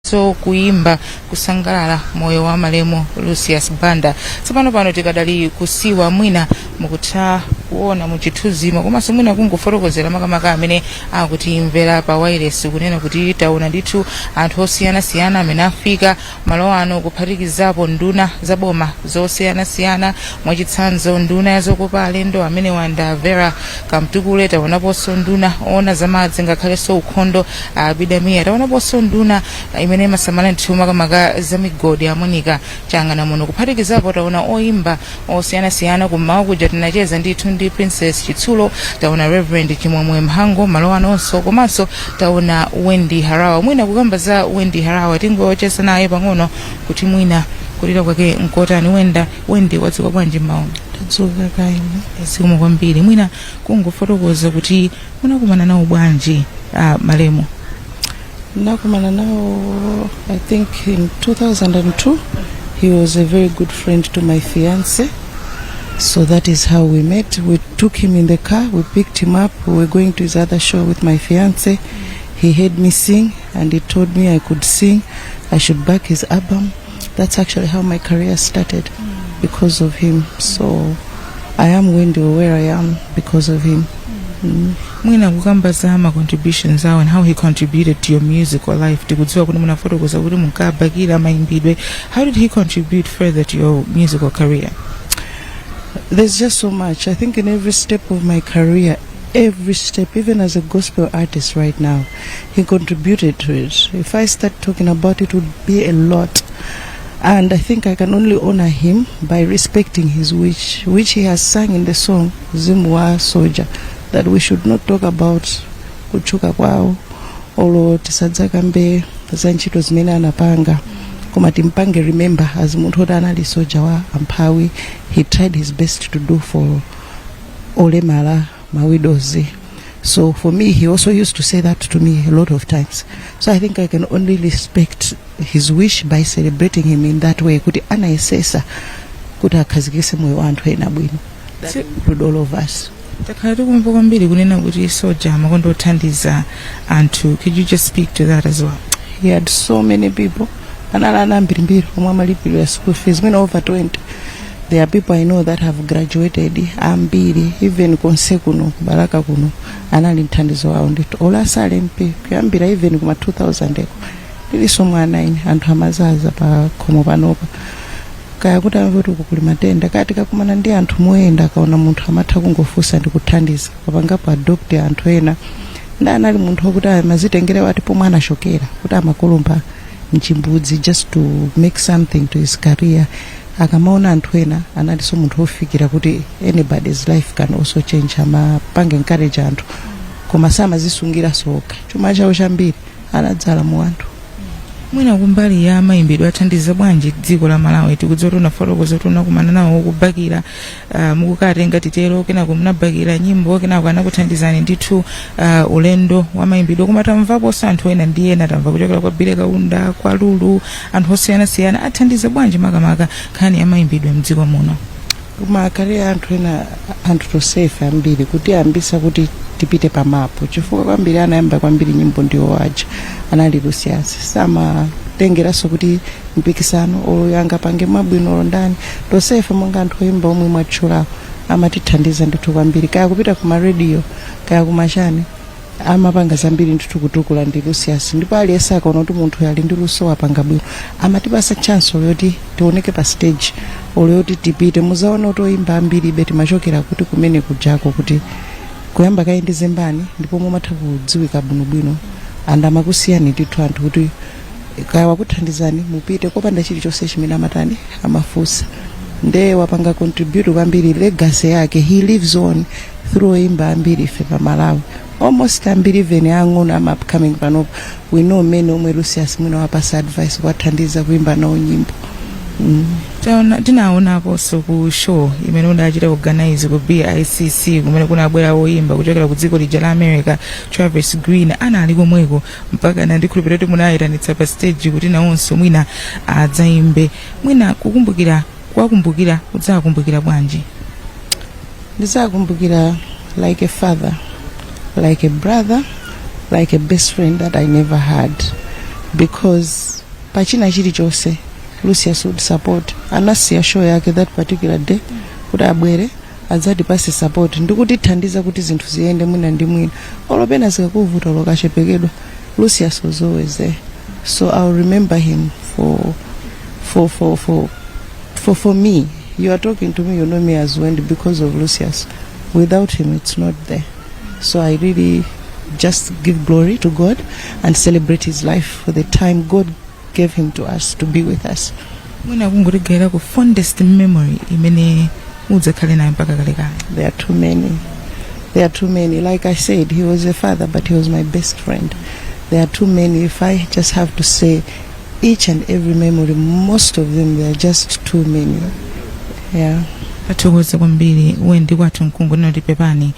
so kuimba kusangalala moyo wa malemu Lucius Banda. Tsopano pano tikadali kusiwa mwina mukutha kuona muchithunzimo komanso mwina kungofotokozera makamaka amene akutimvera pa wireless kunena kuti taona ndithu anthu osiyanasiyana amene afika malo ano kuphatikizapo nduna zaboma zosiyanasiyana mwachitsanzo nduna yazokopa alendo amene wanda Vera Kamtukule, taonaponso nduna ona zamadzi ngakhalenso ukhondo Bidamia, taonaponso nduna imene masamala ndithu makamaka za migodi ya Monica Changana muno kuphatikizapo taona oimba osiyanasiyana kummawa kuja tinacheza ndithu ndi Princess Chitsulo, taona Reverend Chimwemwe Mhango malo anonso komanso taona Wendy Harawa. Mwina kukamba za Wendy Harawa tingocheza naye pang'ono kuti mwina kulira kwake nkotani Wendy wadziko bwanji maono tadzuka kaini esiku kwambiri mwina kungofotokoza kuti munakumana nawo bwanji malemu. Nakumana nawo I think in 2002. He was a very good friend to my fiance. So that is how we met. We took him in the car, we picked him up, we were going to his other show with my fiance. He heard me sing and he told me I could sing, I should back his album. That's actually how my career started, because of him. So I am Wendy where I am because of him. Mwina kukamba za ma contributions and how he contributed to your musical life. Tikudziwa kuti munafotokoza kuti munkabakira maimbidwe. How did he contribute further to your musical career? There's just so much. I think in every step of my career, every step, even as a gospel artist right now, he contributed to it. If I start talking about it, would be a lot. And I think I can only honor him by respecting his wish, which he has sung in the song Zimwa Soldier, that we should not talk about kuchuka kwao olo tisadzakambe zanchito zimene anapanga koma timpange remember as munthu anali soja wa amphawi. He tried his best to do for olemala mawidows. So for me, he also used to say that to me a lot of times. So I think I can only respect his wish by celebrating him in that way, kuti anaisesa kuti akhazikise moyo wa anthu ena bwino. That include all of us. Takhala kumva kwambiri kunena kuti soja makondo othandiza anthu. Could you just speak to that as well? He had so many people. Analana mbirimbiri omwe amalipirira school fees, many over 20. There are people I know that have graduated ambiri, even konse kuno Baraka kuno anali mthandizo wawo ndithu olasale mpi kuyambira even kuma 2000 eko iliso mwana 9 anthu amazaza pa khomo panopa kaya kuti amvoti kukuli matenda kati kakumana ndi anthu moyenda akaona munthu amatha kungofusa ndi kuthandiza kapangapo adopt anthu ena nda anali munthu wokuti amazitengere wati pomwe anashokera kuti amakolomba mchimbudzi just to make something to his career. Akamaona anthu ena analiso munthu ofikira kuti anybody's life can also change. Amapange encourage anthu koma samazisungira soka chuma chawo chambiri anadzala mu anthu. Mwina kumbali ya maimbidwe athandiza bwanji dziko la Malawi. Tikudziwa kuti unafotokoza kuti unakumana nawo kubakira mukukatenga titero kena kumnabakira nyimbo kena anakuthandizani ndithu ulendo wa maimbidwe koma tamvapo anthu ena ndi ena tamva kuchokera kwa Bile Kaunda kwa Lulu anthu osiyanasiyana athandiza bwanji makamaka nkhani ya maimbidwe mdziko muno. Kuma career anthu ena anthu to safe ambiri kuti ambisa kuti tipite pamapo chifukwa kwambiri anayamba kwambiri nyimbo ndiwo waja anali Lucius sama tengeraso kuti mpikisano oyanga pange mabwino ndani to safe monga anthu oyimba omwe mwatchula amatithandiza ndithu kwambiri kaya kupita kuma radio kaya kumachani amapanga zambiri ndithu kutukula ndi Lucius ndipo aliyesa akaona kuti munthu ali ndi luso wapanga bwino amatipasa chance yoti tioneke pa stage oloti tipite muzaona kuti oyimba ambiri beti machokera kuti kumene kujako kuti kuyamba kaindi zembani ndipo mumatha kudziwika bwinobwino andamakusiyani ndithu anthu kuti kaya wakuthandizani mupite kopanda chilichonse chimene amatani amafusa nde wapanga contribute kwambiri legacy yake. He lives on through imba ambiri ife pa Malawi almost ambiri even ang'ono ama upcoming panopo we know many omwe Lucius mwina wapasa advice kwathandiza kuimba nawo nyimbo. Tinaonapo so ku show imene unachita organize ku BICC kumene kunabwera woimba kuchokera ku dziko lija la America Travis Green anali komweko mpaka ndikhulupirira kuti munayitanitsa pa stage kuti nawonso mwina adzaimbe. Mwina kukumbukira udzakumbukira bwanji? Ndizakumbukira like a father, like a brother, like a best friend that I never had. because pachina chilichonse Lucius would support. Anasiya show yake that particular day kuti abwere adzatipase support ndikutithandiza kuti zinthu ziyende mwina ndi mwina olopena zikakuvuta lokachepekedwa. Lucius was always there, so I'll remember him for me. You are talking to me, you know me as Wendy because of Lucius. Without him it's not there. So I really just give glory to God and celebrate his life for the time God gave him to us to be with us. Mwina kungotegera ku fondest memory imene udzakhale nayo mpaka kalekale. There are too many. There are too many. Like I said, he was a father, but he was my best friend. There are too many. If I just have to say each and every memory, most of them, they are just too many. Yeah. Athokoza kwambiri Wendy kwathu mkungu noti pepani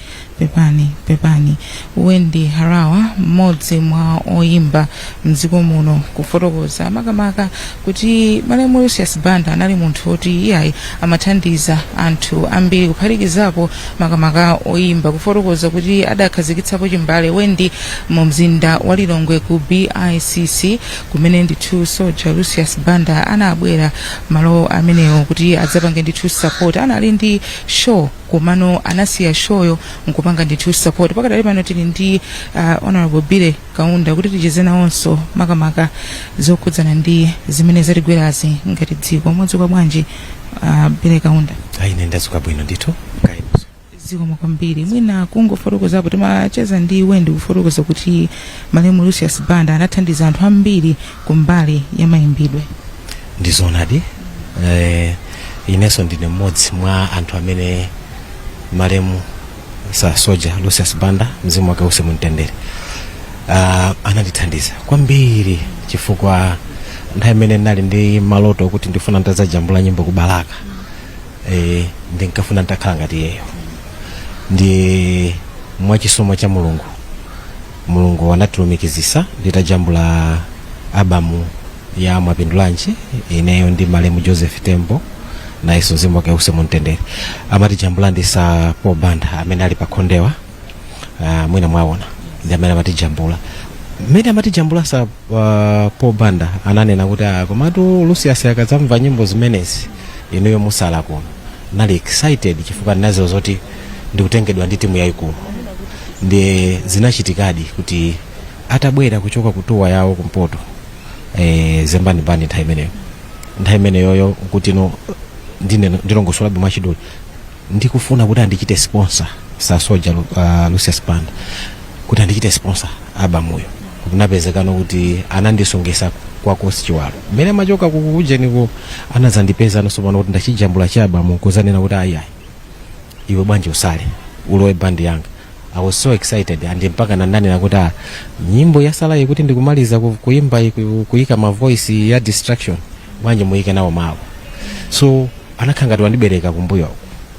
Wendy Harawa mmodzi mwa oyimba mdziko muno kufotokoza makamaka kuti Malemu Lucius Banda anali munthu oti iyayi amathandiza anthu ambiri kuphatikizapo makamaka oyimba kufotokoza kuti adakhazikitsapo chimbale Wendy mu mzinda wa Lilongwe ku BICC kumene ndithu Soja Lucius Banda anabwera malo amenewo kuti adzapange ndithu support. Anali ndi show kumano anasiya shoyo nkupanga ndithu support. Pakadali pano tili ndi Honorable Bile Kaunda kuti ticheze nawonso makamaka zokhudzana ndi zimene zatigwerazi ngati dziko. Mwadzuka bwanji Bile Kaunda? Ine ndadzuka bwino ndithu. Dziko kwambiri mwina kungofotokozapo timacheza ndi Wendy kufotokoza kuti Malemu Lucius Banda anathandiza anthu ambiri kumbali ya mayimbidwe. Ndizonadi ineso ndine mmodzi mwa anthu amene Malemu Soja Lucius Banda mzimu wake uuse mumtendere anandithandiza kwambiri chifukwa nthawi imene ndali ndi maloto kuti ndifuna ndadzajambula nyimbo ku Balaka ndinkafuna ndakhala ngati iyeyo. Ndi mwachisomo cha Mulungu anatilumikizisa nditajambula albamu ya Mwapindulanji ineyo ndi Malemu Joseph Tembo na iso mzimu wake uuse mumtendere. Amatijambula ndi sa Paul Banda amene ali pakhondewa mwina mwaona ndi amene amatijambula. Mmene amatijambula sa Paul Banda ananena kuti komatu Lucius akadzamva nyimbo zimenezi ineyo musala kuno. Nali excited chifukwa nazo zoti ndikutengedwa ndi timu yayikulu. Ndi zinachitikadi kuti atabwera kuchoka kutuwa yawo kumpoto Zembani Band nthawi imeneyo kuti no ndilongosola bimwa chidoli ndikufuna kuti andichite sponsor sa Soja Lucius Banda kuti andichite sponsor albamuyo. Kunapezekano kuti anandisongesa kwa Kosi Chiwalo mmene machoka kukujeniko anazandipeza nosopano kuti ndachijambula cha albamu kuzanena kuti ayi iwe bwanji usale ulowe bandi yanga. I was so excited and mpaka nananena kuti nyimbo yasalayi kuti ndikumaliza kuimba kuyika ma voice ya distraction bwanji muyike nawo mawu. So anakhangati wandibereka kumbuyo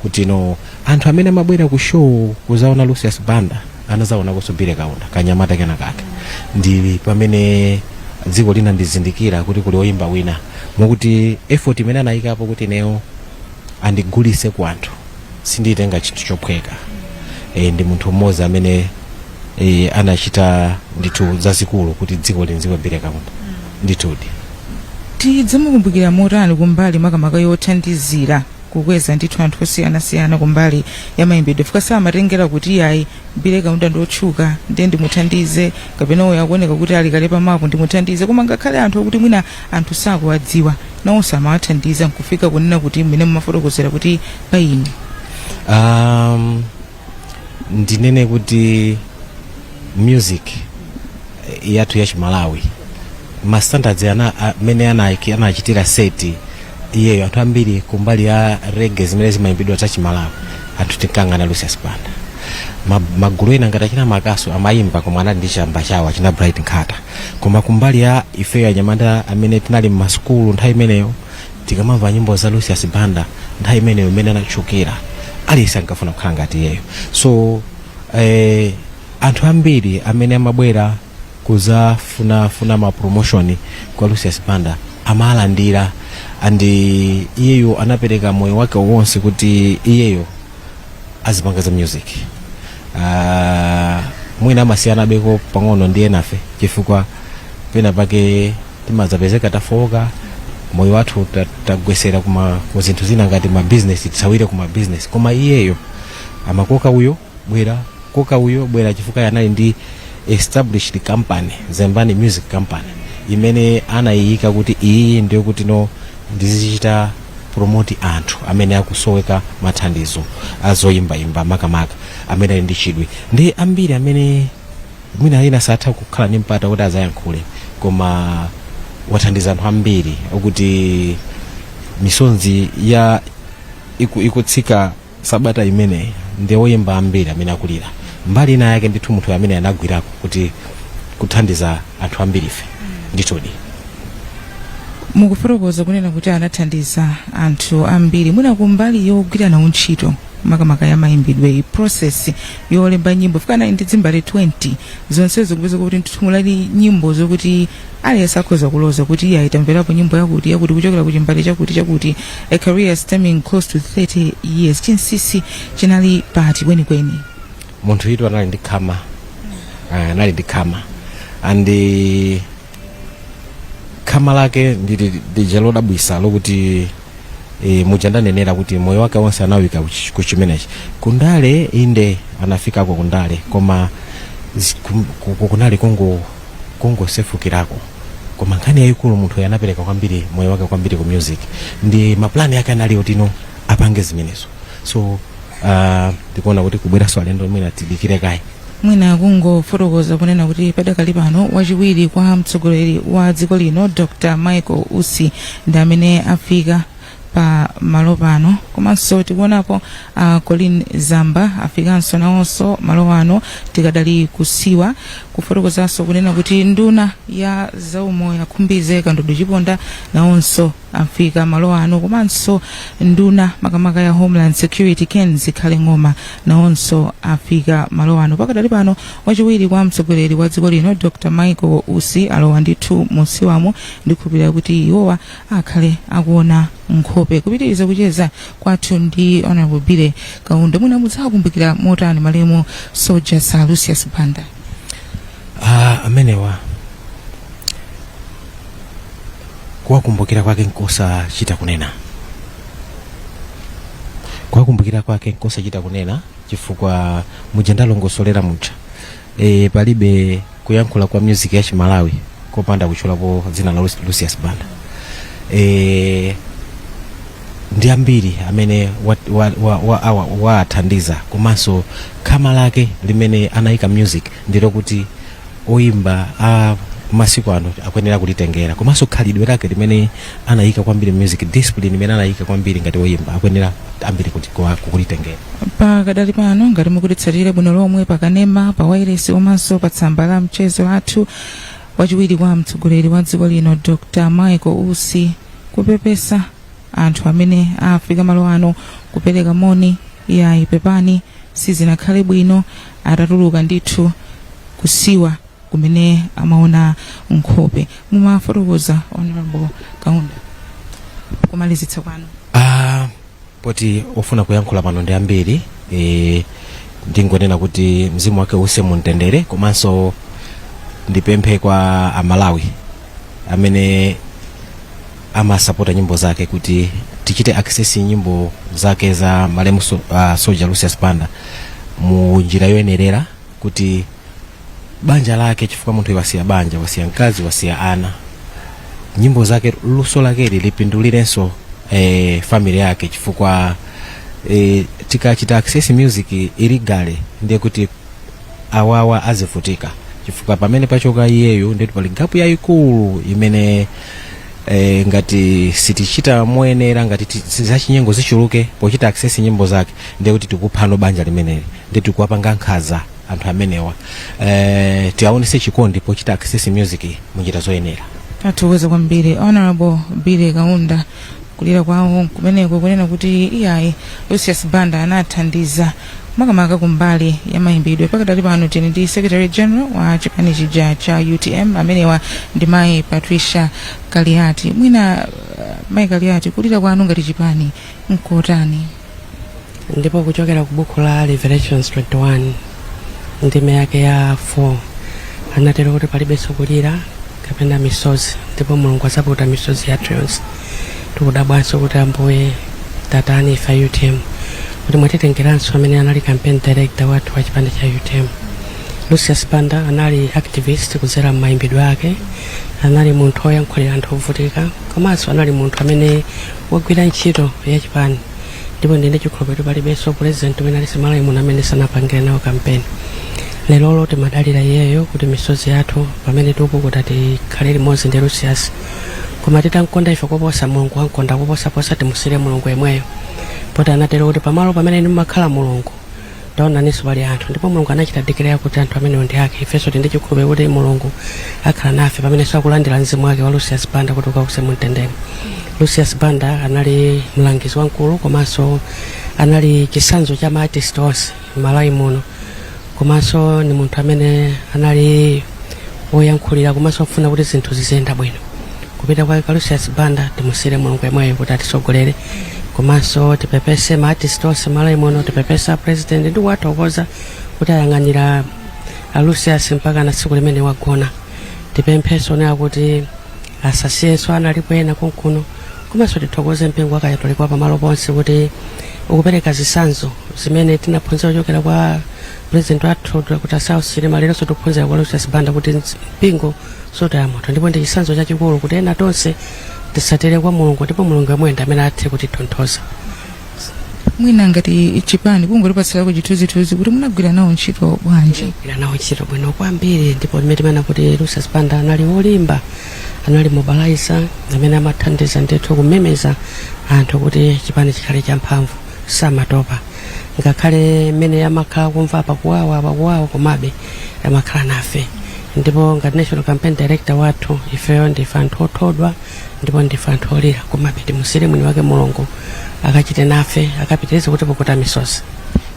kuti no anthu amene amabwera ku show kuzaona Lucius Banda anazaona kusubire Kaunda kanyamata kena kake. Ndi pamene dziko lina ndizindikira kuti kuli oyimba wina mokuti effort imene anayikapo kuti neo andigulise ku anthu sinditenga chinthu chophweka. Ndi munthu mmodzi amene anachita ndithu zazikulu kuti dziko linziwe Bile Kaunda ndithudi. Tidzamukumbukira motani kumbali makamaka yothandizira kukweza ndithu anthu osiyana kumbali ya mayimbidwe fika samatengera kuti yayi Bile Kaunda ndotchuka ndiye ndimuthandize kapena uyo akuoneka kuti ali kale pamapo ndimuthandize koma ngakhale anthu akuti mwina anthu sakuwadziwa nawonso amawathandiza nkufika kunena kuti mmene mumafotokozera kuti payini. Ndinene kuti music yathu ya Malawi ma standards amene anachitira seti iyeyo anthu ambiri kumbali ya reggae zimene zimayimbidwa za Malawi anthu tikangana Lucius Banda. Magulu ena ngati achina Makaso amayimba koma anali ndi chamba chawo achina Bright Nkata. Koma kumbali ya ife ya Nyamata amene tinali m'masukulu nthawi imeneyo tikamamva nyimbo za Lucius Banda nthawi imeneyo imene anachukira alisi ankafuna kukhala ngati iyeyo. So anthu ambiri amene amabwera kuzafuna ma promotion kwa Lucius Banda amalandira andi iyeyo anapereka moyo wake wonse kuti iyeyo azipanga za music. Mwina amasiyana beko pang'ono ndiye nafe chifukwa pena pake timazapezeka tafoka moyo wathu tagwesera ku zinthu zina ngati ma business tisawire ku ma business koma iyeyo amakoka uyo bwera chifukwa anali ndi established company Zembani Music Company imene anayika kuti iyi ndiyo kuti no ndizichita promote anthu amene akusoweka mathandizo azoyimbayimba makamaka amene ali ndi chidwi ndi ambiri amene mwina ina satha kukhala ndi mpata kuti azayankhule koma wathandiza anthu ambiri okuti misonzi ya ikutsika sabata imene ndi oyimba ambiri amene akulira mbali ina yake ndithu munthu amene anagwirako kuti kuthandiza anthu ambiri ife nditodi mukufotokoza kunena kuti anathandiza anthu ambiri mwina kumbali yogwirana ntchito makamaka ya mayimbidwe process yolemba nyimbo fikana ndi dzimbale 20 zonsezo kupeza kuti ntithumulali nyimbo zokuti aliyense akhoza kuloza kuti iye aitamverapo nyimbo yakuti kuchokera ku chimbale chakuti a career stemming close to 30 years chinsisi chinali pati kwenikweni munthu itu anali ndi khama and khama lake ndi lodabwisa lokuti mujandanenera kuti moyo wake wonse anawika kuchimenechi kundale inde anafikako kundale koma kunali kungosefukirako koma nkhani yayikulu munthu anapereka kwambiri moyo wake kwambiri ku music ndi maplani yake anali otino apange zimenezo so tikuona kuti kubweranso alendo mwina tidikire kaye mwina kungofotokoza kunena kuti padakali pano wachiwiri kwa mtsogoleri wa dziko lino Dr. Michael Ussi ndi amene afika pa malo pano komanso tikuonapo Colin Zamba afikanso nawonso malo ano tikadali kusiwa kufotokozanso kunena kuti nduna ya zaumoyo yakhumbize Kandodo Chiponda nawonso afika malo ano komanso nduna makamaka ya Homeland Security Ken Zikhale Ng'oma nawonso afika malo ano pakadali pano wachiwiri kwa mtsogoleri wa dziko lino Dr. Michael Ussi alowa ndithu musiwamo ndikhulupirira kuti iwowa akhale akuona nkhope kupitiriza kucheza kwathu ndi Honorable Bile Kaunda mwina mudzakumbukira motani malemu Soja Sir Lucius Banda amenewa kuwakumbukira kwake nkosa chita kunena chifukwa mujandalongosolera mucha palibe kuyankhula kwa music ya Chimalawi kopanda kuchulapo dzina la Lucius Banda ndi ambiri amene wathandiza komanso khama lake limene anayika music ndilo kuti oyimba masiku ano akwenera kulitengera komanso khalidwe lake limene anayika kwambiri music discipline imene anayika kwambiri ngati oyimba akwenera ambiri kuti kulitengera pakadali pano ngati mukutitsatira bwino lomwe pakanema pa wireless komanso pa tsamba la mchezo athu wachiwiri kwa mtsogoleri wa dziko lino Dr. Michael Ussi kupepesa anthu amene afika malo ano kupereka moni ya ipepani sizinakhale bwino atatuluka ndithu kusiwa kumene amaona nkhope mumafotokoza Honorable Kaunda kumalizitsa kwanu poti ofuna kuyankhula pano ndi ambiri ndingonena kuti mzimu wake uuse mumtendere komanso ndipemphe kwa Amalawi amene amasapota nyimbo zake kuti tichite access nyimbo zake za malemu Soja Lucius Banda mu njira yoyenerera kuti banja lake chifukwa munthu wasiya banja wasiya mkazi wasiya ana nyimbo zake luso lake lipindulirenso family yake chifukwa tikachita access music iligale ndiye kuti awawa azifutika chifukwa pamene pachoka iyeyo ndiye pali gapu yayikulu imene ngati sitichita moyenera ngati zachinyengo zichuluke pochita access nyimbo zake ndiye kuti tikuphano banja limeneli ndiye tikuwapanga nkhaza anthu amenewa tiaonese chikondi pochita access music munjira zoyenera tathokoza kwambiri Honorable Bile Kaunda kulira kwawo kumeneko kunena kuti iyayi Lucius Banda anathandiza makamaka kumbali ya mayimbidwe pakadali pano tini ndi Secretary General wa chipani chija cha UTM amenewa ndi Mai Patricia Kaliati mwina Mai Kaliati kulira kwanu ngati chipani nkotani ndipo kuchokera ku buku la Revelations 21 ndime yake ya 4 anatero kuti palibe sokulira kapena misozi, ndipo mulungu asaputa misozi yathu yonse. Tikudabwanso kuti Ambuye tatani ifa UTM kuti mwatitengeranso amene anali campaign director wathu wa chipande cha UTM. Lucius Banda anali activist kudzera m'mayimbidwe ake, anali munthu oyankhulira anthu ovutika, komanso anali munthu amene wagwira ntchito ya chipani, ndipo ndine chikhulupiriro palibenso president umene ali Malemu amene sanapangire nawo campaign. Lero timadalira iyeyo kuti misozi yathu pamene tikukuta tikhale limodzi ndi Lucius, koma titankonda ife koposa mulungu wankonda koposaposa timusire mulungu yemweyo. Poti anatero kuti pamalo pamene ndimakhala mulungu taonaninso pali anthu, ndipo mulungu anachita dikirira kuti anthu amene ndi ake. Ifenso tindi chikhulupiriro kuti mulungu akhala nafe pamene sakulandira mzimu wake wa Lucius Banda kuti ukause mumtendere. Lucius Banda anali mlangizi wamkulu, komanso anali chisanzo cha ma-artist onse m'Malawi muno, komanso ni munthu amene anali oyankhulira komanso ofuna kuti zinthu ziziyenda bwino. Kupita kwa Lucius Banda timusire mulungu yemweyo kuti atisogolere, komanso tipepese ma-artist onse Malawi muno, tipepesa president ndi wathokoza kuti ayang'anira Lucius mpaka na tsiku limene wagona. Tipempheso naye kuti asasiyenso analipo ena kunkuno, komanso tithokoze mpingo wakayatolika pamalo ponse kuti ukupereka zisanzo zimene tinaphunzira kuchokera kwa president wathu kuti asausire maleronso tikuphunzira kwa Lucius Banda kuti mpingo sotaya moto, ndipo ndi chisanzo chachikulu kuti ena tonse tisatere kwa mulungu, ndipo mulungu yemwe ndi amene athe kutitonthoza. Mwina ngati chipani kungolipatsirako chithunzithunzi kuti munagwira nawo ntchito bwanji? Gwira nawo ntchito bwino kwambiri, ndipo timene kuti Lucius Banda anali olimba, anali mobilizer amene amathandiza ndithu kumemeza anthu kuti chipani chikhale champhamvu, samatopa. Ngakhale mmene amakhala kumva pakuwawa komabe amakhala nafe. Ndipo ngati national campaign director wathu ifeyo ndife anthu othodwa, ndipo ndife anthu olira, komabe timusire mwini wake mulungu akachite nafe, akapitirize kuti pukuta misozi.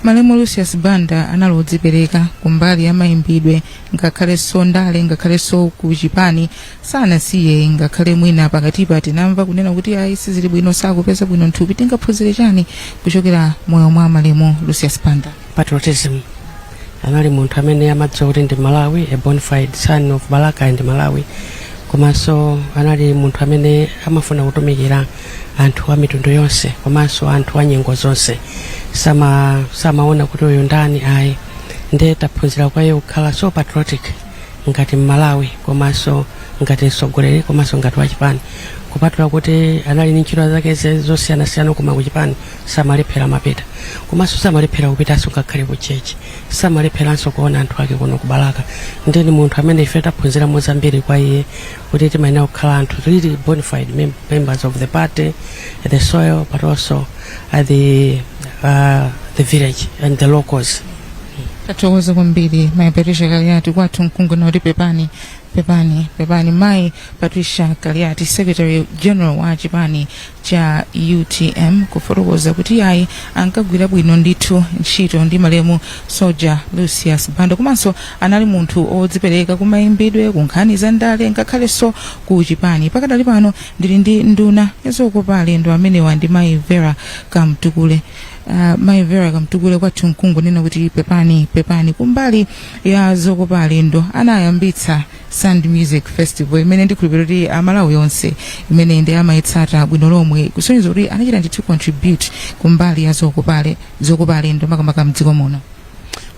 Malemu Lucius Banda anali odzipereka kumbali ya mayimbidwe, ngakhale sondale, ngakhale so ku chipani sanasiye, ngakhale mwina pakatipa tinamva kunena kuti ayi sizili bwino, sakupeza bwino nthupi. Tingaphunzire chani kuchokera moyo mwa Malemu Lucius Banda? Patriotism. Anali munthu amene amadziwa kuti ndi Malawi, a bona fide son of Balaka and Malawi, komanso anali munthu amene amafuna kutumikira anthu a mitundu yonse, komanso anthu a nyengo zonse. Samaona kuti uyu ndani ayi. Ndiye taphunzira kwa iye kukhala so patriotic ngati Malawi, komanso ngati mtsogoleri, komanso ngati wachipani. Kupatula kuti anali ndi ntchito zake zosiyanasiyana koma kuchipani samalephera mapita, komanso samalephera kupitanso ngakhale ku chechi, samalepheranso kuona anthu ake kuno ku Balaka. Ndiye ni munthu amene ife taphunzira mozambiri kwa iye kuti timayenera kukhala anthu really bona fide members of the party, the soil, but also the village and the locals. Tathokoza kwambiri Mai Patricia Kaliati kwathu mkungu na kuti pepani Mai Patricia Kaliati, Secretary General wa chipani cha UTM, kufotokoza kuti ayi ankagwira bwino ndithu ntchito ndi Malemu Soja Lucius Banda, komanso anali munthu odzipereka kumayimbidwe, kunkhani za ndale, ngakhale so ku chipani. Pakadali pano ndili ndi nduna yazokopa alendo amenewa ndi Mai Vera Kamtukule. Mai Vera Kamtukule kwathu mkungu nena kuti pepani kumbali ya zokopa alendo anayambitsa Sound Music Festival imene ndikhulupirira kuti Amalawi yonse imene ndi amaitsata bwino lomwe, kusonyeza kuti anachita ndithu contribute kumbali ya zokopa alendo makamaka mdziko muno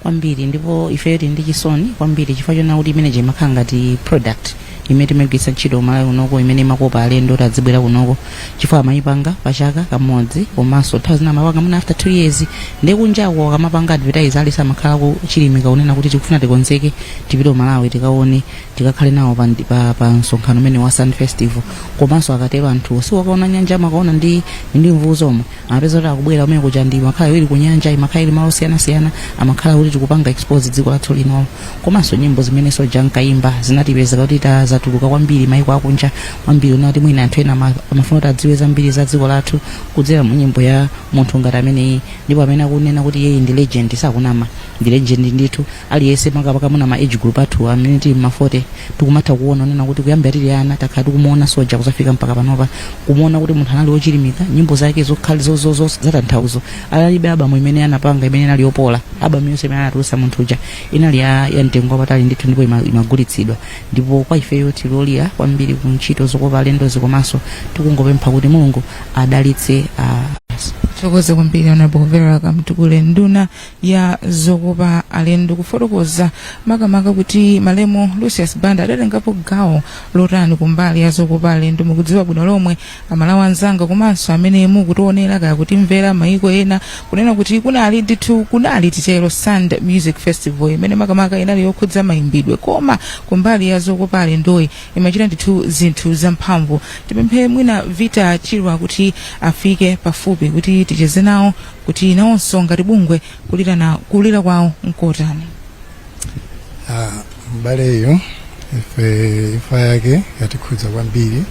kwambiri. Ndipo ifeyo ndi chisoni kwambiri chifukwa chona kuti imene imakhala ngati product imene timagwiritsa ntchito Malawi unoko, imene makopa alendo tadzibwera kunoko chifukwa amayipanga pachaka kamodzi, komanso nthawi zina amapanga muna after 2 years. Ndi kunjako akamapanga advertise alisa amakhala kuchilimika kunena kuti tikufuna tikonzeke tipite Malawi tikaone, tikakhale nawo pa msonkhano umene wa Sun Festival. Komanso akatero anthu siwakaona nyanja amakaona ndi mvuwu zomwe, amapeza kuti akubwera umene kuja ndi makhala ili kunyanja, imakhala ili malo siyanasiyana, amakhala kuti tikupanga expose dziko lathu lino. Komanso nyimbo zimene Soja nkayimba zinatipeza kuti zatuluka kwambiri maiko akunja kwambiri, unati mwina anthu ena amafuna kuti adziwe zambiri za dziko lathu kudzera mu nyimbo ya munthu ngati ameneyi. Ndipo amene akunena kuti yeye ndi legend, sakunama, ndi legend ndithu. Aliyense makapaka muna ma age group athu amene tili ma 40 tikumatha kuona nena kuti kuyambira tili ana takhala tikumuona Soja kuzafika mpaka panopa, kumuona kuti munthu anali ochilimika, nyimbo zake zokhali zatanthauzo. Alalibe albamu imene anapanga imene inali yopola, albamu yonse imene anatulutsa munthu uja inali ya mtengo wapatali ndithu, ndipo imagulitsidwa. Ndipo kwa ifeyo ifeyo tilolira kwambiri ku ntchito zokopa alendozi komanso tikungopempha kuti mulungu adalitse Chokoze kwambiri Honorable Vera Kamtukule, nduna ya zokopa alendo, kufotokoza makamaka kuti malemu Lucius Banda adatengapo gawo lotani kumbali ya zokopa alendo. Mukudziwa bwino lomwe amalawi anzanga komanso amene mukutionera kaya kuti mvera maiko ena kunena kuti kunali titero Sand Music Festival imene makamaka inali yokhudza mayimbidwe, koma kumbali ya zokopa alendoyi imachita ndithu zinthu zamphamvu. Tipemphe mwina Vita Chirwa kuti afike pafupi kuti ticheze nawo kuti nawonso ngati bungwe kulira kwawo nkotani. Mbaleyo ifa yake yatikhudza kwambiri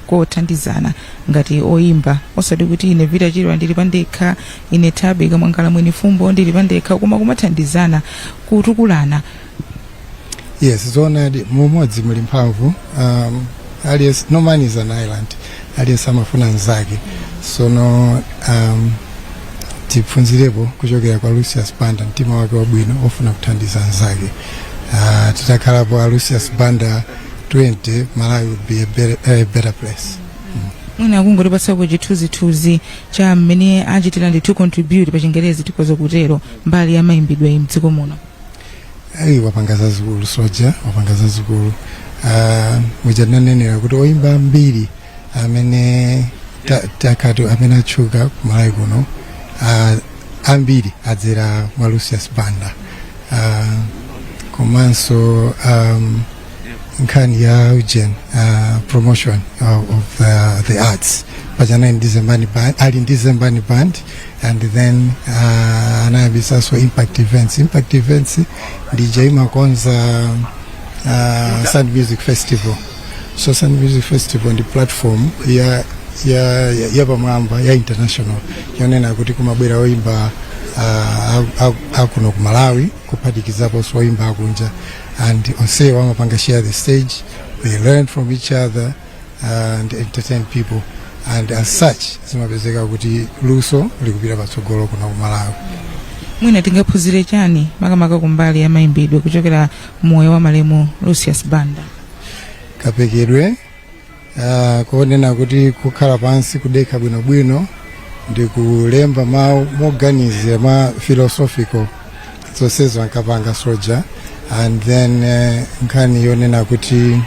kothandizana ngati oyimba, osati kuti ine Vita Chirwa ndili pandekha, ine Thabi Kamwangala Mwini Fumbo ndili pandekha, koma kumathandizana kutukulana. Yes, zona mumodzi muli mphamvu. Alias no man is an island, alias amafuna nzake. So no tipfunzirepo kuchokera kwa Lucius Banda, mtima wake wabwino ofuna kuthandiza nzake. Titakhalapo Lucius Banda 20, Malawi would be a better place. Mwina kungolipatsa ku chithunzithunzi cha mmene achitira ndi to contribute pa Chingerezi tikozo kutero mbali ya mayimbidwe mdziko muno. Wapangaza zikulu soja, wapangaza zikulu. Mujadnanenera kuti oyimba mbiri amene takatu amene achuka kumalawi kuno ambiri adzera mwa Lucius Banda. Komanso nkhani ya Eugene promotion of the arts pachana in December band, and then anayambisa so impact events DJ Makonza Sand Music Festival. So Sand Music Festival ndi platform ya pamwamba ya international yonena kuti kumabwera oimba akuno ku Malawi kuphatikizapo so oimba akunja, and onsewa amapanga share the stage, they learn from each other and entertain people, and as such zimapezeka kuti luso likupita patsogolo kuno ku Malawi. Mwina tingaphunzire chani makamaka kumbali ya mayimbidwe kuchokera moyo wa malemu Lucius Banda? Kapekedwe kuonena kuti kukhala pansi kudekha bwinobwino ndi kulemba mawu moganize ma philosophical zonsezo ankapanga soja, and then nkhani yonena kuti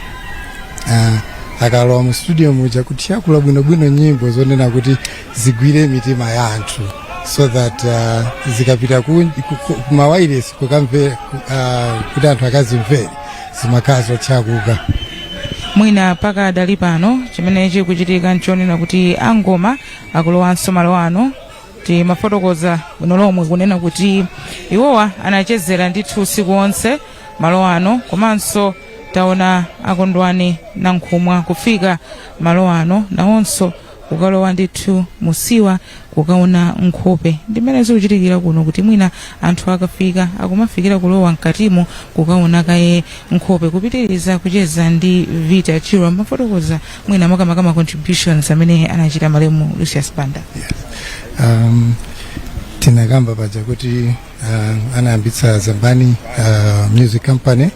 akalowa mu studio muja kuti yakula bwinobwino nyimbo zonena kuti zigwire mitima ya anthu, so that zikapita kumawailes kukamve kuti anthu akazimvere zimakazo chakuka. Mwina paka dali pano chimene chikuchitika nchonena kuti angoma akulowanso malo ano ti mafotokoza bwino lomwe kunena kuti iwowa anachezera ndithu usiku onse malo ano, komanso taona akondwani na nkhumwa kufika malo ano nawonso kukalowa ndithu musiwa kukaona nkhope. Ndimene zikuchitikira kuno kuti mwina anthu akafika akumafikira kulowa mkatimo kukaona kaye nkhope, kupitiriza kucheza ndi Vita Chirwa mafotokoza mwina makamaka contributions amene anachita malemu Lucius Banda. Yes. Tinagamba paja kuti anayambitsa Zambani Music Company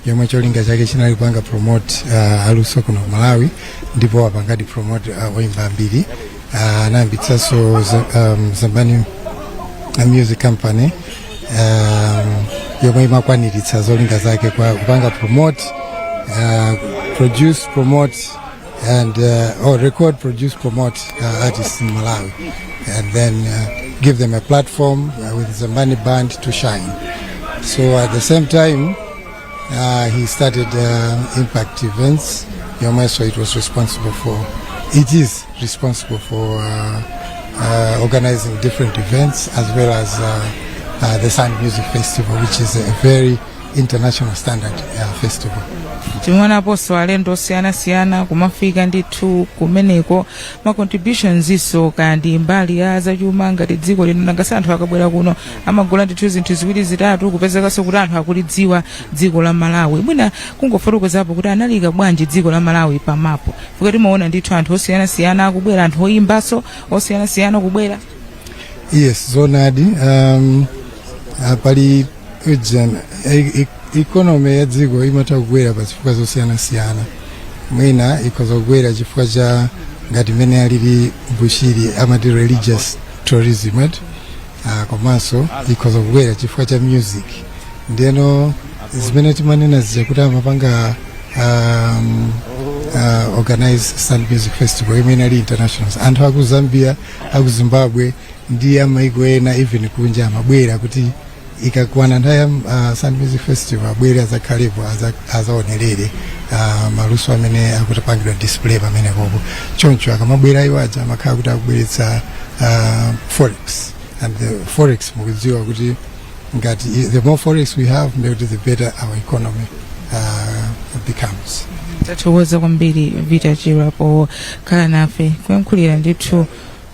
yomwe cholinga chake chinali kupanga promote aluso kuno Malawi, ndipo apangadi promote oimba mbiri. Anayambitsa so Zambani Music Company yomwe imakwaniritsa zolinga zake kwa kupanga promote, produce, promote and record, produce, promote artists in Malawi, and then give them a platform with Zambani Band to shine. So at the same time he started impact events. So it is responsible for organizing different events, as well as the Sand Music Festival, which is a very international standard festival. Timuonapo alendo siyana kumafika ndithu kumeneko ma contributions iso kandi mbali ya zachuma ngati dziko lino nangasi anthu akabwera kuno amagula ndithu zinthu ziwiri zitatu kupezekanso kuti anthu akulidziwa dziko la Malawi. Mwina kungofotokozapo kuti analika bwanji dziko la Malawi pamapo, fuka timaona ndithu anthu osiyana akubwera, anthu oyimbaso osiyana kubwera. Yes, zonadi pali economy ya dziko imatha kukwera pa zifukwa zosiyana-siyana. Mwina ikhoza kukwera chifukwa cha ngati mene alili Bushiri amati religious tourism, komanso ikhoza kukwera chifukwa cha music. Ndiyeno zimene timanena zija kuti amapanga organize Sun Music Festival imene ali international. Anthu aku Zambia, aku Zimbabwe ndi amaiko ena even kunja amabwera kuti ikakwana nthawi Sun Music Festival abwere azakhalepo azaonerere maluso amene akutapangidwa display pamene popo. Choncho akamabwera iwo aja amakhala kuti akubweretsa forex, and the forex mukudziwa kuti ngati the more forex we have the better our economy becomes. Tathokoza kwambiri Vita Chirapo khala nafe kuyankhulira ndithu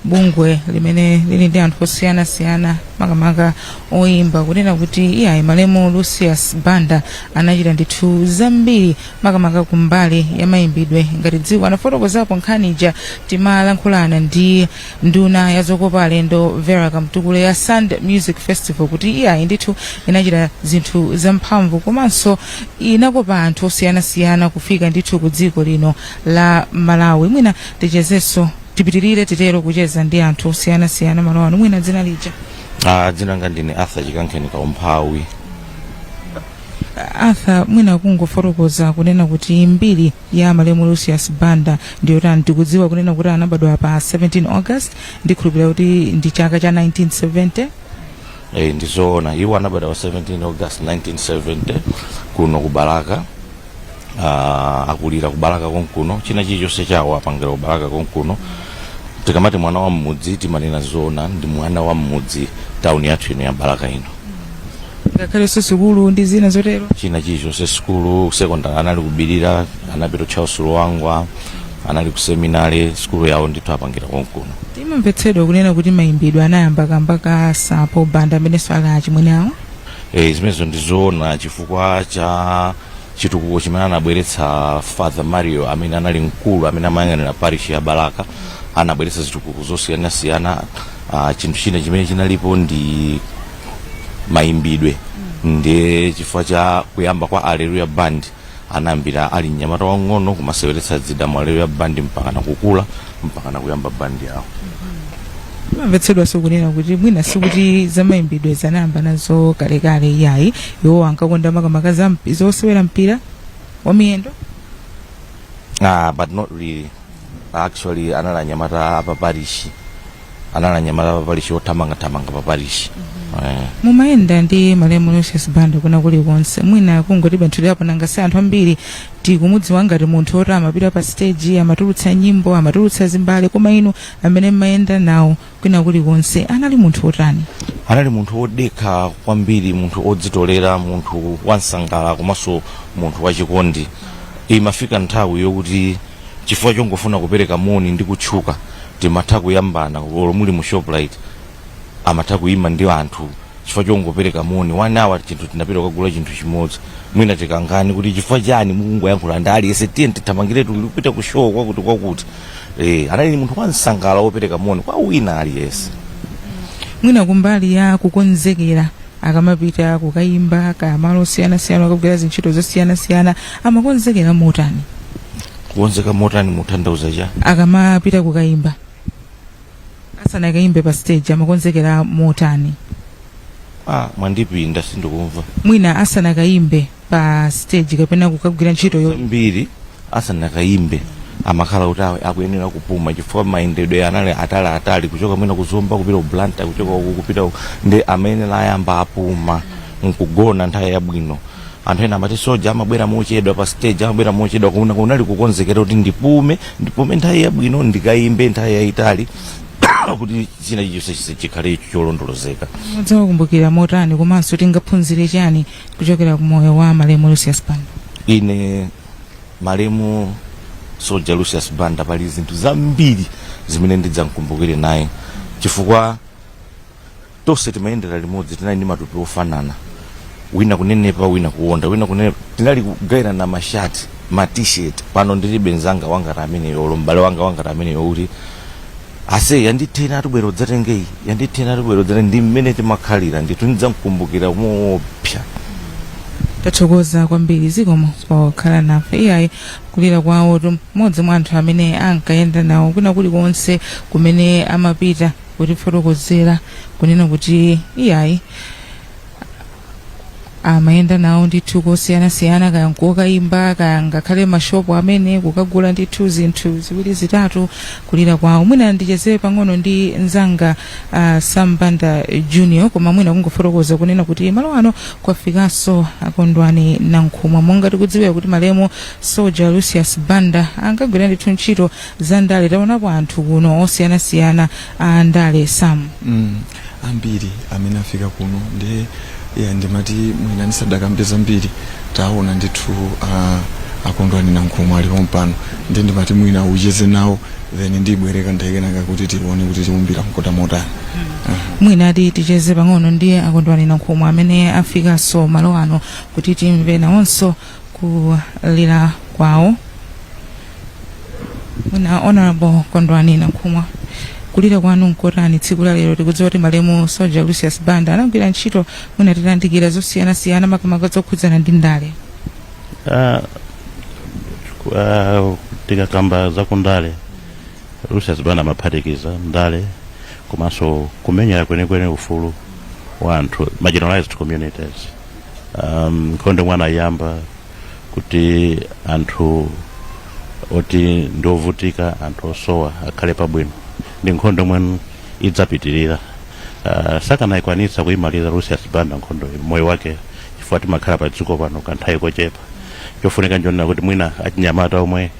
bungwe limene lili ndi anthu osiyana-siyana makamaka oyimba kunena kuti iyayi Malemu Lucius Banda anachita ndithu zambiri makamaka kumbali ya mayimbidwe ngati dziko. Anafotokozapo nkhani timalankhulana ndi nduna ya zokopa alendo Vera Kamtukule ya Sun Music Festival kuti iyayi ndithu inachita zinthu zamphamvu komanso inakopa anthu osiyana-siyana kufika ndithu ku dziko lino la Malawi. Mwina tichezenso tipitirire titero kucheza ndi anthu osiyana-siyana malo ano. Mwina dzina lija? Dzina langa ndine Arthur Chikankeni Kaumphawi. Arthur, mwina kungofotokoza kunena kuti mbiri ya Malemu Lucius Banda ndiyo tani tikudziwa kunena kuti anabadwa pa 17 August ndikhulupirira kuti ndi chaka cha 1970. Ndizoona iwo anabadwa 17 August 1970 kuno kubalaka. Akulira kubalaka konkuno china chilichonse chawo apangira kubalaka konkuno. Tikamati mwana wa mmudzi timanena zoona ndi mwana wa mmudzi town yathu ino ya Balaka ino. Ngakhale sukulu ndi zina zotero china chilichonse skulu secondary anali kubirira, anapita Charles Luangwa, anali ku seminary, skulu yawo ndithu apangira konkuno. Timamvetsedwa kunena kuti mayimbidwe anayamba kambaka sapo Banda amene swala achimwene awo. Zimenezo ndizoona chifukwa cha chitukuko chimene anabweretsa Father Mario amene anali mkulu amene amayang'anira parish ya Balaka. Anabweretsa zitukuko zosiyana-siyana. Chinthu china chimene chinalipo ndi mayimbidwe. Ndiye chifukwa cha kuyamba kwa Hallelujah Band anambira ali mnyamata wang'ono kumaseweretsa zidamu Hallelujah Band mpaka nakukula mpaka nakuyamba band yawo. Timamvetsedwa kunena kuti mwina sikuti za mayimbidwe zanayamba nazo kalekale iyayi iwo ankakonda makamaka zosewera mpira wa miyendo. But not really. Actually anala nyamata apa parish. Anala nyamata apa parish othamanga pa parish. Mumayenda ndi Malemu Lucius Banda kuna kuli konse. Mwina kungoti banthu liapo nangasi anthu ambiri tikumudziwa ngati munthu oti amapita pa stage amatulutsa nyimbo amatulutsa zimbale koma inu amene mmayenda nawo kuna kuli konse anali munthu otani? Anali munthu odekha kwambiri, munthu odzitolera, munthu wansangala komanso munthu wachikondi. Imafika nthawi yokuti chifukwa chongofuna kupereka moni ndi kutchuka timatha kuyambana muli mu Shoprite amatha kuyima ndi anthu chifukwa chongopereka moni 1 hour chinthu tinapita kugula chinthu chimodzi. Mwina tikangani kuti chifukwa chani mukungoyankhula ndi aliyense tiye tithamangiretu kupita ku show kwakuti. Anali munthu wansangala wopereka moni kwa wina aliyense. Mwina kumbali ya kukonzekera akamapita kukayimba kamalo osiyana-siyana akagwira zintchito zosiyana-siyana amakonzekera motani? Kukonzeka motani mutanthauza cha? Akamapita kukayimba asanakayimbe pa stage amakonzekera motani? Mwandipinda sindikumva. Mwina asanakayimbe pa stage kapena kukagwira ntchito yo mbiri asanakayimbe amakhala kuti akuyenera kupuma chifukwa mayendedwe anali atali kuchoka mwina kuzomba kupita ku Blantyre kuchoka kupita ndi amene ayamba apuma nkugona nthawi yabwino. Anthu ena amati soja amabwera mochedwa pa stage amabwera mochedwa kunali kukonzekera kuti ndipume nthawi yabwino ndikayimbe nthawi yayitali kuti china chilichonse chikhale cholondolozeka. Mudzawa kumbukira motani komanso tingaphunzire chani kuchokera ku moyo wa Malemu Lucius Banda? Ine Malemu Soja Lucius Banda pali zinthu zambiri zimene ndidzamkumbukire naye chifukwa tonse timayendera limodzi, tinali ndi matupi ofanana, wina kunenepa wina kuwonda, wina kunenepa. Tinali kugaira na mashati ma t-shirt. Pano ndilibe nzanga wanga ramene yolo mbale wanga ramene yoti ase yandithena atubwero dzatengei yandithena atubwero dzatengei ndi mmene timakhalira ndithu ndidzamkumbukira mopya. tathokoza kwambiri zikomo pokhala nafe. Iyayi kulira kwawo mmodzi mwa anthu amene ankayenda nawo kwina kulikonse kumene amapita kutifotokozera kunena kuti iyayi amayenda nawo ndithu kosiyanasiyana, kaya nkokayimba kaya ngakhale mashopu amene kukagula ndithu zinthu ziwiri zitatu. Kulira kwawo mwina ndichezere pang'ono ndi nzanga Sam Banda Junior, koma mwina kungofotokoza kunena kuti malo ano kwafikanso Akondwani Nankhumwa. Monga tikudziwira kuti malemu Soja Lucius Banda ankagwira ndithu ntchito za ndale. Taonapo anthu kuno osiyanasiyana a ndale. Sam ambiri amene afika kuno ndi ndimati mwina ndisadakambira zambiri taona ndithu Akondwani Nankhumwa alipo mpano ndi ndimati mwina ucheze nawo then ndibwereka ndaikenaka kuti tione kuti tiumbira mkota motani. Mwina ati ticheze pang'ono ndi Akondwani Nankhumwa amene afikanso malo ano kuti timve nawonso kulira kwawo. Mwina Honorable Akondwani Nankhumwa, kulira kwanu nkotani tsiku la lero? Tikudziwa kuti malemu Soja Lucius Banda anagwira ntchito mwina titandikira zosiyanasiyana makamaka zokhudzana ndi ndale. Tikakamba za kundale, Lucius Banda amaphatikiza ndale komanso kumenyera kwenekwene ufulu wa anthu marginalized communities. Nkhondo mwana yamba kuti anthu oti ndovutika, anthu osowa akhale pabwino, ndi nkhondo mwenu idzapitirira. Sakanayikwanitsa kuyimaliza Lucius Banda nkhondo moyo wake chifukwa timakhala pa dziko pano kanthawi kochepa. Chofunika njonena kuti mwina achinyamata omwe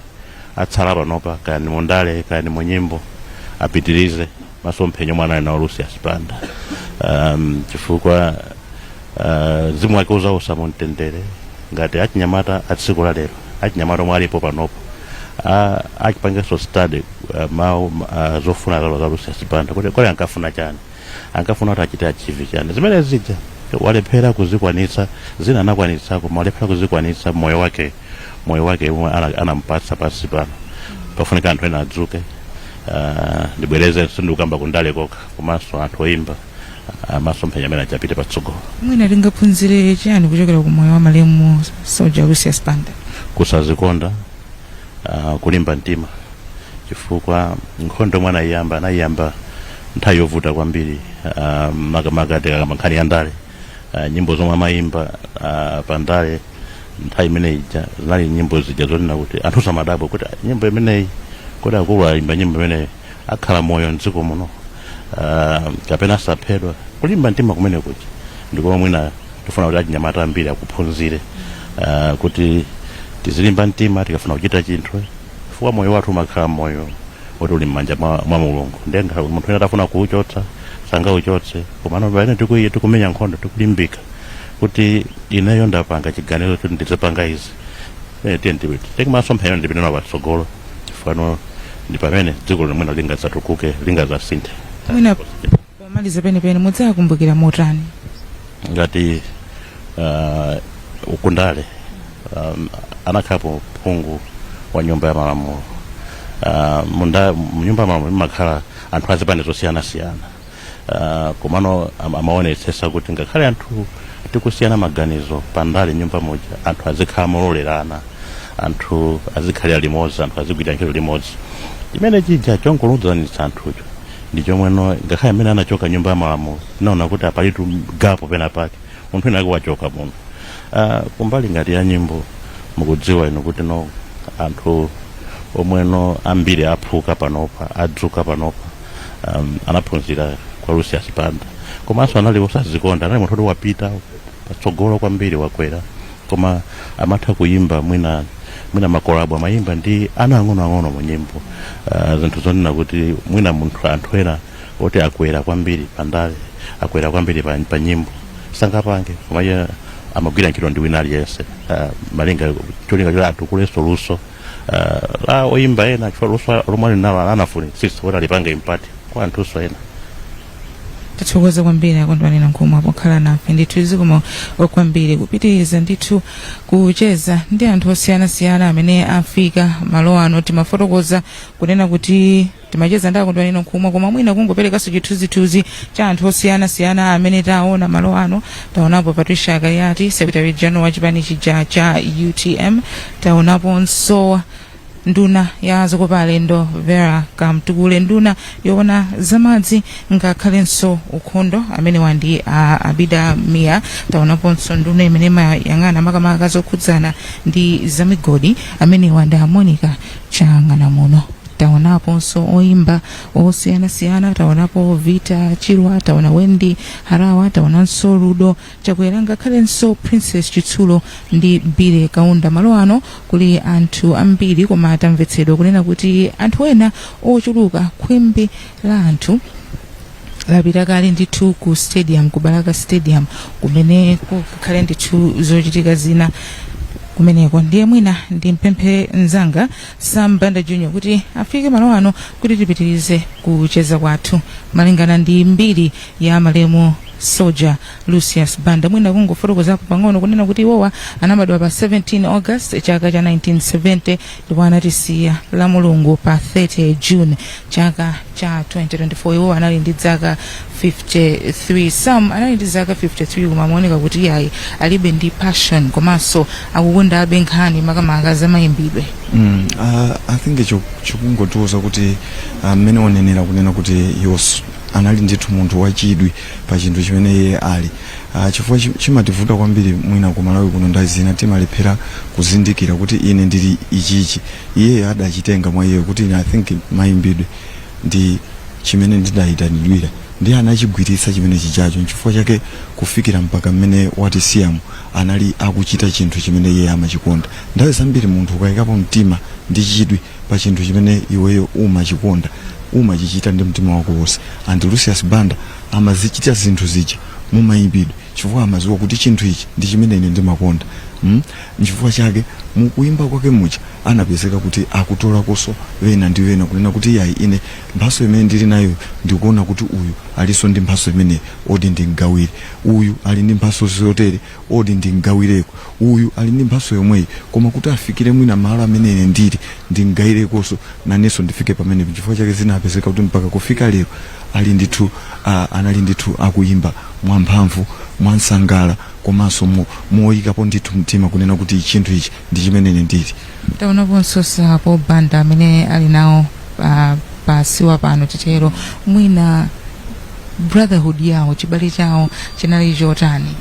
atsala panopa, kaya ni mundale kaya ni munyimbo, apitirize masomphenyo mwana na Lucius Banda. Chifukwa zimu wake uzausa mumtendere ngati achinyamata atsiku la lero, achinyamata omwe alipo panopo achipangeso study mau zofuna za Lucius Banda kuti kole ankafuna chani, ankafuna kuti achite achieve chani. Zimene zija walephera kuzikwanitsa, zina anakwanitsa koma walephera kuzikwanitsa moyo wake umwe anampatsa pasi pano. Pafunika anthu ena adzuke, ndibwereze sindikamba kundale kokha komanso anthu oyimba masomphenya amene achapite patsogolo. Mwina tingaphunzire chani kuchokera ku moyo wa malemu Soja Lucius Banda? Kusazikonda, kulimba mtima, chifukwa nkhondo mwana anayamba nthawi yovuta kwambiri, makamaka mankhani ya ndale. Nyimbo zomwe amayimba pa ndale nthawi imene ija zinali nyimbo zija zonena kuti anthu samadabwa kuti nyimbo imeneyi kuti akulu ayimba nyimbo imeneyi akhala moyo mdziko muno, kapena asaphedwa. Kulimba mtima kumene kuja ndiko mwina tifuna kuti achinyamata ambiri akuphunzire kuti tizilimba mtima tikafuna kuchita chinthu, chifukwa moyo wathu umakhala moyo woti uli m'manja mwa Mulungu. Ndenga munthu ena atafuna kuuchotsa sangauchotse, komano pamene tikumenya nkhondo tikulimbika kuti ineyo ndapanga chiganizo kuti ndizipanga izi, tikumasomphenya ndipite nawo patsogolo, chifukwa ndi pamene dziko lomwe lingadzatukuke, lingadzasinthe. Mwina pomaliza penepene mudzakumbukira motani ngati ukundale anakhapo phungu wa nyumba ya malamulo. Munyumba ya malamulo makhala anthu azipande zosiyanasiyana, komano amaonetsetsa kuti ngakhale anthu tikusiyana maganizo pandale nyumba moja, anthu azikhala mololerana, anthu azikhalira limodzi, anthu azigwira ntchito limodzi. Chimene chija chonkuluzanitsa anthucho ndi chomweno ngakhale amene anachoka nyumba ya malamulo naona kuti apalitu gapo pena pake munthu ena wachoka muno. Kumbali ngati ya nyimbo mukudziwa ino kuti anthu omweno ambiri aphuka panopa, adzuka panopa, anaphunzira kwa Lucius Banda, komanso anali osazikonda, anali munthu wapita patsogolo kwambiri wakwera, koma amatha kuyimba mwina makolabo amayimba ndi ana ang'ono mu nyimbo, zinthu zonena kuti mwina munthu anthu ena oti akwera kwambiri pandale, akwera kwambiri pa nyimbo sangapange, koma iye amagwira ntchito ndi wina aliyense, malinga cholinga choti atukulenso luso la oyimba ena chifukwa luso lomwe linalo anafunitsitsa kuti alipange impati kwa anthunso ena. tathokoza kwambiri akondwani Nankhumwa pokhala nafe ndithu zikomo kwambiri kupitiriza ndithu kucheza ndi anthu osiyanasiyana amene afika malo ano. Timafotokoza kunena kuti timacheza ndi akondwani Nankhumwa koma mwina kungoperekanso chithunzithunzi cha anthu osiyanasiyana amene taona malo ano. Taonapo Patricia Kayati, Secretary General wa chipani chija cha UTM. Taonaponso nduna ya zokopa alendo Vera Kamtukule, nduna yoona zamadzi ngakhalenso ukhondo amene wandi Abida Mia. Taonaponso nduna imene yang'ana makamaka zokhudzana ndi zamigodi amene wandi Monica Chang'ana muno. Taonaponso oimba osiyanasiyana, taonapo Vita Chirwa, taona Wendy Harawa, taonanso Ludo Chakwera ngakhalenso Princess Chitsulo ndi Bire Kaunda. Malo ano kuli anthu ambiri koma tamvetsedwa kunena kuti anthu ena ochuluka khwimbi la anthu lapita kale ndithu ku stadium, ku Baraka Stadium kumene kukhale ndithu zochitika zina kumeneko. Ndiye mwina ndimpemphe nzanga Sam Banda Junior kuti afike malo ano kuti tipitirize kucheza kwathu malingana ndi mbiri ya malemu Soja Lucius Banda. Mwina kungofotokozapo pang'ono kunena kuti iwowa anabadwa pa 17 August chaka cha 1970 ndipo anatisiya la Mulungu pa 30 June chaka cha 2024. Iwowa anali ndi zaka 53. Sam anali ndi zaka 53 koma amaoneka kuti yayi alibe ndi passion komanso akukonda nkhani makamaka zamayimbidwe. I think chikungotiuza kuti mmene onenera kunena kuti anali ndithu munthu wachidwi pa chinthu chimene iye ali. Chifukwa chimativuta kwambiri mwina ku Malawi kuno ndazina timalephera kuzindikira kuti ine ndili ichichi, iye adachitenga mwa iye kuti I think mayimbidwe ndi chimene ndidayitanidwira ndi anachigwiritsa chimene chichacho. Chifukwa chake kufikira mpaka mmene watisiyamu anali akuchita chinthu chimene iye amachikonda. Ndawe zambiri munthu ukayikapo mtima ndi chidwi pa chinthu chimene iweyo umachikonda umachichita ndi mtima wako wonse. And Lucius Banda amazichita zinthu zija mumayimbidwe chifukwa amaziwa kuti chinthu ichi ndi chimene ine ndimakonda. Chifukwa chake mukuimba kwake mucha anapezeka kuti akutola koso wena ndi wena kunena kuti yayi ine mphaso imene ndili nayo ndikuona kuti uyu aliso ndi mphaso imene odi ndingawire, uyu ali ndi mphaso zotere odi ndingawireko, uyu ali ndi mphaso yomweyi koma kuti afikire mwina malo amene ine ndili ndingayirekonso nanenso ndifike pamene. Chifukwa chake zinapezeka kuti mpaka kufika lero ali ndithu anali ndithu akuimba mwamphamvu mwansangala komanso moyikapo ndithu mtima kunena kuti chinthu ichi ndi chimene ine ndili. Taonaponso sapo Banda amene ali nawo pasiwa pano titero mwina brotherhood yawo chibale chawo chinali chotani.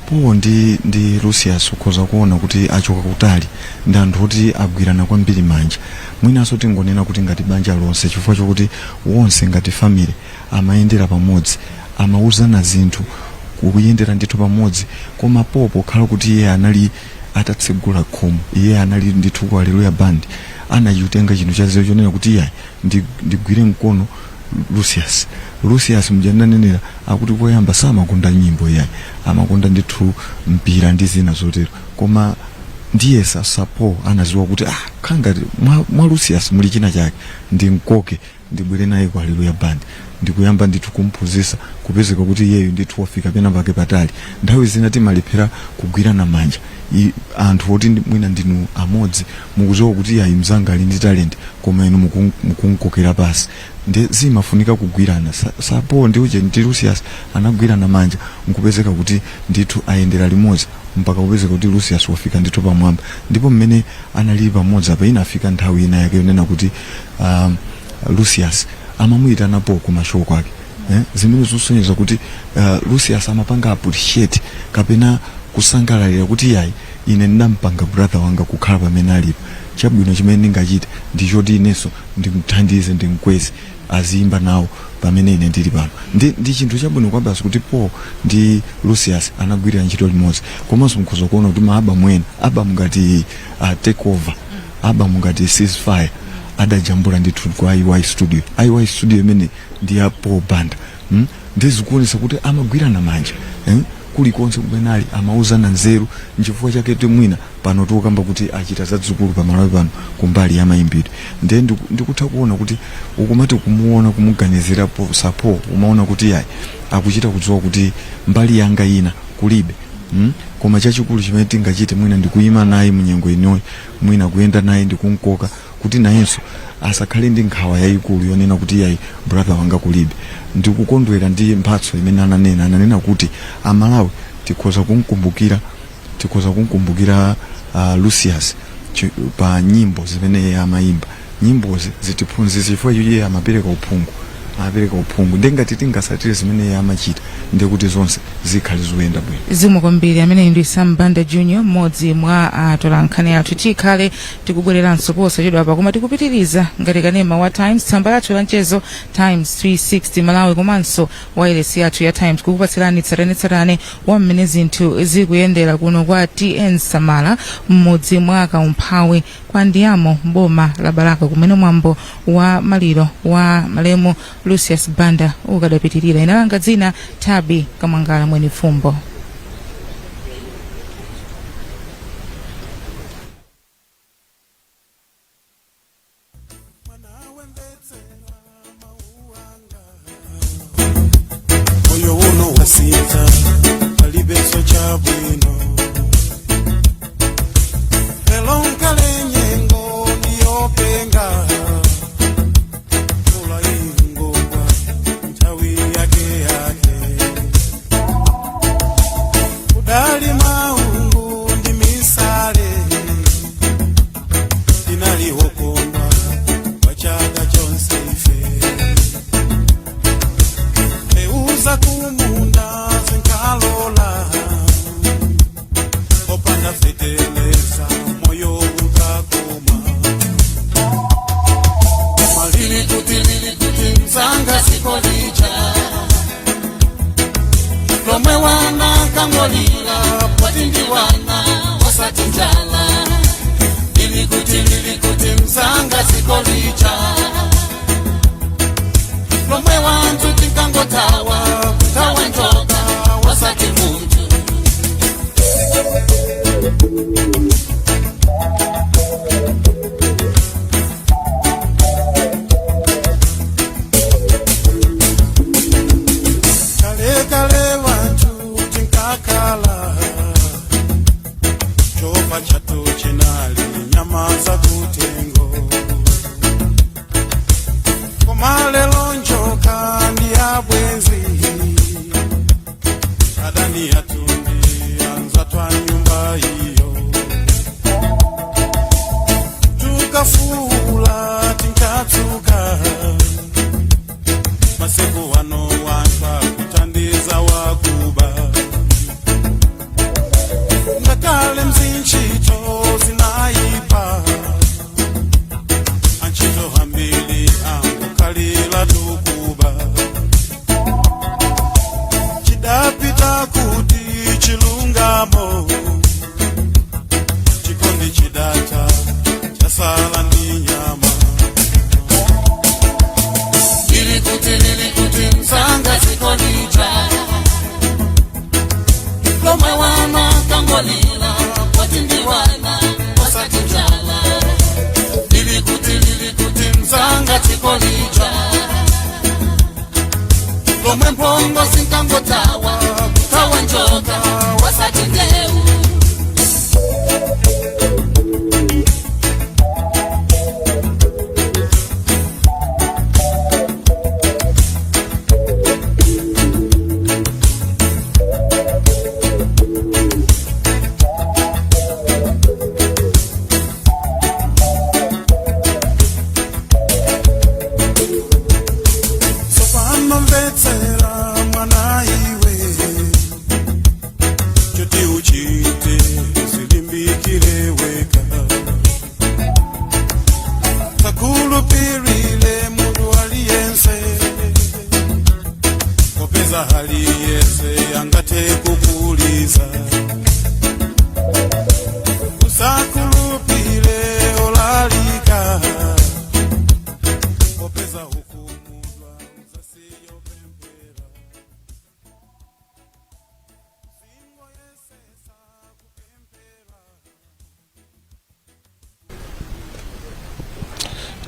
Po ndi Lucius ukhoza kuona kuti achoka kutali ndi anthu oti agwirana kwambiri manja. Mwinaso tingonena kuti ngati banja lonse chifukwa chokuti wonse ngati family amayendera pamodzi, amauzana zinthu kuyendera ndithu pamodzi. Koma popo khala kuti iye anali atatsegula khomo, iye anali ndithu ku Hallelujah Band anachitenga chinthu chaziyo chonena kuti iye ndigwire mkono Lucius mjananenera akuti koyamba samakonda nyimbo yayi amakonda ndithu mpira ndi zina zotero. Koma ndiye sapo anaziwa kuti khanga mwa Lucius muli china chake ndimkoke ndibwere naye ku Hallelujah Band ndikuyamba ndithu kumphunzitsa kupezeka kuti iyeyo ndithu wafika pena pake patali. Nthawi zina timalephera kugwirana manja anthu oti mwina ndinu amodzi mukuziwa kuti yayi mzanga ali ndi talent koma inu mukunkokera pasi ndi zimafunika kugwirana. Sapo ndi Lucius anagwirana manja nkupezeka kuti ndithu ayendera limodzi mpaka kupezeka kuti Lucius wafika ndithu pamwamba. Ndipo mmene anali pamodzi apa inafika nthawi ina yake yonena kuti Lucius amamuyitanapo ku mashow kwake. Zimene zosonyeza kuti Lucius amapanga appreciate kapena kusangalalira kuti yayi ine ndampanga brother wanga kukhala pamene alipo. Chabwino chimene ndingachita ndichoti inenso ndimthandize ndimkweze azimba nawo pamene ine ndili pano. Ndi chinthu chabwino kwambiri kuti po ndi Lucius anagwirira ntchito limodzi. Komanso mkhoza kuona kuti maabamu ena abamu ngati take over abamu ngati ceasefire adajambula ndithu ku IY studio. IY studio imene ndi ya Paul Banda. Ndizikuonesa kuti amagwirana manja kulikonse kumenali amauzana nzeru nchifukwa chake mwina pano tukamba kuti achita zadzukulu pamalawi pano kumbali ya mayimbidwe ndiye ndikutha kuona kuti ukumati kumuona kumuganizirapo sapo umaona kuti yayi akuchita kudziwa kuti mbali yanga ina kulibe koma chachikulu chimene tingachite mwina ndikuyima naye munyengo inoyi mwina kuyenda naye ndikunkoka kuti nayenso asakhale ndi nkhawa yayikulu yonena kuti yayi brother wanga kulibe. Ndikukondwera ndi mphatso imene ananena kuti amalawi tikhoza kumkumbukira Lucius pa nyimbo zimene amayimba. Nyimbo zitiphunzitsa chifukwa iye amapereka uphungu ndengati tingasatire zimene amachita ndekuti zonse zikhale zoyenda bwino. Zikomo kwambiri amene ndi Sam Banda Junior modzi mwa atolankhani athu tikhale tikubwereranso posachedwa apa koma tikupitiriza ngati kanema wa Times tsamba lathu la mchezo Times 360 Malawi komanso wireless yathu ya Times kukupatsirani tsatanetsatane wa mmene zinthu zikuyendera kuno kwa TN Samala mmodzi mwa kaumphawi kwa Ndiyamo boma la Baraka kumene mwambo wa maliro wa malemu Lucius Banda ukadapitirira. Inalanga dzina Tabi Kamwangala mweni fumbo. Oyo uno wasita alibeso cha bwino elonka lenyengo ndiyopenga tula ingogwa ntawi yake udali maungu ndi misale inaliwokondwa wachaga chonse ife euza kumunda zinkalola opanda feteleza moyo ukakoma malili kuti mzanga sikolicha lomwe wana kangolila patindi wana wasatinjala lili kuti mzanga sikolicha lomwe wantu tinkangotawa kutawa njoka wasati muntu kale wantu tinkakala chopa chato chenali nyama za kutengo komalelo njoka ndi abwenzi adani yatundi anza twa nyumba iyo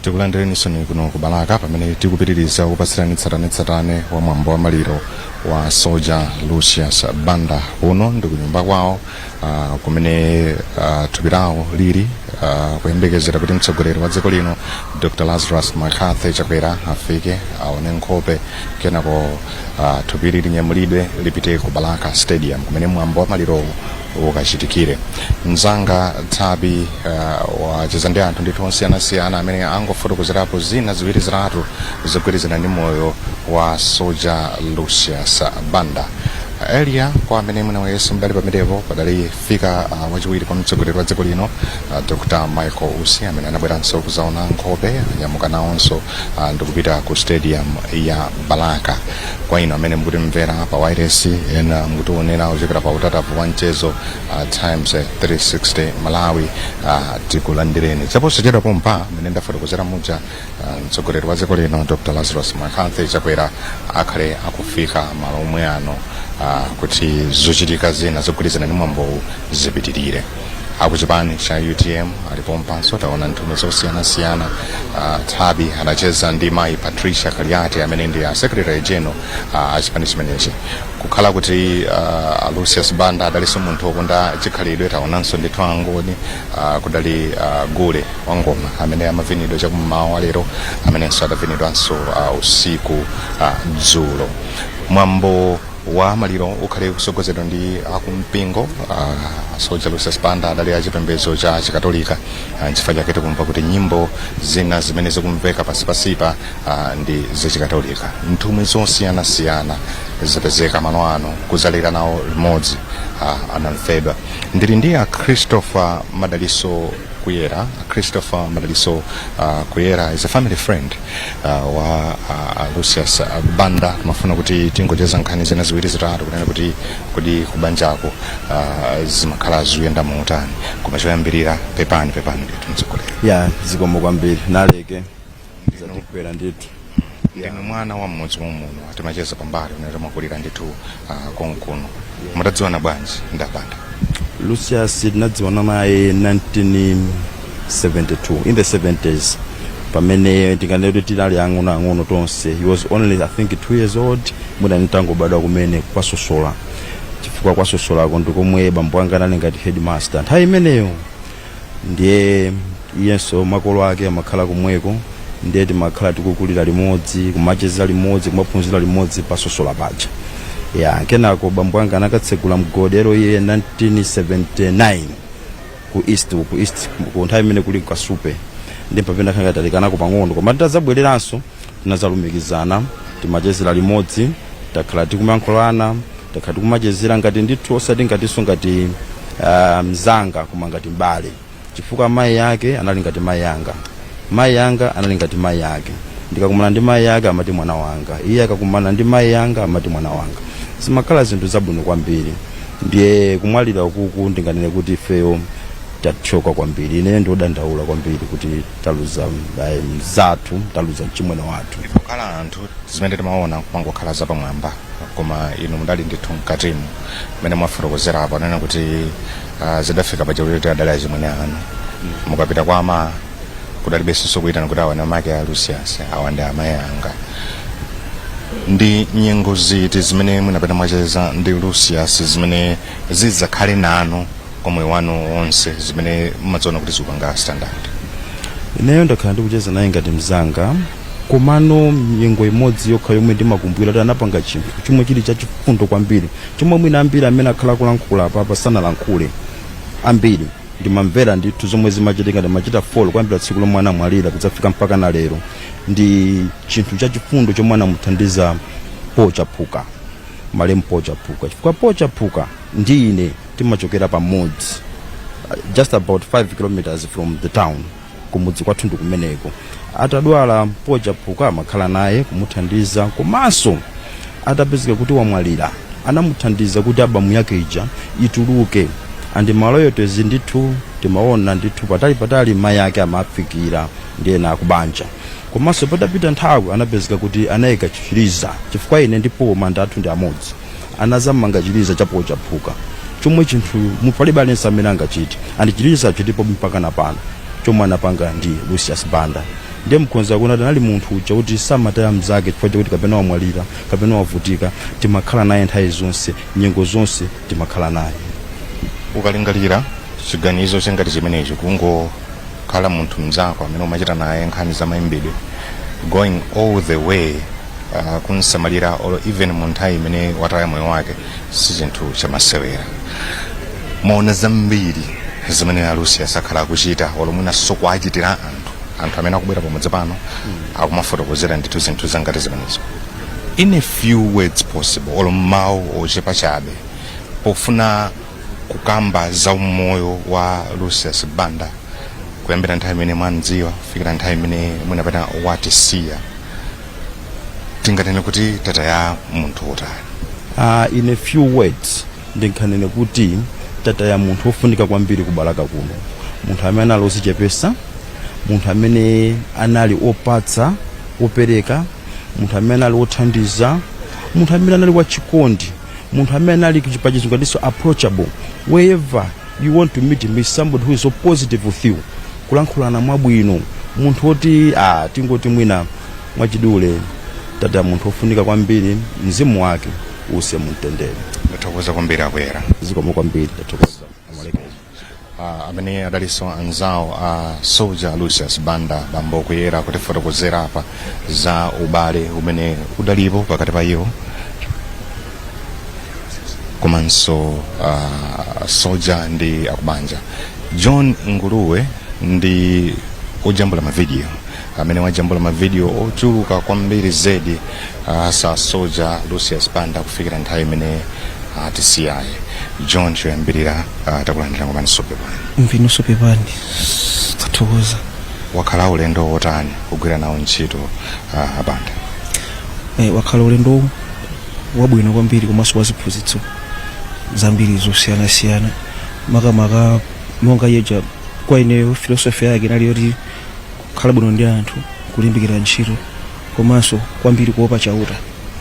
tikulandireni soni kuno kubalaka pamene tikupitiriza kupatsirani tsatanetsatane wa mwambo wa maliro wa Soja Lucius Banda. Uno ndi kunyumba kwawo kumene thupi lawo lili kuyembekezera kuti mtsogoleri wa dziko lino Dr. Lazarus Makhathe Chakwera afike aone nkhope kenako thupi linyamulidwe lipite ku Balaka Stadium kumene mwambo wa maliro ukachitikire. Mzanga Thabi wacheza ndi anthu ndithu osiyanasiyana amene angofotokozerapo zina ziwiri zitatu zogwirizana ndi moyo wa Soja Lucius Banda. Earlier kwa amene mwina Yesu mdali pamenepo padali fika wachiwiri kwa mtsogoleri wa dziko lino Dr. Michael Usi amene anabweranso kuzaona nkhope anyamuka nawonso ndikupita ku stadium ya Balaka. Kwa ino amene mukuti mvera pa wireless ena mukutionera ochokera pa utatapu wa mchezo Times 360 Malawi tikulandireni. Chaponso chedwa pompa amene ndafotokozera muja mtsogoleri wa dziko lino Dr. Lazarus Makhathe Chakwera akhale akufika malo omwe ano kuti zochitika zina zogwirizana ndi mwambo zipitirire. Akuchipani cha UTM alipompanso taona nthume zosiyanasiyana. Thabi anacheza ndi Mai Patricia Kaliati amene ndi Secretary General achipani chimenechi. Kukhala kuti Lucius Banda adalinso munthu wokonda chikhalidwe taonanso ndithu angoni kudali Gule Wangoma amene amavinidwa chakummawa lero amenenso adavinidwanso usiku dzulo. Mwambo wa maliro ukhale kusogozedwa ndi akumpingo Soja Lucius Banda adali achipembedzo cha chikatolika. Chifukwa chake tikumva kuti nyimbo zina zimene zikumveka pasipasipa ndi zachikatolika. Nthumwi zosiyanasiyana zapezeka mano ano kuzalira nawo limodzi anamfedwa. Ndili ndi Christopher Madaliso Kuyera. Christopher Madaliso Kuyera is a family friend wa Lucius Banda. Mafuna kuti tingocheza nkhani zina ziwiri zitatu kunena kuti kudi kubanjako zimakhala ziyenda motani koma choyambirira pepani ndithu mtsogoleri. zikomo kwambiri naleke zatikwera ndithu. Ndinu mwana wa mmodzi muno atimacheza pambali unati makulira ndithu konkuno. Mutadziwana bwanji ndi Banda? Lucius tinadziwana naye 1972 in the 70s pamene tinganene tinali ang'ono tonse. He was only I think 2 years old mwina nitangobadwa kumene kwa Sosola. Chifukwa kwa Sosola ndikomwe bambo anga anali ngati headmaster nthawi imeneyo. Ndiye iyenso makolo ake amakhala kumweko ndiye timakhala tikukulira limodzi kumacheza limodzi kumaphunzira limodzi pa Sosola paja. Kenako bambo anga anakatsegula mgodero iye 1979 ku east ku nthawi imene kuli Kasupe. Ndi pamene khanga talikana ku pang'ono koma tazabwereranso tinazalumikizana timachezera limodzi takhala tikumankhulana takhala tikumachezera ngati ndithu osati ngatinso ngati mzanga koma ngati mbale. Chifukwa mai yake anali ngati mai yanga, mai yanga anali ngati mai yake. Ndikakumana ndi mai yake amati mwana wanga, iye akakumana ndi mai yanga amati mwana wanga. Zimakhala zinthu zabwino kwambiri. Ndiye kumwalira ukuku ndinganene kuti ifeyo tachoka kwambiri. Ine ndodandaula kwambiri kuti taluza mzathu taluza chimwene wathu. Kukhala anthu zimene timaona kumangokhala zapamwamba koma inu mudali ndithu mkatimu mmene mwafotokozera apo nena kuti zidafika pachuliro adali achimwene anu. Mukapita kwa ama kudalibenso kuitana kuti awana make a Lucius awande amayi anga. Ndi nyengo ziti zimene munapita mwacheza ndi Lucius zimene zidzakhale nanu komwe wanu wonse zimene mumadziona kuti zikupanga standard? Ineyo ndakhala ndikucheza naye ngati mzanga komano nyengo imodzi yokha yomwe ndimakumbukira kuti anapanga chinthu chomwe chili chachifundo kwambiri chomwe mwina ambiri amene akhala kulankhula papa sanalankhule ambiri. Ndimamvera ndithu zomwe zimachitika ndimachita follow kwambiri tsiku lomwe anamwalira kudzafika mpaka na lero. Ndi chinthu chachifundo chomwe anamuthandiza Pochaphuka, Malemu Pochaphuka. Chifukwa Pochaphuka ndi ine timachokera pamodzi just about 5 kilometers from the town kumudzi kwathu kumeneko. Atadwala Pochaphuka amakhala naye kumuthandiza komanso atapezeka kuti wamwalira anamuthandiza kuti albamu yake ija ituluke. Andi maloyotezi ndithu timaona ndithu patali mai yake amafikira ndiye na kubanja. Komanso patapita nthawi anapezeka kuti anayika chiliza chifukwa ine ndipo manda athu ndi amodzi. Anazamanga chiliza cha Pochaphuka chomwe chinthu mupalibe alense amene angachite. Andi chiliza chilipo mpaka na pano chomwe anapanga ndi Lucius Banda. ndiye mkhonza kuona kuti anali munthu uja kuti samataya mzake chifukwa chakuti kapena wamwalira kapena wavutika timakhala naye nthawi zonse nyengo zonse timakhala naye. Ukalingalira chiganizo chengati chimenechi kungokhala munthu mzako amene umachita naye nkhani za mayimbidwe going all the way kunsamalira or even mu nthawi imene wataya moyo wake si chinthu chamasewera. Maona zambiri zimene Lucius akhala akuchita olomwina sokuachitira anthu amene akubwera pamodzi pano akumafotokozera ndithu zinthu zangati zimenezo. In a few words possible olomawu ochepa chabe pofuna kukamba za umoyo wa Lucius Banda kuyambira nthawi imene mwanziwa kufikira nthawi imene munapata watisiya tingatene kuti tata ya munthu otani. In a few words ndinkanene kuti tata ya munthu ofunika kwambiri kubalaka kuno, munthu amene anali odzichepesa, munthu amene anali opatsa opereka, munthu amene anali othandiza, munthu amene anali wachikondi, munthu amene anali pachizungu approachable. Wherever you want to meet him is somebody who is so positive with you, kulankhulana mwabwino, munthu oti tingoti mwina mwachidule tata ya munthu ofunika kwambiri, mzimu wake uuse mumtendere. Ndathokoza kwambiri akwera zikomo kwambiri ndathokoza amalekeza. Amene adaliso anzawo Soldier Lucius Banda bambo kuyera kuti fotokozera apa za ubale umene udalipo pakati pa iwo komanso Soldier ndi akubanja. John Nguruwe ndi ojambula mavideo amene wajambula mavideo ochuluka kwambiri zedi sa Soldier Lucius Banda kufikira nthawi imene tisiyaye. John choyambirira takulandira ngomani sopepani. Mvino sopepani tathokoza. Wakhala ulendo otani kugwira nawo ntchito Banda? Wakhala ulendo wabwino kwambiri komanso waziphunzitso zambiri zosiyana-siyana makamaka monga yeja kwa ineyo filosofi yake nali yoti kukhala bwino ndi anthu kulimbikira ntchito komanso kwambiri kuopa chauta.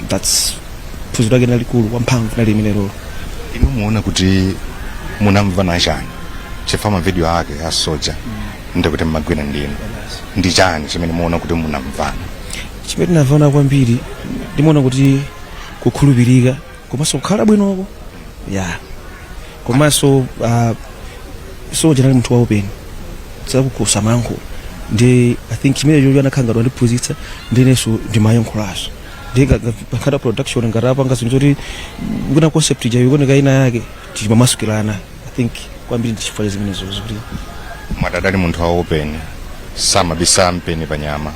That's phunziro lake lalikulu wamphamvu nali imenelo. Inu muona kuti munamva chani chifukwa mavideo ake ya Soldier ndikuti mmagwira ndinu ndi chani chimene muona kuti munamvana? Chimene ndinamvana kwambiri ndimaona kuti kukhulupirika komanso kukhala bwinoko komanso Soldier nali munthu wa open sakukosa mayankho ndi I think chimene chocho anakhangadwa ndiphunzitsa ndineso ndimayankhulaso ndikakhala production ngarapa ngazinthu kuti kuna concept ija yikuoneka ina yake timamasukirana. I think kwambiri ndichifukwa zimenezo kuti mwadadali munthu wa open samabisa mpeni panyama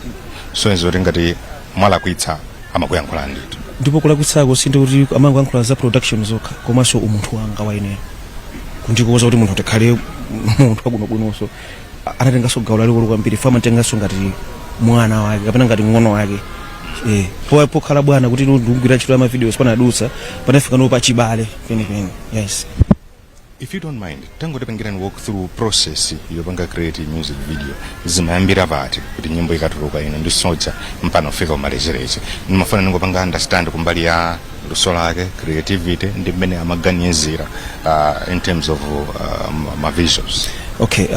so enzo ngati mwalakwitsa amakuyankhula ndithu ndipo kulakwitsako sinde kuti amangoyankhula za production zokha komanso umunthu wanga wa ineyo kundikuuza kuti munthu atakhale munthu wabwinobwinonso anatenganso gawo lalikulu kwambiri fama tenganso ngati mwana wake kapena ngati ng'ono wake. Pokhala bwana kuti ndikugwira ntchito ya mavideos panadutsa panafika no pachibale penipeni. Yes. If you don't mind, tangotipangirani walk through process yopanga create music video zimayambira pati kuti nyimbo ikatuluka ino ndi Soldier mpano fika umalechereche. Nimafuna ningopanga understand kumbali ya luso lake creativity ndi mmene amaganizira in terms of my visuals. Okay,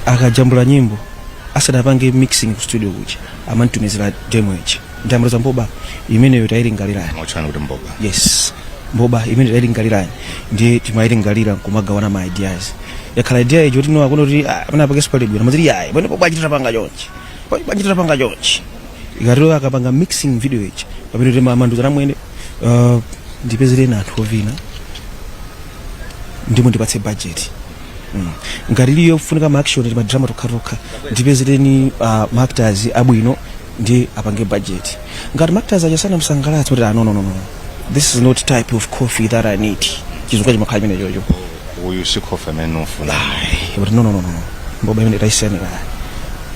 akajambula nyimbo asadapange mixing ku studio kuchi amantumizira demo ichi ndamroza mboba imeneyo tayilingalirani. Mwachana kuti mboba? Yes, mboba imene tayilingalirani ndi timayilingalira kumagawana ma ideas. Yakhala idea ijo tino akuno kuti panapake spali bwino maziri yayi bwana baba achita panga chonchi bachita panga chonchi ikatero akapanga mixing video ichi pamene tema amanduzana mwene ndipezere na anthu ovina ndimo ndipatse budget. Ngati yofunika ma action ndi ma drama tokharoka ndipezereni ma actors abwino ndi apange budget. Ngati ma actors ajasana msangalatso kuti no this is not type of coffee that I need chizungu chimakhala chimene chocho uyu si coffee amene nofuna but no mboba imene taisene ka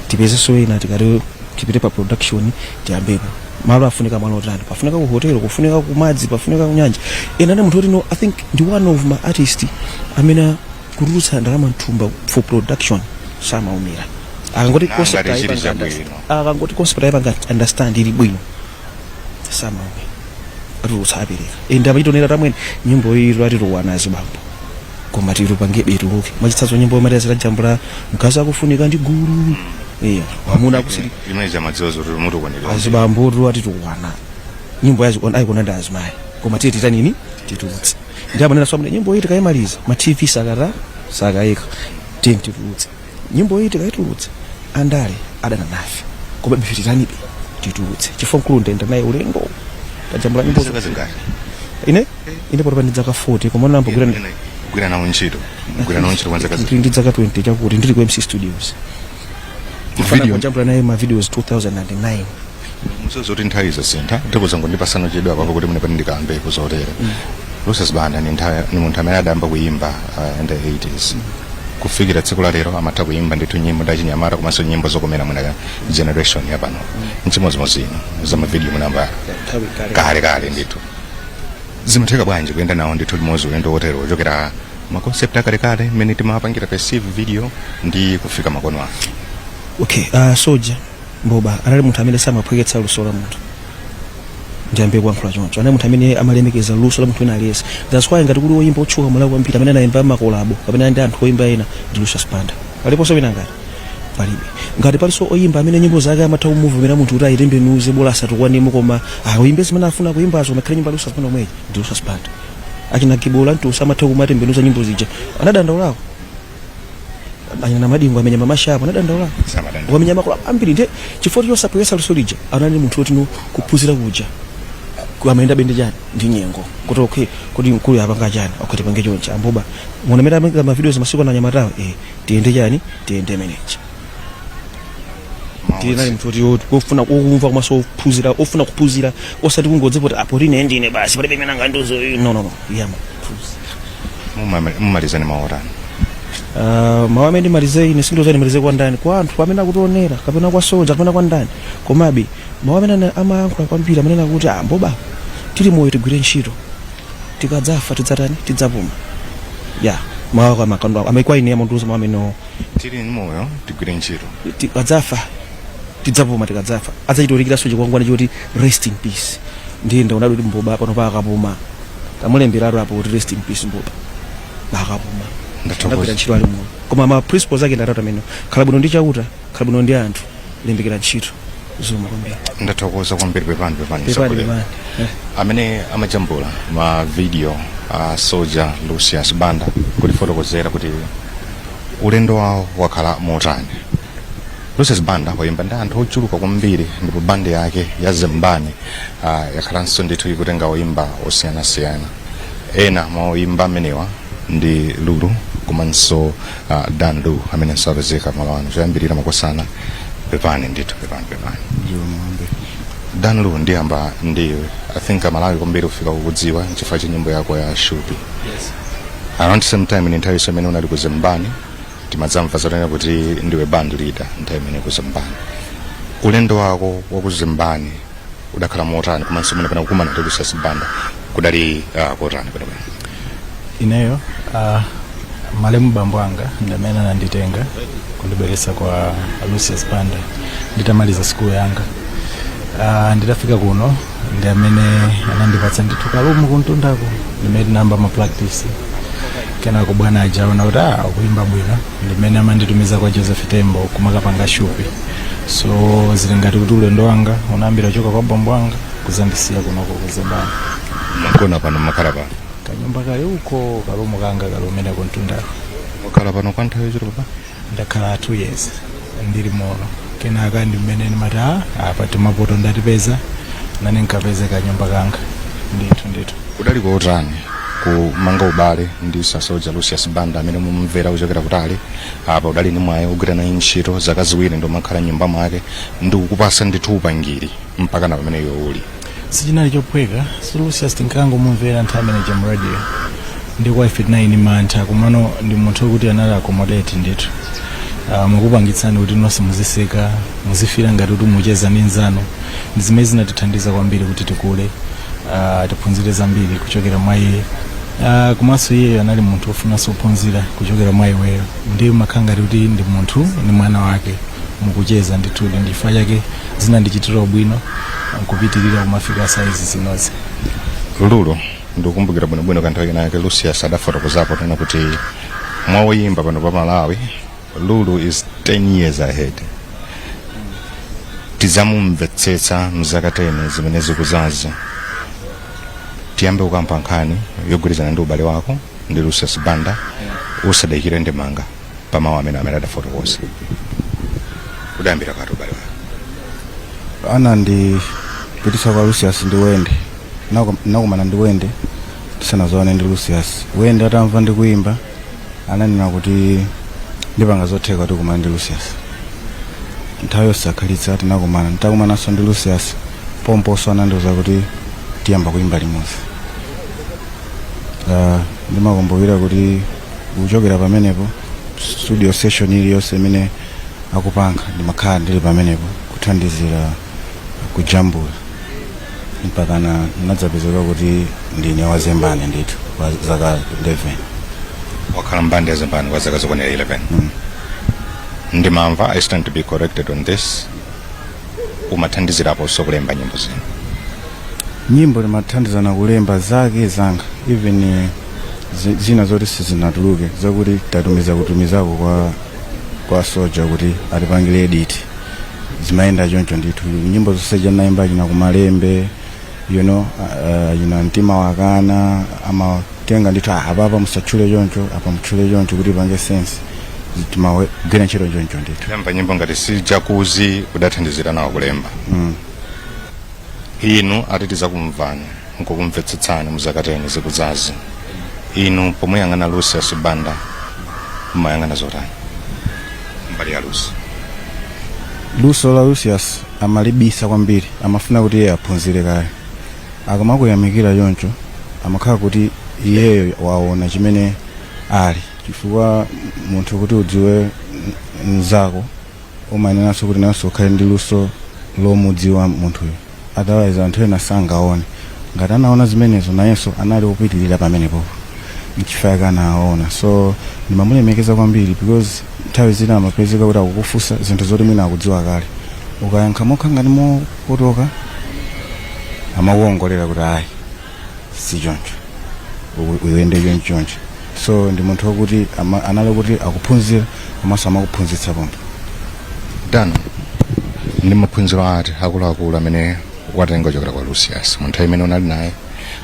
tipezeso ina tikati tipite pa production tiyambepo malo afunika malo otani pafunika ku hotel kufunika ku madzi pafunika ku nyanja ena ndi munthu kuti no I think ndi one of my artists amene kurutsa ndalama mthumba for production samaumira akangoti concept ayipanga understand ili bwino samaumira rutsa apereka enda machitonera tamwene nyimbo iyi lwatirowana azibambo koma tiro pange betuluke machitsazo nyimbo imati azira jambula mkazi akufunika ndi gulu amuna kusiri imene chamadziwa zoti mutu kwanira azibambutu ati tukwana nyimbo yazi ayikona ndi azimayi koma tiye titanini titulutse ndi amanena so amene nyimbo iyi tikayimaliza ma TV sakayika tiye titulutse nyimbo iyi tikayitulutse andale adana nafe koma bifititanibe titulutse chifukwa mkulu ndenda naye ulendo tajambula nyimbo zingati ine poto ndidzaka 40 koma nambo gwira nawo ntchito kwanza kazi ndidzaka 20 chakuti ndili ku MC Studios video jambula naye ma videos 2009 musozoti nthawi zasintha ndikuza ngondipasana chedwa papa kuti mune pandikambe kuzotera Lucius Banda ni munthu amene adayamba kuyimba in the 80s kufikira tsiku la lero amatha kuyimba ndithu nyimbo ndachinyamata komanso nyimbo zokomera mwina generation yapano nchimozimozi za mavidiyo munamba kale ndithu zimatheka bwanji kuyenda nawo ndithu limodzi ulendo wotero ochokera maconcept akalekale mmene timapangira perceive video ndi kufika makono ake. Okay, Soja Mboba anali munthu amene samaphweketsa luso la munthu ndiyambe kuyankhula choncho anali munthu amene amalemekeza luso la munthu ena aliyense. That's why ngati kuli woyimba otchuka malawi kwambiri amene anayimba makolabo kapena ndi anthu oyimba ena ndi Lucius Banda paliponso wina ngati palibe ngati palinso oyimba amene nyimbo zake amatha kumuvumira munthu kuti ayilembe nuze bola asatukwanemo koma oyimba zimene afuna kuyimbazo ngakhale nyimbo Lucius Banda omweyi ndi Lucius Banda achina kibola ntusa amatha kumatembenuza nyimbo zija anadandaulawo anyana madingo amenya mamashapo anadandaula wamenya makolo ambiri ndiye chifukwa chosapwesa luso lija anali munthu woti kuphunzira kuja kuamaenda bende jani ndi nyengo kuti okay kuti mkulu yapanga jani okati pange choncha amboba mwana mera amanga ma videos masiku na nyamatawo tiende jani tiende manage ndinali munthu woti kufuna kumva komanso ofuna kuphunzira osati kungodze kuti apo rine ndine basi palibe mena nganduzo no yama mumalizane maorani mawamene malize ine sindoza nimalize kwa ndani kwa anthu amene akutionera kapena kwa Soja kapena kwa ndani komabe mawamene amayankhula kwambiri amene akuti mboba tili moyo tigwire ntchito tikadzafa tidzatani tidzapuma mawa kwa makando amaikwa ine amanduza mawamene tili moyo tigwire ntchito tikadzafa tidzapuma tikadzafa adzachitorikira Soja kwangwana choti rest in peace ndiye ndaona kuti Mboba pano pa akapuma tamulembera apo kuti rest in peace Mboba akapuma ndatokoza ntchito ali mu koma ma principles ake ndarata meno khala bwino ndi chauta khala bwino ndi anthu limbikira ntchito zuma kwambiri ndatokoza kwambiri pepani amene amajambula ma video Soja Lucius Banda kuti fotokozera kuti ulendo wawo wakhala motani. Lucius Banda wayimba ndi anthu ochuluka kwambiri ndipo bande yake ya Zembani yakhalanso ndithu ikutenga oyimba osiyanasiyana ena maoyimba amenewa ndi Lulu komanso Danlu amene sapezeka malawano zoyambirira makosana pepani ndithu pepani Danlu ndiyamba ndi I think Malawi kwambiri ufika kukudziwa chifukwa cha nyimbo yako ya Shupi. Around same time in nthawi imene unali ku Zembani timadzamva zonena kuti ndiwe band leader nthawi imene ku Zembani. Ulendo wako wa ku Zembani udakhala motani komanso mene pana kukumana ndi Lucius Banda kudali kotani kwene ineyo malemu bambwanga ndamene ananditenga kundibweresa kwa Lucius Banda nditamaliza school yanga nditafika kuno ndi amene anandipatsa ndithu kalumu kuntundako ndimene namba ma practice kenako bwana ajaona kuti akuimba bwino ndimene amanditumiza kwa Joseph Tembo kumakapanga Shupi. So zili ngati kuti ulendo wanga unayambira choka kwa bambwanga kuzandisiya kunoko ku Zembani makona pano makhala pano kanyumba kali uko kalumu kanga kalumene kuntundako wakhala pano kwa nthawi yachiro papa ndakhala 2 years ndili mono kenaka ndimene ndimati apa timapoto ndatipeza nane nkapeze kanyumba kanga ndithu udali kotani kumanga ubale ndi Soja Lucius Banda amene mumvera kuchokera kutali apa udali ni mwaye ugwira naye ntchito zaka ziwiri ndo makhala nyumba mwake ndi kukupasa ndithu upangiri mpaka na pamene iwe uli sichinali chophweka Lucius tinkango mumvera nthawi amene jam radio ndi kwa F9 mantha kumano ndi munthu kuti anali accommodate ndithu mukupangitsani kuti nonse muziseka muzifira ngati kuti mucheza ndi nzano ndi zimene zinatithandiza kwambiri kuti tikule tiphunzire zambiri kuchokera mwa iye komanso iye anali munthu ofunanso kuphunzira kuchokera mwa iweyo ndi makhala kuti ndi munthu ni mwana wake mukucheza ndithu ndi chifukwa chake zinandichitira bwino kupitirira kumafika size zinozi. Lulu ndikukumbukira bwinobwino kanthawi kenake Lucius adafotokozapo tena kuti mwawoyimba pano pa Malawi Lulu is 10 years ahead tizamumvetsetsa mzakatene zimene zikuzazi. Tiyambe ukampa nkhani yogwirizana ndi ubale wako ndi Lucius Banda usadayikire ndi manga pamawu amene adafotokoza. Udayambira kati ubale wako? Ana ndi pitisa kwa Lucius ndi Wende. Nakumana ndi Wende tisanazoane ndi Lucius. Wende atamva ndi kuimba ananena kuti ndipanga zotheka kuti kumana ndi Lucius. Nthawi yonse akhalitsa tinakumana. Ntakumananso ndi Lucius pomposo anandiuza kuti tiyamba kuimba limodzi. Ndimakumbukira kuti kuchokera pamenepo studio session iliyonse imene akupanga ndimakhala ndili pamenepo kuthandizira kujambula mpaka nadzapezeka kuti ndine wazembane ndithu kwa zaka 11. Wakhala mbandi ya Zembani kwa zaka zokwanira 11. Ndimamva, I stand to be corrected on this, umathandizirapo kulemba nyimbo zino? Nyimbo ndimathandizana kulemba zake zanga, even zina zoti sizinatuluke zakuti tatumizako kwa Soja kuti atipangire edit zimayenda choncho ndithu. Nyimbo zonse janaimba jina kumalembe mtima wakana amatenga ndithu apapa musachule choncho apa mchule choncho kuti pange sense timagwira ntchito choncho ndithu. Lemba nyimbo ngati si jakuzi kudathandizira nawo kulemba. Inu atitiza kumvani nkukumvetsetsana muzakatene zikuzazi. Inu pomuyang'ana Lucius Banda mmayang'ana zotani mbali ya luso la Lucius amalibisa kwambiri, amafuna kuti iye aphunzire kale. Akamakuyamikira choncho amakhala kuti iyeyo waona chimene ali, chifukwa munthu kuti udziwe mzako umanenanso kuti nanso ukhale ndi luso lomudziwa munthuyo. Otherwise anthu ena sangaone. Ngati anaona zimenezo nayenso anali kupitirira pamenepo nchifukwa anaona. So ndimamulemekeza kwambiri because nthawi zina amapezeka kuti akukufunsa zinthu zoti mwina akudziwa kale. Ukayankha mokha ngati mopotoka amakuongolera kuti ayi si choncho uyende choncho. So ndi munthu wokuti anali kuti akuphunzira komanso amakuphunzitsa pomwe. Dan, ndi maphunziro ati akuluakulu amene watenga kuchokera kwa Lucius mu nthawi imene unali naye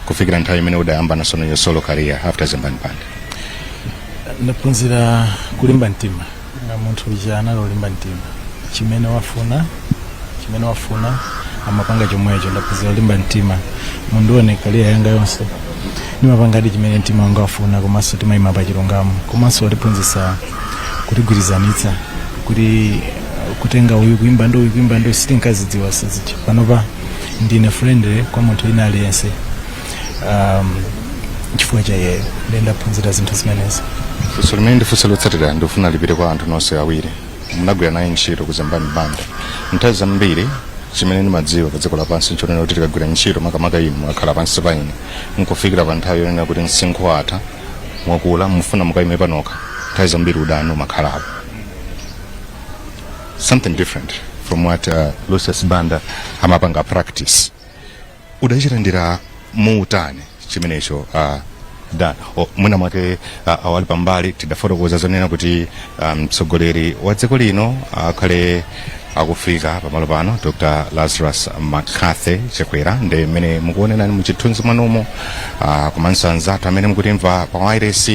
kufikira nthawi imene udayamba nasono yo solo career after Zembani Band? Ndaphunzira kulimba mtima nga munthu uja analolimba mtima. Chimene wafuna amapanga chomwecho. Ndaphunzira kulimba mtima mundione career yanga yonse ndimapanga ndi chimene mtima wanga wafuna, komanso timayima pa chilungamo, komanso watiphunzitsa kutigwirizanitsa kuti kutenga uyu kuimba ndo sitinkazidziwa sizichi. Panopa ndine friendly kwa munthu ina aliyense chifukwa cha iyeyo ndaphunzira zinthu zimenezi. Funso limene ndifunsa lotsatira ndifuna lipite kwa anthu nonse awiri. Munagwira naye ntchito ku Zembani Band. Nthawi zambiri chimene ndimadziwa pa dziko lapansi nchonena kuti tikagwira ntchito makamaka inu mwakhala pansi pa ine nkufikira pa nthawi yonena kuti msinkhu watha mwakula mufuna mukayime panokha. Nthawi zambiri udani umakhalapo. Something different from what Lucius Banda amapanga practice. Udachitandira muutani chimenecho Dan mwina mwake awali pambali tidafotokoza zonena kuti mtsogoleri wa dziko lino akhale akufika pamalo pano Dr. Lazarus Makathi Chakwera ndi mmene mukuonera muchithunzi mwanomo komanso anzathu amene mukutimva pa wireless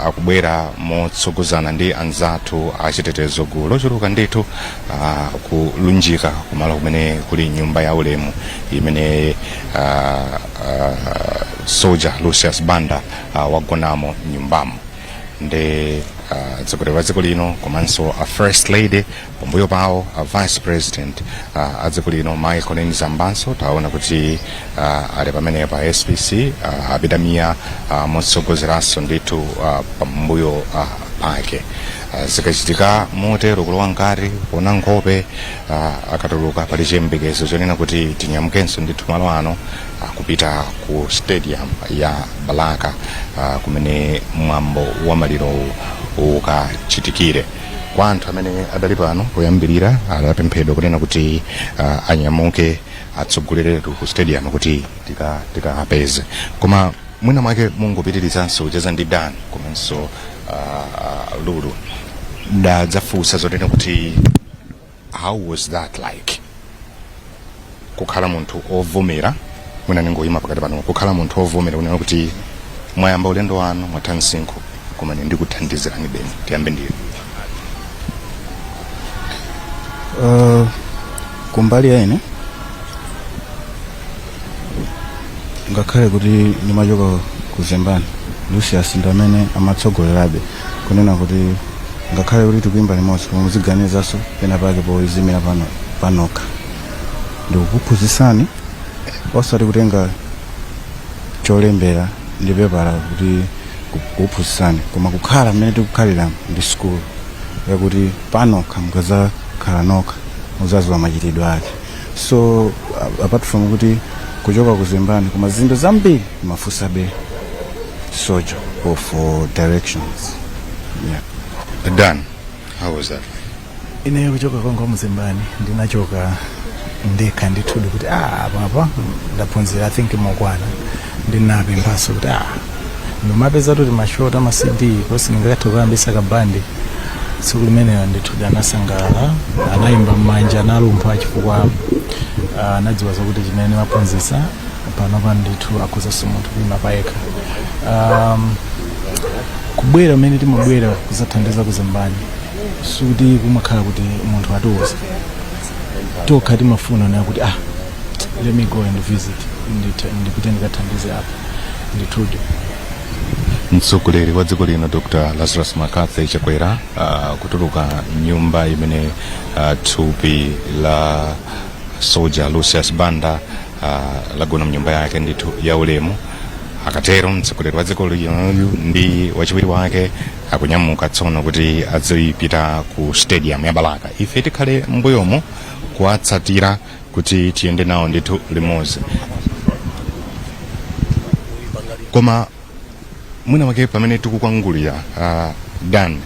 akubwera motsogozana ndi anzathu achitetezo gulu lochuluka ndithu kulunjika kumalo kumene kuli nyumba ya ulemu imene Soja Lucius Banda wagonamo nyumbamo. Ndi mtsogoleri wa dziko lino komanso a first lady pambuyo pawo a vice president a dziko lino Mai Colleen Zambanso taona kuti ali pamene pa SPC abidamia motsogozeranso ndithu pambuyo pake. Zikachitika motero kulowa nkati kuona nkhope akatuluka pali chiyembekezo chonena kuti tinyamukenso ndithu malo ano kupita ku stadium ya Balaka kumene mwambo wa maliro ukachitikire. Kwa anthu amene adali pano poyambirira adapemphedwa kunena kuti anyamuke atsogoleretu ku stadium kuti tikapeze. Koma mwina mwake mungopitirizanso kucheza ndi Dan komanso Lulu ndadzafunsa zonena kuti how was that like kukhala munthu ovomera mwina ningoyima pakati pano kukhala munthu ovomera kunena kuti mwayamba ulendo wanu mwatha msinkhu koma ndikuthandizirani beni tiyambe ndiyo. Kumbali yaine ngakhale kuti ndimachoka kuzembani Lucius ndamene amatsogolerabe kunena kuti ngakhale kuti tikuyimba limodzi koma muziganizaso pena pake poizimira panoka ndikukuphunzitsani osati kutenga cholembera ndi pepala kuti kukuphunzitsani koma kukhala mmene tikukhalira ndi school yakuti panoka mukazakhala noka muzaziwa machitidwe ake. So apart from kuti kuchoka kuzembani koma zinthu zambiri mafusabe Soja for directions. Yeah. Dan, how was that? Ine kuchoka kwangu mzembani ndinachoka ndekha ndithude kuti papa ndaphunzira I think mokwana ndinabe mphaso kuti nomapeza kuti mashota ma CD kosi ndingakathoka ambisa kabandi tsiku limeneyo ndithude anasangalala anayimba mmanja analumpha chifukwa anadziwa zakuti chimene maphunzitsa pano ndithu akhuza munthu kuima payekha. Kubwera mmene timabwera kuzathandiza kuzembani suti kumakhala kuti munthu atiuza tokha timafuna nayo kuti let me go and visit ndikuti ndikathandize apa ndithude. Mtsogoleri wa dziko lino Dr. Lazarus Makathi Chakwera kutuluka nyumba imene thupi la Soja Lucius Banda lagona mnyumba yake ndithu ya ulemu. Akatero mtsogoleri wa dziko lino ndi wachiwiri wake akunyamuka tsono kuti adzipita ku stadium ya Balaka. Ife tikhale mbuyomo kuwatsatira kuti tiyende nawo ndithu limodzi. Koma mwina wake pamene tikukwangulira Dan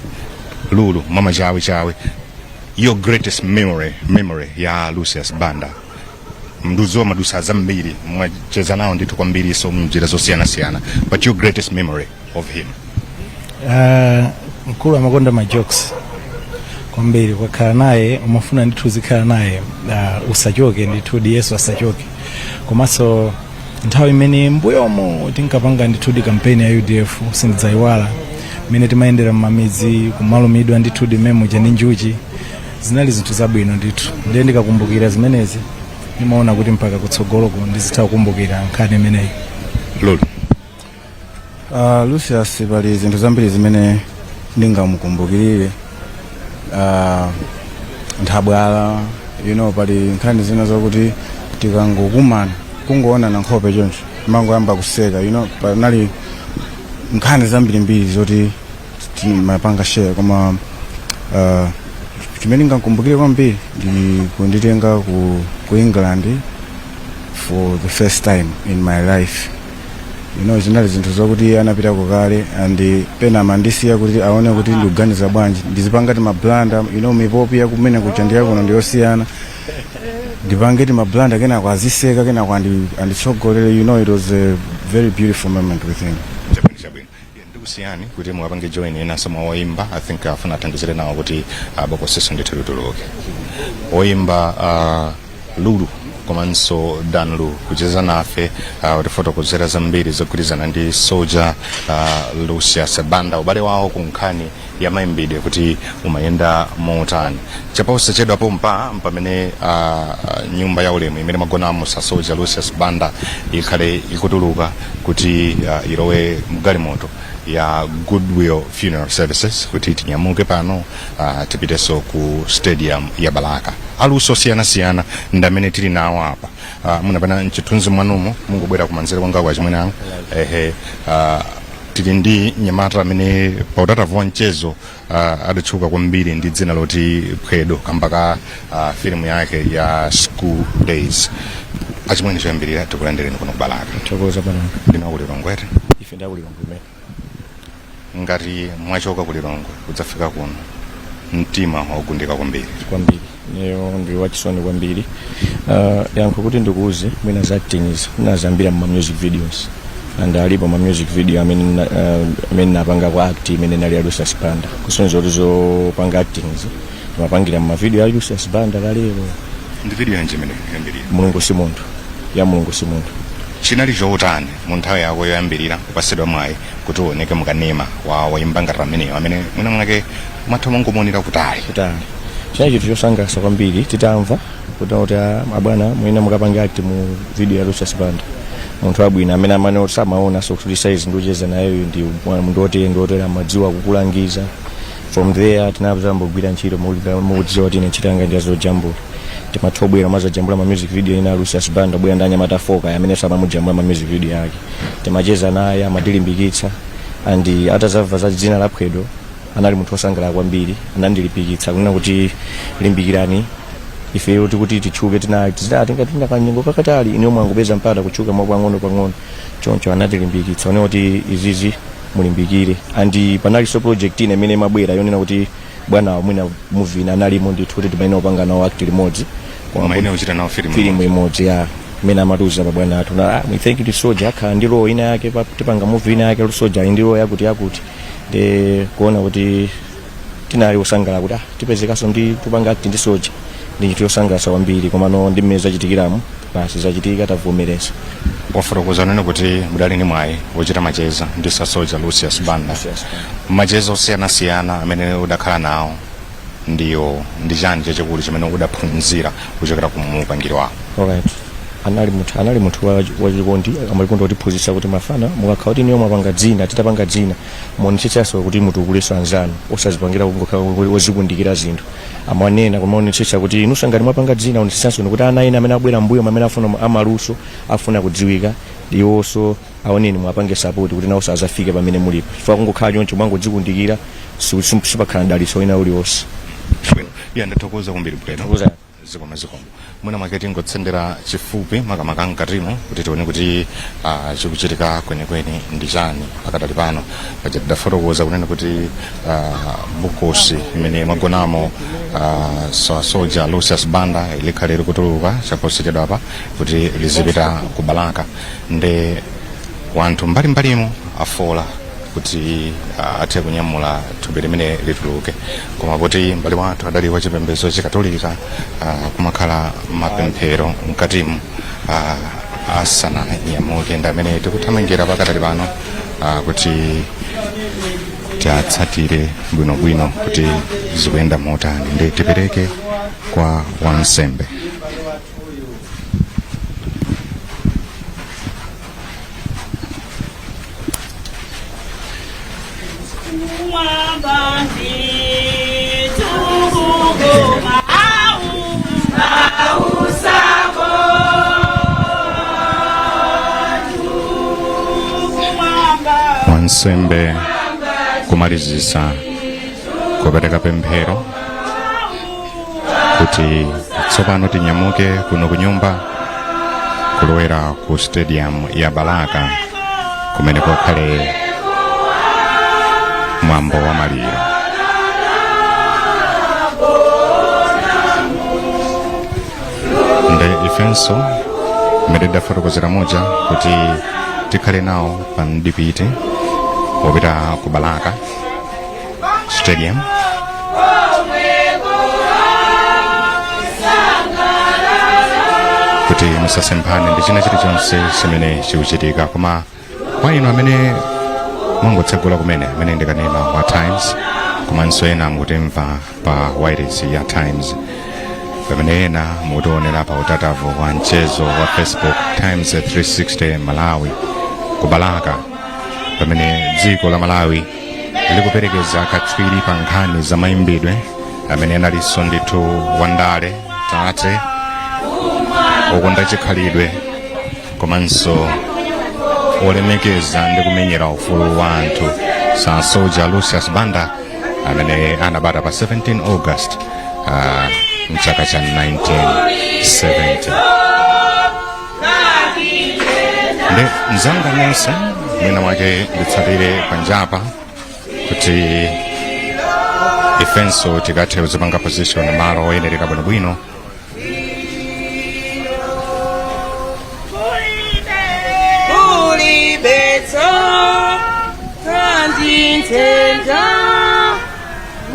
Lulu mama chawe your greatest memory ya Lucius Banda mduzo madusa zambiri mwacheza nawo ndithu kwambiri so mjira zosiyana but your greatest memory of him? Mkulu amakonda ma jokes kwambiri kwakhala naye umafuna ndithu zikhala naye usachoke ndithu Yesu asachoke. Komanso nthawi imene mbuyomo tinkapanga ndithu kampeni ya UDF sindidzayiwala imene timayendera mmamidzi kumalumidwa ndithu memoja ndi njuchi zinali zinthu zabwino ndithu ndiye ndikakumbukira zimenezi nimaona kuti mpaka kutsogoloko ndizitha kukumbukira nkhani imeneyi. Lulu Lucius pali zinthu zambiri zimene ndingamukumbukirire nthabwala pali nkhani zina zokuti tikangokumana kungoona na nkhope choncho mangoyamba kuseka panali nkhani zambirimbiri zoti timapanga share koma chimene ndingakumbukire kwambiri ndi kunditenga ku England for the first time in my life. Zinali zinthu zokuti anapita kukale and pena mandisiya kuti aone kuti ndikuganiza bwanji ndizipangati mablanda mipopi ya kumene kuchandira kuno ndiyosiyana ndipangeti mablanda kena kwaziseka kena kwanditsogolere it was a very beautiful moment with him. Ndikusiyani kuti mwapange join ena sama woimba I think afuna athandizire nawo kuti boko seso ndithu lituluke woimba Lulu komanso Dan Lu kucheza nafe utifotokozera zambiri zogwirizana ndi Soja Lucius Banda ubale wawo ku nkhani ya maimbidwe kuti umayenda motani. Chapausa chedwapo mpamene nyumba ya ulemu imene magonamo sa Soja Lucius Banda ikhale ikutuluka kuti ilowe mgalimoto ya Goodwill Funeral Services kuti tinyamuke pano tipiteso ku stadium ya Balaka. Aluso siyana ndamene tili nawo apa munapana mchithunzi mwanumo mungobwera kumanzere kwanga kwa chimwenanga tili ndi nyamata amene pautatavua mchezo adatchuka kwambiri ndi dzina loti Phedo kambaka filimu yake ya School Days. Achimwene choyambirira tikulandireni kuno Balaka. Chokoza pano ndina kulilongwe ife ndakulilongwe ngati mwachoka kulilongwe kudzafika kuno mtima wagundika kwambiri neyo ndi wachisoni kwambiri yankho kuti ndikuuze mwina za acting nazambira mu music videos and alipo ma music video amene napanga kwa act imene nali Lucius Banda kusonzo lizo panga acting mapangira mu video ya Lucius Banda lero ndi video yanje imene yambirira mulungu si munthu ya mulungu si munthu chinali chotani mu nthawi yako yoyambirira kupasidwa mwayi kuti uoneke mukanema wa wayimba ngati ameneyo amene mwina mwake matha mangomuonera kutali chinali chinthu chosangalatsa kwambiri titamva kuti abwana mwina mukapanga act mu video ya Lucius Banda munthu wabwino amene amene samaona so kuti size ndocheza naye ndi ndotera madziwa kukulangiza. From there tinazambogwira ntchito mukudziwa kuti ine chitanga ndi azojambula timathobwera mazojambula ma music video ina Lucius Banda bwera ndanya matafoka amene samamujambula ma music video yake timacheza naye amatilimbikitsa and atazamva za dzina la Pwedo anali munthu osangalala kwambiri anandilimbikitsa kunena kuti limbikirani ife kuti tichuke tinga kanyengo kakatali ine omwe angopeza mpata kuchuka pang'ono choncho anatilimbikitsa one kuti izizi mulimbikire and panali so project ine imene mabwera yonena kuti bwana mwina movie analimo ndithu kuti timaina upanga nawo act limodzi maina uchita nawo film imodzi ya mena amatuza babwana athu na we thank you to Soldier akha ndilo ina yake tipanga movie ina yake Soldier ndilo yakuti de kuona kuti tinayo usangala kuti tipezekaso ndi tupanga act ndi Soldier ndi chinthu chosangalatsa kwambiri komano ndi mmene zachitikiramo basi zachitika tavomereza. Wafotokoza nene kuti mudali ni mwayi wochita macheza ndi Soldier Lucius Banda macheza osiyanasiyana amene udakhala nawo ndiyo ndi chani chachikulu chimene udaphunzira kuchokera kumupangiri wako? Alright, anali munthu wachikondi amalikondi kutiphunzitsa kuti mafana mukakhala kuti niyo mwapanga dzina titapanga dzina muonetsetsa kuti mutukuleso anzanu osazipangira kungokhala wozikundikira zinthu amanena kumaonetsetsa kuti inu sangati mwapanga dzina onetsetsa kuti ana ena amene abwera mbuyo amene afuna amaluso afuna kudziwika iwonso aoneni mwapange support kuti nawo sazafike pamene mulipo chifukwa kungokhala choncho mwangodzikundikira sipakhala dalitso ina uliwonse. Ndathokoza kwambiri Pwedo zikoma mwina mwake ngotsendera chifupi makamaka mkatimo kuti tione kuti chikuchitika kwenikweni ndi chani pakadali pano paja tidafotokoza kunena kuti bukosi imene magonamo Soldier Lucius Banda likhale likutuluka chaposachedwa apa kuti lizipita ku Balaka ndi wanthu mbalimbalimo afola kuti athe kunyamula thupi limene lituluke koma kuti mbali wathu adali wachipembedzo chikatolika kumakhala mapemphero mkatimu asana nyamuke ndi amene tikuthamangira pakadali pano kuti tiatsatire bwinobwino kuti zikuyenda motani ndi tipereke kwa wansembe. Wansembe kumalizisa kupereka pemphero kuti tsopano tinyamuke kuno kunyumba kulowera ku stadium ya Balaka kumene kukhale mwambo wa maliro. Nde ifenso mmene tidafotokozera moja kuti tikhale nawo pa mdipite wopita ku Balaka stadium kuti musasemphane ndi china chilichonse chimene chikuchitika koma kwa inu amene mwangotsegula kumene amene ndikanena wa Times komanso ena ngutimva pa wireless ya Times pamene ena mutionera pa utatavo wa mchezo wa Facebook Times 360 Malawi ku Balaka pamene dziko la Malawi likuperekeza katswiri pa nkhani za mayimbidwe amene analinso ndithu wandale tate okonda chikhalidwe komanso olemekeza ndi kumenyera ufulu wa anthu Soldier Lucius Banda amene anabadwa pa 17 August mchaka cha 1970. Ndi mzanga nonse mwina mwake nditsatire panjapa kuti ifenso tikathe kuzipanga position malo oyenerera bwinobwino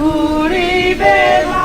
Uri bela,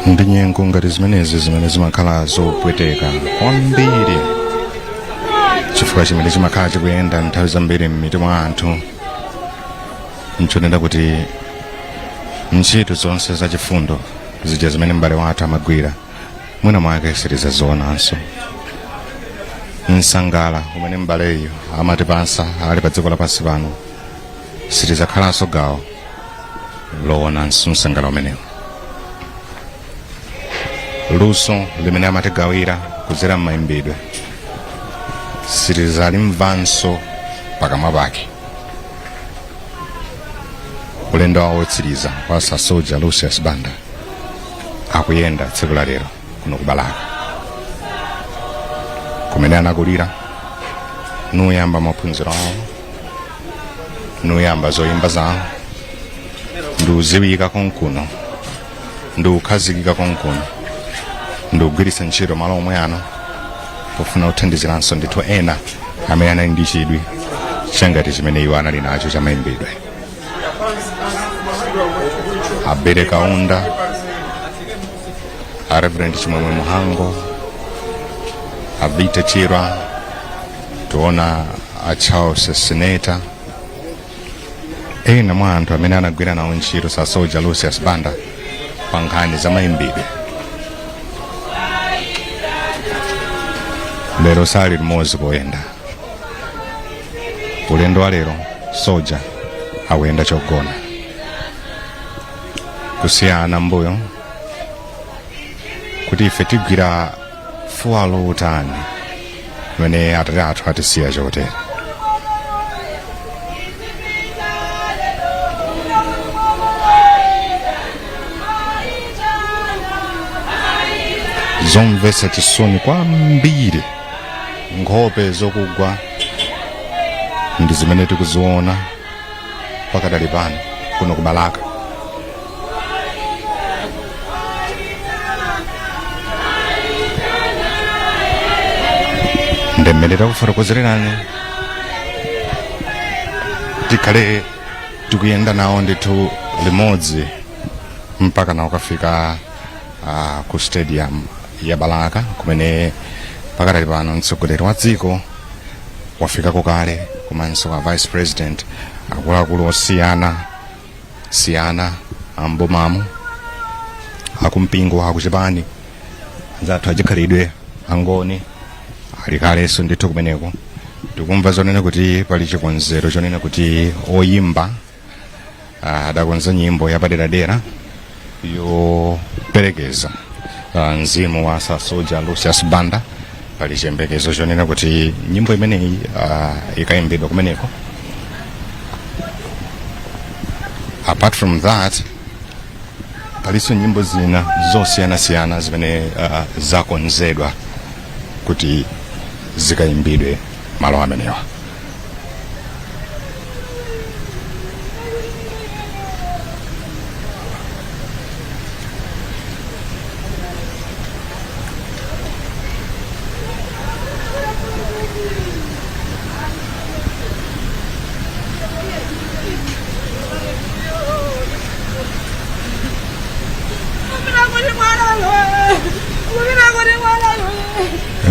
ndi nyengo ngati zimenezi zimene zimakhala zopweteka kwambiri chifukwa chimene chimakhala chikuyenda nthawi zambiri m'mitima mwa anthu nchonena kuti ntchito zonse zachifundo zija zimene m'bale wathu amagwira mwina mwake sitizazionanso. Msangala umene m'baleyo amatipasa ali pa dziko lapansi pano sitizakhalanso gawo loonanso msangala umenewo. Luso limene amatigawira kudzera m'mayimbidwe sitizalimvanso pakamwa pake. Ulendo wawo wotsiriza wa Sasoja Lucius Banda akuyenda tsiku la lero kuno kubalaka kumene anakulira nuyamba maphunziro awo nuyamba zoyimba zawo ndi uziwika konkuno ndi ukhazikika konkuno ndi kugwiritsa ntchito malo omwe ano pofuna kuthandiziranso ndithu ena amene anali ndi chidwi changati chimene iwo anali nacho cha mayimbidwe. Abere Kaunda, a Reverend Chimwemwe Muhango, a Vita Chirwa, tuona a Charles Senator, ena mwa anthu amene anagwira nawo ntchito Sasoja Lucius Banda pa nkhani za mayimbidwe. Lero sali limodzi poyenda. Ulendo wa lero Soja awenda chogona. Kusiyana mbuyo kuti ife tigwira fuwalo utani wene atate athu atisiya chotere. Zomvetsa chisoni kwambiri nkhope zokugwa ndi zimene tikuziona pakadali pano kuno kubalaka. Ndemene takufotokozerani tikhale tikuyenda nawo ndithu limodzi mpaka na ukafika ku stadium ya Balaka kumene pakadali pano mtsogoleri wa dziko wafikako kale komanso wa vice president akuluakulu osiyana ambomamu akumpingo akuchipani anzathu achikhalidwe angoni alikaleso ndithu kumeneko. Tikumva zonena kuti pali chikonzero chonena kuti oyimba adakonza nyimbo yapaderadera yoperekeza mzimu wa Sasoja Lucius Banda. Pali chiyembekezo chonena kuti nyimbo imeneyi ikayimbidwa kumeneko. Apart from that paliso nyimbo zina zosiyanasiyana zimene zakonzedwa kuti zikayimbidwe malo amenewa.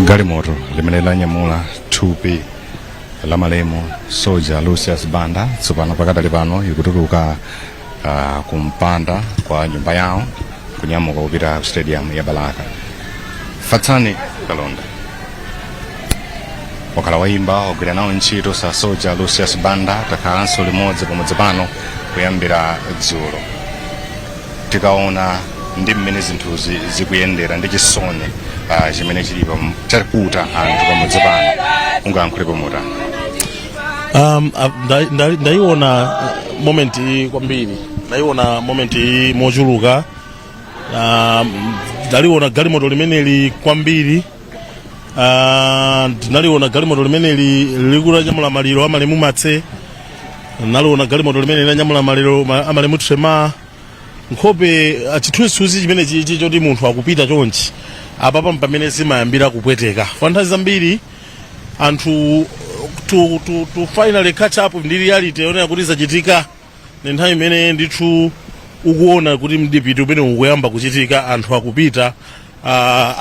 Galimoto limene lanyamula thupi la malemu Soja Lucius Banda tsopano pakadali pano ikutuluka kumpanda kwa nyumba yawo kunyamuka kupita stadium ya Balaka. Fatsani Kalonda wakhala wayimba ogwira nawo ntchito Sasoja Lucius Banda takhalanso limodzi pamodzi pano kuyambira dzulo. Tikaona ndi mmene zinthu zikuyendera ndi chisoni chimene chilipo chakuta anthu pamodzi pano ungayankhulepo motani? Ndaiona moment kwambiri, ndaiona moment mochuluka, ndaliona galimoto limeneli kwambiri, ndaliona galimoto limeneli likulanyamula maliro amalemu matse, ndaliona galimoto limeneli lanyamula maliro amalemu trema. Nkhope chithunzithunzi chimene chichi choti munthu akupita chonchi apapa pamene zimayambira kupweteka. Fantasi zambiri anthu to finally catch up ndi reality yonena kuti zachitika ni nthawi imene ndithu ukuona kuti mdipiti umene ukuyamba kuchitika, anthu akupita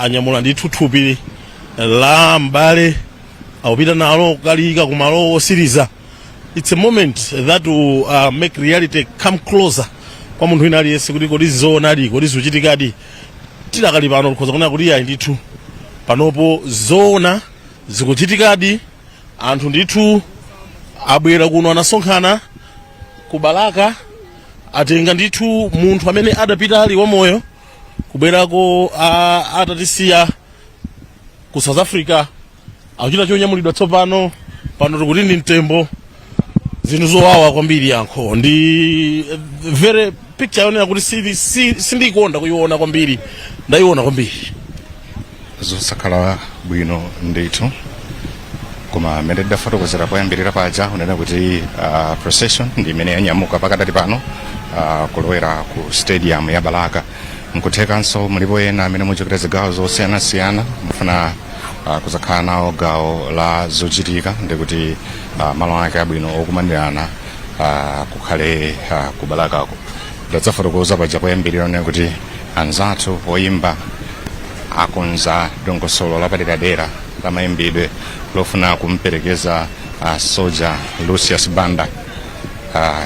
anyamula ndithu thupi la mbale akupita nalo kukalika kumalo osiriza. It's a moment that will make reality come closer kwa munthu wina aliyense kuti kodi zoonadi kodi zikuchitikadi. Tidakali pano tikhoza kuona kuti ayi ndithu panopo zoona zikuchitikadi, anthu ndithu abwera kuno anasonkhana ku Balaka, atenga ndithu munthu amene adapita ali wamoyo kubwerako atatisiya ku South Africa, akuchita chonyamulidwa tsopano pano tikuti ndi mtembo. Zinthu zowawa kwambiri yankho ndi very picture yonena kuti sindikonda kuyiona kwambiri, ndayiona kwambiri zosakhala bwino ndithu. Koma mmene tidafotokozera poyambirira paja unena kuti procession ndi imene yanyamuka pakadali pano kulowera ku stadium ya Balaka. Nkuthekanso mulipo ena amene muchokera zigawo zosiyanasiyana mufuna kuzakhala nawo gawo la zochitika, ndikuti malo ake abwino okumanirana kukhale ku Balakako. Tidzafotokoza paja poyambirira unena kuti anzathu oyimba akonza dongosolo lapaderadera la mayimbidwe lofuna kumperekeza Soja Lucius Banda.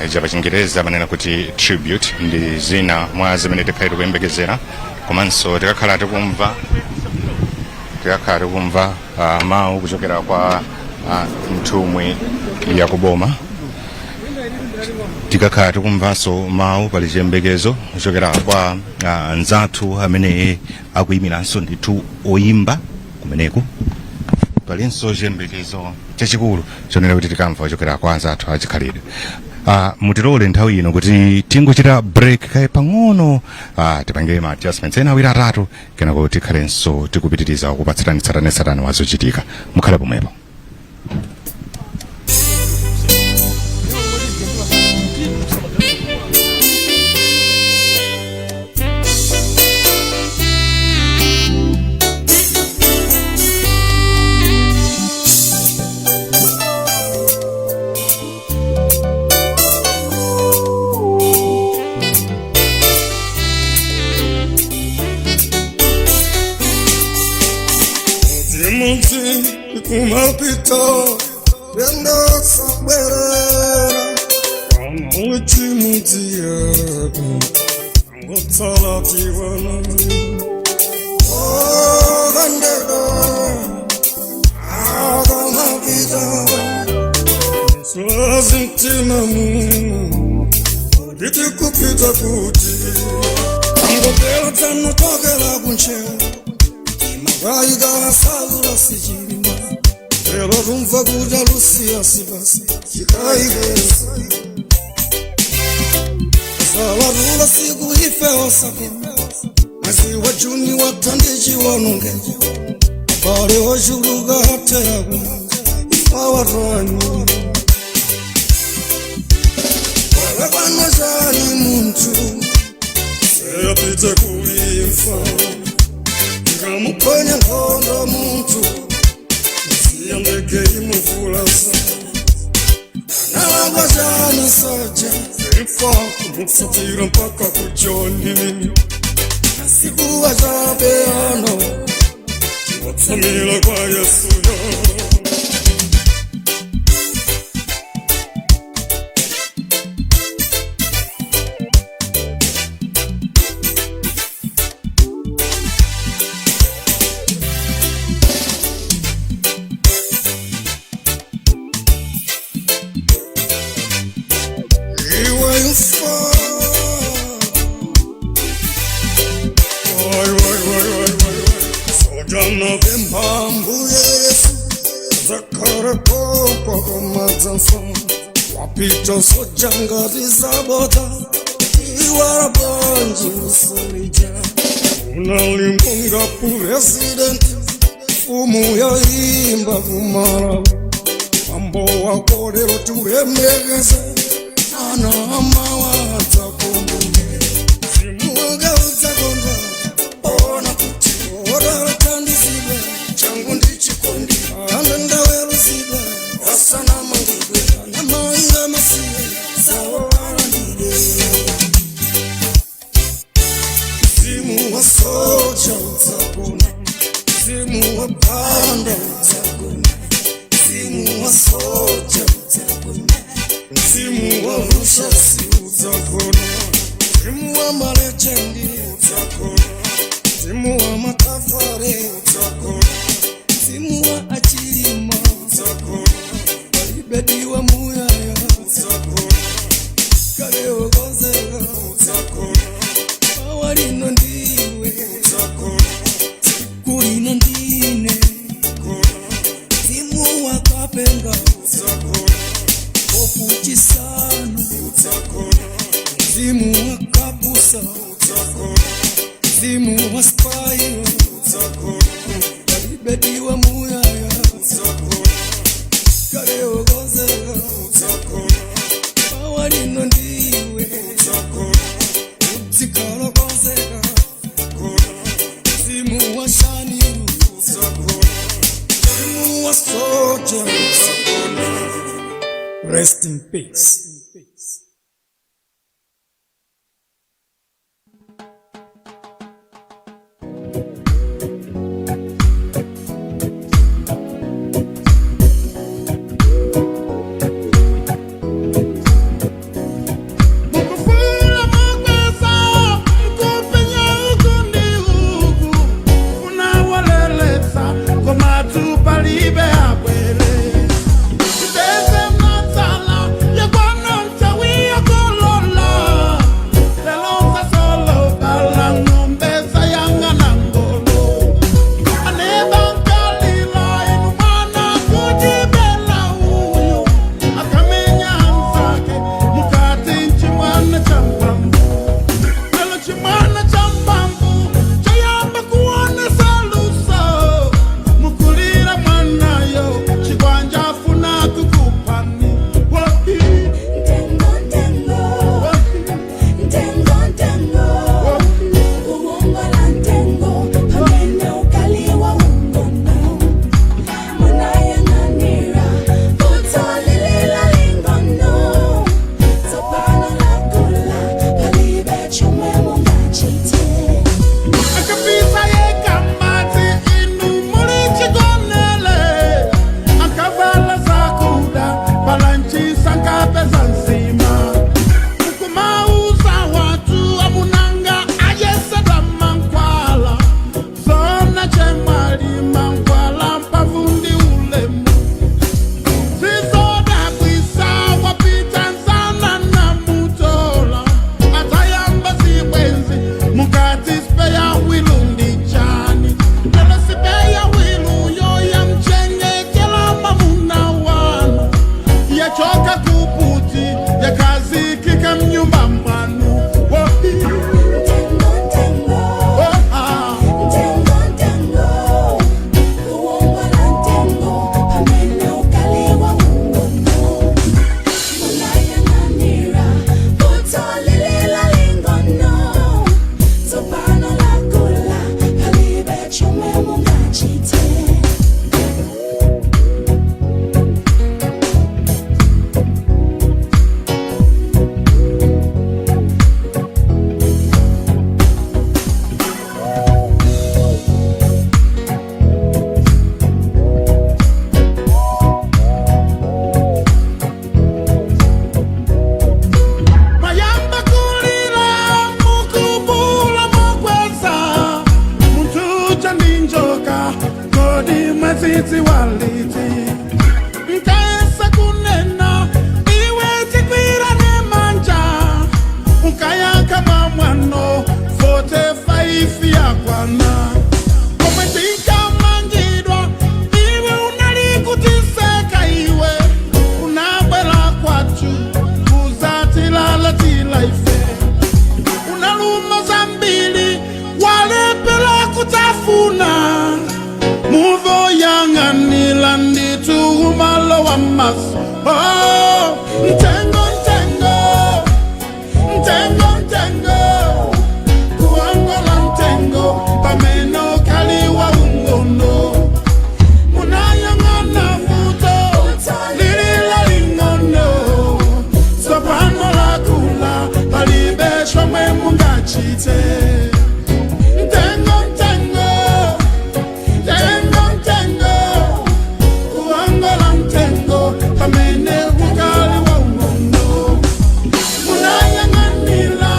Ija pa Chingereza manena kuti tribute, ndi zina mwa zimene tikhala tikuyembekezera. Komanso tikakhala tikumva mawu kuchokera kwa mthumwi ya kuboma, tikakhala tikumvanso mawu pali chiyembekezo kuchokera kwa nzathu amene akuyimiranso ndithu oyimba kumeneku. Palinso chiyembekezo chachikulu chonena kuti tikamva kuchokera kwa anzathu achikhalidwe. Mutilole nthawi ino kuti tingochita break kaye pang'ono, tipange ma adjustments ena awiri atatu, kenako tikhalenso tikupitiriza kupatsirani tsatanetsatane wa zochitika. Mukhale pomwepo. Kumapito Renda Sabera Amuchimutia Amutsalati wana Oh Handeda Agamapita Swazintimamu Diti kupita kuti Angopela tano tokela kunche Imagaiga salula sijirima Ela rumva kuja Lucius basi Chikaigesa Sawarula siku ife osake Mazi wajuni watandichi wanungeja Pare wajuluga hata ya guma Sawarani Wala jani muntu Sepite kulimfa Ngamupanya kondo muntu Yandege imuvulasa Nalagwajani soja Ifa kumufutira mpaka kuchoni Nasibu wajabeano Watamila kwa Yesu Wapita sojanga visabota Iwara bonji usolija Unalimunga president Umu ya imba kumara Mambo wakodero turemegeze Ana amawa takumbuke Simuaga utakonda Ona kuti Odara tandisibe Changu ndichikondi Andandawe rusibe Wasana mangibwe Namainga masiye Sawa warani mzimu wa malechendi utakona, mzimu wa matafare utakona, mzimu wa achilima utakona, walibedi wa muyaya utakona, kare ogozera utakona, awalino ndiwe utakona, kulina ndine mzimu wa kapenga utakona, okuchisanu utakona, mzimu wa kabusa utakona, mzimu wa spairo utakona, walibedi wa muyaya utakona, kare ogozera utakona, awalino ndiwe utakona, utikalo gozera utakona, mzimu wa shaniru utakona, mzimu wa soja utakona. Rest in peace. Pamene ukali wa umono munayang'anira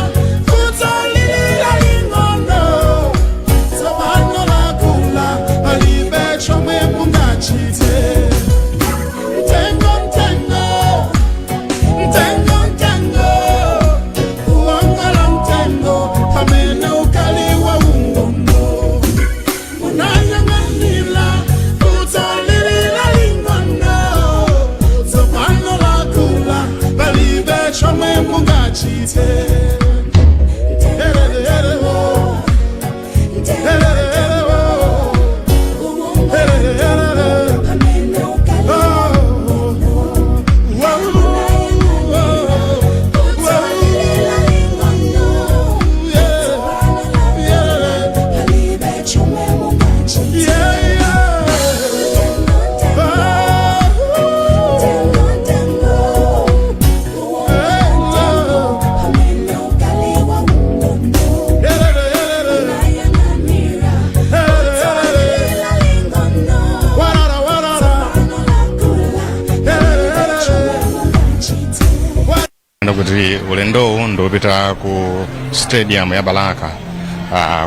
nenda kuti ulendowu ndopita ku stadium ya Balaka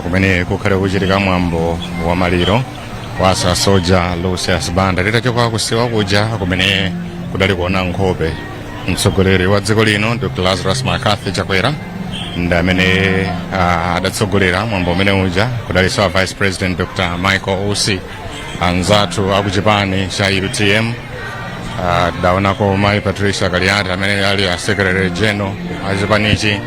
kumene kukhale kuchitika mwambo wa maliro wa Soja Lucius Banda. Litachoka kusiwa kuja kumene kudali kuona nkhope mtsogoleri wa dziko lino Dr. Lazarus Makathi Chakwera ndi amene adatsogolera mwambo umene uja. Kudali sawa Vice President Dr. Michael Osi, anzathu aku Chipani cha UTM, daonako Mai Patricia Kaliati amene ali a Secretary General a Chipanichi,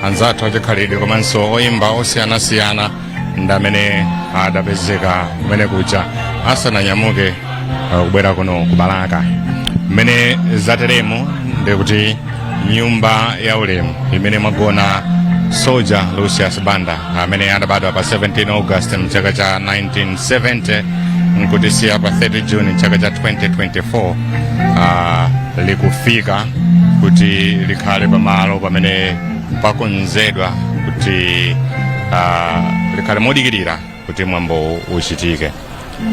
anzathu achikhalidwe komanso oyimba osiyanasiyana ndi amene adapezeka kumene kuja asananyamuke kubwera kuno ku Balaka. Mmene zateremo ndikuti nyumba ya ulemu imene magona Soja Lucius Banda amene adabadwa pa 17 August mchaka cha 1970 nkutisiya pa 30 June mchaka cha 2024 likufika kuti likhale pamalo pamene pakonzedwa kuti likhale modikirira kuti mwambo uchitike.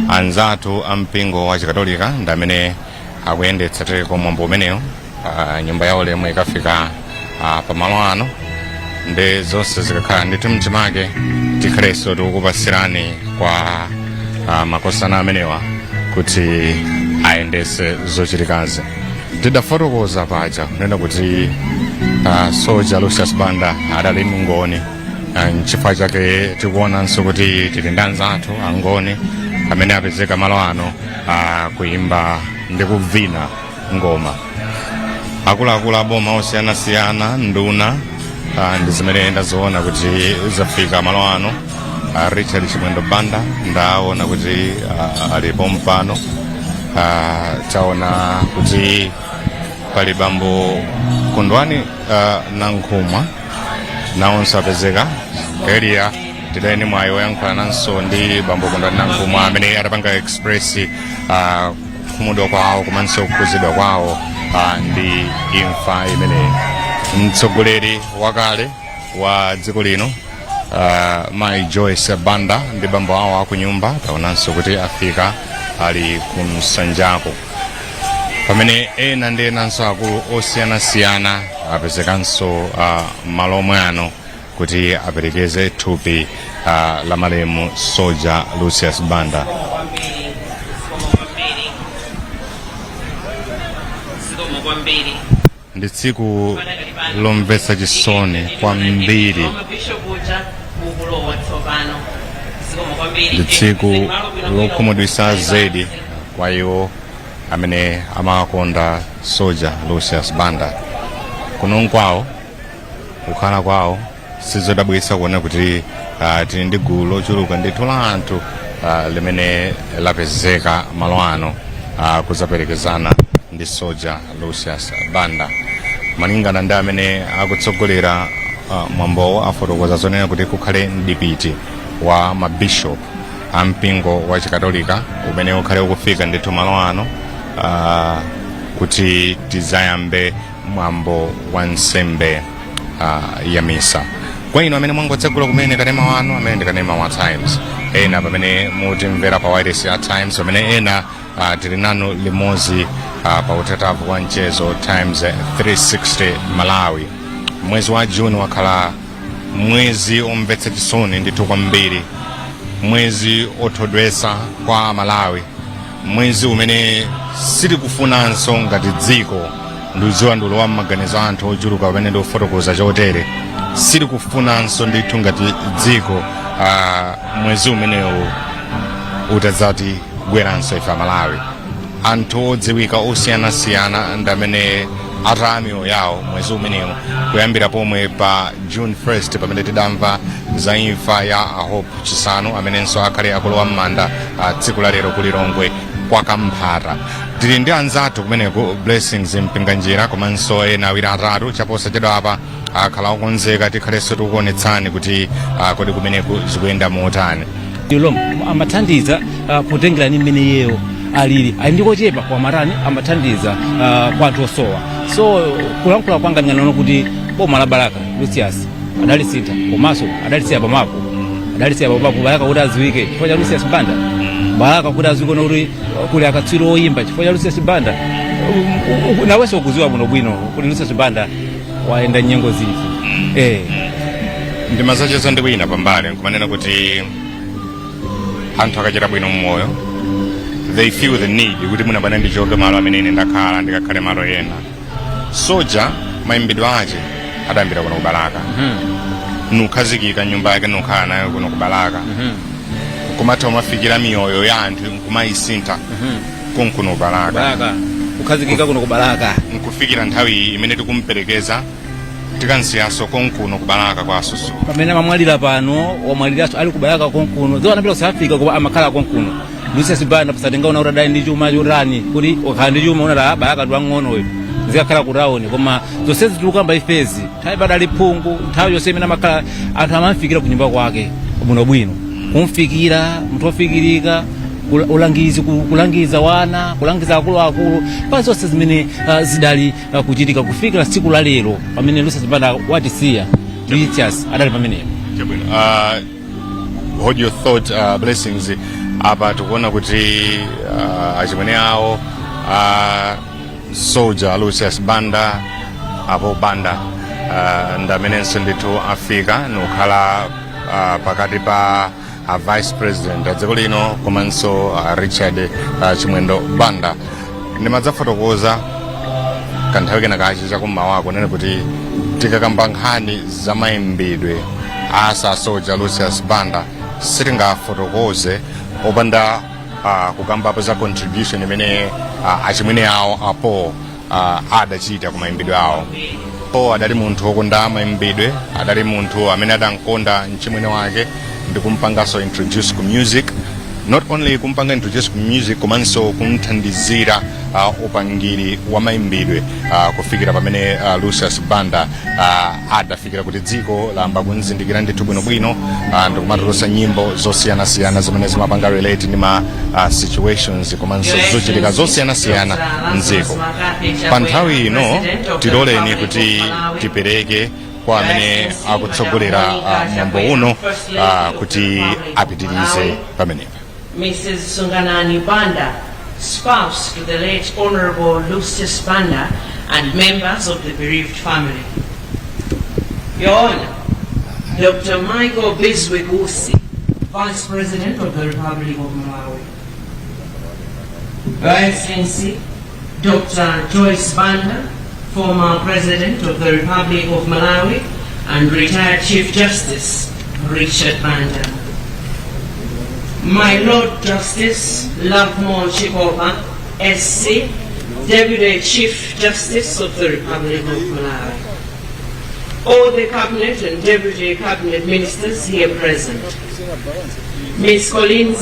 Anzathu ampingo wa Chikatolika ndi amene akuyendetsa teko mwambo umenewo. Nyumba ya ulemu ikafika pamalo ano ndi zonse zikakhala ndi timchimake tikhalenso tikukupasirani kwa makosana amenewa kuti ayendese zochitikazi. Tidafotokoza paja kunena kuti Soja Lucius Banda adali mngoni. Nchifukwa chake tikuonanso kuti tili ndi anzathu angoni amene apezeka malo ano kuimba ndi kuvina ngoma. Akuluakulu aboma osiyanasiyana nduna ndi zimene ndaziona kuti zafika malo ano. Richard Chimwendo Banda ndaona kuti alipo mpano. Taona kuti pali bambo Kondwani Nankhumwa nawonso apezeka. Elia tidayeni mwayi woyankhula nanso ndi bambo Kondwani Nankhumwa amene adapanga express kumudwa kwawo komanso kukuzidwa kwawo ndi imfa imeneyi. Mtsogoleri wakale wa dziko lino Mai Joyce Banda ndi bambo awo akunyumba taonanso kuti afika ali kumsanjako. Pamene ena ndi enanso akulu osiyanasiyana apezekanso malo omwe ano kuti aperekeze thupi la malemu Soja Lucius Banda. Ndi tsiku lomvetsa chisoni kwambiri. Ndi tsiku lokhumudwitsa zedi kwa iwo amene amakonda Soja Lucius Banda. Kuno kwawo kukhala kwawo sizodabwitsa kuona kuti tili ndi gulu lochuluka ndithu la anthu limene lapezeka malo ano kuzaperekezana ndi Soja Lucius Banda. Malingana ndi amene akutsogolera mwambowo afotokoza zonena kuti kukhale mdipiti wa mabishop ampingo wa Chikatolika umene ukhale ukufika ndithu malo ano kuti tizayambe mwambo wa nsembe ya misa. Kwa ino amene mwangotsegula kumene kanema wanu amene ndi kanema wa Times, ena pamene mutimvera pa wireless ya Times, amene ena tili nanu limodzi pa utatavu wa mchezo Times 360 Malawi. Mwezi wa Juni wakhala mwezi omvetsa chisoni ndithu kwambiri, mwezi othodwesa kwa Malawi, mwezi umene sitikufunanso ngati dziko. Ndiuziwa ndiulowa m'maganizo anthu ochuluka pamene ndikufotokoza chotere. Sitikufunanso ndithu ngati dziko mwezi umenewu utadzati kubweranso ife Malawi. Anthu odziwika osiyanasiyana ndi amene ataya miyoyo yawo mwezi umenewu, kuyambira pomwe pa June 1st pamene tidamva za imfa ya Hope Chisanu amenenso akhale akulowa m'manda tsiku la lero kulilongwe kwa Kamphata. Tili ndi anzathu kumeneko Blessings Mpinganjira komanso ena awiri atatu chaposachedwa apa akhala okonzeka tikhalenso tikuonetsani kuti kodi kumeneko zikuyenda motani. Ilom amathandiza potengera ni mmene yeyo alili ndikochepa kwa marani amathandiza kwa anthu osowa. So kulankhula kwanga ndinganaona kuti boma la Balaka Lucius adalisintha komanso adalisiya pamako Balaka kuti adziwike chifukwa cha Lucius Banda. Balaka kuti adziwike kuti kuli akatswiri oyimba chifukwa cha Lucius Banda. Nawenso ukudziwa bwino kuti Lucius Banda waenda nyengo zipi. ndima zachezo ndi kwina pambali nkumanena kuti anthu akachita bwino mmoyo they feel the need kuti munapana ndichoke malo amene ine ndakhala ndikakhale malo ena. Soja mayimbidwe ache adayambira kuno kubalaka nukhazikika nyumba yake nukhala nayo kuno kubalaka kumatha umafikira miyoyo ya anthu nkumayisintha kunkuno kubalaka kukhazikika kuno kubalaka nkufikira nthawi imene tikumperekeza tikansiyaso konkuno kubalaka kwa asusu pamene mamwalira pano wamwaliraso ali kubalaka konkuno ziwa anapita kusafika kuba amakhala konkuno Lucius Banda pasatenga una uradayi ndi chuma chotani kuti ukhala ndi chuma unati balaka ndiwang'ono uyu zikakhala ku town koma zonsezi tikukamba ifezi nthawi padali phungu nthawi yonse imene amakhala anthu amafikira ku nyumba kwake bwinobwino kumfikira munthu ofikirika kulangiza wana kulangiza akuluakulu pa zonse zimene zidali kuchitika kufikira tsiku la lero pamene Lucius Banda watisiya Lucius adali pamenepo. Hold your thought blessings apa tikuona kuti achimwene awo Soja Lucius Banda apo Banda ndamenenso ndithu afika nukhala pakati pa vice president adziko lino komanso Richard Chimwendo Banda ndimadzafotokoza kanthawi kena kachi chakum'mawako nene kuti tikakamba nkhani za mayimbidwe asa Soja Lucius Banda sitingafotokoze opanda kukambapo za contribution imene achimwene awo apo adachita ku mayimbidwe awo. Po adali munthu wokonda mayimbidwe adali munthu amene adankonda mchimwene wake ndi kumpanganso introduce ku music, not only kumpanga introduce ku music komanso kumthandizira upangiri wa mayimbidwe kufikira pamene Lucius Banda adafikira kuti dziko lamba kunzindikira ndithu bwinobwino ndikumatulusa nyimbo zosiyanasiyana zimene zimapanga relate ndi ma situations komanso zochitika zosiyanasiyana mdziko. Pa nthawi ino tiloleni kuti tipereke kwa amene akutsogolera mwambo uno kuti apitirize pamenepa. Mrs. Sunganani Banda, spouse to the late Honorable Lucius Banda and members of the bereaved family. Your Honor, Dr. Michael Biswick Usi, Vice President of the Republic of Malawi. Your Excellency, Dr. Joyce Banda, former President of the Republic of Malawi and retired Chief Justice Richard Banda. My Lord Justice Lovemore Chikopa, SC, Deputy Chief Justice of the Republic of Malawi. All the Cabinet and Deputy Cabinet Ministers here present. Ms. Colleen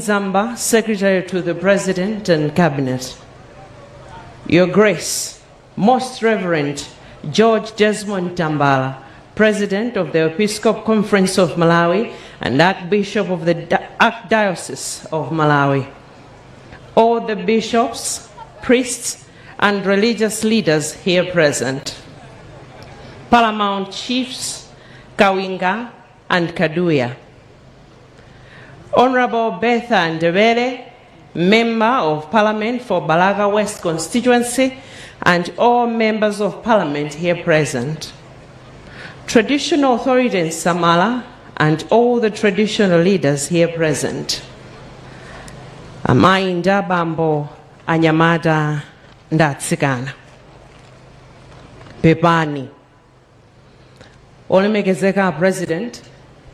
Zamba, Secretary to the President and Cabinet. Your Grace, Most Reverend George Desmond Tambala, President of the Episcopal Conference of Malawi and Archbishop of the Archdiocese of Malawi. All the bishops, priests, and religious leaders here present. Paramount Chiefs, Kawinga and Kaduya. Honorable Betha Ndebele, Member of Parliament for Balaga West Constituency, and all members of Parliament here present. Traditional authorities in Samala and all the traditional leaders here present. Amainda Bambo Anyamata Ndatsikana. Pepani. Olemekezeka President,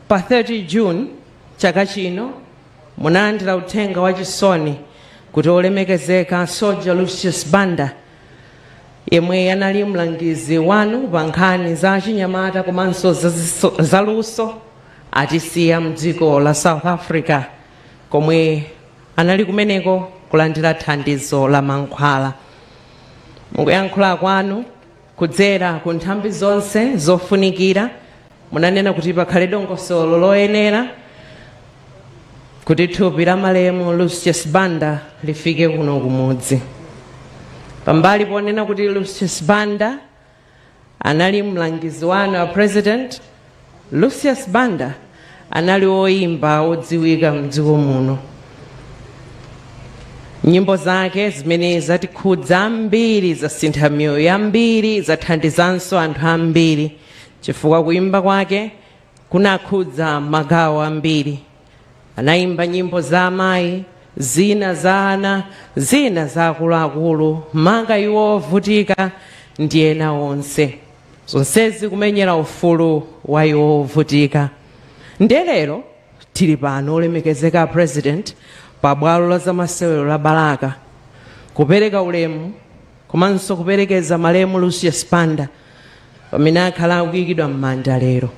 pa 30 June, chaka chino, munalandira uthenga wachisoni kuti olemekezeka Soja Lucius Banda yemwe anali mlangizi wanu pa nkhani za chinyamata komanso zaluso atisiya mdziko la South Africa komwe anali kumeneko kulandira thandizo la mankhwala. Mukuyankhula kwanu kudzera ku nthambi zonse zofunikira munanena kuti pakhale dongosolo loyenera kuti thupi la malemu Lucius Banda lifike kuno kumudzi. Pambali ponena kuti Lucius Banda anali mlangizi wanu wa President, Lucius Banda anali woyimba odziwika mdziko muno. nyimbo zake zimene zatikhudza ambiri, zasintha miyoyo yambiri, zathandizanso anthu ambiri, chifukwa kuimba kwake kunakhudza magawo ambiri. Anayimba nyimbo za amayi, zina za ana, zina za akuluakulu, manga iwo ovutika ndi ena onse, zonsezi kumenyera ufulu wa iwo ovutika. Ndelero tili pano olemekezeka president pa bwalo la zamasewero la Balaka kupereka ulemu komanso kuperekeza malemu Lucius Banda pamene akhala akuyikidwa m'manda lero.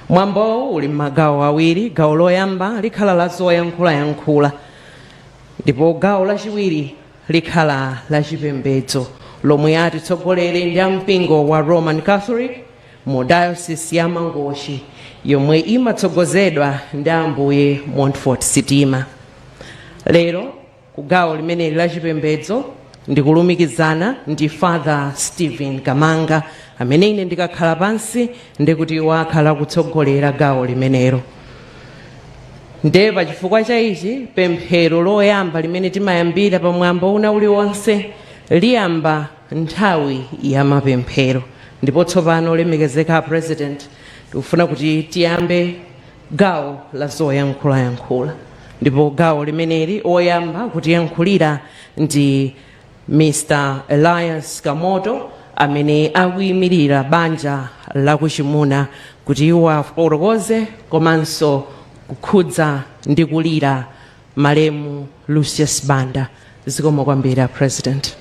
Mwambo uli m'magawo awiri, gawo loyamba likhala la zoyankhula ndipo gawo lachiwiri likhala la chipembedzo lomwe atitsogolere ndi ampingo wa Roman Catholic mu diocese ya Mangochi yomwe imatsogozedwa ndi ambuye Montfort Sitima. Lero ku gawo limeneli la chipembedzo ndikulumikizana ndi Father Stephen Kamanga amene ine ndikakhala pansi ndikuti wakhala kutsogolera gawo limenelo. Nde pa chifukwa cha ichi pemphero loyamba limene timayambira pamwambo una uliwonse liyamba nthawi ya mapemphero, ndipo tsopano olemekezeka president tikufuna kuti tiyambe gawo la zoyankhula, ndipo gawo limeneli oyamba kutiyankhulira ndi Mr. Elias Kamoto amene akuyimirira banja la kuchimuna kuti iwo afotokoze komanso kukhudza ndi kulira malemu Lucius Banda. Zikomo kwambiri president.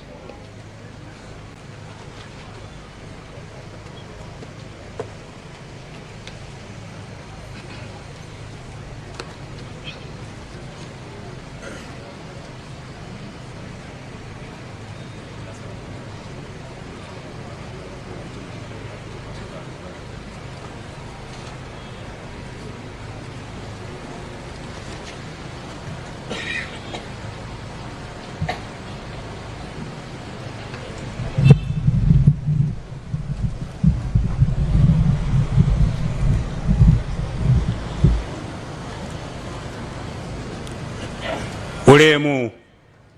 Ulemu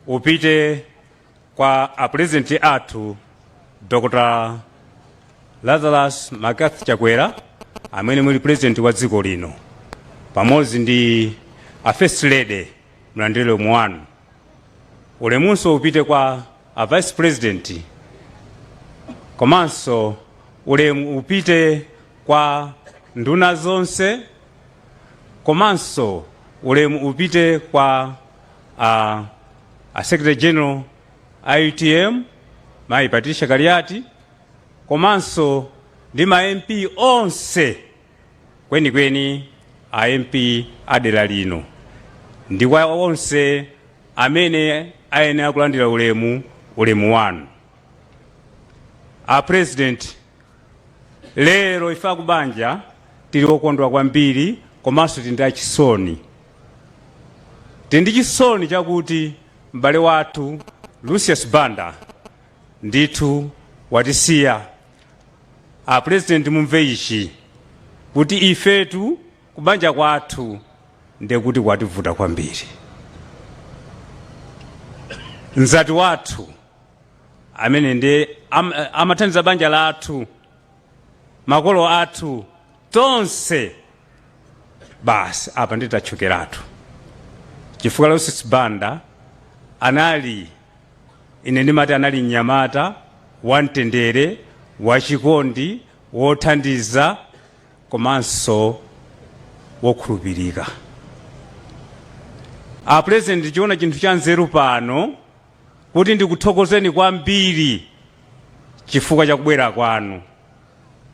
upite kwa apresidenti athu Dr. Lazarus Makathi Chakwera amene muli president wa dziko lino, pamodzi ndi a first lady mlandire mwanu. Ulemunso upite kwa a vice president, komanso ulemu upite kwa nduna zonse, komanso ulemu upite kwa a Secretary General IUTM Mai Patricia Kariati, komanso ndi ma MP onse kwenikweni a MP adera lino, ndi kwa onse amene ayenera kulandira ulemu wanu. A president, lero ifa kubanja tili okondwa kwambiri komanso tindi achisoni. Tindi chisoni chakuti m'bale wathu Lucius Banda ndithu watisiya. A president mumve ichi kuti ifetu kubanja kwathu ndekuti kwativuta kwambiri. Nzati wathu amene ndi amathandiza banja lathu, makolo athu tonse, basi apa nditachokeratu. Chifukwa Lucius Banda anali, ine ndimati anali mnyamata wamtendere, wachikondi, wothandiza, komanso wokhulupirika. A president chiona chinthu cha nzeru pano kuti ndikuthokozeni kwambiri chifukwa cha kubwera kwanu,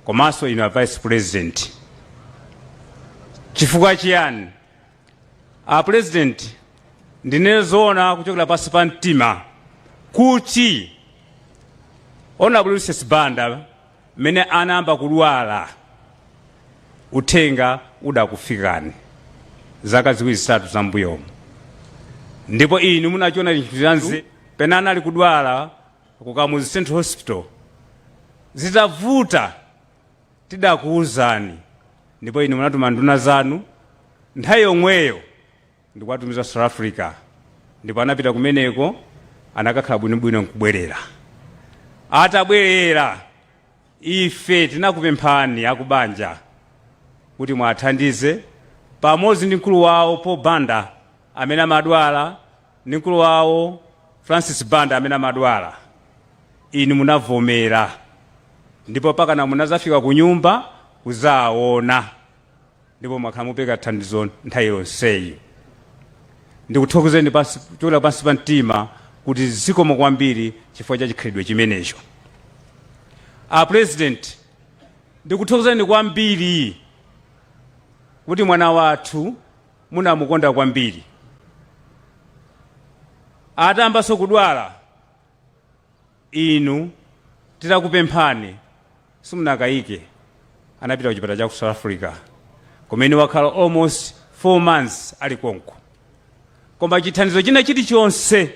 komanso inu a vice president. Chifukwa chiyani? A president ndinezoona kuchokera pasi pa mtima kuti Honorable Lucius Banda mene anayamba kudwala uthenga udakufikani zaka ziwiri zitatu zambuyomu, ndipo inu munachiona chinthu pena anali kudwala ku Kamuzu Central Hospital zitavuta tidakuwuzani, ndipo inu munatuma nduna zanu nthawi yomweyo ndikwatumiza South Africa ndipo anapita kumeneko anakakhala bwinobwino nkubwerera. Atabwerera ife tinakupemphani akubanja kuti mwathandize pamodzi ndi mkulu wawo Paul Banda amene amadwala ndi mkulu wawo Francis Banda amene amadwala. Inu munavomera ndipo pakana munazafika ku nyumba kuzaona ndipo mwakhala mupeka thandizo nthawi yonseyi. Ndikuthokozeni kuchokera pansi pa mtima kuti zikomo kwambiri chifukwa cha chikhalidwe chimenecho. President, ndikuthokozeni kwambiri kuti mwana wathu munamukonda kwambiri. Atambanso kudwala inu titakupemphani simunakayike, anapita ku chipatala cha ku South Africa kumene wakhala almost 4 months ali konko. Koma chithandizo china chilichonse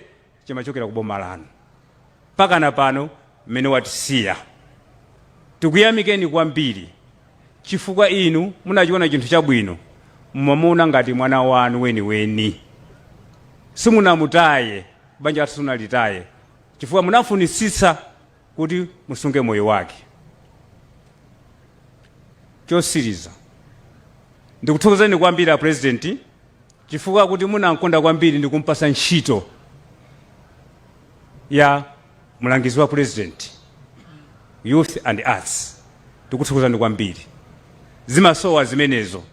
chimachokera ku boma lanu pakana pano mmene watisiya. Tikuyamikeni kwambiri chifukwa inu munachiona chinthu chabwino mumamuna ngati mwana wanu weniweni. Simunamutaye, banja lathu simunalitaye chifukwa munafunisisa kuti musunge moyo wake. Chosiriza, ndikuthokozeni kwambiri President chifukwa kuti munankonda kwambiri ndikumpasa ntchito ya mulangizi wa President Youth and Arts. Ndikuthokozani kwambiri. Zimasowa zimenezo.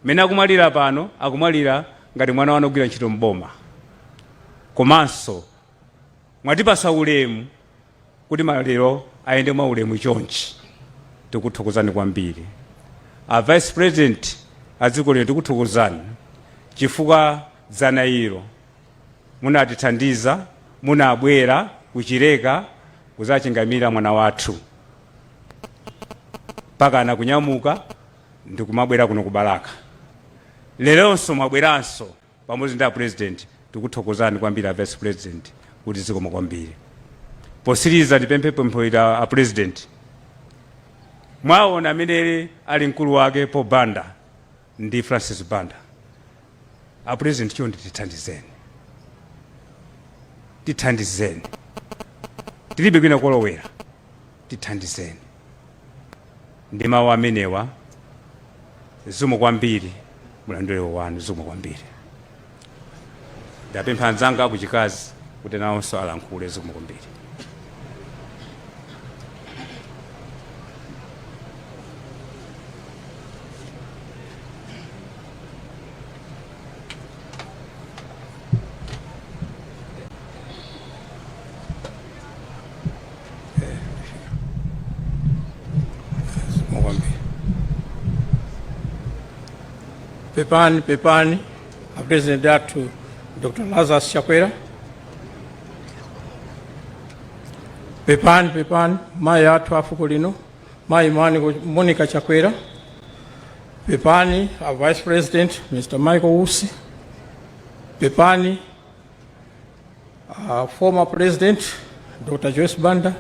Mene akumwalira pano akumwalira ngati mwana wanu ogwira ntchito mboma. Komanso mwatipasa ulemu kuti malero ayende mwa ulemu chonchi. Tikuthokozani kwambiri. Vice President aziko lero tikuthokozani chifukwa dzana ilo munatithandiza, munabwera kuchireka kuzachingamira mwana wathu pakana kunyamuka ndikumabwera kuno kubalaka. Leronso mwabweranso pamodzi ndi President. Tikuthokozani kwambiri Vice President kuti zikomo kwambiri. Posiriza ndipemphe pempho ila President, mwaona amene ali mkulu wake Paul Banda ndi Francis Banda. President chonde tithandizeni. Tilibe kwina kolowera, tithandizeni. Ndi mawu amenewa zikomo kwambiri mulanduliro wanu, zikomo kwambiri. Ndapempha anzanga kuchikazi kuti nawonso alankhule, zikomo kwambiri. Pepani President athu Dr. Lazarus Chakwera. Pepani mai athu afuko lino mai Monica Chakwera. Pepani Vice President Mr. Michael Usi. Pepani former President Dr. Joyce Banda.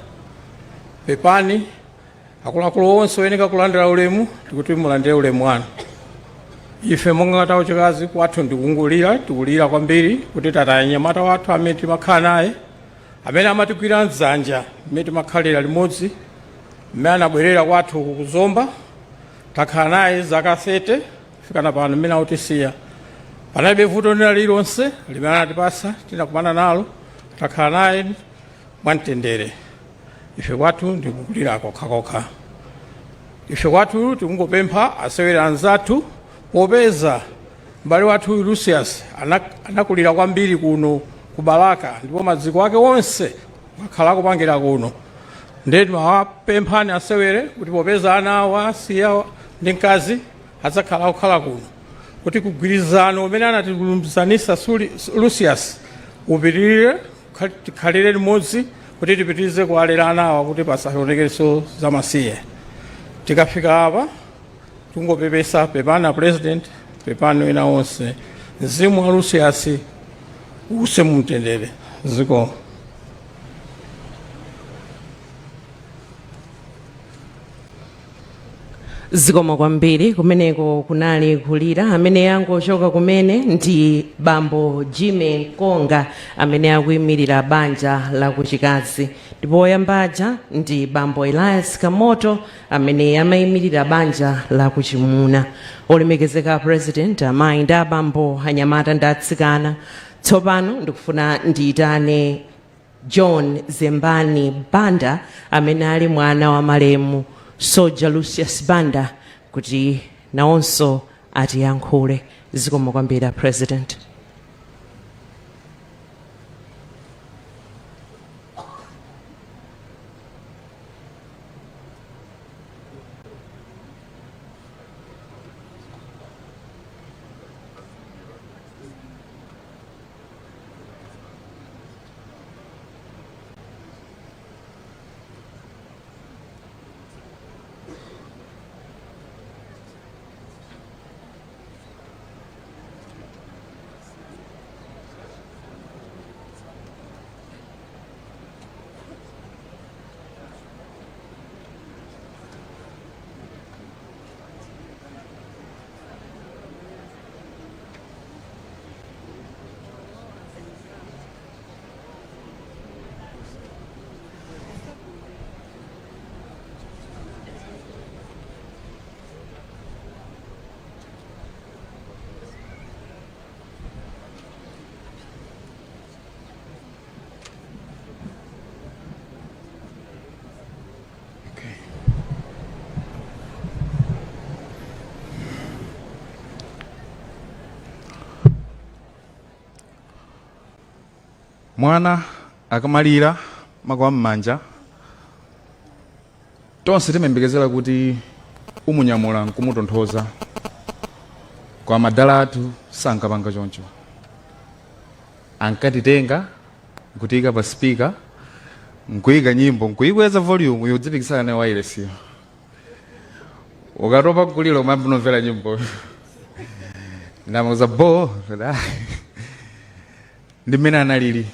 Pepani akuluakulu onse oyenera kulandira ulemu tikuti mulandire ulemu wanu. Ife monga tawo chikazi kwathu tikulira kwambiri kuti tatanyamata wathu amene timakhala naye amene amatigwira nzanja amene timakhalira limodzi amene anabwerera kwathu kuzomba takhala naye zaka 30 fikana pano amene autisiya. Panalibe vuto lililonse limene anatipasa tinakumana nalo, takhala naye mwamtendere. Ife kwathu ndikukulira kokha. Ife kwathu tikungopempha asewera anzathu popeza mbale wathu Lucius anakulira kwambiri kuno kubalaka ndipo maziko ake onse akhala kupangira kuno. Ndeti mawapemphani asewere kuti popeza ana awo asiya ndi mkazi adzakhala kukhala kuno kuti kugwirizano umene anatilumbizanisa Lucius upitirire tikhalire limodzi kuti tipitirize kuwalera ana awo kuti pasaonekereso zamasiye. Tikafika apa tungopepesa pepana President, pepano ena onse mzimu wa Lucius use mumtendere. Ziko zikomo kwambiri. Kumeneko kunali kulira amene yangochoka kumene ndi bambo Jimmy Nkonga amene akuyimirira banja la kuchikazi, ndipo oyambaja ndi bambo Elias Kamoto amene amayimirira banja la kuchimuna. Olemekezeka president, amayi ndi abambo, anyamata ndi atsikana, tsopano ndikufuna ndiyitane John Zembani Banda amene ali mwana wa malemu Soja Lucius Banda kuti naonso atiyankhule. Zikomo kwambiri president. Mwana akamalira makuwa m'manja tonse timembekezera kuti umunyamula nkumutonthoza, kwa madala athu sankapanga choncho. Ankatitenga nkutiyika pa speaker, nkuyika nyimbo, nkuyikweza volume yodzipikisana nayo wireless. Ukatopa kulira umambi nomvera nyimbo ndamuza bo ndi mmene analili.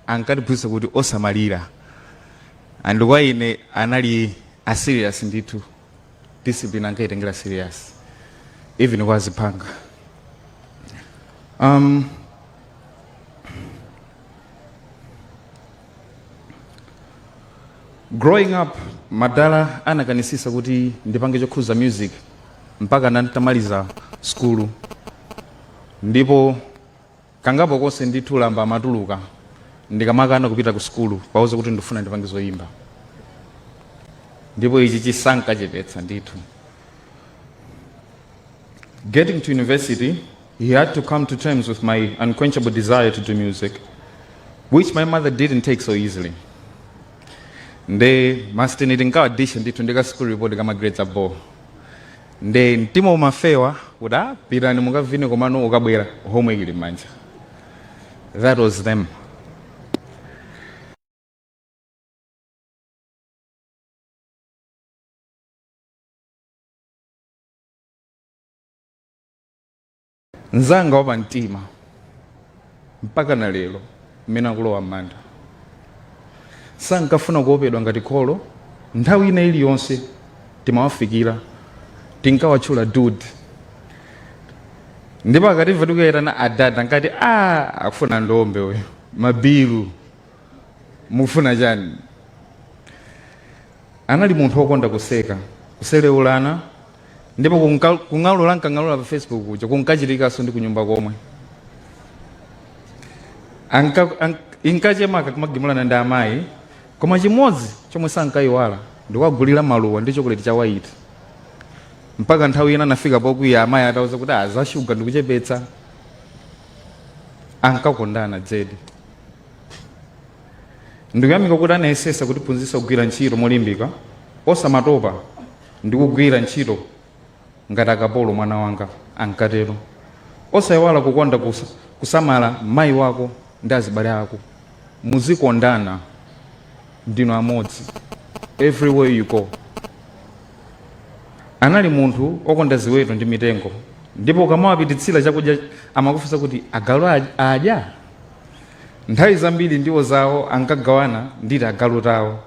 Ankatiphunzitsa kuti osamalira, and kwa ine anali a serious ndithu, discipline ankayitengera serious even kwa zipanga. Growing up, madala anakanisisa kuti ndipange chokhuza music mpaka nantamaliza skulu, ndipo kangapo konse ndithu lamba amatuluka ndikamakana kupita ku skulu pauza kuti ndifuna ndipange zoyimba, ndipo ichi chisankachepetsa ndithu. Getting to university, he had to come to terms with my unquenchable desire to do music, which my mother didn't take so easily. Nde masteni ndinkawadisha ndithu ndika school report kama grades abo. Nde mtima umafewa kuda pitani mukavine komano ukabwera homework ili manja. That was them. Nzanga wapa mtima mpaka na lero mmene akulowa m'manda sankafuna kuopedwa ngati kholo. Nthawi ina iliyonse timawafikira tinkawatchula dude, ndipo akatimva tikuyitana adada nkati akufuna ndombe uyo, mabiru mufuna chani. Anali munthu wokonda kuseka, kuselewulana, ndipo kung'alula nkang'alula pa Facebook kuja kunkachitikaso ndi kunyumba komwe. Inkachemaka kumagimulana ndi amayi, koma chimodzi chomwe sankayiwala ndikwagulira maluwa ndi chokoleti cha white. Mpaka nthawi ina nafika pokwiya amayi atauza kuti azashuga ndikuchepetsa. Ankakondana zedi. Ndikuyamika kuti anayesesa kutiphunzitsa kugwira ntchito molimbika, osamatopa ndikugwira ntchito ngati akapolo mwana wanga ankatero. Osayiwala kukonda kusamala mayi wako ndi azibale ako. Muzikondana ndinu amodzi everywhere you go. Anali munthu okonda ziweto ndi mitengo, ndipo ukamawapititsira chakudya amakufunsa kuti agalu adya. Nthawi zambiri ndiwo zawo ankagawana nditi agalu tawo.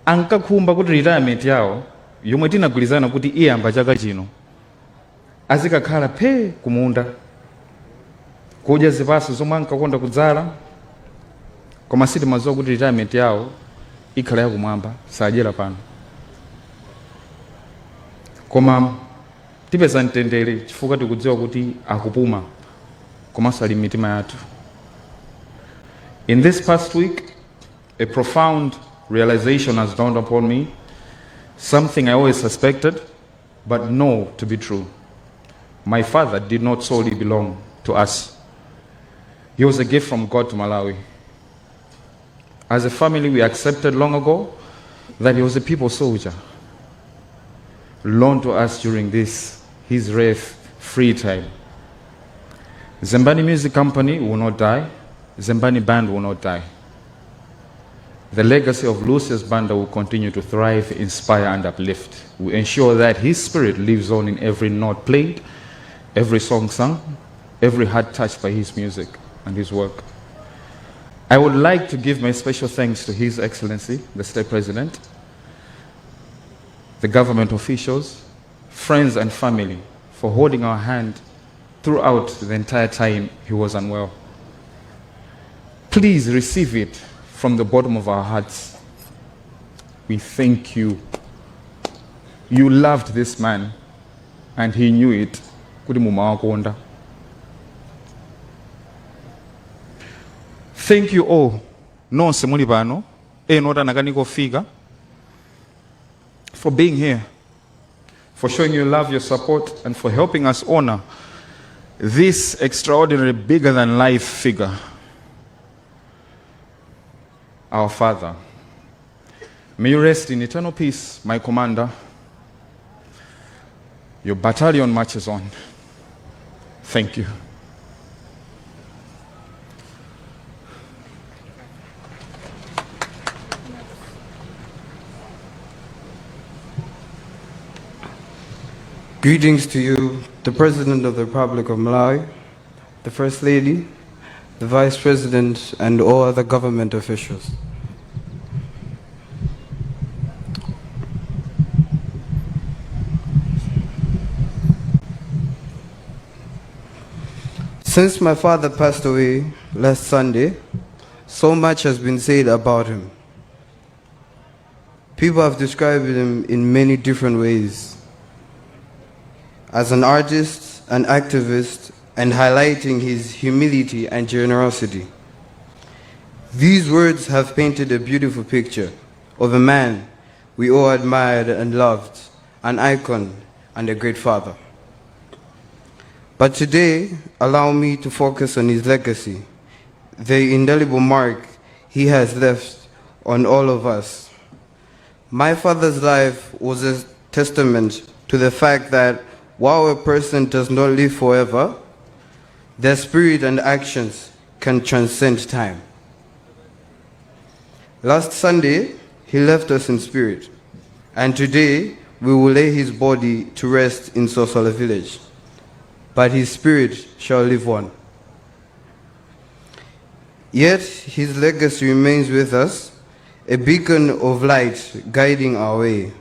Ankakhumba kuti retirement yawo yomwe tinagwirizana kuti iyamba chaka chino azikakhala phe kumunda kudya zipatso zomwe ankakonda kudzala, koma sitimadziwa kuti retirement yawo ikhala yakumwamba, sadyera pano. Koma tipeza mtendere chifukwa tikudziwa kuti akupuma komanso ali m'mitima yathu. In this past week, a profound realization has dawned upon me, something I always suspected but know to be true. My father did not solely belong to us. He was a gift from God to Malawi. As a family, we accepted long ago that he was a people soldier, loaned to us during this, his rare free time. Zembani Music Company will not die. Zembani Band will not die. The legacy of Lucius Banda will continue to thrive, inspire, and uplift. We ensure that his spirit lives on in every note played, every song sung, every heart touched by his music and his work. I would like to give my special thanks to His Excellency, the State President, the government officials, friends and family for holding our hand throughout the entire time he was unwell. Please receive it from the bottom of our hearts. We thank you. You loved this man and he knew it. Kuti mumawakonda. Thank you all, nonse muli pano, eno tanakaniko for being here, for showing your love, your support, and for helping us honor this extraordinary, bigger than life figure, our father. May you rest in eternal peace, my commander. Your battalion marches on. Thank you. Greetings to you, the President of the Republic of Malawi, the First Lady, the Vice President, and all other government officials. Since my father passed away last Sunday, so much has been said about him. People have described him in many different ways. As an artist, an activist, and highlighting his humility and generosity. These words have painted a beautiful picture of a man we all admired and loved, an icon and a great father. But today, allow me to focus on his legacy, the indelible mark he has left on all of us. My father's life was a testament to the fact that while a person does not live forever, their spirit and actions can transcend time. Last Sunday, he left us in spirit, and today we will lay his body to rest in Sosala village, but his spirit shall live on. Yet his legacy remains with us, a beacon of light guiding our way.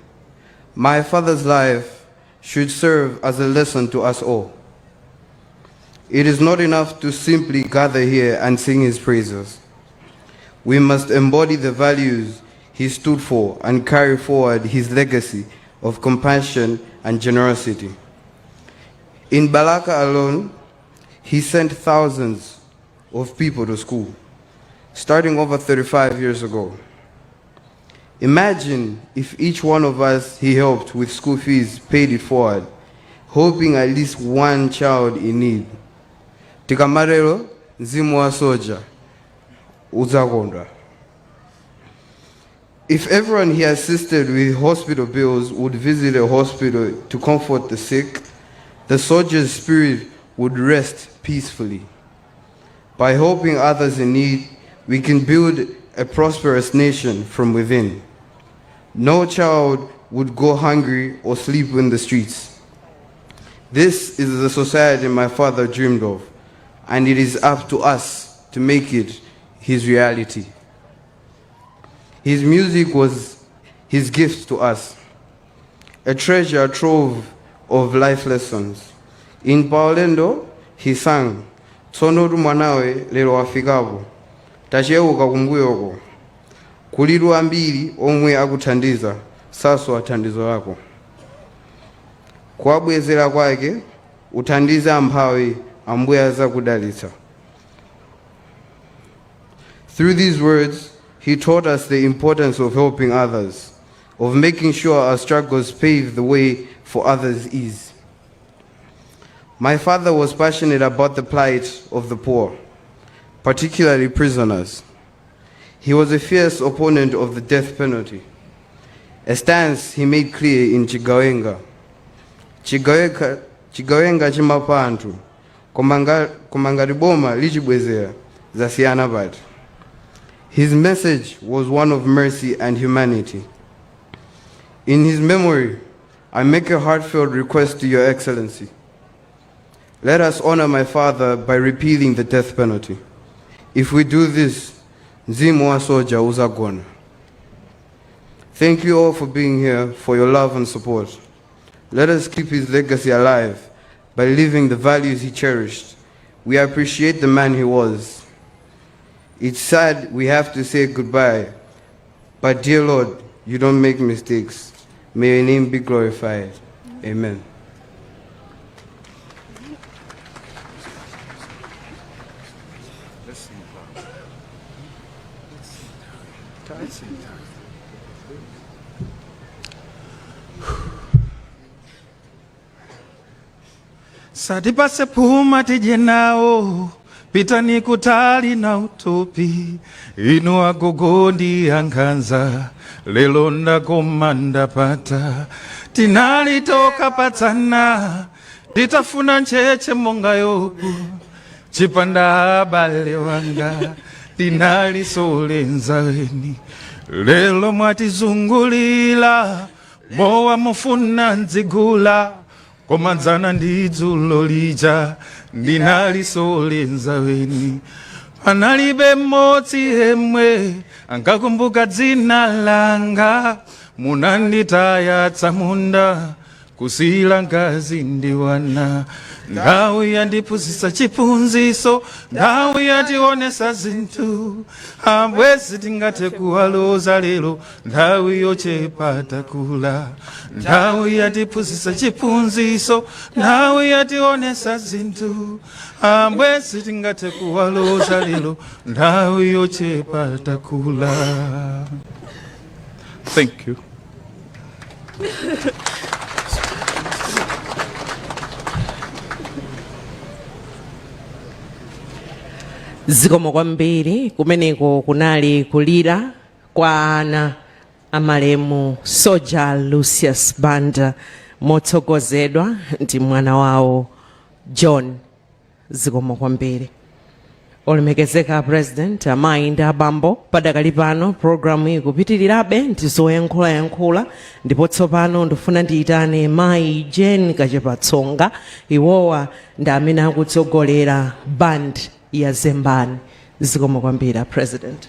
My father's life should serve as a lesson to us all. It is not enough to simply gather here and sing his praises. We must embody the values he stood for and carry forward his legacy of compassion and generosity. In Balaka alone, he sent thousands of people to school, starting over 35 years ago. Imagine if each one of us he helped with school fees paid it forward, hoping at least one child in need. Tikamarelo Zimwa Soja Uzagondra. If everyone he assisted with hospital bills would visit a hospital to comfort the sick, the soldier's spirit would rest peacefully. By helping others in need, we can build a prosperous nation from within. No child would go hungry or sleep in the streets. This is the society my father dreamed of, and it is up to us to make it his reality. His music was his gift to us. a treasure trove of life lessons. In Paulendo, he sang, Tsono mwanawe lero wafikapo, tacheuka kumbuyoko, kuliru ambiri omwe akuthandiza, saso athandizo lako. Kuwabwezera kwake, uthandiza amphawi ambuye azakudalitsa. Through these words, he taught us the importance of helping others, of making sure our struggles pave the way for others' ease. My father was passionate about the plight of the poor, particularly prisoners. He was a fierce opponent of the death penalty, a stance he made clear in Chigawenga. Chigawenga chimapa anthu, komanga liboma lichibwezera zasiyana bati. His message was one of mercy and humanity. In his memory, I make a heartfelt request to Your Excellency. Let us honor my father by repealing the death penalty. If we do this, Mzimu wa Soja uzagona. Thank you all for being here, for your love and support. Let us keep his legacy alive by living the values he cherished. We appreciate the man he was. It's sad we have to say goodbye, but dear Lord, you don't make mistakes. May your name be glorified. Amen. Satipase puma tije nao, pitani kutali na utopi, inu agogondi ankanza, lelo ndakomanda pata, tinali toka patana, ditafuna ncheche monga yoku, chipanda abale wanga, tinali solenza weni, lelo mwatizungulila, mowa mufuna nzigula, komanzana ndidzulo lija, ndinali solenza weni. Panalibe mmodzi yemwe angakumbuka dzina langa, munanditayatsa munda, kusila ngazi ndiwana. Nthawi yandiphunzitsa chiphunzitso, nthawi yationesa zinthu, abwezi tingathe kuwaloza lero, nthawi yochepa takula. Nthawi yandiphunzitsa chiphunzitso, nthawi yationesa zinthu, abwezi tingathe kuwaloza lero, nthawi yochepa takula. Thank you. Zikomo kwambiri kumeneko kunali kulira kwa ana amalemu Soja Lucius Banda motsogozedwa ndi mwana wawo John. Zikomo kwambiri. Olemekezeka President, amayi ndi abambo, padakali pano programu ikupitirirabe ndizoyankhula ndipo tsopano ndifuna ndiyitane mayi Jane Kachepatsonga, iwowa ndi amene akutsogolera band ya Zembani. Zikomo kwambiri President.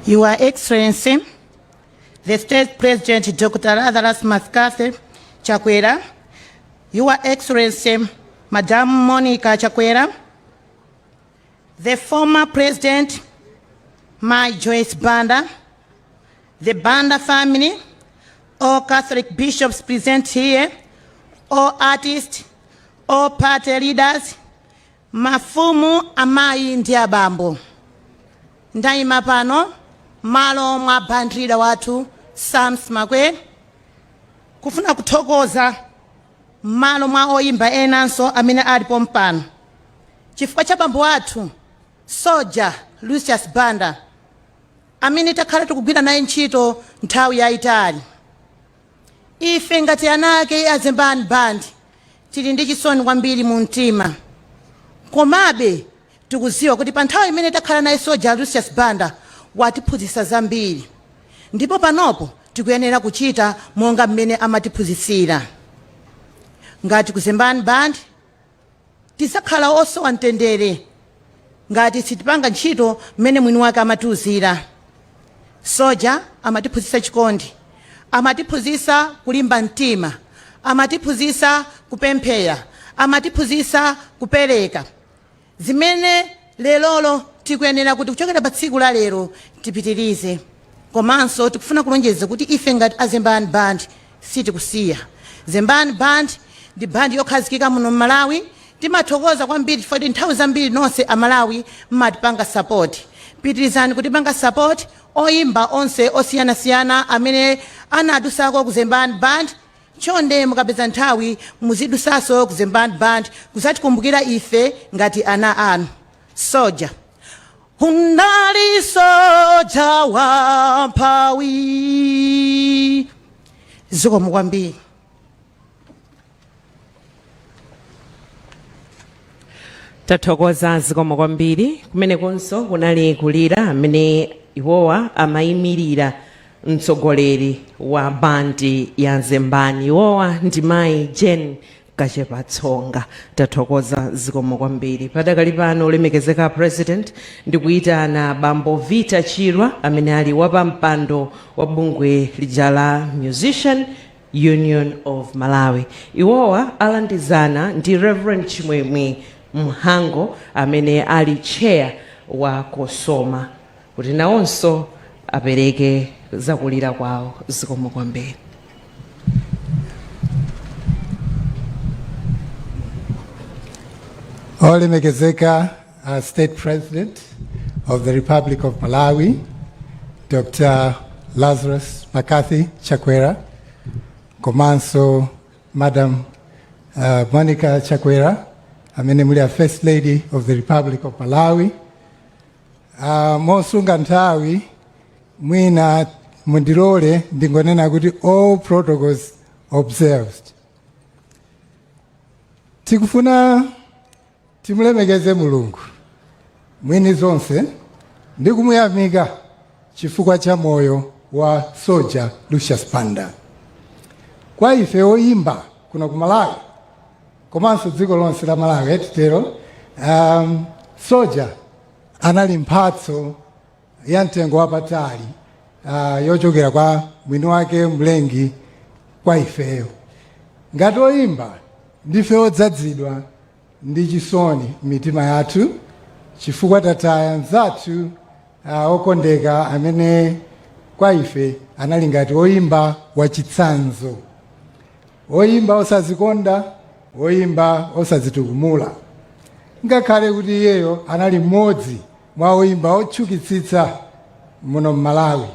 Your Excellency, the State President Dr. Lazarus Mascase Chakwera, Your Excellency Madam Monica Chakwera, the former President my Joyce Banda, the Banda family, all Catholic bishops present here, all artists, all party leaders, mafumu amayi ndi abambo. Ndayima pano malo mwa bandrida watu Sams Makwe kufuna kuthokoza malo mwa oyimba enanso amene alipo mpano chifukwa cha bambo wathu Soja Lucius Banda amene takhala tikugwira naye ntchito nthawi yayitali. Ife ngati anake a Zembani Band tili ndi chisoni kwambiri mu mtima, komabe tikuziwa kuti pa nthawi imene takhala naye Soja Lucius Banda watiphunzitsa zambiri, ndipo panopo tikuyenera kuchita monga mmene amatiphunzitsira. Ngati ku Zembani Band tisakhala osowa mtendere ngati sitipanga ntchito mmene mwini wake amatiuzira. Soja amatiphunzitsa chikondi, amatiphunzitsa kulimba mtima, amatiphunzitsa kupemphera, amatiphunzitsa kupereka. Zimene lelolo tikuyenera kuti kuchokera pa tsiku la lero tipitirize. Komanso tikufuna kulonjeza kuti ife ngati Zembani Band sitikusiya. Zembani Band ndi bandi yokhazikika muno Malawi. Timathokoza kwambiri chifukwa nthawi zambiri nonse Amalawi mmatipanga support. Pitirizani kutipanga support oyimba onse osiyanasiyana amene anadusako ku Zembani Band. Chonde mukapeza nthawi muzidusaso ku Zembani Band kuzatikumbukira ife ngati ana anu. Soja unali soja wamphawi. Zikomo kwambiri. Tathokoza zikomo kwambiri. Kumenekonso kunali kulira amene iwowa amayimirira mtsogoleri wa bandi ya Zembani. Iwowa ndi mayi Jane Kachepatsonga. Tathokoza zikomo kwambiri. Padakali pano ulemekezeka president ndikuyitana bambo Vita Chirwa amene ali wapampando wa bungwe lijala Musician Union of Malawi. Iwowa alandizana ndi Reverend Chimwemwe Mhango amene ali chair wa Kosoma kuti nawonso apereke zakulira kwawo. Zikomo kwambiri. Olemekezeka State President of the Republic of Malawi, Dr. Lazarus Makathi Chakwera, komanso Madam Monica Chakwera, amene muli a First Lady of the Republic of Malawi. Mosunga nthawi mwina mundilole ndingonena kuti all protocols observed. Tikufuna timulemekeze Mulungu mwini zonse ndi kumuyamika chifukwa cha moyo wa Soja Lucius Banda. Kwa ife oyimba kuno ku Malawi komanso dziko lonse la Malawi etitero, Soja anali mphatso ya mtengo wapatali yochokera kwa mwini wake mlengi kwa ifeyo. Ngati oyimba ndife odzadzidwa ndi chisoni mitima yathu chifukwa tataya nzathu okondeka amene kwa ife anali ngati oyimba wachitsanzo, oyimba osazikonda, oyimba osazitukumula. Ngakhale kuti iyeyo anali mmodzi mwa oyimba otchukitsitsa muno Malawi.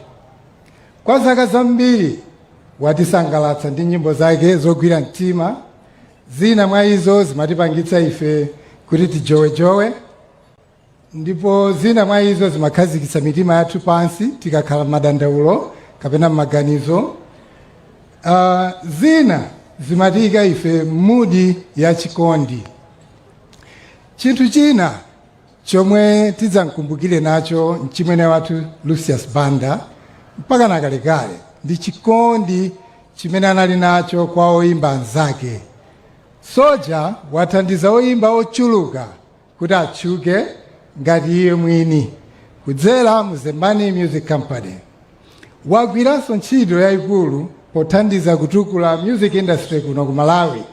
Kwa zaka zambiri watisangalatsa ndi nyimbo zake zogwira mtima. Zina mwa izo zimatipangitsa ife kuti tijowejowe, ndipo zina mwa izo zimakhazikitsa mitima yathu pansi tikakhala madandaulo kapena maganizo. Zina zimatiyika ife mudi ya chikondi. Chinthu china chomwe tidzamkumbukire nacho mchimwene wathu Lucius Banda mpaka nakalekale ndi chikondi chimene anali nacho kwa oyimba anzake. Soja wathandiza oyimba ochuluka kuti atchuke ngati iye mwini kudzera mu Zembani Music Company. Wagwiranso ntchito yayikulu pothandiza kutukula music industry kuno ku Malawi,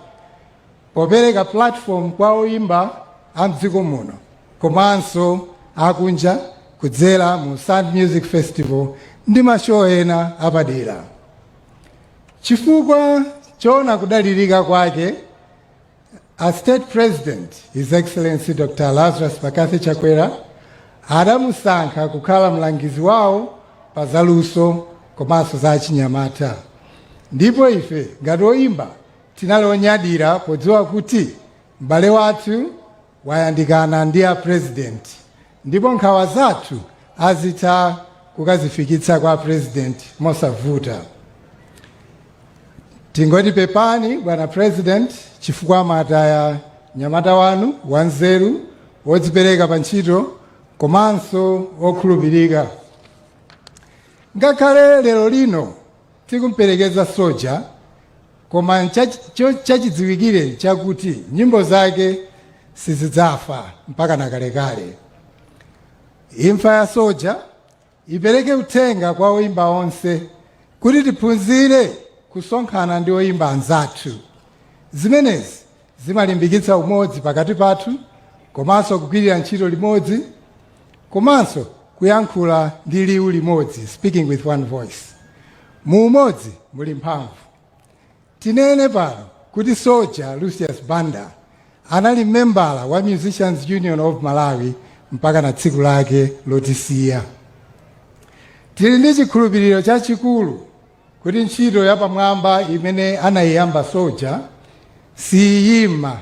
popereka platform kwa oyimba a mdziko muno komanso akunja kudzera mu Sound Music Festival ndi mashow ena apadera. Chifukwa choona kudalirika kwake, a State President, His Excellency Dr. Lazarus Makathi Chakwera, adamusankha kukhala mlangizi wawo pa zaluso komanso za chinyamata. Ndipo ife ngati oyimba tinali onyadira podziwa kuti m'bale wathu wayandikana ndi a president, ndipo nkhawa zathu azitha kukazifikitsa kwa president mosavuta. Tingoti pepani bwana president chifukwa mataya nyamata wanu wanzeru wodzipereka pa ntchito komanso okhulupirika. Ngakhale lero lino tikumperekeza soja, koma chachidziwikire chakuti nyimbo zake sizidzafa mpaka nakalekale. Imfa ya soja ipereke uthenga kwa oimba onse kuti tiphunzire kusonkhana ndi oimba anzathu. Zimenezi zimalimbikitsa umodzi pakati pathu, komanso kugwirira ntchito limodzi, komanso kuyankhula ndi liwu limodzi, speaking with one voice. Mu umodzi muli mphamvu. Tinene pano kuti Soja Lucius Banda anali membala wa Musicians Union of Malawi mpaka na tsiku lake lotisiya. Tili ndi chikhulupiriro chachikulu kuti ntchito yapamwamba imene anayiyamba Soja siyima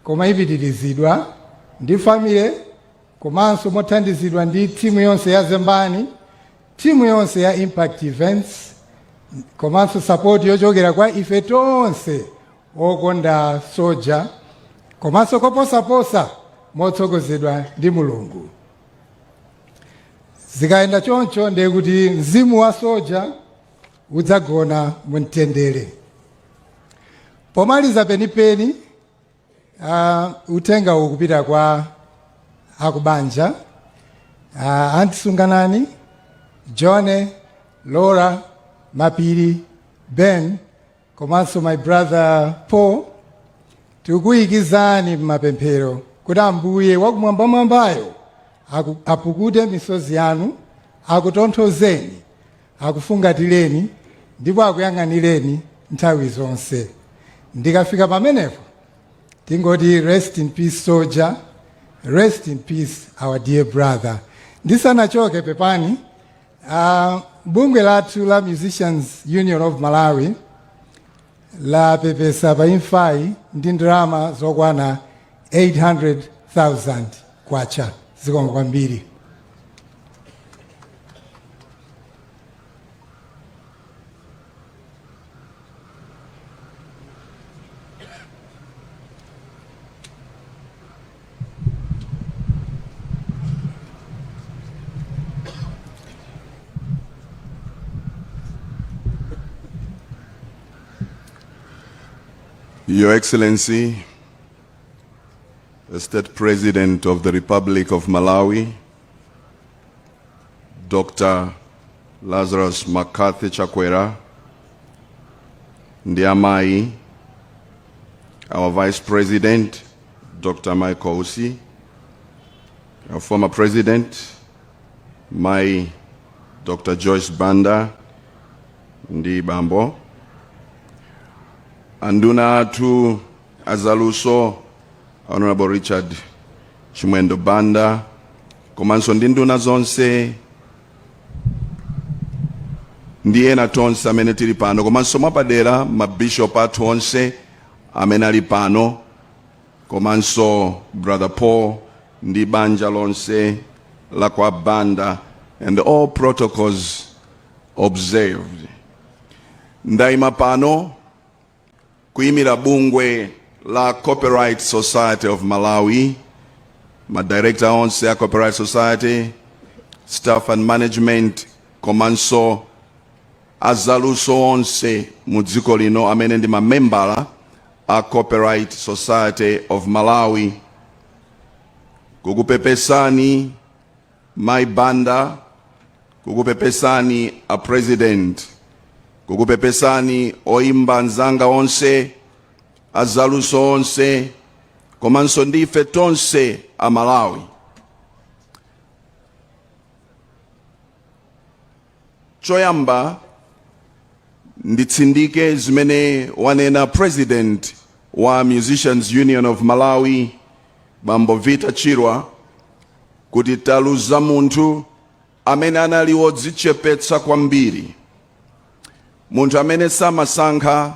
koma ipitirizidwa ndi family, komanso mothandizidwa ndi timu yonse ya Zembani, timu yonse ya Impact Events, komanso support yochokera kwa ife tonse okonda Soja, komanso koposaposa motsogozedwa ndi Mulungu. Zikaenda choncho ndiye kuti mzimu wa Soja udzagona mumtendere. Pomaliza penipeni, utenga ukupita kwa akubanja, Antisunganani, John, Laura, Mapiri, Ben, komanso my brother Paul, tikuyikizani mapemphero kuti Ambuye wakumwambamwambayo apukute misozi yanu, akutonthozeni, akufungatireni, ndipo akuyang'anireni nthawi zonse. Ndikafika pamenepo tingoti rest in peace Soja, rest in peace our dear brother. Ndisanachoke pepani, bungwe lathu la Musicians Union of Malawi la pepesa pa imfai ndi ndalama zokwana 800,000 kwacha. Zikomo kwambiri. Your Excellency, the State President of the Republic of Malawi, Dr. Lazarus McCarthy Chakwera, Ndiamai, our Vice President, Dr. Michael Usi, our former President, my Dr. Joyce Banda, Ndi Bambo, Anduna to Azaluso, Honorable Richard Chimwendo Banda, komanso ndinduna zonse ndiye na tonse amene tili pano, komanso mwapadera mabishop athu onse amene ali pano, komanso Brother Paul ndi banja lonse la kwa Banda, and all protocols observed. Ndaima pano kuimira bungwe la Copyright Society of Malawi, ma director onse ya Copyright Society, staff and management, komanso azaluso onse mudziko lino amene ndi mamembala a Copyright Society of Malawi. Kukupepesani my Banda, kukupepesani a president, kukupepesani oimba nzanga onse, azaluso onse, komanso ndife tonse a Malawi. Choyamba nditsindike zimene wanena President wa Musicians Union of Malawi, Bambo Vita Chirwa, kuti taluza munthu amene anali wodzichepetsa kwambiri, munthu amene samasankha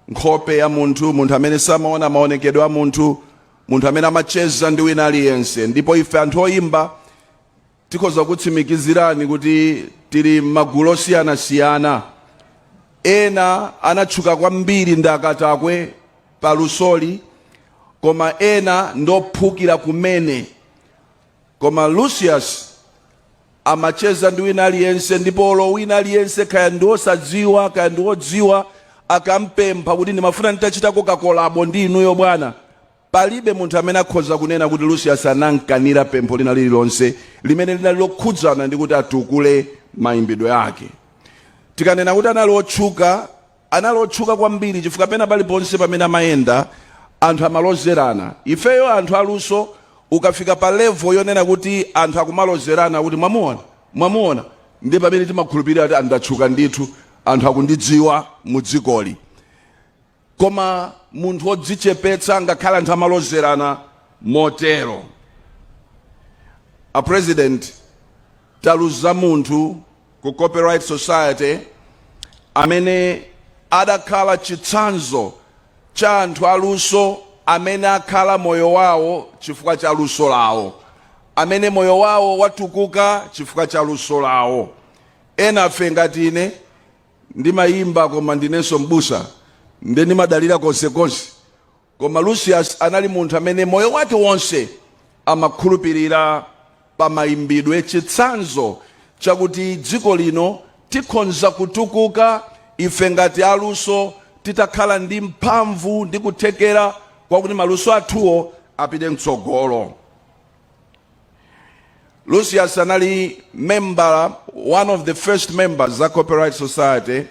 nkhope ya munthu amene samaona maonekedwe a munthu amene amacheza ndi wina aliyense. Ndipo ife anthu oyimba tikhoza kutsimikizirani kuti tili magulu osiyanasiyana. Ena anatchuka kwambiri ndakatakwe palusoli, koma ena ndophukira kumene. Koma Lucius amacheza ndi wina aliyense, ndipo lo wina aliyense kaya ndi osadziwa kaya ndi odziwa akampempha kuti ndimafuna nditachitako kakolabo ndi inuyo bwana, palibe munthu amene akhoza kunena kuti Lucius anankanira pempho lina lililonse limene linali lokhudzana ndi kuti atukule mayimbidwe ake. Tikanena kuti anali otchuka kwambiri chifukwa pena paliponse pamene amayenda anthu amalozerana. Ifeyo anthu aluso ukafika pa level yonena kuti anthu akumalozerana kuti mwamuona ndi pamene timakhulupirira kuti andatchuka ndithu, anthu akundidziwa mu dzikoli. Koma munthu odzichepetsa ngakhala anthu amalozerana motero. A president taluza munthu ku Copyright Society amene adakhala chitsanzo cha anthu aluso amene akhala moyo wawo chifukwa cha luso lawo, amene moyo wawo watukuka chifukwa cha luso lawo. Ena afe ngati ine ndimayimba koma ndinenso mbusa ndi ndimadalira konsekonse, koma Lucius anali munthu amene moyo wake wonse amakhulupirira pa mayimbidwe, chitsanzo chakuti dziko lino tikhonza kutukuka ife ngati aluso titakhala ndi mphamvu ndi kuthekera kwakuti maluso athuwo apite mtsogolo. Lucius anali one of the first members za Copyright Society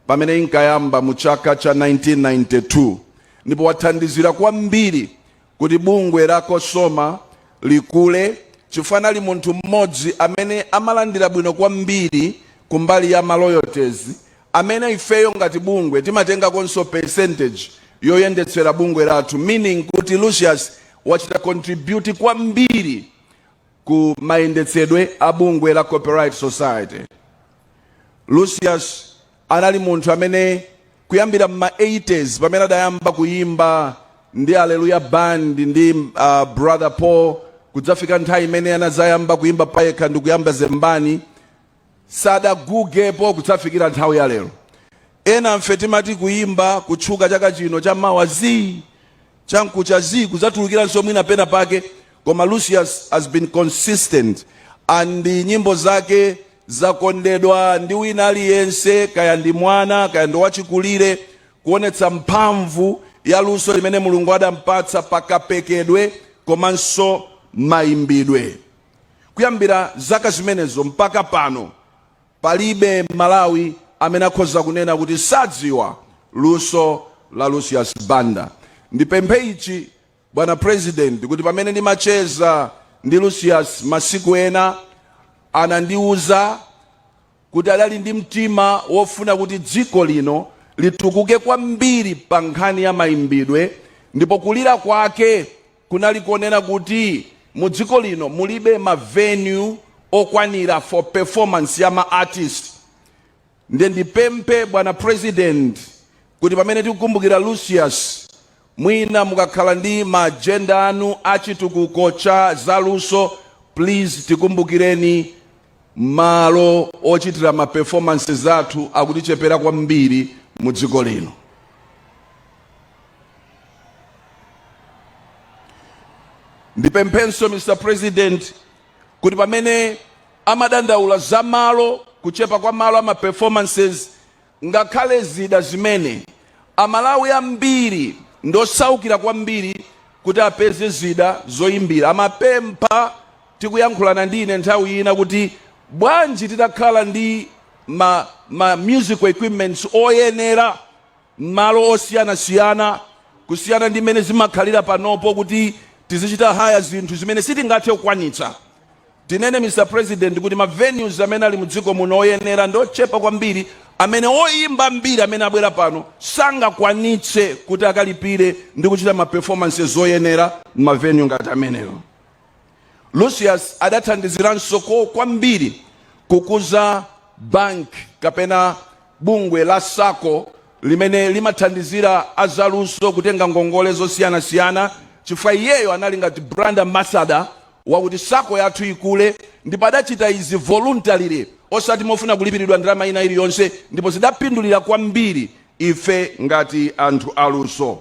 pamene inkayamba mu chaka cha 1992, ndipo wathandizira kwambiri kuti bungwe la Kosoma likule chifukwa anali munthu mmodzi amene amalandira bwino kwambiri kumbali ya maloyalties, amene ifeyo ngati bungwe timatenga konso percentage yoyendetsera bungwe lathu, meaning kuti Lucius wachita contribute kwambiri ku mayendetsedwe a bungwe la Copyright Society. Lucius anali munthu amene kuyambira ma 80s pamene adayamba kuyimba ndi Hallelujah Band ndi Brother Paul, kudzafika nthawi imene anazayamba kuyimba payekha ndi kuyamba zembani, sadagugepo kudzafikira nthawi ya lero. Ena mfe timati kuyimba kutchuka chaka chino cha mawa chankucha kudzatulukiranso mwina pena pake, koma Lucius has been consistent and nyimbo zake zakondedwa ndi wina aliyense, kaya ndi mwana kaya ndi wachikulire, kuonetsa mphamvu ya luso limene Mulungu adampatsa pakapekedwe komanso mayimbidwe. Kuyambira zaka zimenezo mpaka pano palibe Malawi amene akhoza kunena kuti sadziwa luso la Lucius Banda. Ndipemphe ichi Bwana President kuti pamene ndimacheza ndi Lucius masiku ena anandiuza kuti adali ndi mtima wofuna kuti dziko lino litukuke kwambiri pa nkhani ya mayimbidwe, ndipo kulira kwake kunali kuonena kuti mu dziko lino mulibe ma venue okwanira for performance ya ma artist. Ndipemphe Bwana President kuti pamene tikukumbukira Lucius, mwina mukakhala ndi ma agenda anu achitukuko cha zaluso, please tikumbukireni malo ochitira ma performances athu akutichepera kwambiri mu dziko lino. Ndipemphenso Mr. President kuti pamene amadandaula za malo, kuchepa kwa malo ama performances, ngakhale zida zimene Amalawi ambiri ndosaukira kwambiri kuti apeze zida zoyimbira, amapempha tikuyankhulana ndine nthawi ina kuti bwanji titakhala ndi ma musical equipments oyenera malo osiyanasiyana kusiyana ndi mmene zimakhalira panopo, kuti tizichita haya zinthu zimene sitingathe kukwanitsa. Tinene Mr. President kuti ma venues amene ali mudziko muno oyenera ndochepa kwambiri, amene oyimba mbiri amene abwera pano sangakwanitse kuti akalipire ndi kuchita ma performances oyenera ma venue ngati ameneyo. Lucius adathandiziranso kwambiri kukuza bank kapena bungwe la Sako limene limathandizira azaluso kutenga ngongole zosiyanasiyana, chifukwa iyeyo anali ngati brand ambassador wakuti Sako yathu ikule, ndipo adachita izi voluntarily osati mofuna kulipiridwa ndalama ina iliyonse, ndipo zidapindulira kwambiri ife ngati anthu aluso.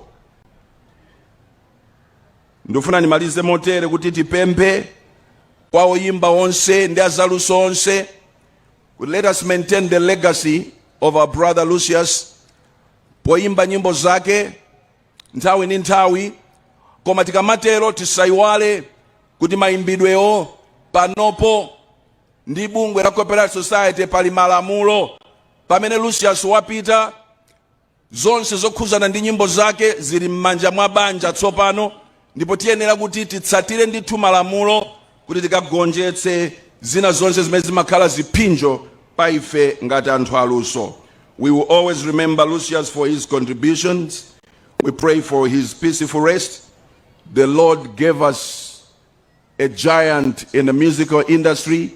Ndifuna nimalize motere kuti tipemphe kwa oyimba onse ndi azaluso onse. Let us maintain the legacy of our brother Lucius poimba nyimbo zake nthawi ndi nthawi, koma tikamatero tisaiwale kuti maimbidwewo panopo ndi bungwe la Cooperative Society pali malamulo. Pamene Lucius wapita, zonse zokhuzana ndi nyimbo zake zili m'manja mwa banja tsopano, ndipo tiyenera kuti titsatire ndithu malamulo kuti tikagonjetse zina zonse zimene zimakhala zipinjo pa ife ngati anthu aluso. We will always remember Lucius for his contributions. We pray for his peaceful rest. The Lord gave us a giant in the musical industry.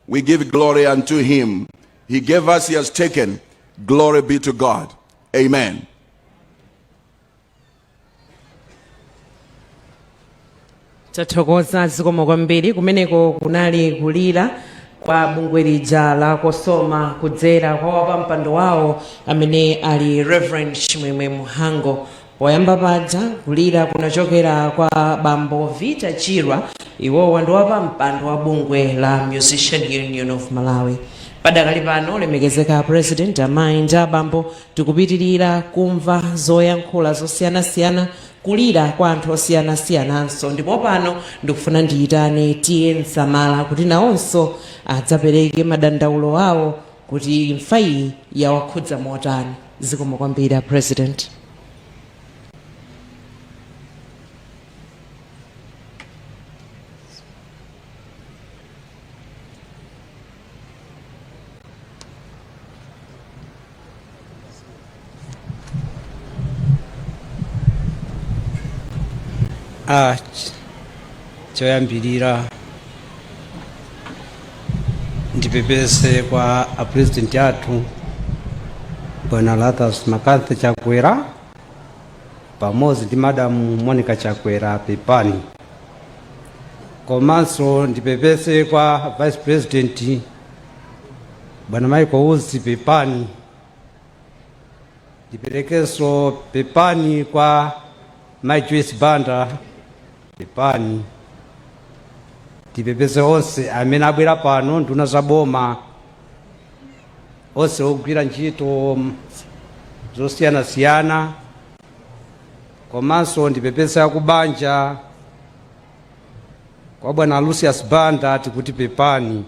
We give glory unto him. He gave us, he has taken. Glory be to God. Amen. Tathokoza zikomo kwambiri kumeneko kunali kulira kwa bungwe lija la Kosoma kudzera kwa wapampando wawo amene ali Reverend Chimwemwe Muhango. Poyamba paja kulira kunachokera kwa Bambo Vita Chirwa, iwowa ndi wapampando wa bungwe la Musician Union of Malawi. Padakali pano lemekezeka President Amayi ndi abambo tikupitirira kumva zoyankhula zosiyanasiyana, kulira kwa anthu osiyana-siyananso, ndipo pano ndikufuna ndiyitane Tiye Nsamala kuti nawonso adzapereke madandaulo awo kuti imfa iyi yawakhudza motani. Zikomo kwambiri President. choyambirira ndipepese kwa president athu Bwana Lazarus Makanthe Chakwera pamodzi ndi Madam Monica Chakwera Pepani. Komanso ndipepese kwa Vice President Bwana Michael Uzi Pepani. Ndiperekenso Pepani kwa Joyce Banda Pepani. Ndipepese onse amene abwera pano, nduna zaboma onse ogwira ntchito zosiyanasiyana. Komanso ndipepese akubanja kwa Bwana Lucius Banda tikuti Pepani.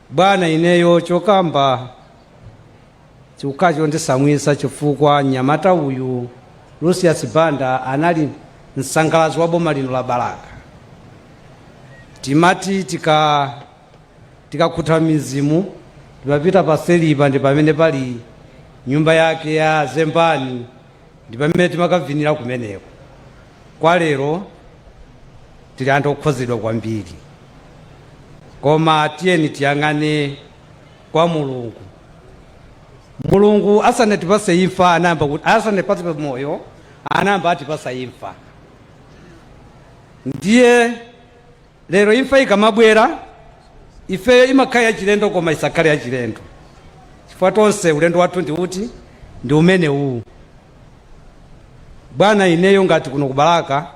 Bwana ineyo chokamba chikukacho ndisamwisa chifukwa nyamata uyu Lucius Banda anali msangalazi wa boma lino la Balaka. Timati tikakhuta mizimu timapita pa Selipa, ndi pamene pali nyumba yake ya Zembani, ndi pamene timakavinira kumeneko. Kwa lero tili anthu okhozedwa kwambiri, koma tiyeni tiyang'ane kwa Mulungu. Mulungu asanatipase imfa anamba kuti asanatipase moyo anamba atipasa imfa. Ndiye lero imfa ikamabwera ife imakaya chilendo koma isakale ya chilendo. Chifukwa tonse ulendo wathu ndi uti ndi umene uwu. Bwana ineyo ngati kuno kubalaka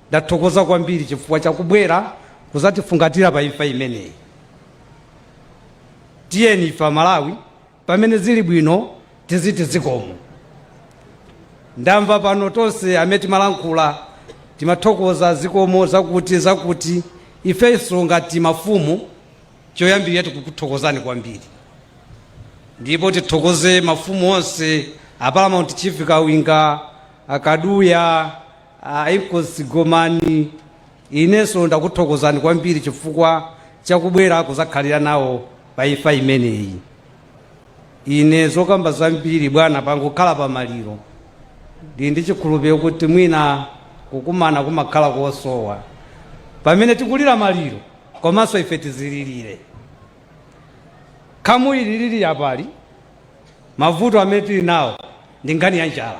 ndathokoza kwambiri chifukwa chakubwera kuzatifungatira pa imfa imeneyi. Tiyeni ife Malawi pamene zili bwino tiziti zikomo. Ndamva pano tonse amene timalankhula timathokoza zikomo zakuti ifenso ngati mafumu choyambirira tikukuthokozani kwambiri. Ndipo tithokoze mafumu onse a Paramount Chief Kawinga, Akaduya, Inkosi Gomani. Inenso ndakuthokozani kwambiri chifukwa chakubwera kuzakhalira nawo pa imfa imeneyi. Ine zokamba zambiri bwana pangokhala pa maliro ndi chikhulupiriro kuti mwina kukumana kumakhala kosowa pamene tikulira maliro, komanso ife tizilirire. Khamu ililiri yapali mavuto amene tili nawo ndi nkhani ya njala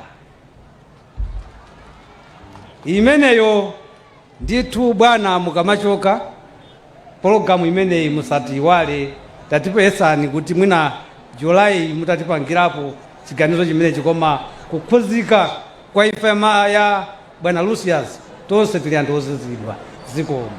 imeneyo. Ndithu bwana mukamachoka pologalamu imeneyi musatiwale, tatipesani kuti mwina Julai mutatipangirapo chiganizo chimene chikoma kukhuzika kwa imfa ya Bwana Lucius tonse tili anthu ozizidwa. zikomo.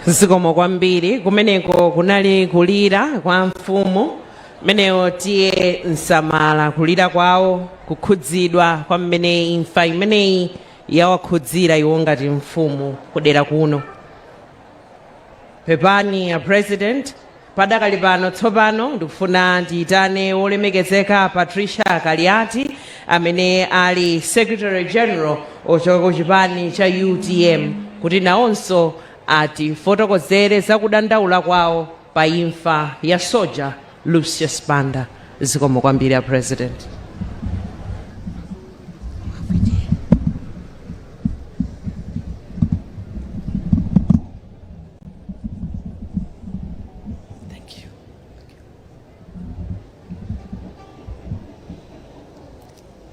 zikomo kwambiri. Kumeneko kunali kulira kwa mfumu meneyo tiye nsamala kulira kwawo kukhudzidwa kwa mmene imfa imeneyi yawakhudzira iwo ngati mfumu kudera kuno. Pepani ya president padakali pano tsopano ndikufuna ndiyitane wolemekezeka Patricia Kaliati amene ali secretary general ochoka ku chipani cha UTM kuti nawonso atifotokozere zakudandaula kwawo pa imfa ya soja Lucius Banda. Zikomo kwambiri ya president.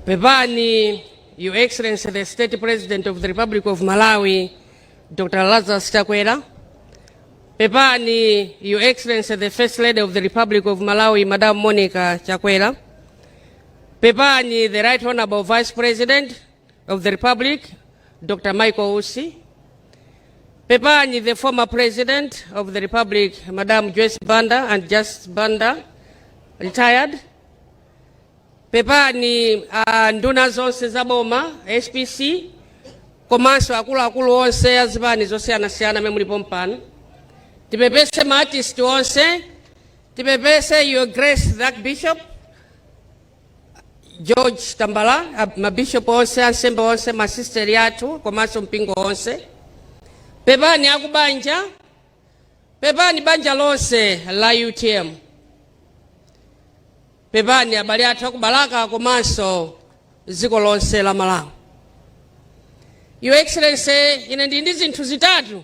Pepani, Your Excellency the State President of the Republic of Malawi, Dr. Lazarus Chakwera. Pepani, Your Excellency the First Lady of the Republic of Malawi, Madam Monica Chakwera. Pepani, the Right Honorable Vice President of the Republic, Dr. Michael Usi. Pepani, the former President of the Republic, Madam Joyce Banda and Justice Banda, retired. Pepani, nduna zonse zaboma, SPC, komanso akulu onse azibani zosiyana-siyana memulipo mpano. Tipepese ma-artist onse, tipepese Your Grace the Archbishop George Tambala, mabishop onse, ansembe onse, masisteri athu, komanso mpingo onse. Pepani akubanja, pepani banja lonse la UTM. Pepani abale athu akubalaka komanso dziko lonse la Malawi. Your Excellency, ine ndi zinthu zitatu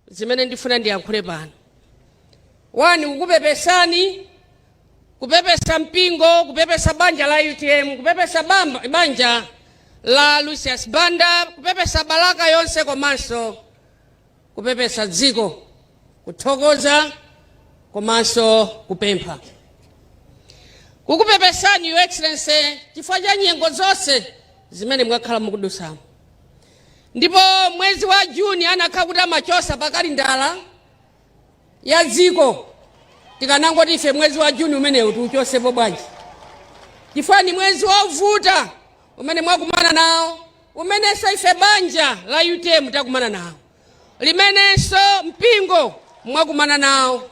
zimene ndifuna ndiyankhule pano. One, kukupepesani, kupepesa mpingo, kupepesa banja la UTM, kupepesa banja la Lucius Banda, kupepesa balaka yonse komanso kupepesa dziko, kuthokoza komanso kupempha. Kukupepesani Your Excellency chifukwa cha nyengo zonse zimene mwakhala mukudusamo. Ndipo mwezi wa Juni anakhala kuti amachosa pakali ndala ya dziko. Tikanangoti ife mwezi wa Juni umenewu tiuchosepo bwanji. Chifukwa ni mwezi wovuta umene mwakumana nawo, umenenso ife banja la UTM takumana nawo, limenenso mpingo mwakumana nawo.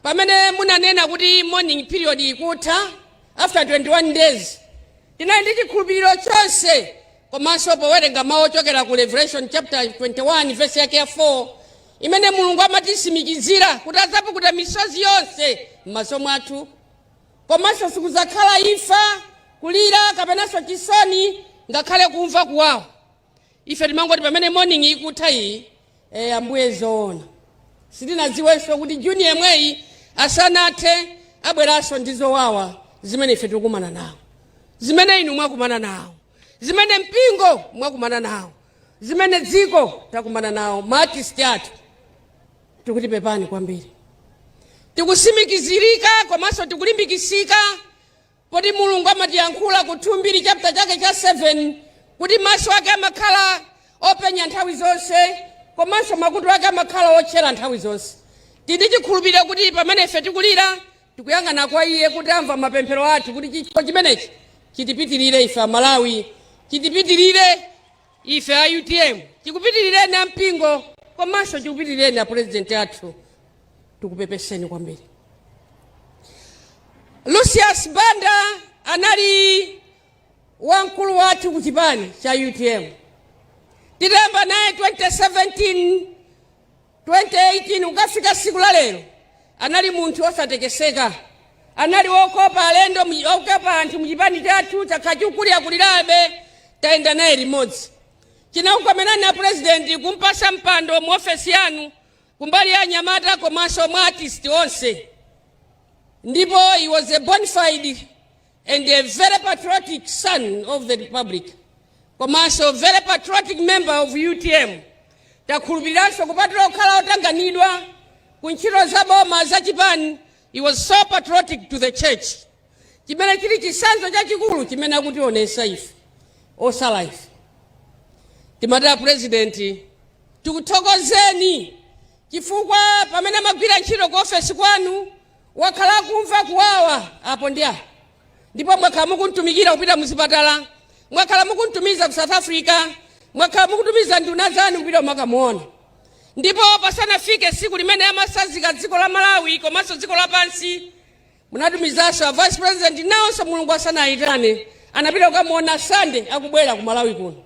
Pamene munanena kuti mourning period ikutha after 21 days, tinali ndi chikhulupiriro chonse komanso powerenga mawu ochokera ku Revelation chapter 21 verse yake ya 4 imene Mulungu amatisimikizira kuti adzapukuta misozi yonse m'maso mwathu, komanso sikuzakhala imfa, kulira kapenanso chisoni ngakhale kumva kuwawa. Ife timangoti pamene mourning ikutha iyi Ambuye zoona. Sitinadziwenso kuti Juni yemweyi asanathe abweranso ndizowawa zimene ife tikukumana nawo, zimene inu mwakumana nawo, zimene mpingo mwakumana nawo, zimene dziko takumana nawo. Ma-artist athu tikuti pepani kwambiri, tikusimikizirika komanso tikulimbikisika poti Mulungu amatiyankhula ku 2 chapter chake cha 7 kuti maso ake amakhala openya nthawi zonse komanso makutu ake amakhala otchera nthawi zonse. Tindi chikhulupiriro kuti pamene ife tikulira tikuyang'ana kwa iye kuti amva mapemphero athu kuti chifukwa chimenechi chitipitirire ife Amalawi, chitipitirire ife a UTM, chikupitirire na mpingo komanso chikupitirire na president athu. Tikupepeseni kwambiri. Lucius Banda anali wamkulu wathu ku chipani cha UTM. Tidayamba naye 2017, 2018 ukafika siku la lero anali munthu osatekeseka, anali wokopa alendo, wokopa anthu muchipani chathu chakhachukulira kulirabe tayenda naye limodzi. Chinaukomenani na president kumpasa mpando mu ofesi yanu kumbali ya Nyamata komanso mwa artist onse. Ndipo he was a bona fide and a very patriotic son of the Republic, komanso very patriotic member of UTM. Takhulupiranso kupatula okhala otanganidwa ku ntchito za boma za chipani. He was so patriotic to the church. chimene chili chisanzo chachikulu chimene akutionesa ife osala ife. Timati president tikuthokozeni chifukwa pamene magwira ntchito ku ofesi kwanu wakhala kumva kuwawa apo ndi apo, ndipo mwakhala mukuntumikira kupita muzipatala, mwakhala mukuntumiza ku South Africa, mwakhala mukutumiza nduna zanu kupita makamuona. Ndipo pasanafike siku limene amasazika dziko la Malawi komanso dziko lapansi, munatumizanso a vice president nawonso mulungu asanayitane anapita kukamuona Sunday akubwera ku Malawi kuno.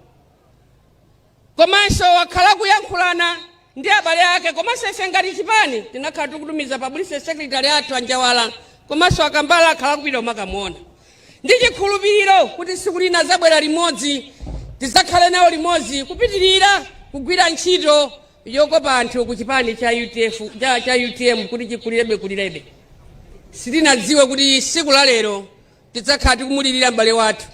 Komanso wakhala kuyankhulana ndi abale ake, komanso ife ngati chipani tinakhala tikutumiza publicity secretary athu Anjawala komanso akambala akhala kupita kumakamuona. Ndi chikhulupiriro kuti siku lina zabwera limodzi tizakhale nawo limodzi kupitirira kugwira ntchito yokopa anthu ku chipani cha UTM kuti chikulirebe. Sitinadziwe kuti siku la lero tidzakhala tikumulirira m'bale wathu.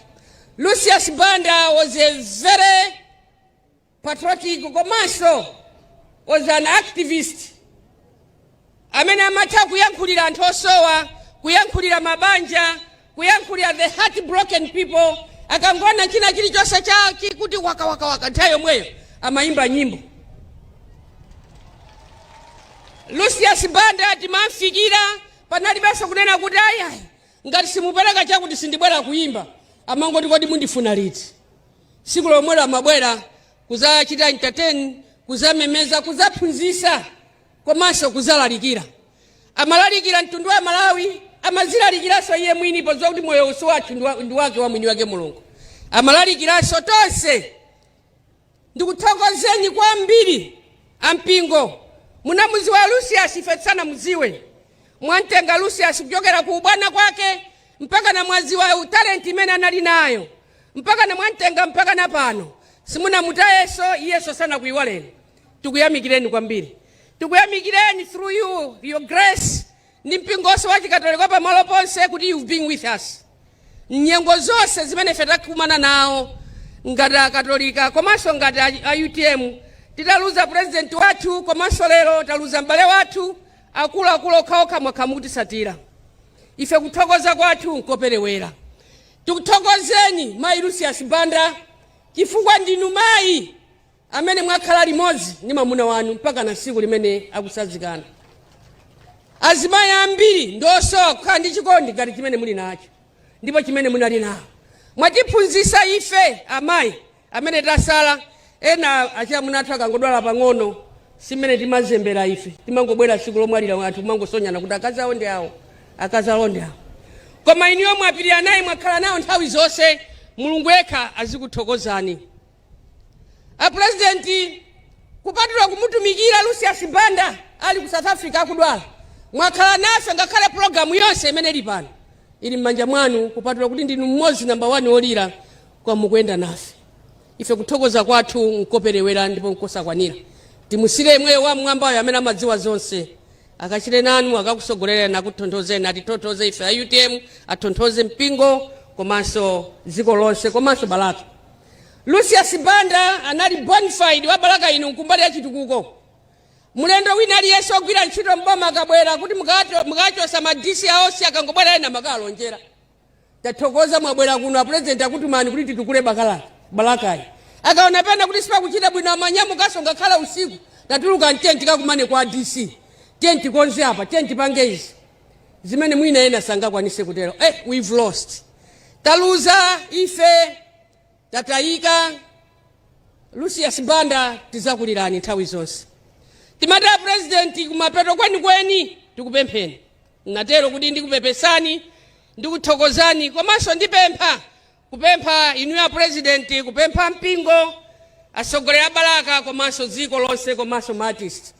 Lucius Banda was a very patriotic komanso was an activist amene amatha kuyankhulira anthu osowa, kuyankhulira mabanja, kuyankhulira the heartbroken people. Akangona china chilichonse kuti waka nthawi yomweyo amayimba nyimbo. Lucius Banda timamfikira panalibenso kunena kuti ayi ngati simupereka chakuti sindibwera kuyimba, amangoti kodi mundifuna liti. Siku lomwelo amabwera kuzachita entertain, kuzamemeza, kuzaphunzisa komanso kuzalalikira. Amalalikira mtundu wa Malawi, amazilalikiranso iye mwini pozowa kuti moyo uso wathu ndi wake wa mwini wake Mulungu. Amalalikiranso tonse. Ndikuthokozeni kwambiri ampingo. Munamuziwa Lucius ife tsana muziwe. Mwantenga Lucius kuchokera ku ubwana kwake mpaka na mwaziwa talent imene anali nayo, mpaka na mwantenga mpaka na pano. Simuna mutayeso iyeso sana kuiwaleni. Tukuyamikireni kwambiri. Tukuyamikireni through you, your grace. Ni mpingoso wa Chikatolika pa malo ponse kuti you've been with us. Nyengo zonse zimene ife takumana nawo ngati Akatolika komanso ngati a UTM. Titaluza president wathu komanso lero taluza m'bale wathu akulu okhaokha mwakhamukutisatira. Ife kuthokoza kwathu nkoperewera. Tikuthokozeni Mayi Lucius Banda chifukwa ndinu mayi amene mwakhala limodzi ndi mwamuna wanu mpaka na siku limene akusazikana. Azimayi ambiri ndosowa kukhala ndi chikondi ngati chimene muli nacho ndipo chimene munali nawo. Mwatiphunzitsa ife amayi amene tasala ena achamuna athu akangodwala pang'ono simene timazembera ife. Timangobwera siku lomwalira wathu mangosonyana kuti akazawo ndi awo, akazawo ndi awo. Koma iniyo mwapirira naye mwakhala nawo nthawi zonse, Mulungu yekha azikuthokozani. A president kupatula kumutumikira Lucius Banda ali ku South Africa akudwala. Mwakhala nafe ngakhale programu yonse imene ili pano ili m'manja mwanu kupatula kuti ndinu mmodzi namba 1 olira kwa mukuyenda nafe. Ife kuthokoza kwathu nkoperewera ndipo nkosakwanira. Timusire mweyo wa mwambayo amene amadziwa zonse. Akachire nanu akakusogolera na kutonthozeni atitotoze ife a UTM, atonthoze mpingo komanso dziko lonse komanso Balaka. Lucius Banda anali bonafide wa Balaka ino nkumbali ya chitukuko. Mulendo wina aliyense ogwira ntchito mboma akabwera kuti mukachosa madisi aonse akangobwera ena makalonjera. Tathokoza mwabwera kuno a president akutumani kuti titukule Balakayi. Akaona pena kuti sipakuchita bwino amanyamu kasonga khala usiku tatuluka ntenti kakumane kwa DC. Tenti konse apa, tenti pangezi. Zimene mwina ena sangakwanise kutero. We've lost. Taluza ife tatayika Lucius Banda tizakulirani nthawi zonse. Timata president kumapeto kweni tikupempheni. Natero kuti ndikupepesani, ndikuthokozani komanso ndipempha kupempha inu ya president, kupempha mpingo, asogolera Balaka komanso dziko lonse komanso artist.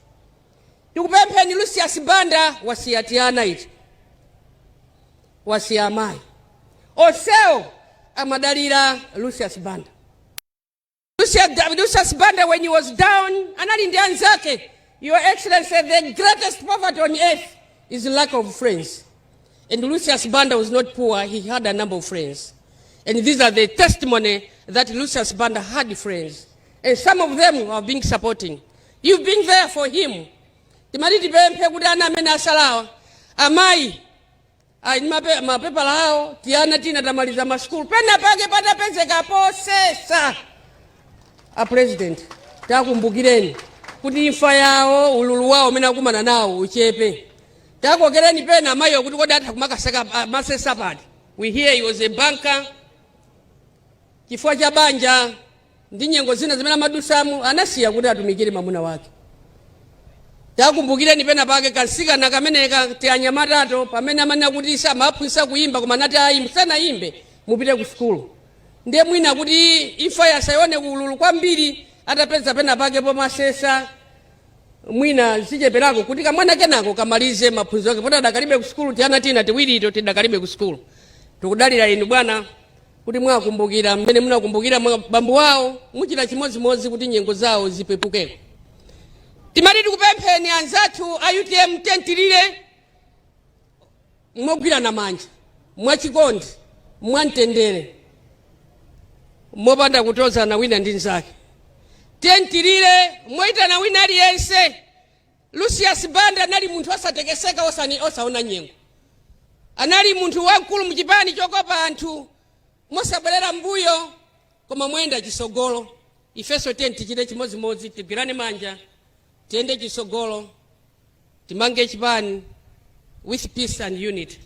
Tikupempheni Lucius Banda wasiyatiana iti. Wasiya amayi. Oseo amadalira Lucius Banda. Lucius Banda when he was down, anali ndi anzake, Your Excellency, the greatest poverty on earth is lack of friends. And Lucius Banda was not poor, he had a number of friends. And these are the testimony that Lucius Banda had friends. And some of them have been supporting. You've been there for him. Timariti bempe kudana mena salawa. Amai, ni mapepala hao tiana tina tamaliza maskulu pena pake patapezeka posesa a president takumbukireni kuti imfa yawo ululu wawo mena kumana nawo uchepe takokereni pena mayo kuti kodi atha kumakasaka masesa pati. We hear he was a banker. Kifua cha banja ndi nyengo zina zimene madusamu anasiya kuti atumikire mamuna wake. Takumbukireni pena pake kansika na kameneka tianyamatato pamene amana kuti samaphunzitsa kuimba koma nati ayi msana imbe mupite ku skulu. Ndiye mwina kuti imfa yasayone kululu kwambiri atapeza pena pake po masesa mwina sicheperako kuti kamwana kenako kamalize maphunziro yake pota dakalibe ku skulu tiana tina tiwirito tidakalibe ku skulu. Tukudalira inu bwana kuti mwakumbukira mmene munakumbukira bambo wawo muchita chimodzimodzi kuti nyengo zawo zipepukeko. Timati tikupempheni anzathu a UTM tentilire mogwira na manja mwachikondi mwamtendere mopanda kutozana wina ndi nzake. Tentilire moitana wina aliyense. Lucius Banda anali munthu osatekeseka osaona nyengo. Anali munthu wamkulu mchipani chokopa anthu mosabwerera mbuyo koma mwenda chisogolo. Ifeso tichite chimodzimodzi tigwirane manja tiende chisogolo timange chipani with peace and unity.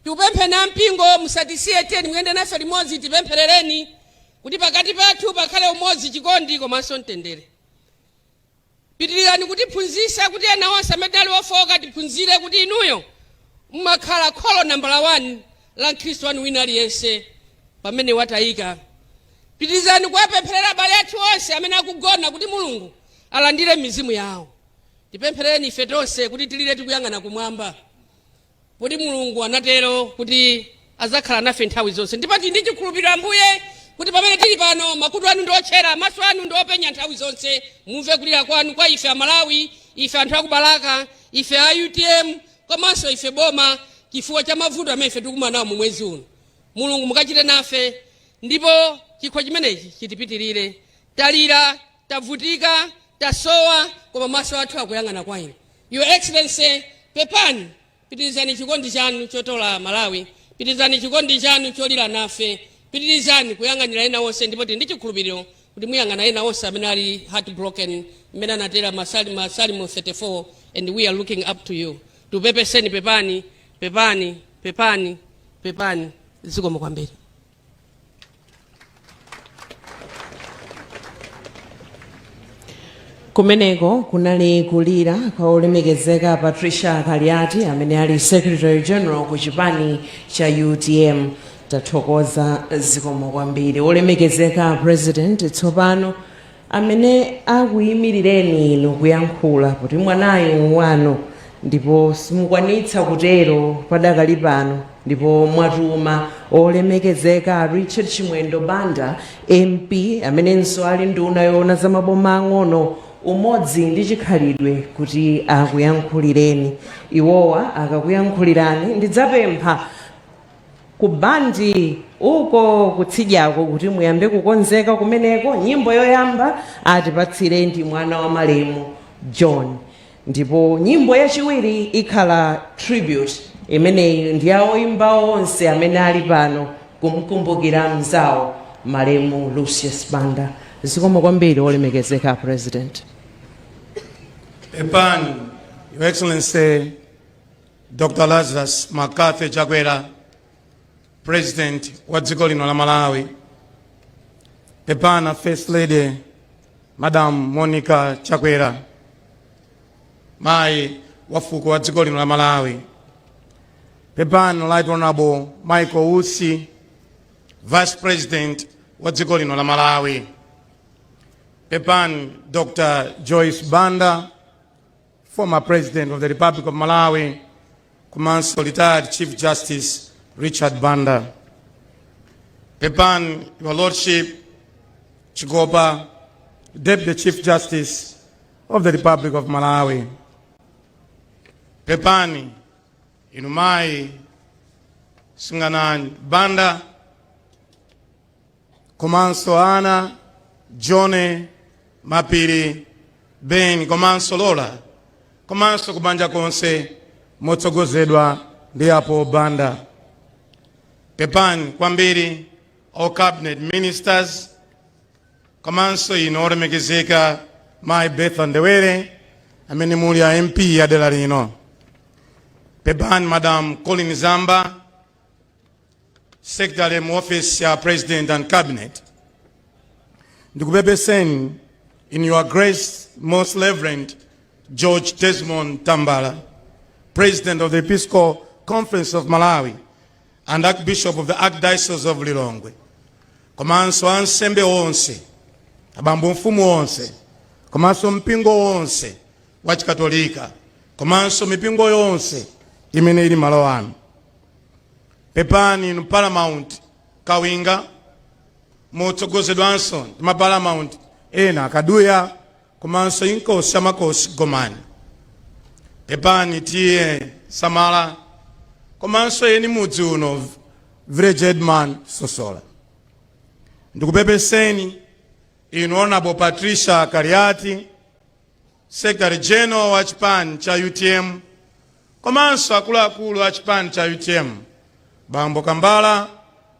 Tupemphe na mpingo musatisiye teni mwende nafe limodzi tipempherereni kuti pakati pathu pakhale umodzi chikondi komanso mtendere. Pitirirani kutiphunzitsa kuti ena onse amene ali ofoka tiphunzire kuti inuyo mmakhala kholo number 1 la Khristu wanu wina aliyense pamene watayika. Pitirizani kuwapempherera abale athu onse amene akugona kuti Mulungu alandire mizimu yawo. Tipemphereni ife tonse kuti tilire tikuyang'ana kumwamba. Kuti Mulungu anatero kuti azakhala nafe nthawi zonse. Ndipati ndi chikhulupiriro Ambuye kuti pamene tili pano makutu anu ndiotchera maso anu ndiopenya nthawi zonse mumve kulira kwanu kwa ife Amalawi, ife anthu akubalaka, ife a UTM komanso ife boma chifukwa cha mavuto amene ife tikumana nawo mu mwezi uno. Mulungu mukachite nafe ndipo chikho chimenechi chitipitirire. Talira, tavutika, tasowa koma maso athu akuyang'ana kwa inu. Your Excellency, pepani pitirizani chikondi chanu chotola Malawi, pitirizani chikondi chanu cholira nafe, pitirizani kuyang'anira ena onse ndipo ndi chikhulupiriro kuti muyang'ana ena onse amene ali heartbroken mmene anatera Masalimo 34 and we are looking up to you. Tupepeseni pepani, pepani, pepani, pepani. Zikomo kwambiri. Kumeneko kunali kulira kwa olemekezeka Patricia Kaliati amene ali Secretary General ku chipani cha UTM. Tathokoza zikomo kwambiri. Olemekezeka President tsopano amene akuyimirireni inu kuyankhula kuti mwanayo wanu ndipo simukwanitsa kutero padakali pano ndipo mwatuma olemekezeka Richard Chimwendo Banda MP amenenso ali nduna yoona za maboma ang'ono umodzi ndi chikhalidwe kuti akuyankhulireni. Iwowa akakuyankhulirani ndidzapempha ku bandi uko kutsidyako kuti muyambe kukonzeka kumeneko. Nyimbo yoyamba atipatsire ndi mwana wa Malemu John, ndipo nyimbo yachiwiri ikhala tribute imeneyi ndi ya oyimba onse amene ali pano kumkumbukira mzawo Malemu Lucius Banda. Zikomo kwambiri olemekezeka President. Pepani, Your Excellency Dr. Lazarus Makafe Chakwera, President wa dziko lino la Malawi. Pepana First Lady Madam Monica Chakwera, mai wa fuko wa dziko lino la Malawi. Pepana Right Honorable Michael Usi, Vice President wa dziko lino la Malawi. Pepani Dr. Joyce Banda, former President of the Republic of Malawi, komanso retired Chief Justice Richard Banda. Pepani Your Lordship Chigoba, Deputy Chief Justice of the Republic of Malawi. Pepani Inumai Singanan Banda, komanso Ana Jone Mapiri Ben komanso Lola, komanso kubanja konse motsogozedwa ndi apo Banda. Pepani kwambiri all cabinet ministers, komanso ino olemekezeka Mai Betha Ndewere amene muli a MP ya dera lino. Pepani Madam Colin Zamba, Secretary mu Office ya President and Cabinet. Ndikupepeseni in your grace most reverend George Desmond Tambala, President of the Episcopal Conference of Malawi and Archbishop of the Archdiocese of Lilongwe. Komanso ansembe onse, abambo mfumu onse, komanso mpingo onse wa Chikatolika, komanso mipingo yonse imene ili malo ano. Pepani in Paramount Kawinga, motsogozedwanso ndi Paramount ena akaduya, komanso inkosi amakosi Gomani. Pepani tiye Samala, komanso eni mudzi uno Village Headman Sosola. Ndikupepeseni inu Honorable Patricia Kariati, Secretary General wa chipani cha UTM, komanso akuluakulu a chipani cha UTM, Bambo Kambala,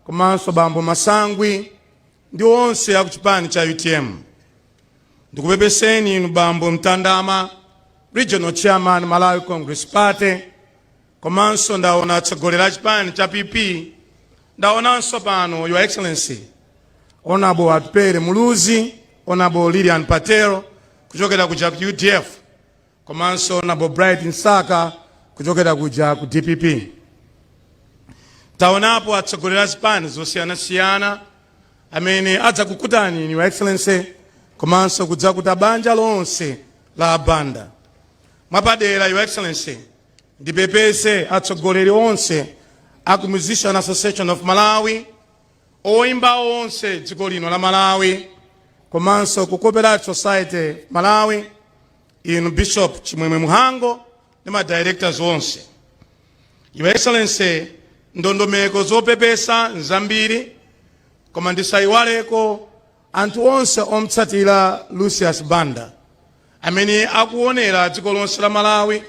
komanso Bambo Masangwi, ndi onse aku chipani cha UTM. Ndikupepeseni inu Bambo Mtandama, Regional Chairman Malawi Congress Party, komanso ndaona tsogolera chipani cha PP, ndaonanso pano Your Excellency Honorable Atupere Muluzi, Honorable Lilian Patero kuchokera kuja ku UDF, komanso Honorable Bright Nsaka kuchokera kuja ku DPP. Taonapo atsogolera chipani zosiyana-siyana amene adzakukutani Your Excellency, komanso kudzakuta banja lonse la Banda. Mwapadera Your Excellency, ndipepese atsogoleri onse aku Musician Association of Malawi, oimba onse dziko lino la Malawi, komanso ku Cooperative Society Malawi, inu Bishop Chimwemwe Muhango ndi ma directors onse. Your Excellency, ndondomeko zopepesa nzambiri, koma ndisayiwaleko anthu onse omtsatira Lucius Banda amene akuonera dziko lonse la Malawi,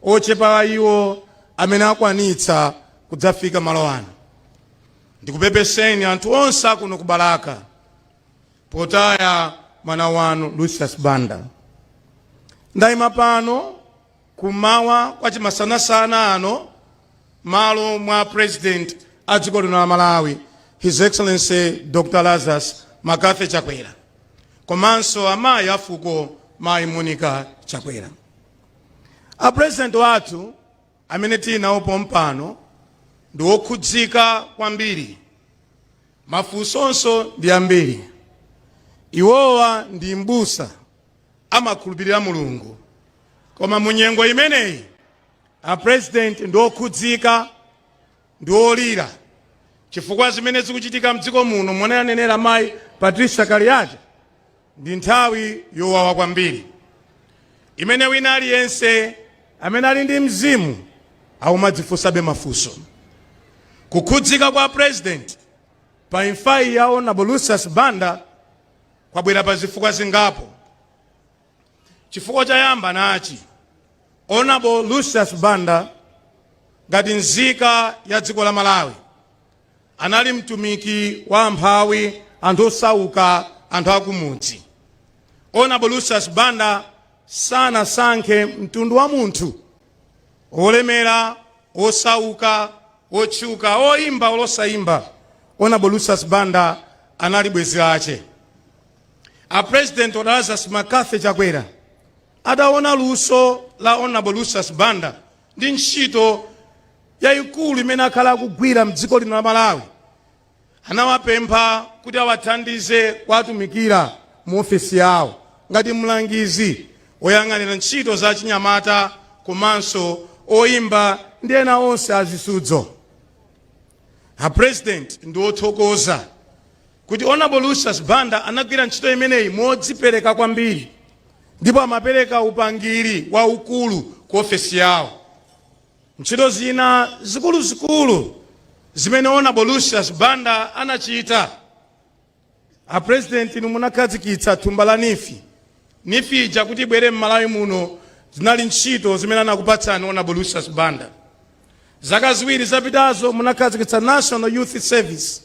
ochepa iwo amene akwanitsa kudzafika malo ano. Ndikupepeseni anthu onse akuno kubalaka potaya mwana wanu Lucius Banda. Ndayima pano kumawa kwa chimasanasana ano malo mwa President a dziko lino la Malawi, His Excellency Dr. Lazarus Makafe Chakwera, komanso amayi afuko Mai Monica Chakwera. A President wathu amene tinawo mpano ndi okhudzika kwambiri, mafunsonso ndi ambiri. Iwowa ndi mbusa amakhulupirira Mulungu, koma munyengo imeneyi a President ndi okhudzika, ndi olira chifukwa zimene zikuchitika mdziko muno. Mwana anenera Mai Patricia Kariati ndi nthawi yowawa kwambiri imene wina aliyense amene ali ndi mzimu aumadzifunsabe mafunso. Kukhudzika kwa President pa imfayi ya Honorable Lucius Banda kwabwera pa zifukwa zingapo. Chifukwa chayamba nachi, Honorable Lucius Banda ngati nzika ya dziko la Malawi anali mtumiki wa amphawi, anthu osauka, anthu akumudzi. Honorable Lucius Banda sanasankhe mtundu wa munthu olemera, osauka, otchuka, oimba, olosayimba. Honorable Lucius Banda anali bwenzi lache. A President Lazarus Makafe Chakwera adaona luso la Honorable Lucius Banda ndi ntchito yayikulu imene akhala akugwira mdziko lino la Malawi, anawapempha kuti awathandize kuwatumikira mu ofisi yawo ngati mlangizi oyang'anira ntchito za chinyamata, komanso oimba ndi ena onse azisudzo. A President ndi othokoza kuti Honorable Lucius Banda anagwira ntchito imeneyi modzipereka kwambiri, ndipo amapereka upangiri wa ukulu ku ofisi yawo. Ntchito zina zikuluzikulu zimene Honorable Lucius Banda anachita. A President inu munakhazikitsa thumba la nifi ija kuti ibwere m'Malawi muno, zinali ntchito zimene anakupatsani Honorable Lucius Banda. zaka ziwiri zapitazo munakhazikitsa National Youth Service.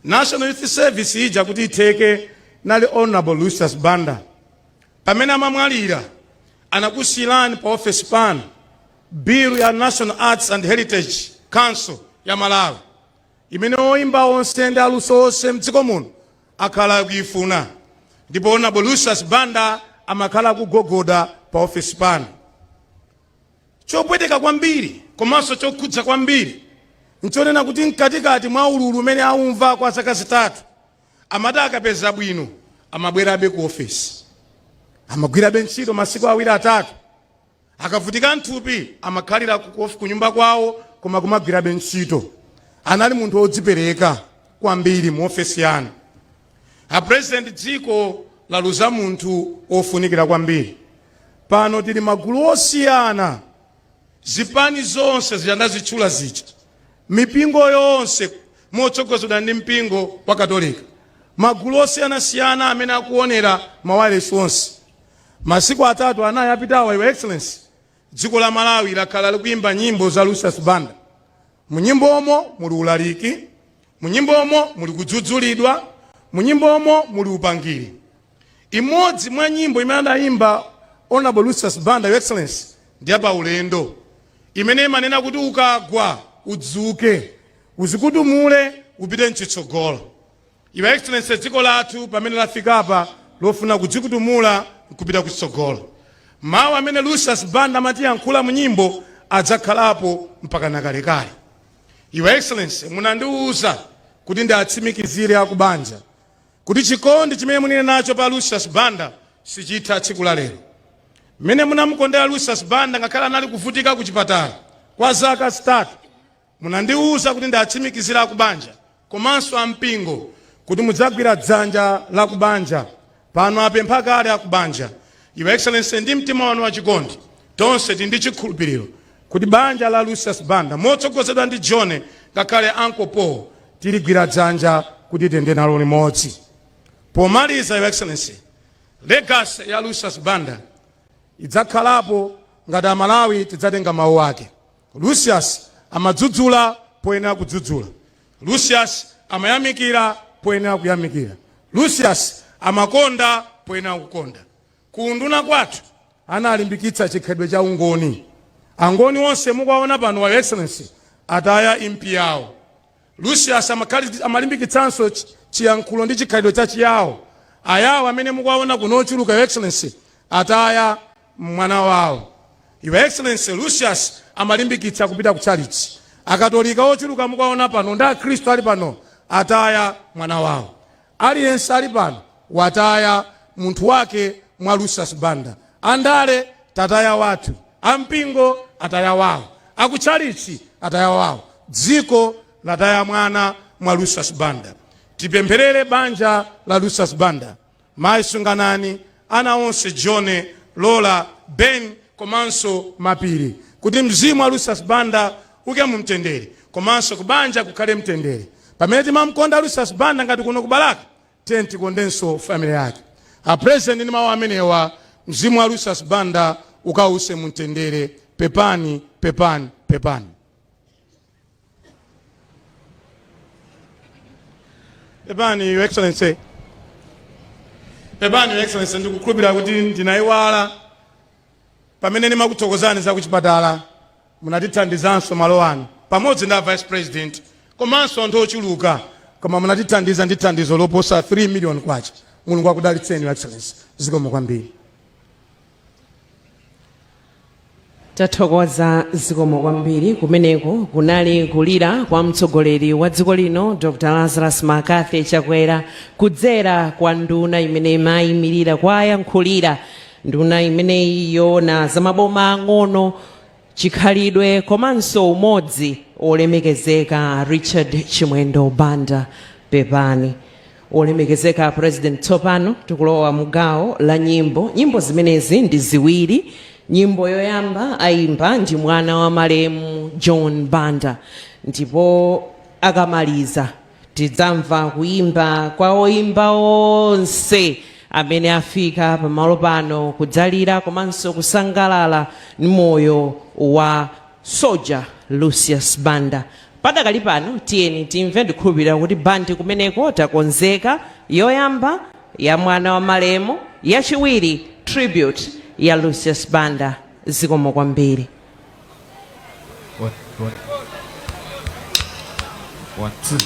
National Youth Service ija kuti itheke nali Honorable Lucius Banda. Pamene amamwalira anakusiyirani pa office pano bill ya National Arts and Heritage Council ya Malawi, imene oyimba onse ndi aluso onse mdziko muno akhala kuifuna, ndipo Honorable Lucius Banda amakhala kugogoda pa office pano. Chopweteka kwambiri komanso chokhudza kwambiri nchonena kuti mkatikati mwa ululu umene aumva kwa zaka zitatu amati akapeza bwino amabwerabe ku office, amagwirabe ntchito masiku awiri atatu, akavutika nthupi amakhalira ku nyumba kwawo koma kumagwirabe ntchito. Anali munthu odzipereka kwambiri mu office yanu. A president dziko laluza munthu ofunikira kwambiri. Pano tili magulu osiyana, zipani zonse zitchula zija, mipingo yonse motsogozedwa ndi mpingo wa Katolika, magulu osiyana amene akuonera mawayilesi onse. Masiku atatu anayi apitawa, Your Excellency, dziko la Malawi lakhala likuimba nyimbo za Lucius Banda. Munyimbomo muli ulaliki, munyimbomo muli kudzudzulidwa, munyimbomo muli upangiri. Imodzi mwa nyimbo imene anaimba Honorable Lucius Banda, Your Excellency, ndi apa ulendo, imene imanena kuti ukagwa udzuke, uzikutumule upite mchitsogolo. Your Excellency, dziko lathu pamene lafika apa lofuna kudzikutumula kupita kutsogolo. Mawu amene Lucius Banda amatiyankhula mu nyimbo adzakhalapo mpaka nakalekale. Your Excellency, munandiwuza kuti ndiatsimikizire akubanja kuti chikondi chimene munene nacho pa Lucius Banda sichitha tsiku la lero. Mmene munamukondera Lucius Banda ngakhala anali kuvutika ku chipatala kwa zaka zitatu, munandiwuza kuti ndiatsimikizire akubanja komanso ampingo kuti mudzagwira dzanja la kubanja. Pano apempha kale akubanja. Your Excellency, ndi mtima wanu wachikondi tonse tili ndi chikhulupiriro kuti banja la Lucius Banda motsogozedwa ndi John ngakhale Uncle Paul tiligwira dzanja kuti tiyende nalo limodzi. Pomaliza, Your Excellency, legacy ya Lucius Banda idzakhalapo ngati Amalawi tidzatenga mawu ake. Lucius amadzudzula poyenera kudzudzula, Lucius amayamikira poyenera kuyamikira, Lucius amakonda poyenera kukonda. Kunduna kwathu analimbikitsa chikhalidwe cha ungoni. Angoni onse mukuwaona pano, Your Excellency, ataya impi yawo. Lucius amalimbikitsanso chiyankhulo ndi chikhalidwe cha chiyawo. Ayawo amene mukuwaona kunochuluka, Your Excellency, ataya mwana wawo. Your Excellency, Lucius amalimbikitsa kupita ku church. Akatolika ochuluka mukuwaona pano ndi Akhristu ali pano ataya mwana wawo. Aliyense ali pano wataya munthu wake mwa Lucius Banda. Andale tataya wathu, ampingo ataya wawo, akuchalichi ataya wawo, dziko lataya mwana mwa Lucius Banda. Tipempherere banja la Lucius Banda, mayi sunganani, ana onse John, Lola, Ben komanso Mapiri, kuti mzimu wa Lucius Banda uke mumtendere komanso kubanja kukhale mtendere. Pamene timamkonda Lucius Banda ngati kuno kubalaka, tenti kondenso family yake. A president ni mawu amenewa, mzimu wa Lucius Banda ukause mumtendere. Pepani, pepani, pepani. Pepani, Your Excellency. Pepani, Your Excellency, ndikukhulupirira kuti ndinayiwala pamene ndimakuthokozani za kuchipatala munatithandizanso malo ano pamodzi ndi Vice President komanso anthu ochuluka, koma munatithandiza ndi thandizo loposa 3 million kwacha. Mulungu akudalitseni, Your Excellency. Zikomo kwambiri. Tathokoza zikomo kwambiri. Kumeneko kunali kulira kwa mtsogoleri wa dziko lino Dr. Lazarus Makathi Chakwera kudzera kwa nduna imene imayimirira kwa yankhulira, nduna imene iyoona za maboma ang'ono, chikhalidwe komanso umodzi, olemekezeka Richard Chimwendo Banda. Pepani. Olemekezeka President tsopano tikulowa mugawo la nyimbo. Nyimbo zimenezi ndi ziwiri. Nyimbo yoyamba ayimba ndi mwana wa malemu John Banda, ndipo akamaliza tidzamva kuimba kwa oyimba onse amene afika pamalo pano kudzalira komanso kusangalala ndi moyo wa Soja Lucius Banda. Padakali pano tiyeni timve ndikhulupirira kuti bandi kumeneko takonzeka yoyamba ya mwana wa malemu, yachiwiri tribute ya Lucius Banda. Zikomo kwambiri. One, two.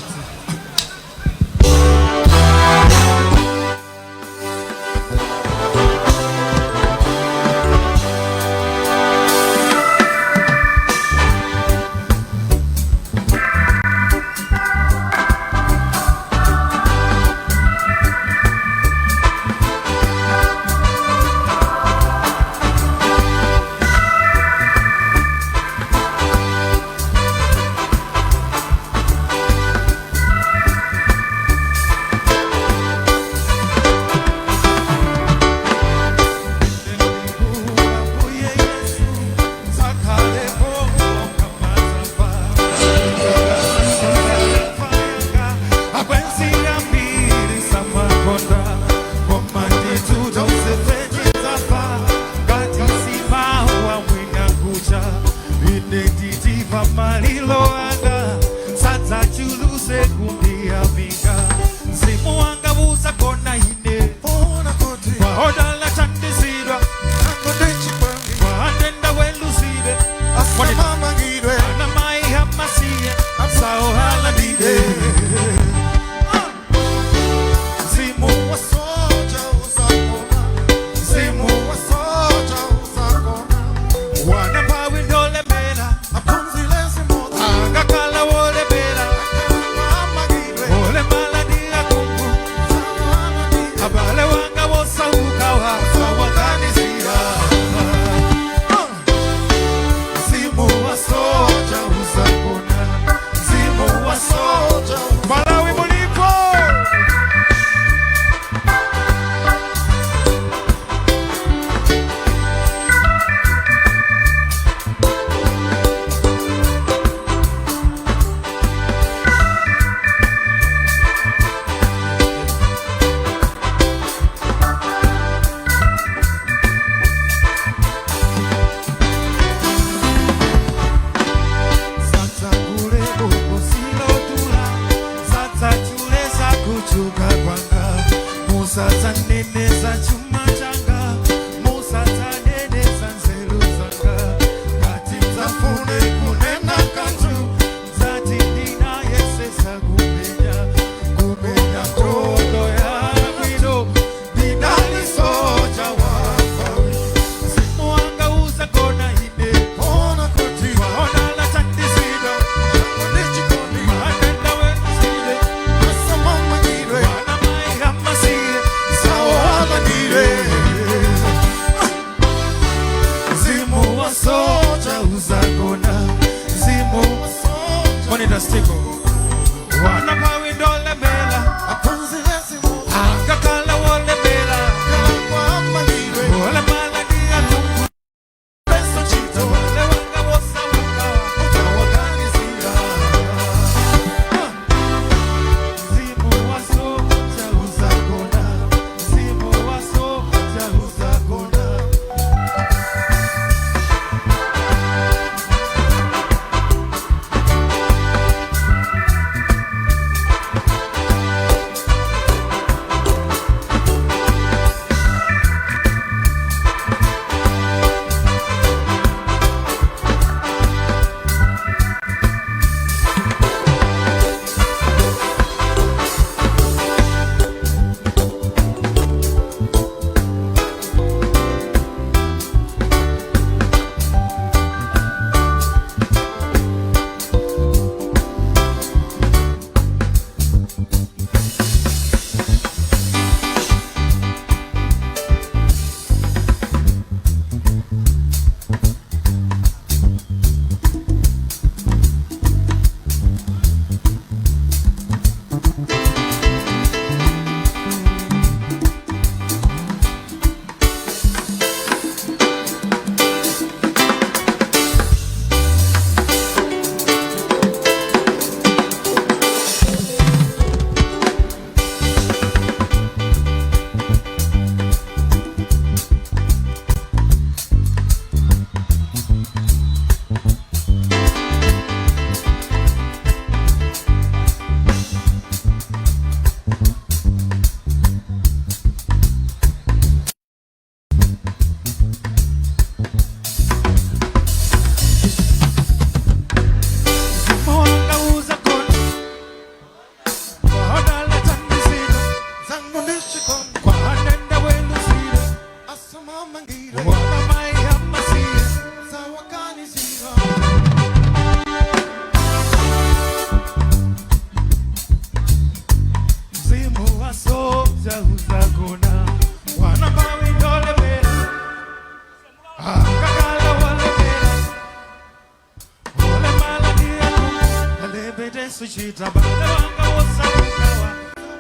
suchita bada wanga osaukawa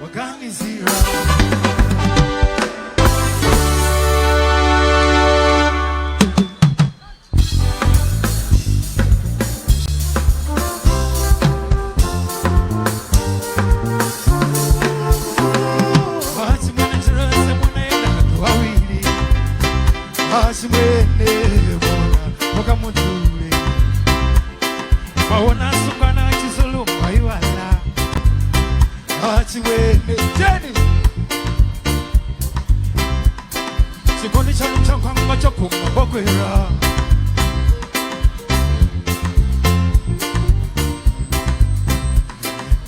waganizira Asimwene bona mukamutule maona sukana chizulu maiwala achiwene jeni chikondi cha mchangwa chokumba bokwera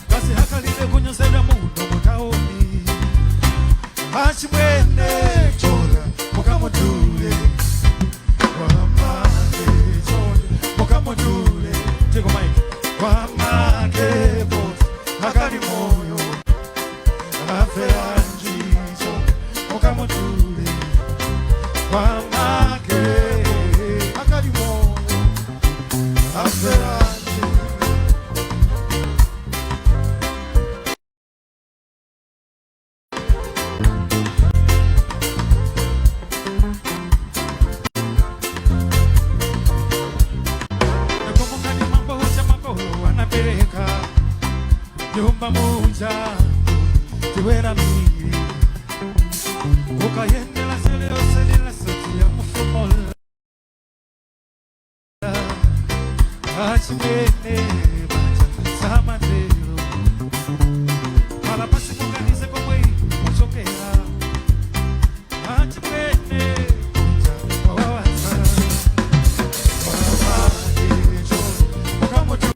kasi hakalile kunyosera mundo mutaoni asimwene chola mukamutule Take a mic. Wamake boss, hakari moyo, aferanjizo, mukamutule. Wamake, hakari moyo, aferanjizo. Yumba muja tiwera miri ukayendela seleo selila sotia mufumola achimene bacha samatero pala pasi muganize komwe muchokera achimene muja wawaza wawaza mukamoto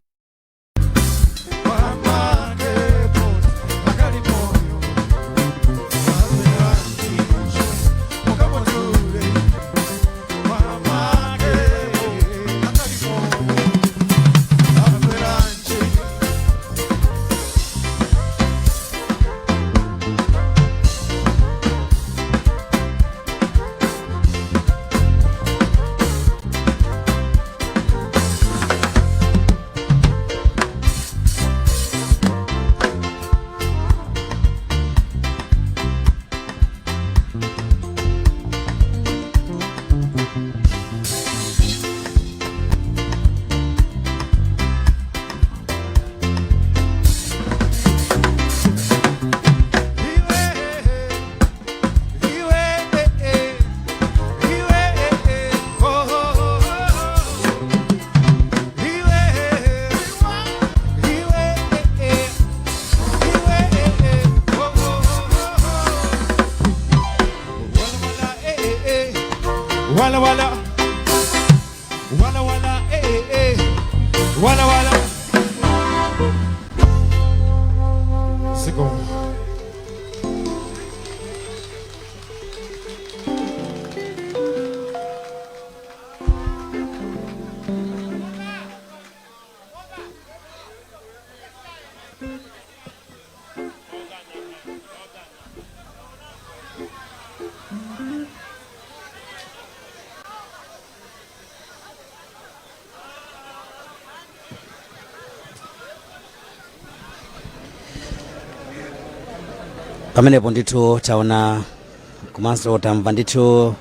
Wala wala wala wala wala wala Siko pamenepo ndithu taona komanso tamva ndithu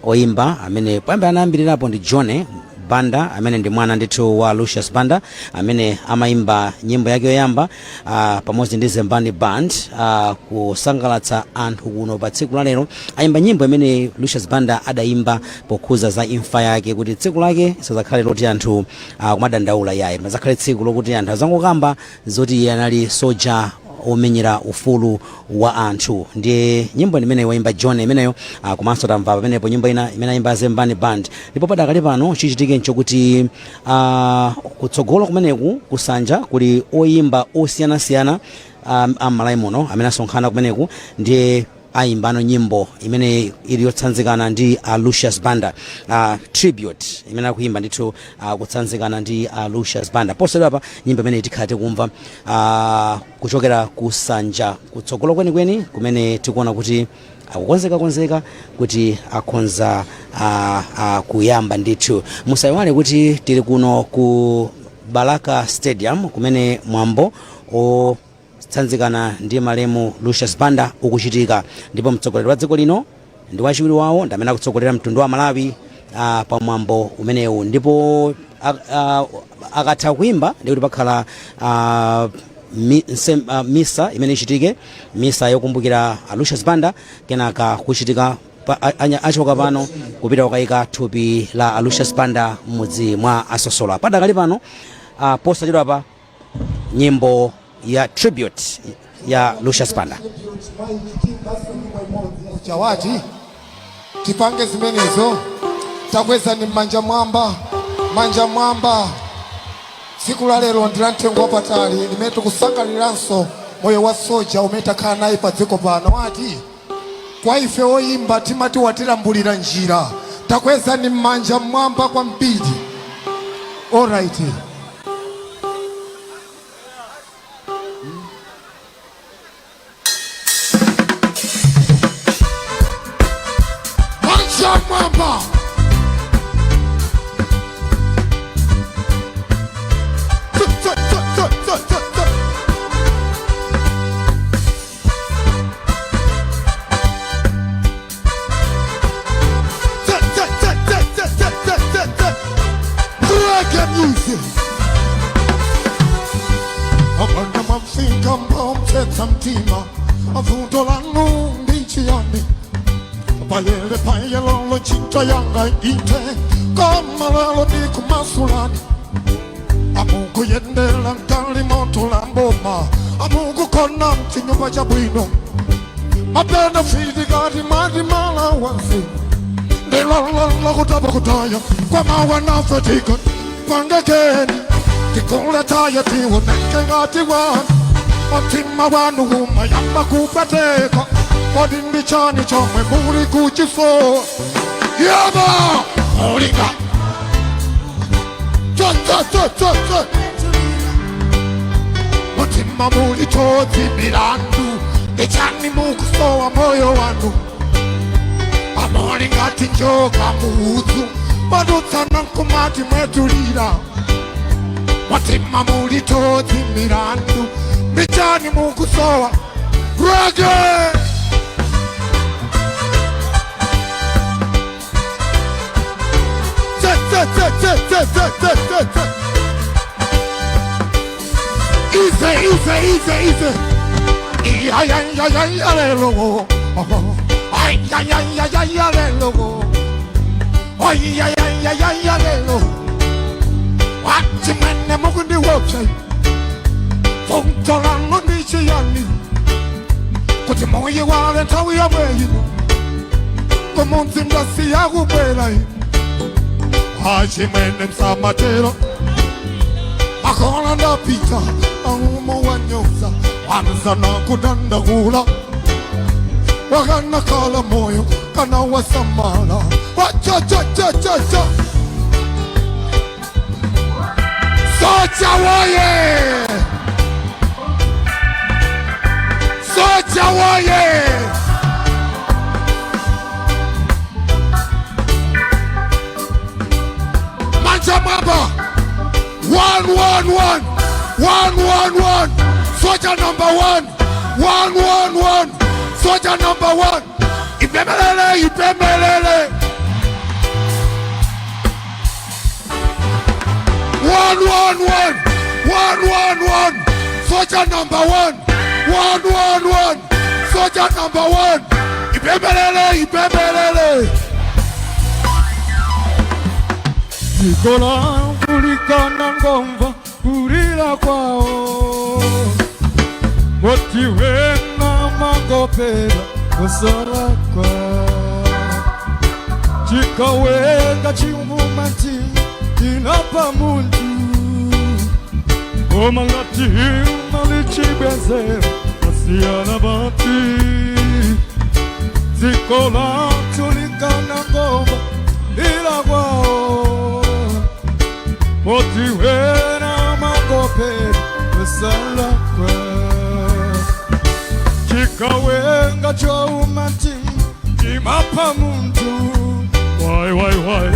oimba amene pambe anayambirirapo ndi John Banda amene ndi mwana ndithu wa Lucius Banda amene amaimba nyimbo yake yoyamba pamodzi ndi Zembani Band kusangalatsa anthu kuno pa tsiku la lero. Ayimba nyimbo imene Lucius Banda adaimba pokhuza za imfa yake kuti tsiku lake sizakhale loti anthu kumadandaula yaye mazakhale tsiku lokuti anthu azangokamba zoti iye anali soja omenyera ufulu wa anthu. Ndiye nyimbo imene waimba John imeneyo komanso tamva pamenepo nyimbo ina imene ayimba Zembani Band. Ndipo padakali pano chichitike nchokuti kutsogolo kumeneku kusanja kuli oyimba osiyanasiyana amalawi muno amene asonkhana kumeneku ndiye aimbano nyimbo imene ili yotsanzikana ndi Lucius Banda tribute imene akuimba ndithu kutsanzikana ndi Lucius Banda. Posera pa nyimbo imene tikhate kumva kuchokera kusanja kutsogolo kwenikweni kumene tikuona kuti akukonzeka kuti akhonza kuyamba ndithu. Musayiwale kuti tili kuno ku Baraka Stadium kumene mwambo otsanzikana ndi malemu Lucius Banda ukuchitika, ndipo mtsogoleri wa dziko lino ndi wachiwiri wawo ndi amene akutsogolera mtundu wa Malawi pa mwambo umenewu, ndipo akatha kuimba ndi kuti pakhala misa imene ichitike, misa yokumbukira Lucius Banda, kenaka kuchitika achoka pano kupita kukayika thupi la Lucius Banda mudzi mwa Asosola. Padakali pano posachedwa pa nyimbo ya tribute ya Lucius Banda. Chawati tipange zimenezo takweza ni manja mwamba siku la lero ndila mtengo wapatali limetu kusangaliranso moyo wa soja umetakhala naye pa dziko pano wati kwa ife oyimba timati watilambulira njira takweza ni manja mwamba kwa mbidi. Alright, manja mwamba abana mafika mbomthetha mtima avuto lanu ndichiyani palele payelolo chinta yanga ite kama lelo ndikumasulani amungu yendela nkali moto la mboma amungu kona mchinyumba cha bwino mapenda fiti gati madi mala wansi ndilala kutapa kutaya kwa mawa na fatika pangekeni tikule taya tiwo neke ngati wan otima wanu huma yamba kupateka odindi chani chomwe muri kuchiso yaba olinga otima muri choti mirandu echani mukusowa moyo wanu amoni ngati njoka muudzu madutsana nkumati mwetulira watima muri choti mirandu echani mukusowa reggae. Easy. Ay, logo. Ay, logo. Ay, logo. Watch me, Mugundi website. Fontolan Nichiani. Put him on your wall and how we are wearing. Come on, Zimbasi, I will wear. Hajimene Samatero Akona na pita Aumo wanyoza Wanza na kudanda hula Wagana kala moyo Kana wasamala Wacha Socha woye Socha woye Mamba 111 Soldier number 1 111 Soldier number 1 Ipemelele 111 Soldier number 1 111 Soldier number 1 Ipemelele Nikola kulikana ngomva kulila kwao Motiwena mangopera kusara kwao Chikawenga chiumumati Tinapa muntu Omangati malichibezera Asiana bati Nikola kulikana ngomva kulila kwao Motiwena mangopera kusara kwao Chikawenga chaumati Timapa muntu Why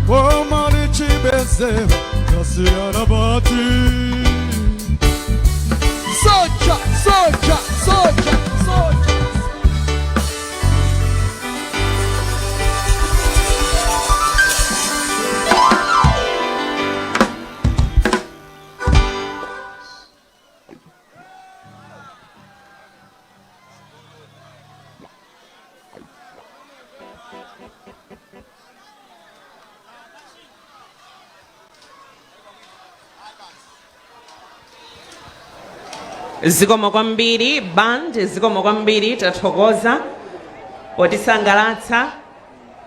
Omali chibezera Nasiana bati zikomo kwambiri band, zikomo kwambiri, tathokoza potisangalatsa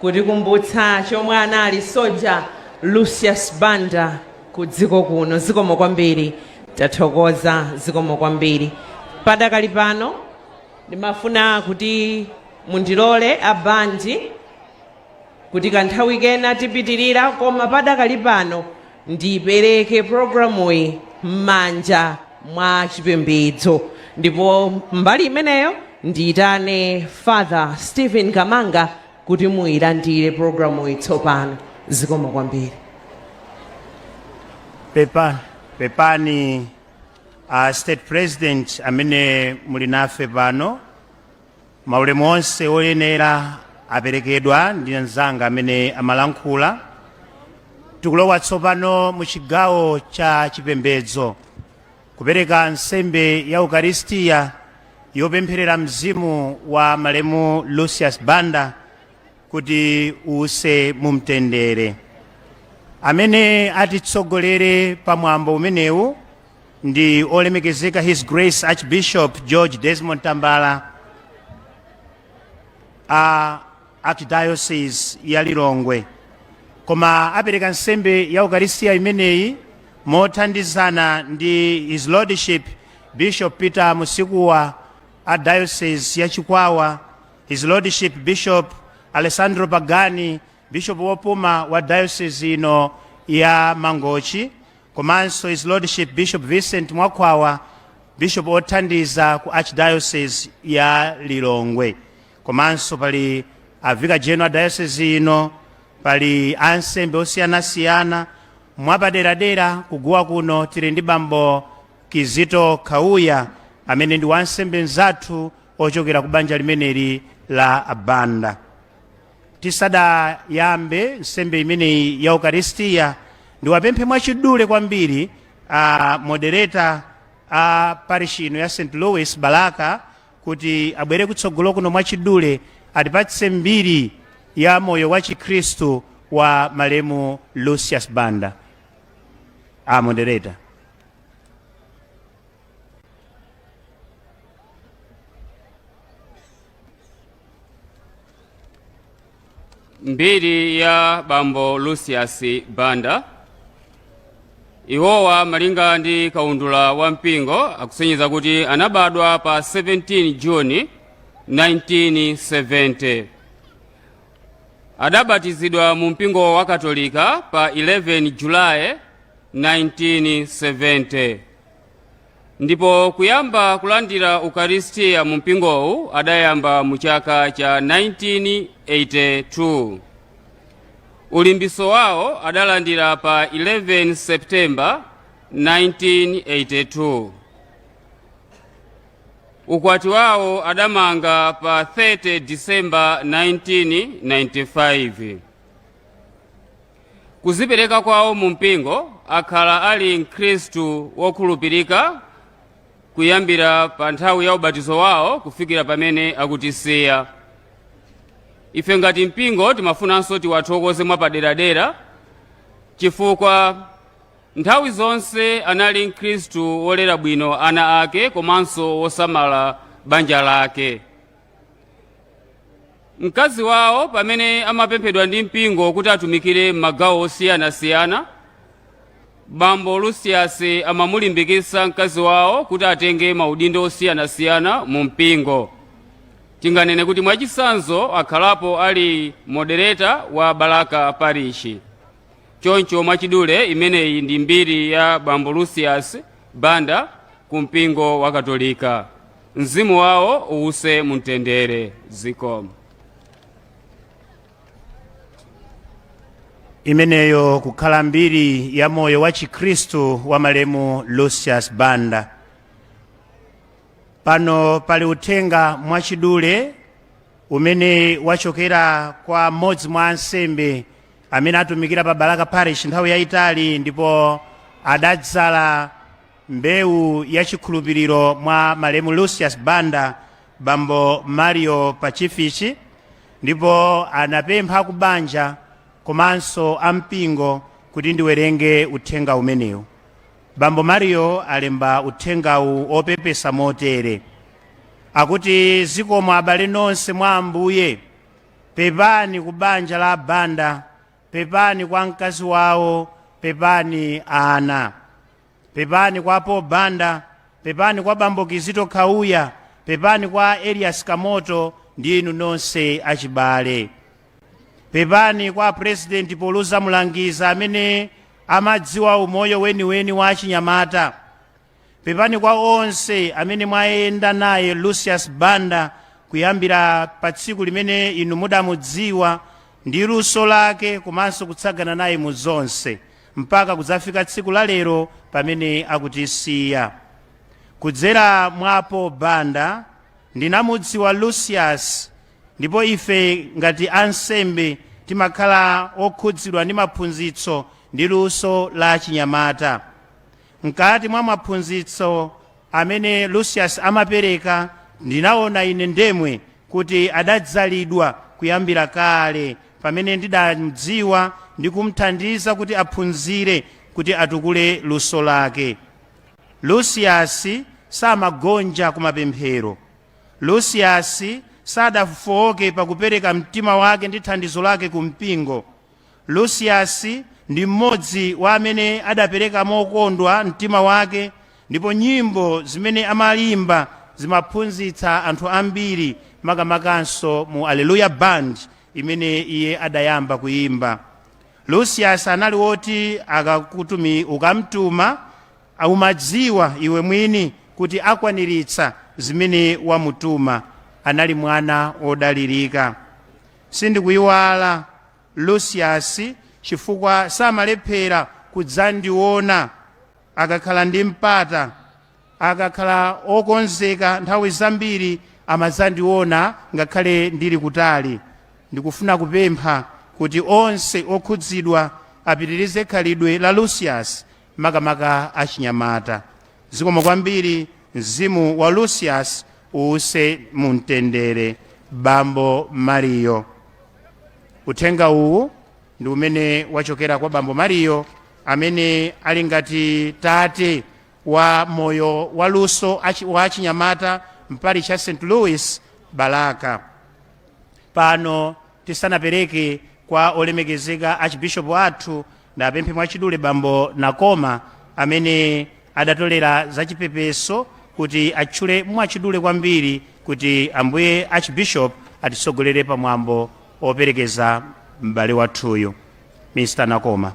kutikumbutsa chomwe anali Soja Lucius Banda ku dziko kuno. Zikomo kwambiri, tathokoza, zikomo kwambiri. Padakali pano ndimafuna kuti mundilole abandi kuti kanthawi kena tipitirira, koma padakali pano ndipereke programu iyi m'manja mwa chipembedzo, ndipo mbali imeneyo ndiyitane Father Stephen Kamanga kuti muyilandire programu iyi tsopano. Zikomo kwambiri. Pepani State President amene muli nafe pano, maulemu onse oyenera aperekedwa ndi anzanga amene amalankhula. Tikulowa tsopano mu chigawo cha chipembedzo kupereka nsembe ya Ukaristiya yopempherera mzimu wa malemu Lucius Banda kuti use mumtendere. Amene atitsogolere pamwambo umenewu ndi olemekezeka His Grace Archbishop George Desmond Tambala, Archdiocese ya Lilongwe. Koma apereka nsembe ya Ukaristiya imeneyi mothandizana ndi His Lordship Bishop Peter Musikuwa a Diocese ya Chikwawa, His Lordship Bishop Alessandro Pagani, Bishop wopuma wa Diocese ino ya Mangochi, komanso His Lordship Bishop Vincent Mwakwawa, Bishop othandiza ku Archdiocese ya Lilongwe. Komanso pali Vicar General Diocese ino, pali ansembe osiyanasiyana. Mwapaderadera kuguwa kuno tili ndi Bambo Kizito Kauya amene ndi wansembe nzathu ochokera ku banja limeneli la Abanda. Tisadayambe nsembe imeneyi ya Ukaristiya, ndiwapemphe mwachidule kwambiri moderator parish ino ya St. Louis Balaka kuti abwere kutsogolo kuno mwachidule atipatse mbiri ya moyo wa Chikristu wa malemu Lucius Banda. Moderator. Mbiri ya Bambo Lucius Banda. Iwowa malinga ndi kaundula wa mpingo akusonyeza kuti anabadwa pa 17 Juni 1970. Adabatizidwa mu mpingo wa Katolika pa 11 Julai 1970. Ndipo kuyamba kulandira Ukaristiya mu mpingowu adayamba mu chaka cha 1982. Ulimbiso wawo adalandira pa 11 September 1982. Ukwati wawo adamanga pa 30 December 1995. Kuzipereka kwawo mu mpingo akhala ali Mkhristu wokhulupirika kuyambira pa nthawi ya ubatizo wawo kufikira pamene akutisiya. Ife ngati mpingo timafunanso tiwathokoze mwapaderadera chifukwa nthawi zonse anali Mkhristu wolera bwino ana ake komanso wosamala banja lake. Mkazi wawo pamene amapemphedwa ndi mpingo kuti atumikire m'magawo osiyanasiyana, Bambo Lucius amamulimbikitsa mkazi wawo kuti atenge maudindo osiyanasiyana mu mpingo. Tinganene kuti mwachisanzo akhalapo ali moderator wa Balaka Parish. Choncho mwachidule imeneyi ndi mbiri ya Bambo Lucius Banda ku mpingo wa Katolika. Mzimu wawo uwuse mumtendere. Zikomo. Imeneyo kukhala mbiri ya moyo wa Chikristu wa malemu Lucius Banda. Pano pali uthenga mwachidule umene wachokera kwa mmodzi mwa ansembe amene atumikira pa Balaka Parish nthawi yayitali ndipo adadzala mbewu ya chikhulupiriro mwa malemu Lucius Banda, Bambo Mario Pachifichi, ndipo anapempha kubanja komanso ampingo kuti ndiwerenge uthenga umenewu. bambo Mario alemba uthengawu opepesa motere akuti zikomo abale nonse mwa Ambuye, pepani ku banja la Banda, pepani kwa mkazi wawo, pepani ana, pepani kwa Paul Banda, pepani kwa bambo Kizito Kauya, pepani kwa Elias Kamoto ndi inu nonse achibale, pepani kwa President Poluza Mulangiza amene amadziwa umoyo weniweni wa Chinyamata, pepani kwa onse amene mwayenda naye Lucius Banda kuyambira pa tsiku limene inu mudamudziwa ndi luso lake komanso kutsagana naye mu zonse mpaka kudzafika tsiku la lero pamene akutisiya. Kudzera mwapo Banda ndinamudziwa Lucius, ndipo ife ngati ansembe timakhala okhudzidwa ndi maphunzitso ndi luso la Chinyamata. Mkati mwa maphunzitso amene Lucius amapereka, ndinaona ine ndemwe kuti adadzalidwa kuyambira kale pamene ndidamudziwa ndi kumthandiza kuti aphunzire kuti atukule luso lake. Lucius samagonja kumapemphero. Lucius sadafowoke pakupereka mtima wake ndi thandizo lake ku mpingo. Lucius ndi mmodzi wa amene adapereka mokondwa mtima wake, ndipo nyimbo zimene amalimba zimaphunzitsa anthu ambiri, makamakanso mu Alleluia Band imene iye adayamba kuyimba. Lucius anali woti ukamtuma umadziwa iwe mwini kuti akwaniritsa zimene wamutuma. Anali mwana odalirika. Sindikuyiwala Lucius chifukwa samalephera kudzandiona akakhala ndi mpata, akakhala okonzeka nthawi zambiri amadzandiona ngakhale ndili kutali. Ndikufuna kupempha kuti onse okhudzidwa apitirize khalidwe la Lucius, makamaka achinyamata. Zikomo kwambiri. Mzimu wa Lucius uuse mumtendere. Bambo Mario. Uthenga uwu ndi umene wachokera kwa bambo Mario amene ali ngati tate wa moyo wa luso wa Chinyamata mpali cha St. Louis Balaka. Pano tisanapereke kwa olemekezeka Archbishop athu na pemphe mwachidule bambo Nakoma amene adatolera zachipepeso kuti atchule mwachidule kwambiri kuti Ambuye Archbishop atisogolere pamwambo operekeza m'bale wathuyu. Mr. Nakoma.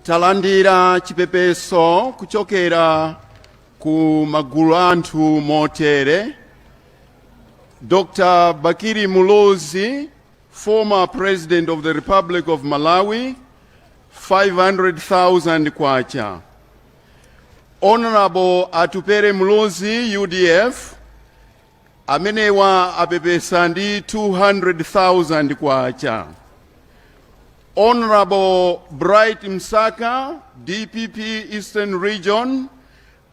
Talandira chipepeso kuchokera ku magulu anthu motere: Dr. Bakiri Mulozi, former President of the Republic of Malawi, 500,000 kwacha. Honorable Atupere Mulozi, UDF, amenewa apepesa ndi 200,000 kwacha. Honorable Bright Msaka, DPP Eastern Region,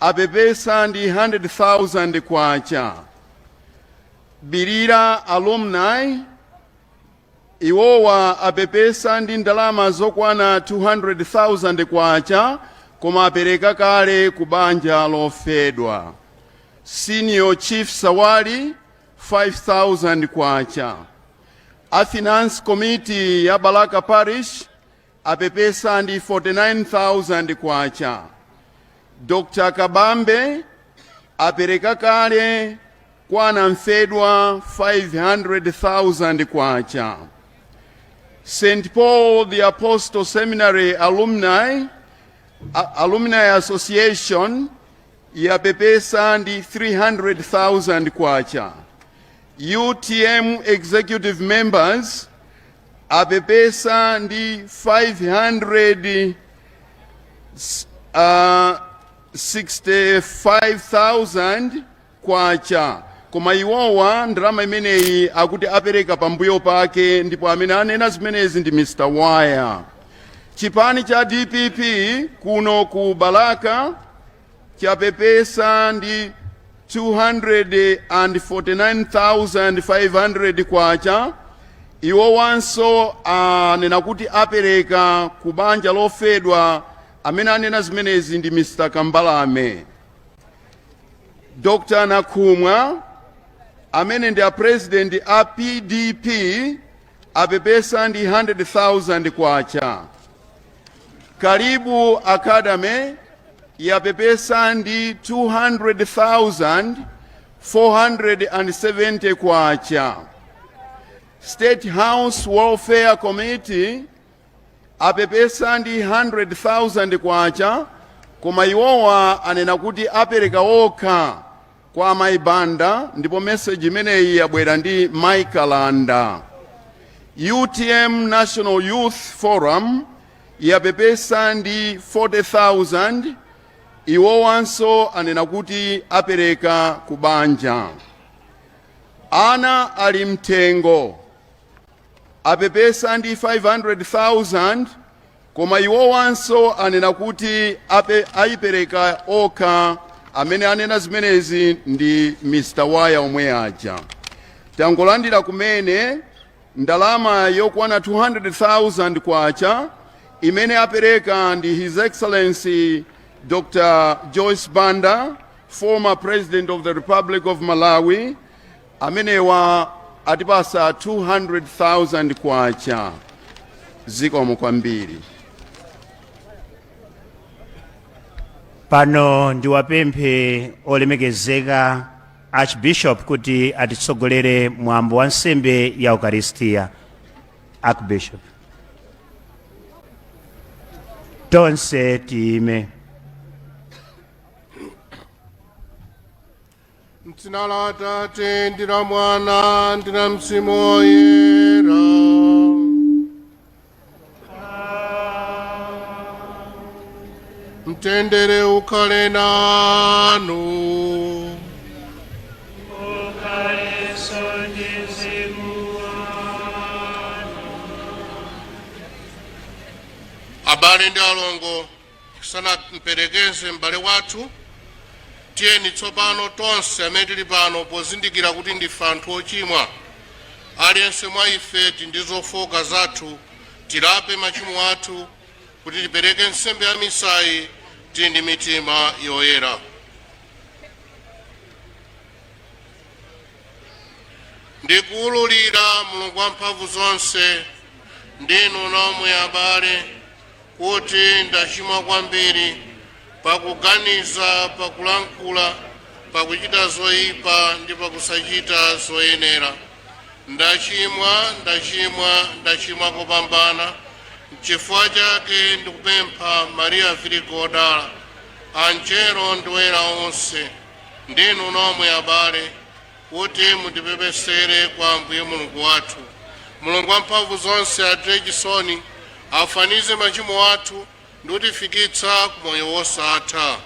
apepesa ndi 100,000 kwacha. Birira Alumni, iwowa apepesa ndi ndalama zokwana 200,000 kwacha, koma apereka kale kubanja lofedwa. Senior Chief Sawali, 5,000 kwacha. A Finance Committee ya Balaka Parish apepesa ndi 49,000 kwacha. Dr. Kabambe apereka kale kwana mfedwa 500,000 kwacha. St. Paul the Apostle Seminary Alumni Association yapepesa ndi 300,000 kwacha. UTM executive members apepesa ndi 565,000 kwacha. Koma iwowa ndalama imeneyi akuti apereka pambuyo pake, ndipo amene anena zimenezi ndi Mr. Wire. Chipani cha DPP kuno ku Balaka chapepesa ndi 249,500 kwacha. Iwo wanso anena kuti apereka ku banja lofedwa amene anena zimenezi ndi Mr. Kambalame. Dr. Nakhumwa amene ndi a president a PDP apepesa ndi 100,000 kwacha. Karibu Academy yapepesa ndi 200,470 kwacha. State House Welfare Committee apepesa ndi 100,000 kwacha, koma iwowa anena kuti apereka okha kwa maibanda, ndipo message imeneyi yabwera ndi Michael Landa. UTM National Youth Forum yapepesa ndi 40,000, iwowanso anena kuti apereka kubanja. Ana ali mtengo apepesa ndi 500,000, koma iwowanso anena kuti ayipereka okha, amene anena zimenezi ndi Mr. Waya omwe aja. Tangolandira kumene ndalama yokwana 200,000 kwacha imene apereka ndi His Excellency Dr. Joyce Banda, former President of the Republic of Malawi, amenewa atipasa 200,000 kwacha. Zikomo kwambiri. Pano ndiwapemphe olemekezeka Archbishop kuti atitsogolere mwambo wa nsembe ya Eucharistia. Archbishop. Tonse tiyime. M'dzina la Atate ndi la Mwana ndi la Mzimu Woyera. Mtendere ukhale nanu. Abale ndi alongo, tisanamperekeze m'bale wathu, tiyeni tsopano tonse amene tili pano pozindikira kuti ndife anthu ochimwa, aliyense mwa ife tili ndi zofowoka zathu, tilape machimo athu kuti tipereke nsembe ya misayi tili ndi mitima yoyera. Ndikuwululira Mulungu wamphamvu zonse, ndinu nomwe abale, kuti ndachimwa kwambiri pakuganiza, pakulankhula, pakuchita zoyipa ndi pakusachita zoyenera. Ndachimwa kopambana. N'chifukwa chake ndikupempha Maria Virigo wodala, angelo ndi oyera onse, ndinu nomwe abale, kuti mutipepesere kwa Ambuye Mulungu wathu. Mulungu wamphamvu zonse atiye chisoni, afanize machimo athu ndi kutifikitsa ku moyo wosatha.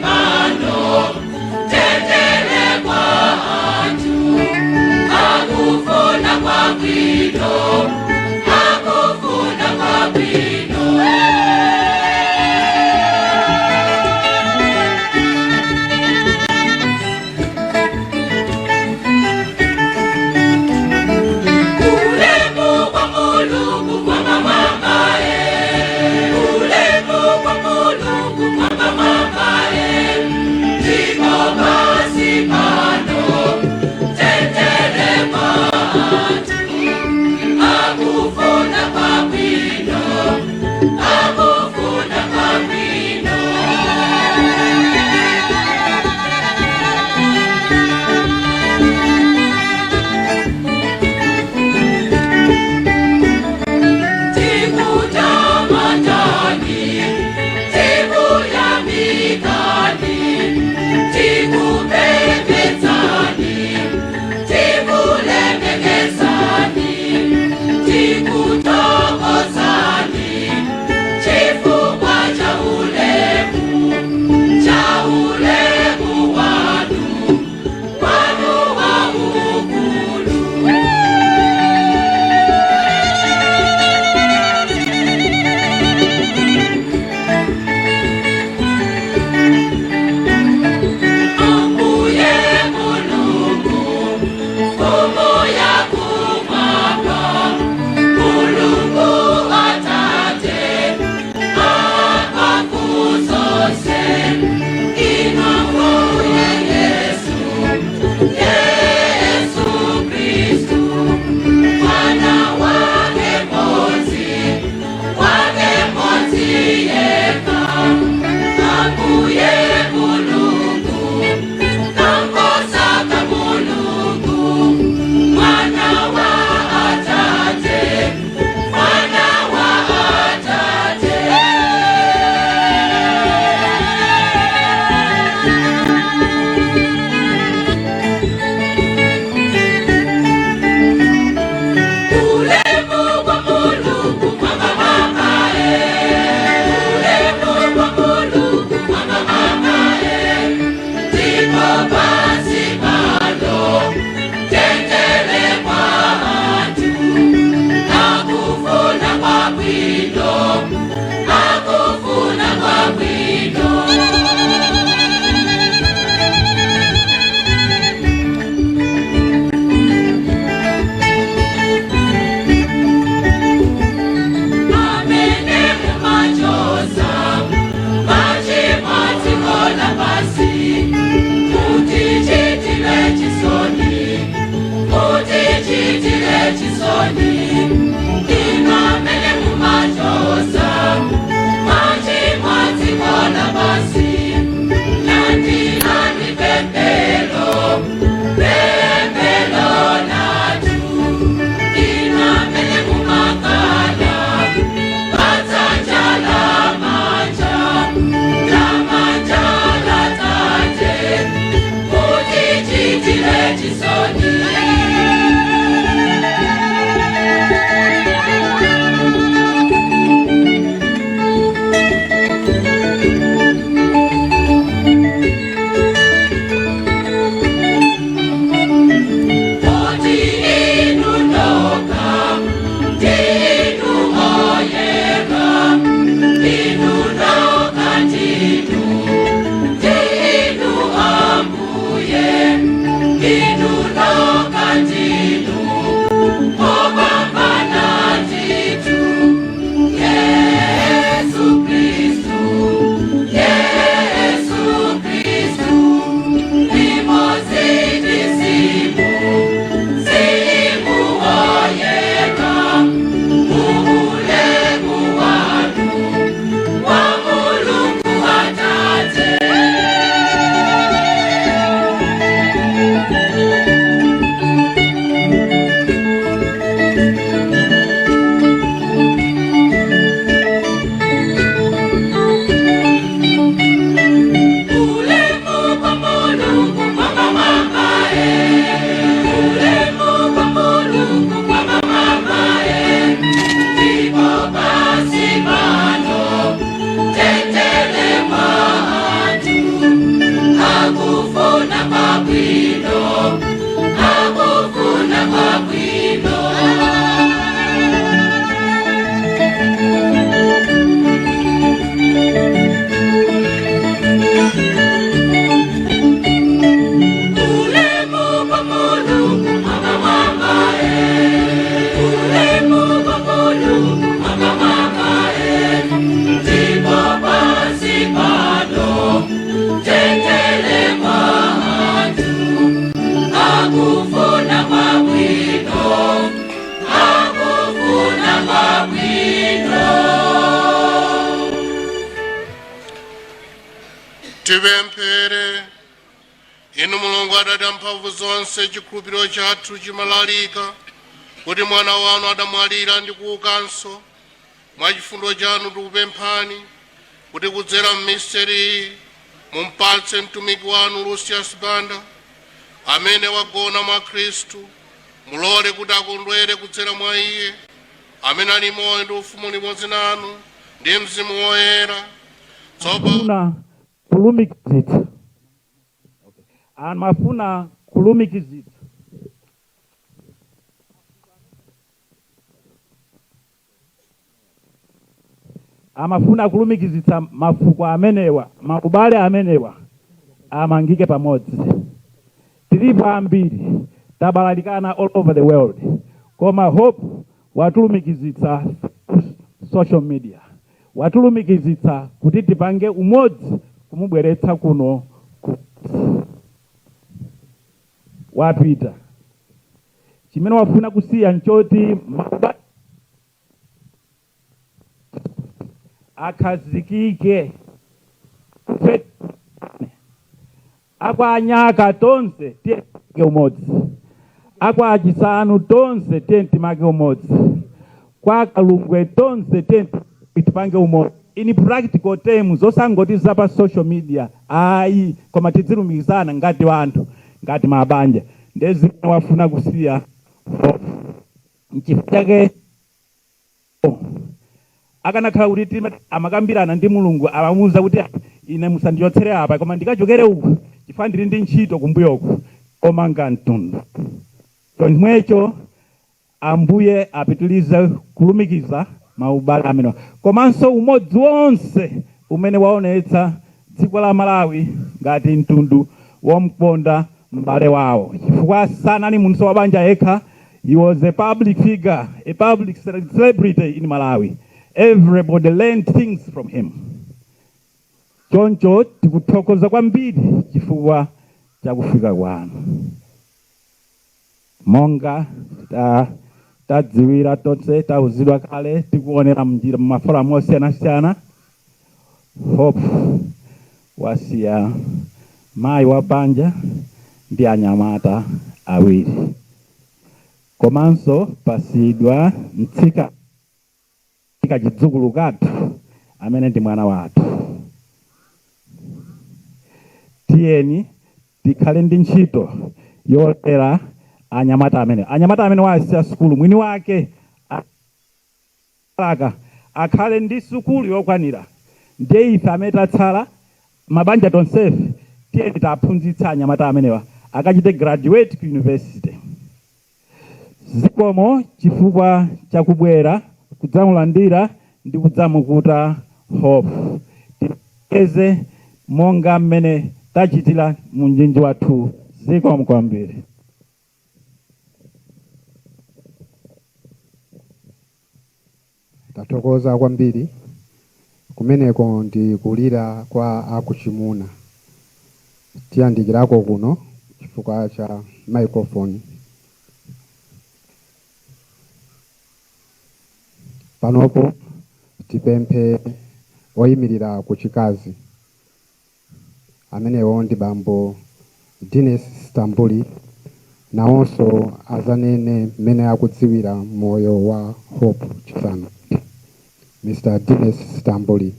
pano tendele kwa atu akufuna kwa bwino akufuna kwa bwino ulemu kwa Mulungu kwa mamae ulemu kwa Mulungu kwa mamae ndipo basi pano tendele kwa atu tipemphere. Inu Mulungu Atate amphamvu zonse, chikhulupiriro chathu chimalalika kuti mwana wanu adamwalira ndi kuukanso. Mwa chifundo chanu tikupemphani kuti kudzera m'misteriyi mumpatse mtumiki wanu Lucius Banda amene wagona mwa Khristu, mulole kuti akondwere kudzera mwa iye amene ali moyo ndi ufumu limodzi nanu ndi Mzimu Woyera Amafuna kulumikizitsa. Amafuna kulumikizitsa. Amafuna kulumikizitsa mafuko amenewa, maubale amenewa amangike pamodzi. Tilipo ambiri tabalalikana all over the world. Koma Hope watulumikizitsa social media. Watulumikizitsa kuti tipange umodzi kumubweretsa kuno wapita. Chimene wafuna kusiya nchoti akhazikike akwa anyaka tonse tiye umodzi, akwa achisanu tonse timake umodzi, kwa kalungwe tonse tipange umodzi. In practical terms osangoti zapa social media ayi, koma tizilumikizana ngati wanthu, ngati mabanja. Ndezi wafuna kusiya nchifukwa chake akanakhala kuti amakambirana ndi Mulungu amamuwuza kuti ine musandichotsere apa, koma ndikachokere uku chifukwa ndili ndi ntchito kumbuyoku omanga mtundu. Chomwecho Ambuye apitilize kulumikiza maubale amenewa, komanso umodzi wonse umene waonetsa dziko la Malawi ngati mtundu womkonda m'bale wawo, chifukwa sanali munthu wa banja yekha. He was a public figure, a public celebrity in Malawi. Everybody learned things from him. Choncho tikuthokoza kwambiri chifukwa cha kufika kwanu. Monga tadziwira tonse, tauzidwa kale, tikuonera mnjira maforamu osiyanasiyana. Hope wasiya mayi wa banja ndi anyamata awiri, komanso pasidwa mtsika chidzukulu kathu amene ndi mwana wathu. Tiyeni tikhale ndi ntchito yolera anyamata amene wasiya sukulu, mwini wake akhale ndi sukulu yokwanira. Ndiye ife amene tatsala mabanja tonsefe tiyeni taphunzitsa anyamata amenewa akachite graduate ku university. Zikomo chifukwa chakubwera kudzamulandira ndi kudzamukuta Hope. Tipeze monga mmene tachitira munjinji wathu. Zikomo kwambiri. Tathokoza kwambiri. Kumeneko ndi kulira kwa akuchimuna. Tiyandikirako kuno chifukwa cha microphone. Panopo tipemphe oyimirira kuchikazi amenewo ndi bambo Dines Stambuli, nawonso azanene mmene akudziwira moyo wa Hope Chisano. Mr. Dines Stambuli.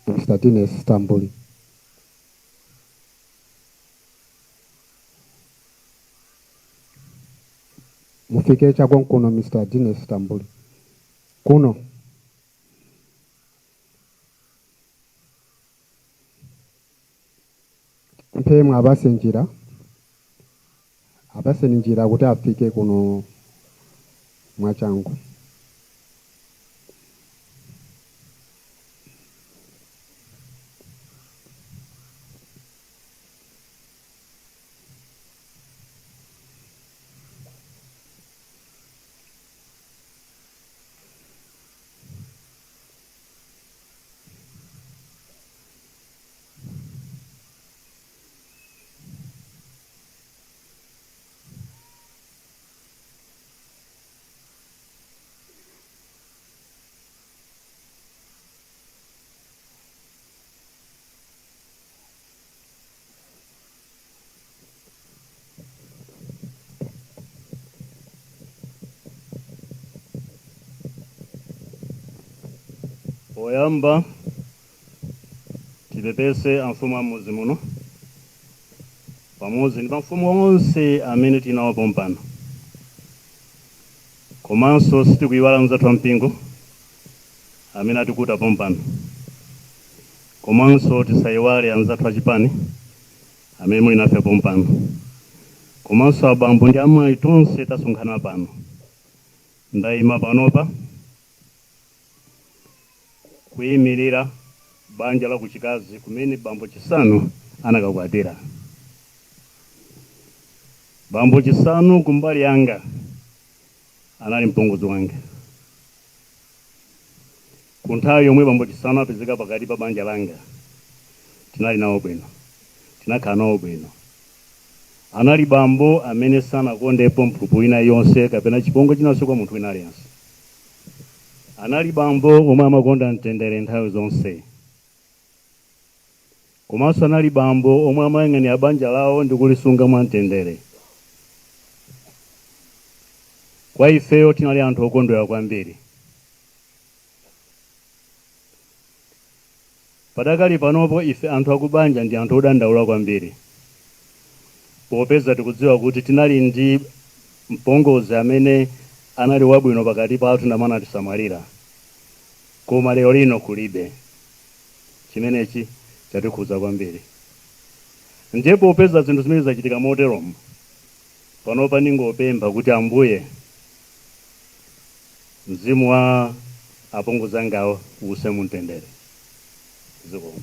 Mr. Dines Stambuli. Mufike chako kuno Mr. Dines Stambuli. Kuno. Mpemu abasenjira kuti afike kuno mwachangu. Poyamba tipepese amfumu amuzi muno pamodzi ndi mafumu onse amene tinawo pompano, komanso sitikuyiwala mzathu ampingo amene atikuta pompano, komanso tisayiwale anzathu achipani amene muli nafe pompano, komanso abambo ndi amayi tonse tasonkhana pano. Ndayima panopa kuyimirira banja la kuchikazi kumene bambo Chisanu anakakwatira. Bambo Chisanu kumbali yanga anali mpongozi wanga. Kunthawi yomwe bambo Chisanu apezeka pakati pa banja langa tinali nawo bwino, tinakhala nawo bwino. Anali bambo amene sanakondepo mphupu ina yonse kapena chipongwe chinanso kwa munthu wina aliyense. Anali bambo omwe amakonda mtendere nthawi zonse. Komanso anali bambo omwe amayang'anira banja lawo ndi kulisunga mwa mtendere. Kwa ifeyo tinali anthu okondwera kwambiri. Padakali panopo ife anthu akubanja ndi anthu odandaula kwambiri, popeza tikudziwa kuti tinali ndi mpongozi amene anali wabwino pakati pathu ndamana atisamalira, koma lero lino kulibe. Chimenechi chatikhuza kwambiri. Ndiye popeza zinthu zimene zachitika moteromo, panopa ningopempha kuti Ambuye mzimu wa apongozi angawo uwuse mumtendere. Zikomo.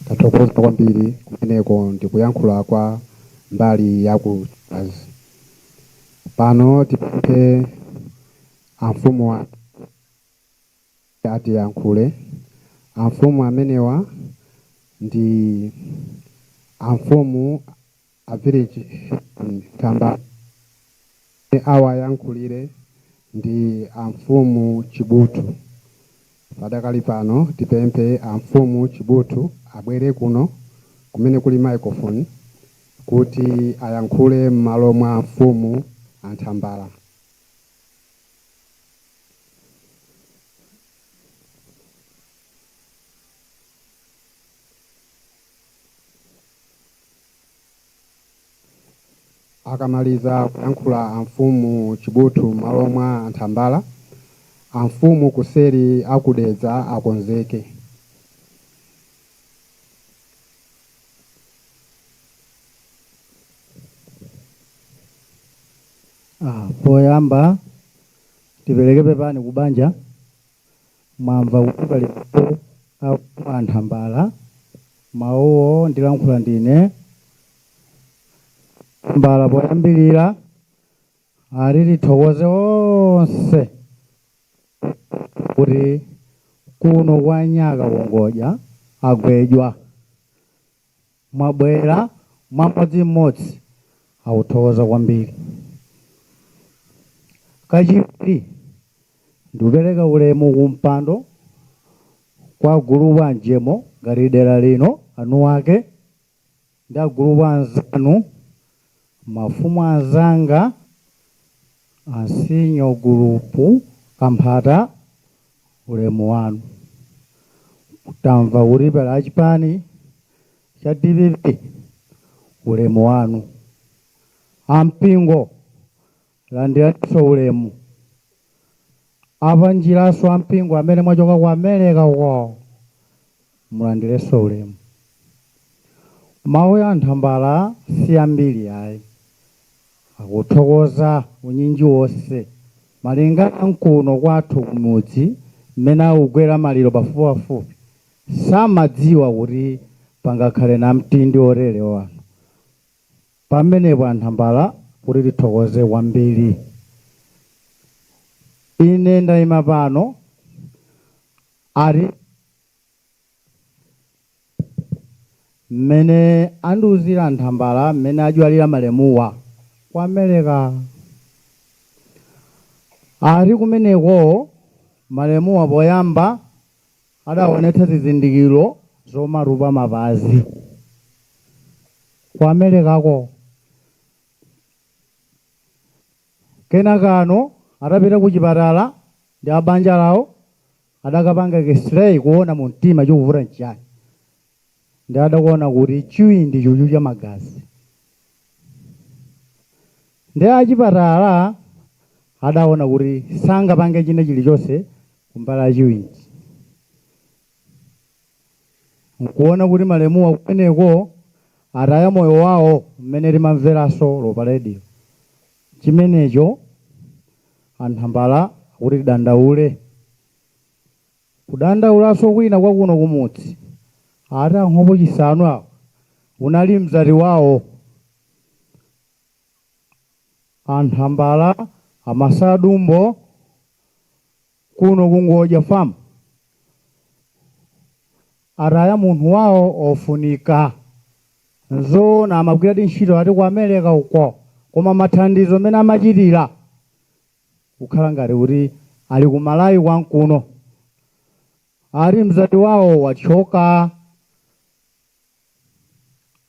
Tathokoza kwambiri kumeneko ndikuyankhula kwa mbali yakuchikazi. Pano tipemphe amfumu atiyankhule. Amfumu amenewa ndi amfumu a village Tamba. Awayankhulire ndi amfumu Chibutu. Padakali pano tipemphe amfumu Chibutu abwere kuno kumene kuli microphone kuti ayankhule m'malo mwa mfumu Anthambala. Akamaliza kuyankhula amfumu Chibutu m'malo mwa Anthambala, amfumu kuseri akudedza akonzeke. Poyamba tipereke pepani kubanja mwamva kuti palipo Anthambala, mawuwo ndilankhula ndine. Mbala poyambirira tithokoze onse kuti kuno kwa Nyaka Wongodya agwedwa mwabwera mwamodzimodzi, akuthokoza kwambiri. Kachiwiri ndikupereka ulemu kumpando kwa gulupu anjemo ngati dera lino anu ake ndi agulupu anzanu, mafumu anzanga ansinyo gulupu Kamphata, ulemu wanu. Tamva kuti pali achipani cha DPP, ulemu wanu. Ampingo landiranso ulemu. Apa njiraso ampingo amene mwachoka ku America uko mulandirenso ulemu. Mawu ya Anthambala si ambiri ayi, akuthokoza unyinji wonse malingana nkuno kwathu kumudzi mmene akugwera maliro pafupipafupi samadziwa kuti pangakhale na mtindi orere wanu. Pamenepo Anthambala kuti tithokoze kwambiri. Ine ndayima pano ari mmene andiuzira Anthambala mmene adyalira malemuwa ku America. Ari kumeneko malemuwa poyamba adaonetsa zizindikiro zomarupa mapazi ku America ko. kenakano atapita ku chipatala ndi abanja lawo adakapanga x-ray kuona mu mtima chikuvuta nchani ndi adakuona kuti chiwindi chuchu cha magazi ndi achipatala adaona kuti sangapange china chilichonse kumbali chiwindi nkuona kuti malemuwa kumeneko ataya moyo wawo mmene limamveranso Lopa Radio. Chimenecho Anthambala kuti dandaule kudandaulanso kwina kwakuno kumudzi ata nkhopo chisanu awo unali mzati wawo Anthambala Amasadumbo kuno kungodya famu ataya munthu wawo ofunika nzona amagwira ntchito ati ku America uko koma mathandizo mene amachitira kukhala ngati kuti ali ku Malawi kwankuno ali mzati wawo wachoka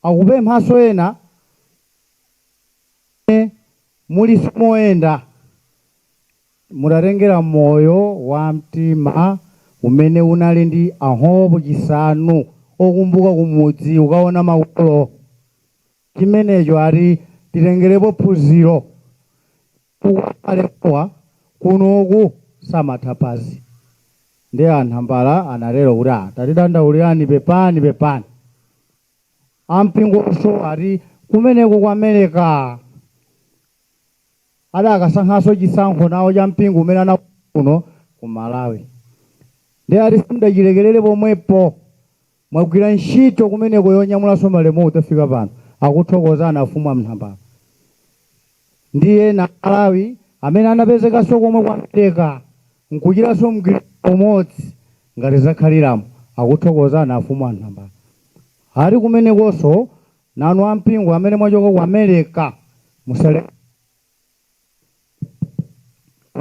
akupemphanso ena muli simoyenda mutatengera moyo wa mtima umene unali ndi nkhopo chisanu okumbuka kumudzi ukaona makolo chimenecho ati titengerepo phunziro kualewa kunoku samathapazi ndi Anthambala anatero kuti tatidandaulirani pepani ampingoso ati kumeneko ku America adakasankhanso chisankho nawo cha mpingo umene anakuno ku Malawi ndi ati simdachilekerere pomwepo mwagwira ntchito kumeneko yonyamulanso malemu utafika pano akuthokoza afumu Anthambala ndiye na Malawi amene anapezekanso komwe ku America nkuchiranso mgwirizano umodzi ngati zakhaliramo akuthokoza afumu Anthambala ali kumenekonso nanu ampingo amene mwachoka ku America musale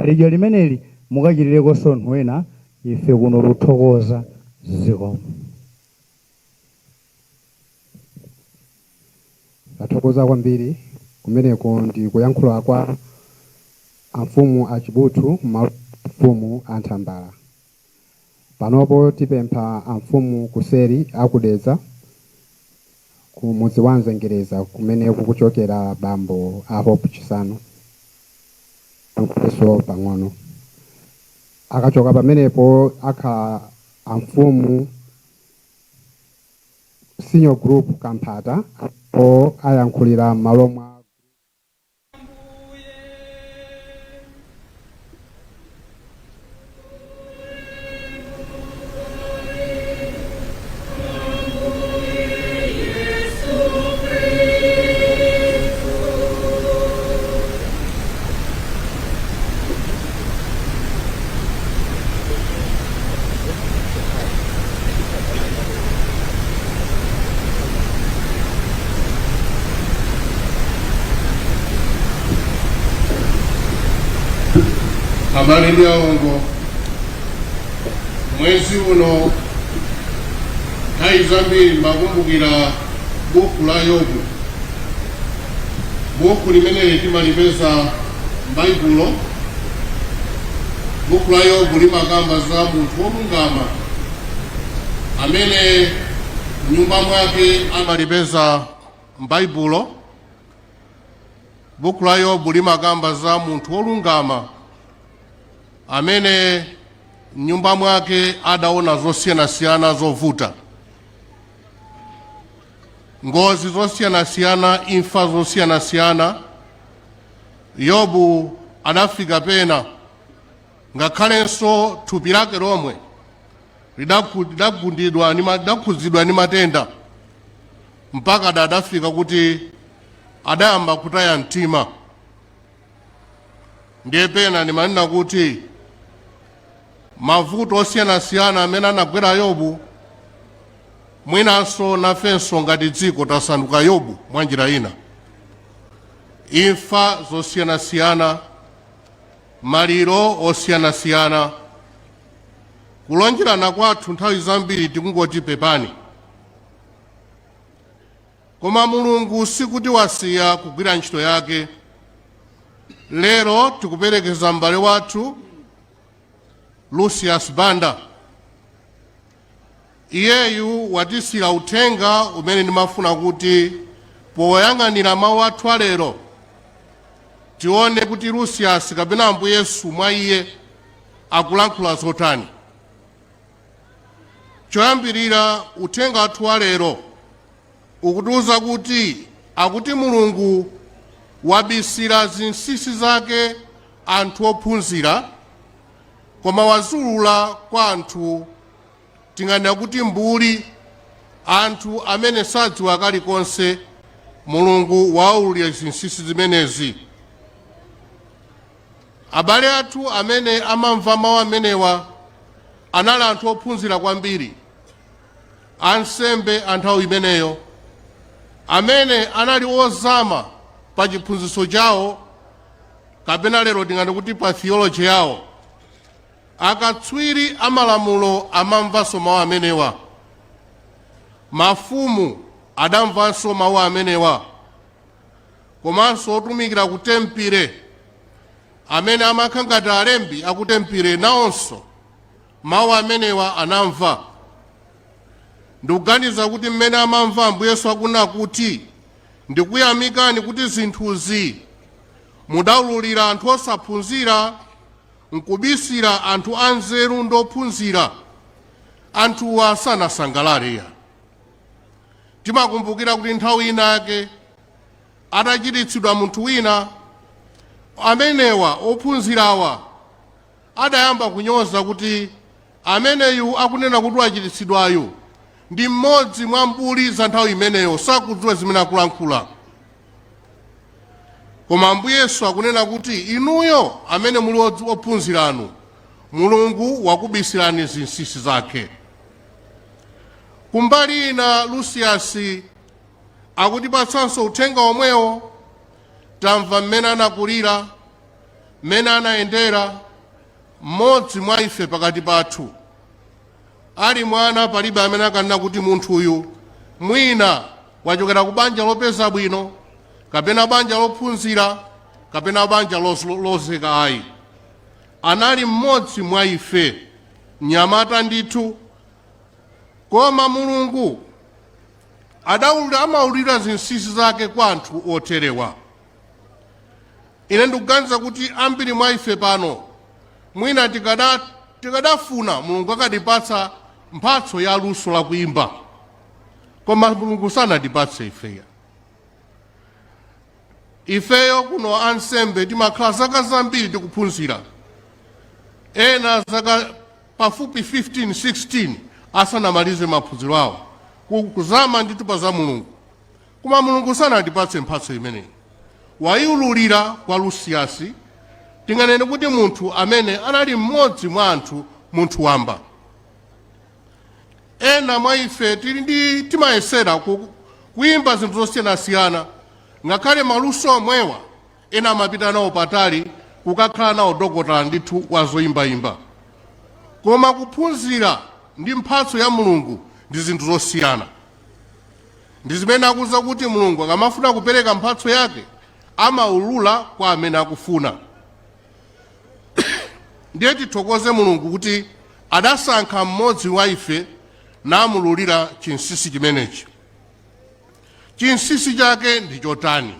lijo limeneli mukachitirekonso nthu ena ife kuno kuthokoza zikomo. Athokoza kwambiri kumeneko ndi kuyankhula kwa amfumu achibunthu mfumu Anthambala. Panopo tipempha amfumu kuseri akudedza ku mudzi wa Nzengereza kumeneko kuchokera bambo a Hope Chisano so pang'ono akachoka pamenepo akha amfumu senior group Kampata o ayankhulira malo mwa Habari Lyaongo, mwezi uno nthawi zambiri makumbukira buku la Yobu. Buku limeneli timalipeza m'Baibulo. Buku la Yobu limakamba za munthu wolungama amene nyumba mwake amalipeza m'Baibulo. Buku la Yobu limakamba za munthu wolungama amene nyumba mwake adaona zosiyanasiyana zovuta, ngozi zosiyanasiyana, imfa zosiyanasiyana. Yobu adafika pena ngakhalenso thupi lake lomwe lidakhudzidwa ndi matenda mpaka adafika kuti adayamba kutaya mtima. Ndiye pena ndimanena kuti mavuto osiyanasiyana amene anagwera Yobu mwinanso nafenso ngati dziko tasanduka Yobu mwa njira ina. Imfa zosiyanasiyana, maliro osiyanasiyana, kulonjerana kwathu nthawi zambiri tikungoti pepani. Koma Mulungu sikuti wasiya kugwira ntchito yake. lero tikuperekeza m'bale wathu Lucius Banda. Iyeyu watisira uthenga umene ndimafuna kuti poyang'anira mawu athu alero tione kuti Lucius kapena Ambuye Yesu mwa iye akulankhula zotani. Choyambirira uthenga wathu walero ukutiuza kuti Mulungu wabisira zinsinsi zake anthu ophunzira, koma wazulula kwa anthu ting'anira kuti mbuli, anthu amene sadziwa kalikonse. Mulungu waulula zinsinsi zimenezi. Abale athu amene amamva mawu amenewa anali anthu ophunzira kwambiri, ansembe anthawi imeneyo, amene anali ozama pa chiphunzitso chawo, kapena lero tingati kuti pa theology yawo. Akatswiri amalamulo amamvanso mawu amenewa, mafumu adamvanso mawu amenewa, komanso otumikira ku tempire amene amakhala ngati alembi aku tempire nawonso mawu amenewa anamva. Ndikuganiza kuti mmene amamva Ambuye Yesu akunena kuti ndikuyamikani kuti zinthuzi mudaululira anthu osaphunzira, nkubisira anthu anzeru ndophunzira, anthuwa sanasangalale. Timakumbukira kuti nthawi inake atachiritsidwa munthu wina, amenewa ophunzirawa adayamba kunyoza kuti ameneyu akunena kuti wachiritsidwayo ndi mmodzi mwa mbuli za nthawi imeneyo, sakudziwa zimene akulankhula. Koma Ambuye Yesu akunena kuti inuyo amene muli ophunziranu, Mulungu wakubisirani zinsinsi zake. Kumbali ina Lucius akutipatsanso uthenga omwewo. Tamva mmene anakulira, mmene anayendera mmodzi mwa ife pakati pathu. Ali mwana palibe amene akanena kuti munthu uyu mwina wachokera ku banja lopeza bwino, kapena banja lophunzira, kapena banja lozeka ayi. Anali mmodzi mwa ife, mnyamata ndithu, koma Mulungu amaulira zinsinsi zake kwa anthu oterewa. Ine ndikuganiza kuti ambiri mwa ife pano mwina tikadafuna Mulungu akatipatsa mphatso ya luso la kuimba, koma Mulungu sanatipatse ifeya. Ifeyo kuno ansembe timakhala zaka zambiri tikuphunzira, ena zaka pafupi 15, 16 asanamalize maphunziro awo, kuzama ndithu pa za Mulungu. Koma Mulungu sanatipatse mphatso imeneyi. Wayiululira kwa Lucius, tinganene kuti munthu amene anali mmodzi mwa anthu, munthu wamba. Ena mwa ife timayesera kuimba zinthu zosiyanasiyana, ngakhale maluso omwewa ena amapita nawo patali kukakhala nawo dokotala ndithu wazoyimbayimba. Koma kuphunzira ndi mphatso ya Mulungu ndi zinthu zosiyana. Ndi zimene akuza kuti Mulungu akamafuna kupereka mphatso yake amaulula kwa amene akufuna. Ndiye tithokoze Mulungu kuti adasankha mmodzi wa ife namululira chinsinsi chimenechi. Chinsinsi chake ndi chotani?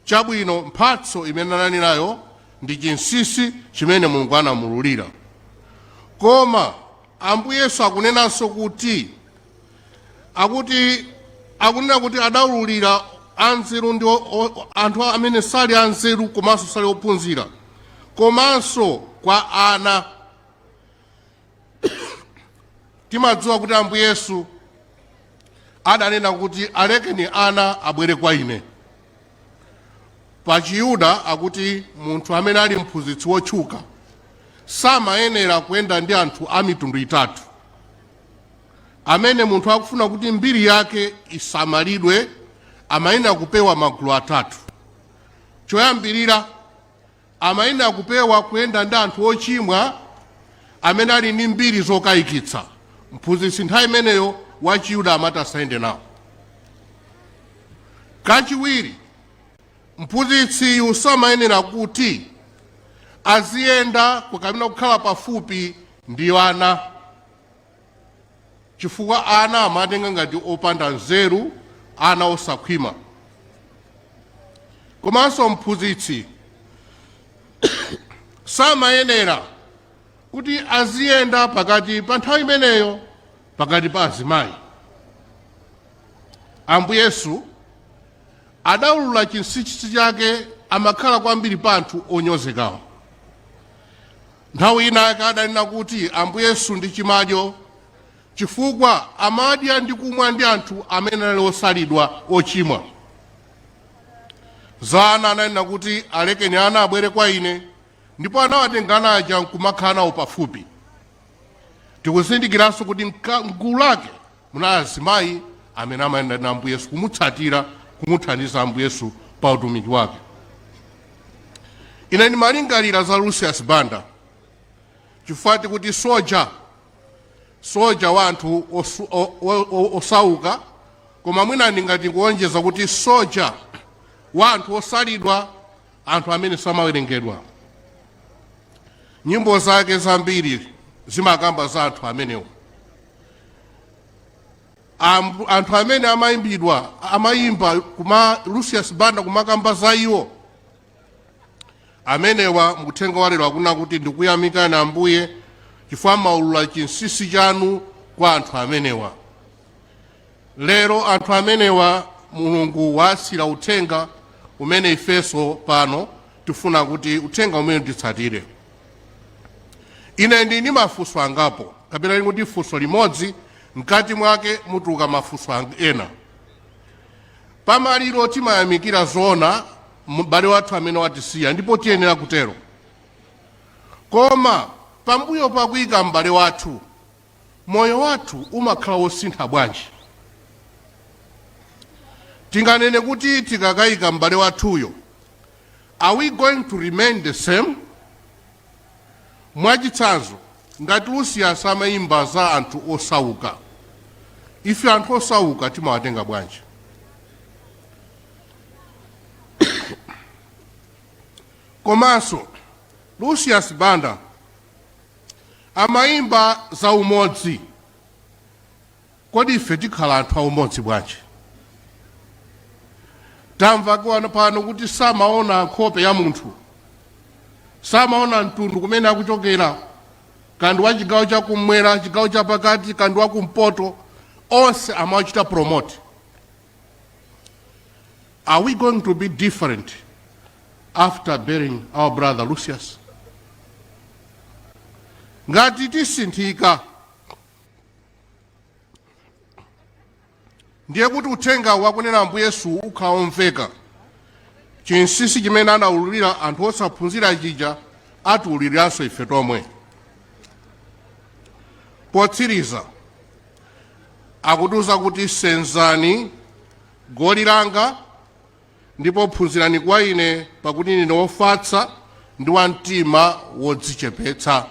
Chabwino, mphatso imene anali nayo ndi chinsinsi chimene Mulungu anamululira. Koma Ambuye Yesu akunenanso kuti akunena kuti adaululira anzeru ndi anthu amene sali anzeru komanso sali ophunzira, komanso kwa ana. Timadziwa kuti Ambuye Yesu adanena kuti alekeni ana abwere kwa ine. Pa Chiyuda akuti munthu amene ali mphunzitsi wotchuka samayenera kuyenda ndi anthu a mitundu itatu. Amene munthu akufuna kuti mbiri yake isamalidwe amayenera kupewa magulu atatu. Choyambirira, amayenera kupewa kuyenda ndi anthu ochimwa amene ali ndi mbiri zokayikitsa. Mphunzitsi nthawi imeneyo wa Chiyuda amati asayende nawo. Kachiwiri, mphunzitsi usamayenera kuti aziyenda kukamena kukhala pafupi ndi ana, chifukwa ana amatenga ngati opanda nzeru, ana osakhwima. Komanso mphunzitsi samayenera kuti aziyenda pakati pa nthawi imeneyo pakati pa azimayi. Ambuye Yesu adawulula chinsinsi chake amakhala kwambiri pa anthu onyozekawo. Nthawi ina adanena kuti Ambuye Yesu ndi chimadyo chifukwa amadya ndi kumwa ndi anthu amene ali osalidwa ochimwa. Za ana ananena kuti alekeni ana abwere kwa ine, ndipo anawatenga ana aja nkumakhala nawo pafupi. Tikuzindikiranso kuti mgulu lake muna azimayi amene amayenda na Ambuye Yesu kumutsatira, kumuthandiza Ambuye Yesu pa utumiki wake. Ine ndimalingalira za Lucius Banda chifukwa kuti soja wa anthu osauka, koma mwina ndingati kuonjeza kuti soja wa anthu osalidwa, anthu amene samawerengedwa. Nyimbo zake zambiri zimakamba za anthu amenewo. Anthu amene amayimba kuma Lucius Banda kumakamba za iwo amenewa muthenga wa lero akuna kuti ndikuyamikani Ambuye chifukwa maulula chinsinsi chanu kwa anthu amenewa. Lero anthu amenewa Mulungu wasira uthenga umene ifeso pano tifuna kuti uthenga umene titsatire. Ine ndini mafunso angapo, kapena kuti funso limodzi mkati mwake mutuka mafunso ena. Pamaliro timayamikira zona m'bale wathu amene watisiya, ndipo tiyenera kutero. Koma pambuyo pakuyika m'bale wathu, moyo wathu umakhala wosintha bwanji? Tinganene kuti tikakayika m'bale wathuyo, are we going to remain the same? Mwachitsanzo, ngati Lucius amayimba za anthu osauka, ife anthu osauka timawatenga bwanji? Komanso Lucius Banda amayimba za umodzi, kodi ife tikhala anthu aumodzi bwanji? Tamva pano kuti samaona nkhope ya munthu, samaona mtundu kumene akuchokera, kandi wa chigawo chakumwera, chigawo chapakati, kandi wa kumpoto, onse amachita promote. Are we going to be different after burying our brother Lucius? Ngati tisinthika, ndiye kuti uthenga wakunena Ambuye Yesu ukhaomveka. Chinsinsi chimene anaululira anthu osaphunzira chija atiululiranso ife tomwe. Potsiriza, akutiuza kuti senzani goli langa ndipo phunzirani kwa ine, pakuti ndine wofatsa ndi wa mtima wodzichepetsa.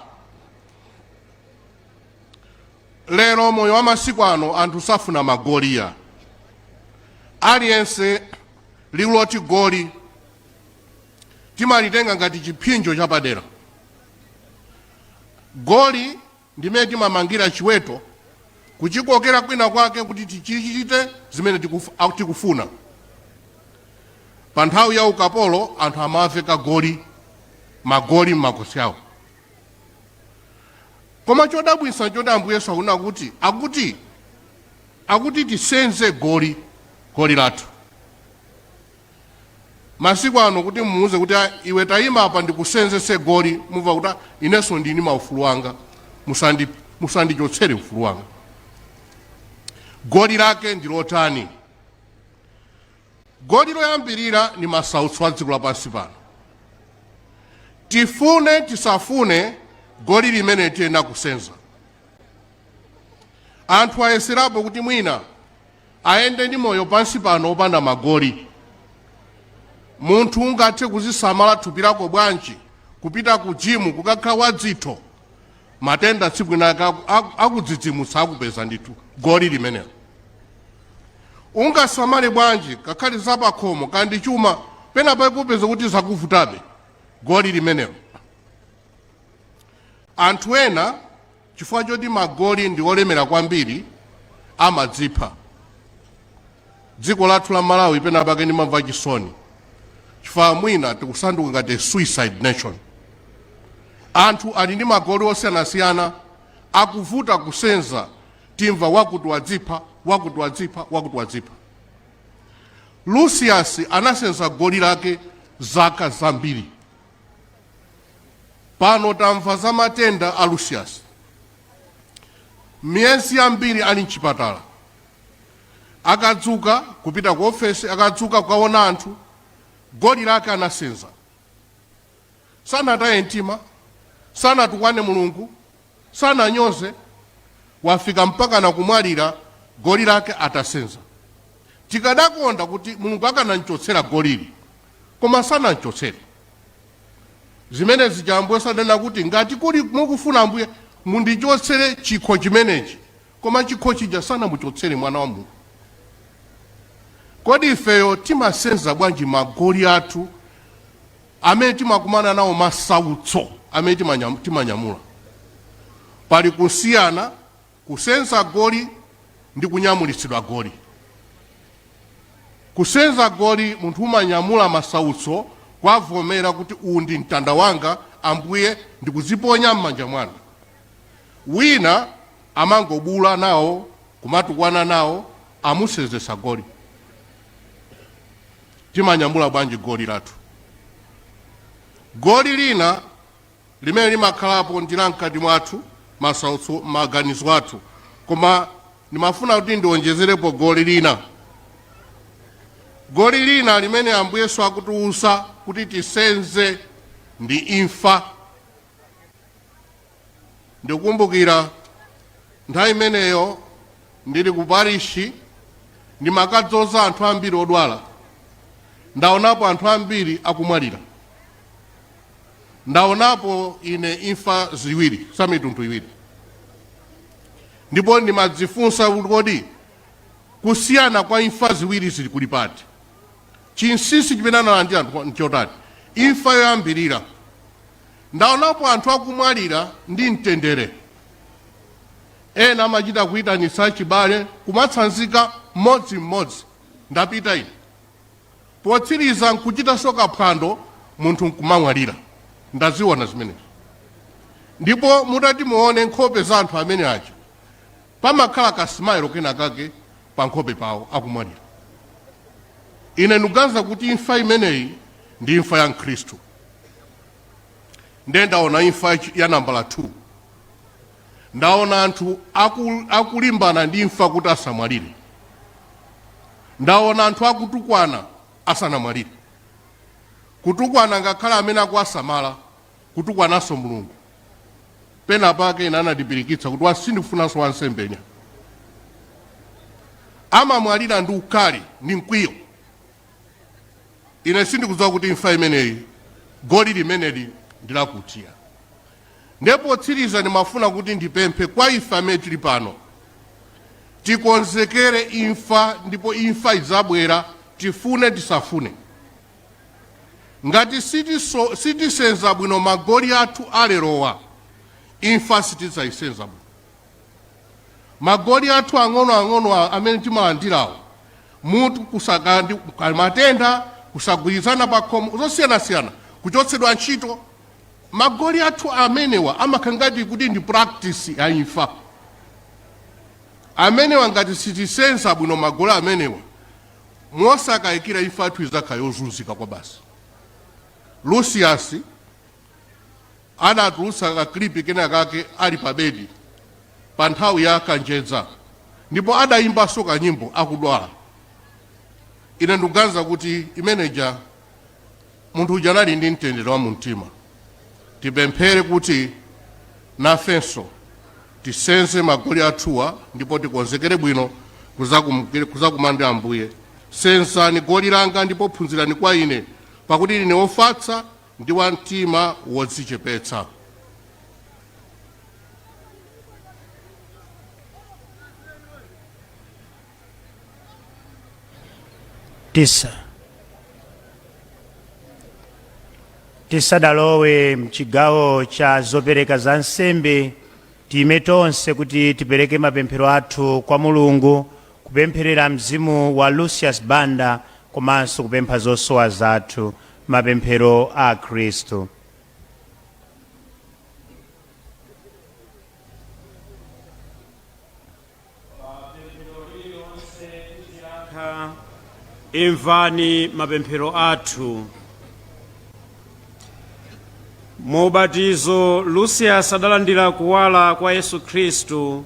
Lero moyo wa masiku ano anthu safuna magoliya. Aliyense liuloti goli timalitenga ngati chipinjo chapadera. Goli ndimene timamangira chiweto kuchikokera kwina kwake kuti tichichite zimene tikufuna. Pa nthawi ya ukapolo anthu amaveka magoli m'makosi awo. Koma chodabwitsa choti Ambuye Yesu akuna kuti akuti tisenze goli lathu. Masiku ano kuti mumuuze kuti iwe tayima apa ndikusenzese goli, mumva kuti inenso ndini maufulu wanga, musandichotsere ufulu wanga. Goli lake ndilotani? Goli loyambirira ni masautso a dziko lapansi pano. Tifune tisafune, goli limene tiyenda kusenza. Anthu ayeserapo kuti mwina ayende ndi moyo pansi pano opanda magoli. Munthu ungathe kuzisamala thupi lako bwanji, kupita ku jimu, kukakhala wadzitho, matenda tsiku linaka akudzidzimutsa akupeza ndithu goli limenelo. Ungasamale bwanji kakhale zapakhomo kandi chuma pena pakupeza kuti zakuvutabe goli limenelo. Anthu ena chifukwa choti magoli ndi olemera kwambiri amadzipha. Dziko lathu la Malawi pena pake ndimamva chisoni chifukwa mwina tikusanduka ngati suicide nation. Anthu ali ndi magoli osiyanasiyana akuvuta kusenza, timva wakuti wadzipha, wakuti wadzipha, wakuti wadzipha. Lucius anasenza goli lake zaka zambiri. Pano tamva za matenda a Lucius. Miyezi yambiri ali mchipatala. Akadzuka kupita ku ofesi, akadzuka kukaona anthu, goli lake anasenza. Sanataye mtima, sanatukwane Mulungu, sananyoze, wafika mpaka na kumwalira goli lake atasenza. Tikadakonda kuti Mulungu akananchotsera golili, koma sananchotsere. Zimene zijambuye sadanena kuti ngati kuli mukufuna Ambuye mundichotsere chikho chimenechi, koma chikho chija sanamuchotsere mwana wa Mulungu. Kodi ifeyo timasenza bwanji magoli athu amene timakumana nawo masautso amene timanyamula? Pali kusiyana kusenza goli ndi kunyamulitsidwa goli. Kusenza goli munthu umanyamula masautso kwavomera kuti uwu ndi mtanda wanga, Ambuye ndikuziponya m'manja mwanu. Wina amangobula nawo, kumatukwana nawo, amusenzesa goli. Timanyamula bwanji goli lathu? Goli lina limene limakhalapo ndila mkati mwathu masautso maganizo athu, koma nimafuna kuti ndionjezerepo goli lina. Goli lina limene Ambuye Yesu akutiusa kuti tisenze ndi imfa. Ndikukumbukira nthawi imeneyo ndili ku parishi, ndimakadzoza anthu ambiri odwala. Ndaonapo anthu ambiri akumwalira. Ndaonapo ine imfa ziwiri, samitundu iwiri. Ndipo ndimadzifunsa kodi kusiyana kwa imfa ziwiri zili kuli pati? Chinsisi chimene analandira nchotani? Imfa yoyambirira, ndaonapo anthu akumwalira ndi mtendere. Ena amachita kuyitanitsa chibale kumatsanzika mmodzi, ndapita ine. Potsiriza nkuchita soka phwando, munthu nkumamwalira. Ndaziona zimenezi. Ndipo mutati muone nkhope za anthu amene aja, pamakhala kasimairo kena kake pa nkhope pawo akumwalira. Ine ndikuganiza kuti imfa imeneyi ndi imfa ya Mkhristu. Ndaona imfa ya nambala 2. Ndaona anthu akulimbana ndi imfa kuti asamwalire. Ndaona anthu akutukwana asanamwalire. Kutukwana ngakhala amene akuwasamala, kutukwananso Mulungu. Pena pake ine anandipirikitsa kuti wasindifunanso wansembenya. Amamwalira ndi ukali ndi mkwiyo. Ine sindikudziwa kuti imfa imeneyi goli limeneli ndilakutiya. Ndipo tsiriza ndimafuna kuti ndipemphe kwa ife amene tili pano, tikonzekere imfa, ndipo imfa izabwera, tifune tisafune. Ngati sitisenza bwino magoli athu alerowa, imfa sitidzayisenza bwino. Magoli athu ang'ono amene timalandirawo, mutu kusaka ndi matenda, kusagwirizana pa khomo, zosiyanasiyana, kuchotsedwa ntchito. Magoli athu amenewa amakhala ngati kuti ndi practice ya imfa. Amenewa ngati sitisenza bwino magoli amenewa, mosakayikira imfa athu izakhala yozunzika kwa basi. Lucius anatulutsa kaklipi kena kake ali pa bedi pa nthawi ya kanjedza, ndipo adayimbanso kanyimbo akudwala. Ine ndikuganiza kuti imeneja munthu uja anali ndi mtendere wa mumtima. Tipemphere kuti nafenso tisenze magoli athuwa, ndipo tikonzekere bwino kuzakumandira Ambuye. Senzani goli langa ndipo phunzirani kwa ine, pakuti ndine wofatsa ndi wa mtima wodzichepetsa. tisadalowe mchigawo cha zopereka za nsembe time tonse kuti tipereke mapemphero athu kwa Mulungu kupempherera mzimu wa Lucius Banda komanso kupempha zosowa zathu mapemphero a Khristu. Imvani mapemphero athu. Mubatizo Lucius adalandira kuwala kwa Yesu Khristu.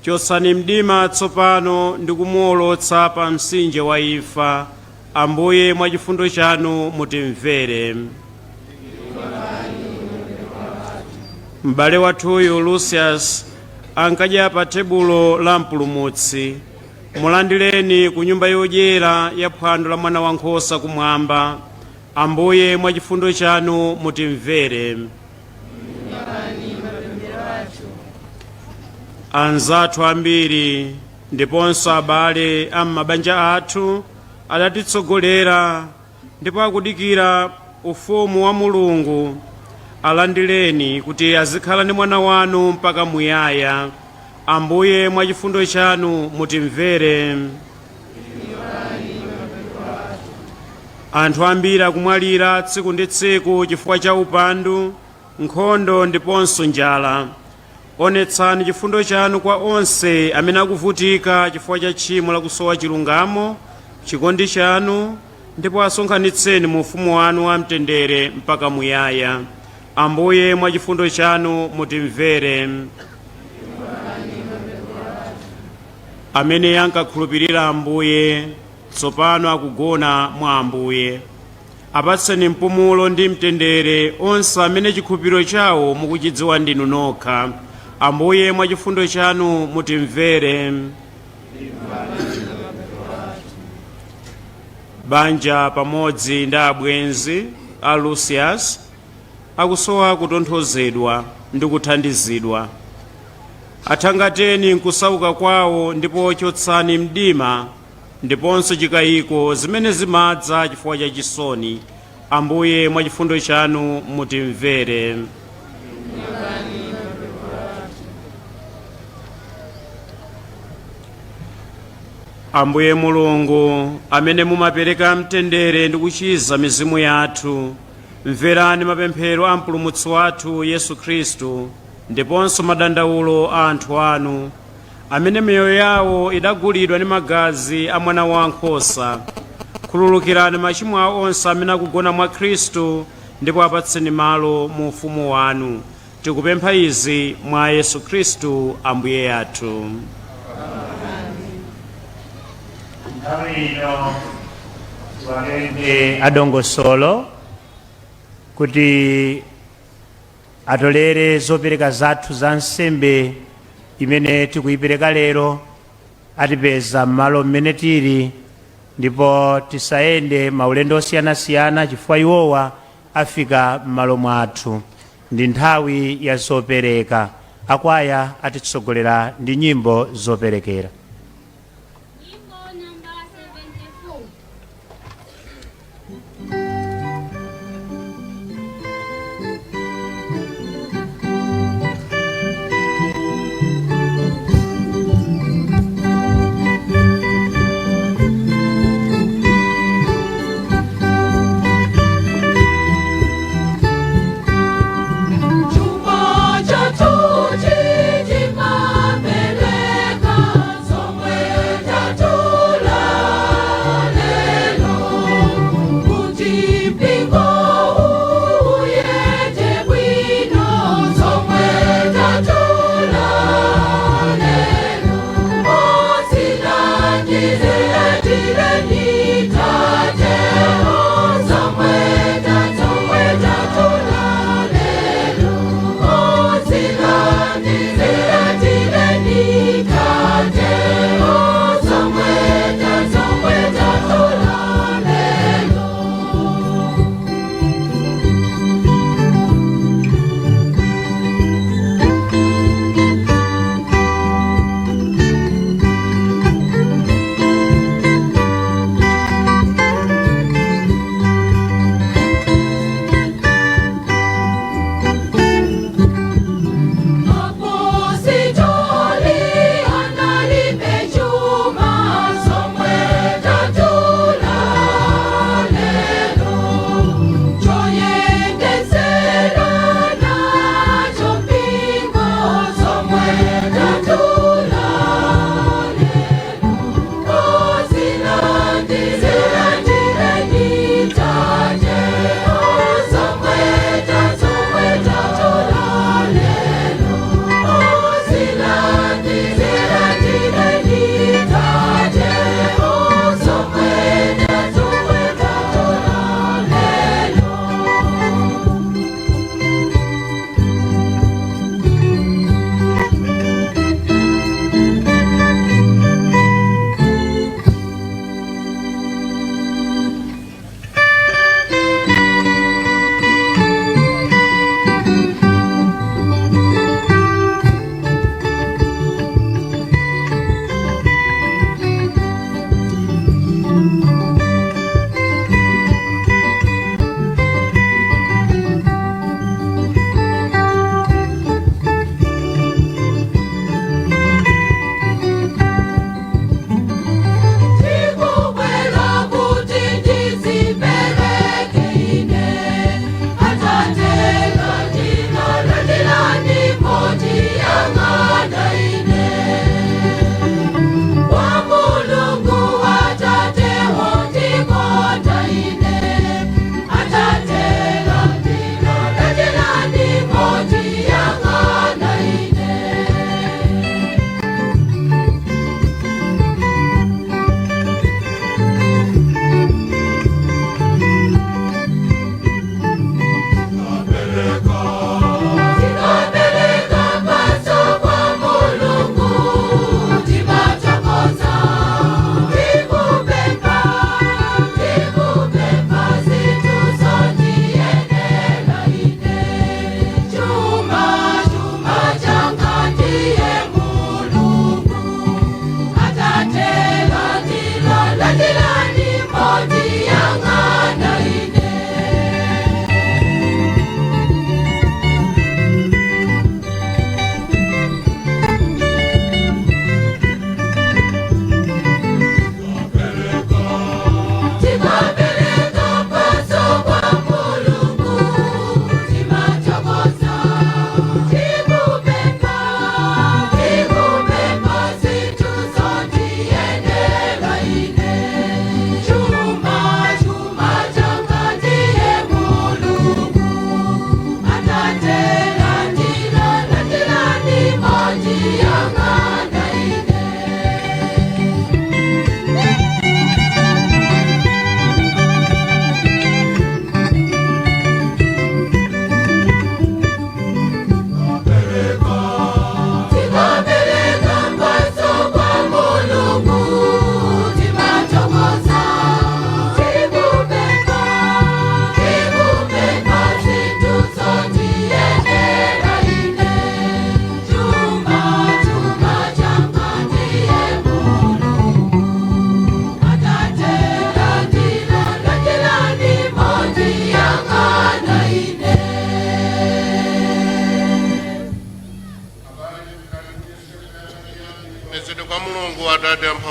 Chotsani mdima tsopano ndi kumuwolotsa pa mtsinje wa imfa. Ambuye mwa chifundo chanu mutimvere. M'bale wathuyu Lucius ankadya pa tebulo la mpulumutsi. Mulandireni ku nyumba yodyera ya phwando la mwana wankhosa kumwamba. Ambuye mwa chifundo chanu mutimvere. Anzathu ambiri ndiponso abale am'mabanja athu adatitsogolera ndipo akudikira ufumu wa Mulungu. Alandireni kuti azikhala ndi mwana wanu mpaka muyaya. Ambuye mwa chifundo chanu mutimvere. Anthu ambiri akumwalira tsiku ndi tsiku chifukwa cha upandu, nkhondo ndiponso njala. Onetsani chifundo chanu kwa onse amene akuvutika chifukwa cha tchimo la kusowa chilungamo, chikondi chanu, ndipo asonkhanitseni mu ufumu wanu wa mtendere mpaka muyaya. Ambuye mwa chifundo chanu mutimvere. Amene ankakhulupirira Ambuye tsopano akugona mwa Ambuye. Apatseni mpumulo ndi mtendere onse amene chikhulupiriro chawo mukuchidziwa ndinu nokha. Ambuye mwa chifundo chanu mutimvere. Banja pamodzi ndi abwenzi a Lucius akusowa kutonthozedwa ndi kuthandizidwa. Athangateni nkusauka kwawo ndipo chotsani mdima ndiponso chikayiko zimene zimadza chifukwa cha chisoni. Ambuye mwa chifundo chanu mutimvere. Ambuye Mulungu amene mumapereka mtendere ndi kuchiza mizimu yathu, mverani mapemphero a mpulumutsi wathu Yesu Khristu ndiponso madandaulo a anthu anu amene miyoyo yawo idagulidwa ndi magazi a mwana wankhosa. Khululukirani machimo awo onse amene akugona mwa Khristu ndipo apatseni malo mu ufumu wanu. Tikupempha izi mwa Yesu Khristu Ambuye athu. Nthawi ino tiwalenge adongosolo kuti atolere zopereka zathu za nsembe imene tikuyipereka lero. Atipeza m'malo mmene tili ndipo tisayende maulendo osiyanasiyana chifukwa iwowa afika m'malo mwathu. Ndi nthawi ya zopereka. Akwaya atitsogolera ndi nyimbo zoperekera. Chuma cha tuji chimapeleka so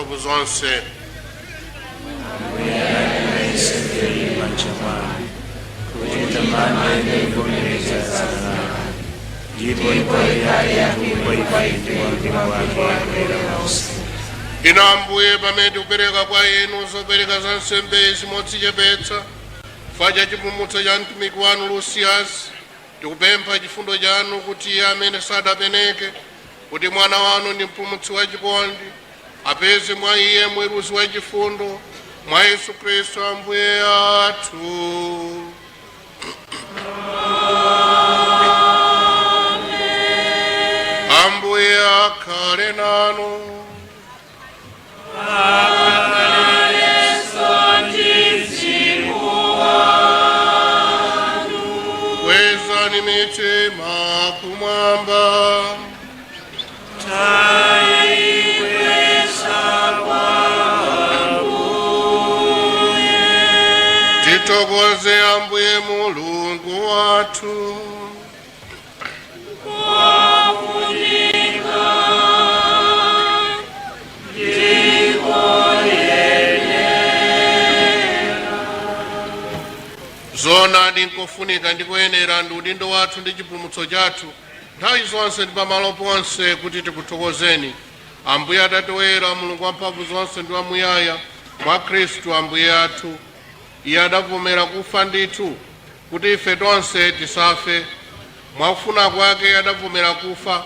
mphamvu zonse. Inu Ambuye pamene tikupereka kwa inu zopereka za nsembe zimodzichepetsa chifukwa cha chipulumutso cha mtumiki wanu Lucius, tikupempha chifundo chanu kuti iye amene sadapeneke kuti mwana wanu ndi mpulumutsi wa chikondi apeze mwa iye mweruzi wa chifundo mwa Yesu Khristu Ambuye athu. Ambuye akhale nanu. Kwezani mitima kumwamba. Titokoze Ambuye Mulungu wathu. Zona ndinkofunika ndikuyenera ndi udindo wathu ndi chipulumutso chathu nthawi zonse ndi pamalo ponse kuti tikuthokozeni Ambuye Atate woyera, Mulungu wamphamvu zonse ndi wamuyaya, mwa Khristu Ambuye athu. Iye adavomera kufa ndithu kuti ife tonse tisafe. Mwa kufuna kwake adavomera kufa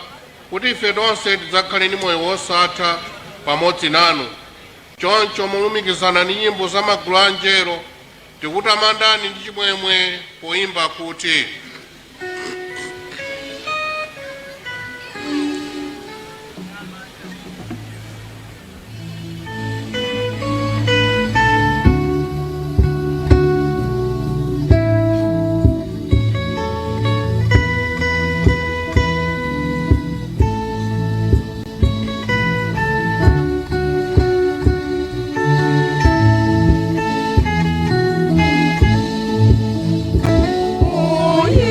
kuti ife tonse tidzakhale ndi moyo wosatha pamodzi nanu. Choncho molumikizana ndi nyimbo za magulu a angelo tikutamandani ndi chimwemwe poimba kuti Oh, yeah.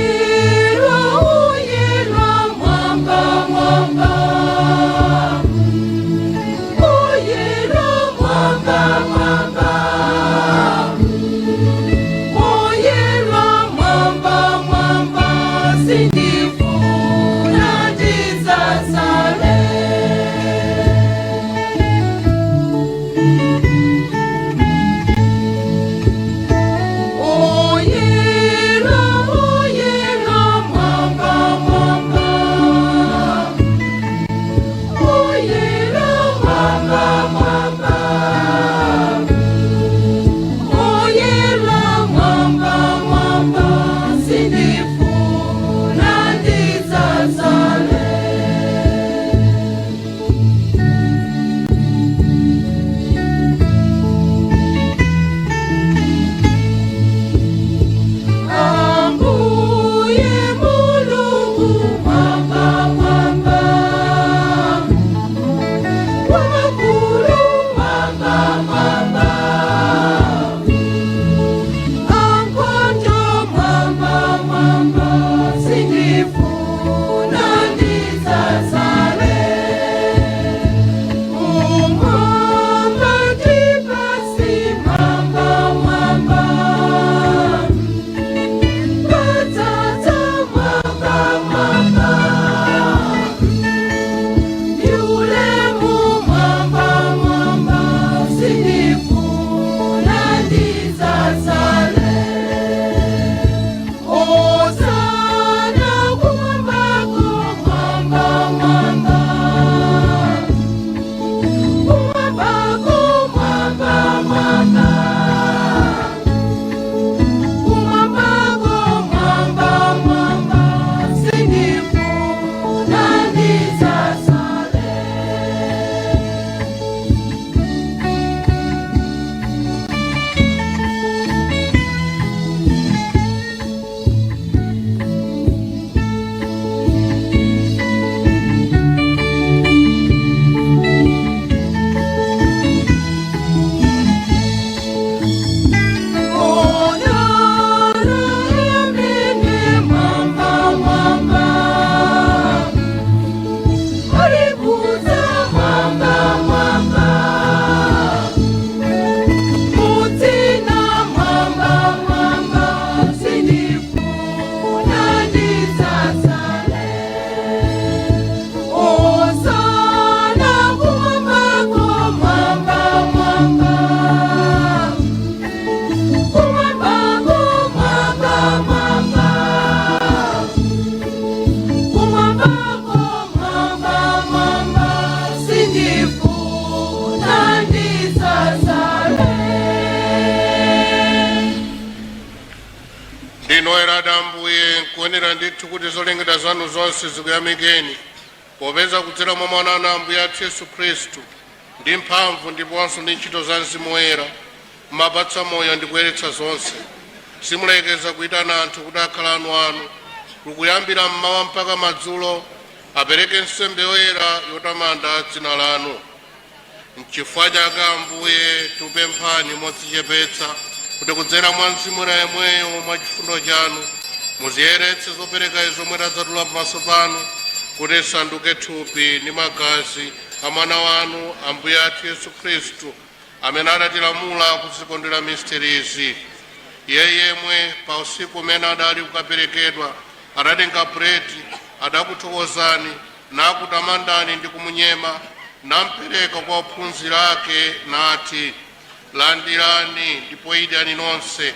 ndinoerada Ambuye nkuonera ndithu kuti zolengedwa zanu zonse zikuyamikeni popeza kudzera mwa mwana wanu Ambuye athu Yesu Khristu ndi mphamvu ndiponso ndi ntchito za Mzimu Woyera mumapatsa moyo ndi kuyeretsa zonse. Simulekeza kuyitana anthu kuti akhale anu kuyambira mmawa mpaka madzulo apereke nsembe yoyera yotamanda dzina lanu. N'chifukwa chake Ambuye tikupemphani modzichepetsa kuti kudzera mwa Mzimu yemweyo mwa chifundo chanu muziyeretse zopereka zomwe tadzatula pamaso panu kuti zisanduke thupi ndi magazi a mwana wanu Ambuye athu Yesu Khristu amene adatilamula kuzikondwera misterizi. Iye yemwe pa usiku umene adali kukaperekedwa adatenga buledi, adakuthokozani nakutamandani ndi kumunyema nampereka kwa ophunzira ake nati, landirani ndipo idyani nonse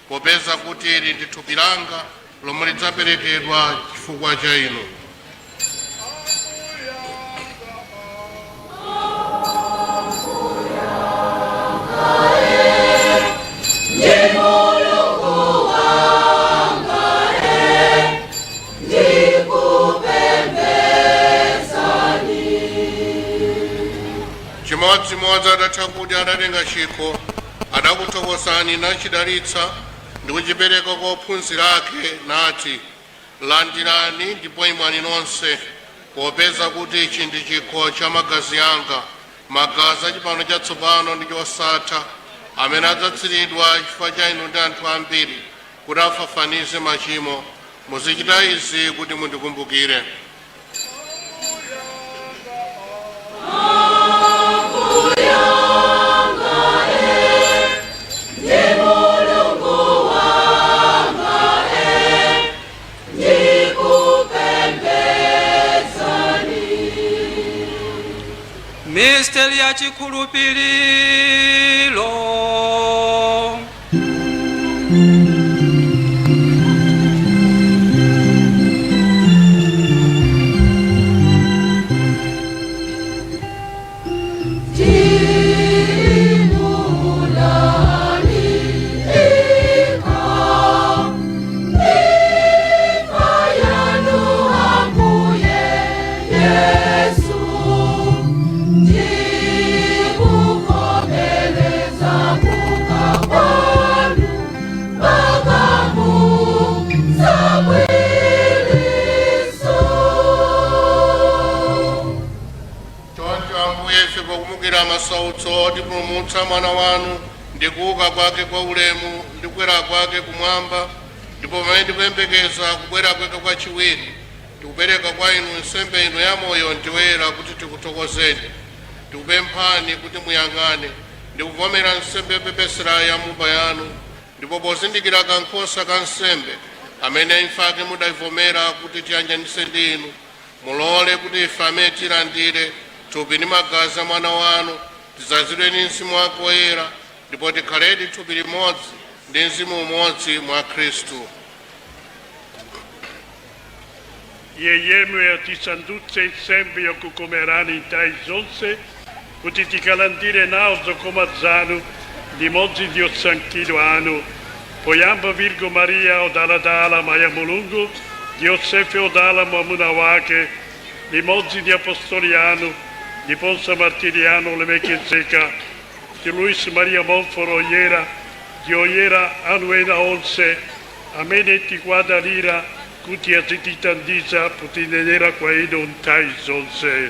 popeza kuti ili ndi thupi langa lomwe lidzaperekedwa chifukwa cha inu. Chimodzimodzi adatha kuti adatenga chikho, adakuthokozani nachidalitsa ndi kuchipereka kwa ophunzira ake nati, landirani ndipo imwani nonse popeza kuti ichi ndi chikho cha magazi anga, magazi a pangano chatsopano ndi chosatha amene adzatsiridwa chifukwa cha inu ndi anthu ambiri kuti afafanize machimo. Muzichita izi kuti mundikumbukire. Misteri ya chikhulupiriro. Masautso tipulumutsa mwana wanu ndi kuuka kwake kwa ulemu ndi kukwera kwake kumwamba, ndipo pamene tikuyembekeza kubwera kwake kwachiwiri tikupereka kwa inu nsembe ino ya moyo ndi yoyera kuti tikuthokozeni. Tikupemphani kuti muyang'ane ndi kuvomera nsembe yopepesera ya nyumba yanu, ndipo pozindikira kankhosa ka nsembe amene imfa yake mudayivomera kuti tiyanjanitse ndi inu, mulole kuti ife amene tilandire thupi ndi magazi a mwana wanu tidzazidwe ndi Mzimu wake woyera, ndipo tikhaledi thupi limodzi ndi mzimu umodzi mwa Khristu. Iye yemwe atisandutse nsembe yokukomerani nthawi zonse kuti tikalandire nawo zokoma zanu limodzi ndi osankhidwa anu, poyamba Virgo Maria odaladala mayi wa Mulungu, Yosefe odala mwamuna wake, limodzi ndi apostoli anu ndiponso martiri anu olemekezeka, ndi Luis Maria Monfort oyera, ndi oyera anu ena onse amene tikwadalira kuti azitithandiza potinenera kwa inu nthawi zonse.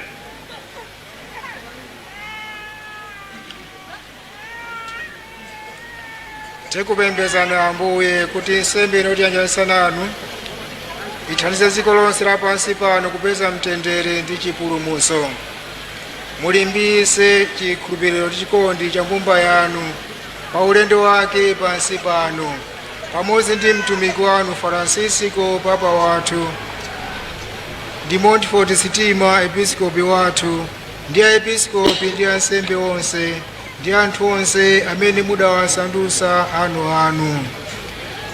Tikupembedzani Ambuye kuti nsembe ino tiyanjanitsa nanu ithandize dziko lonse lapansi pano kupeza mtendere ndi chipulumutso. Mulimbitse chikhulupiriro ndi chikondi cha mbumba yanu pa ulendo wake pansi pano, pamodzi ndi mtumiki wanu Francisco Papa wathu ndi Montfort Sitima episkopi wathu ndi aepiskopi ndi ansembe onse ndi anthu onse amene mudawasandutsa anu.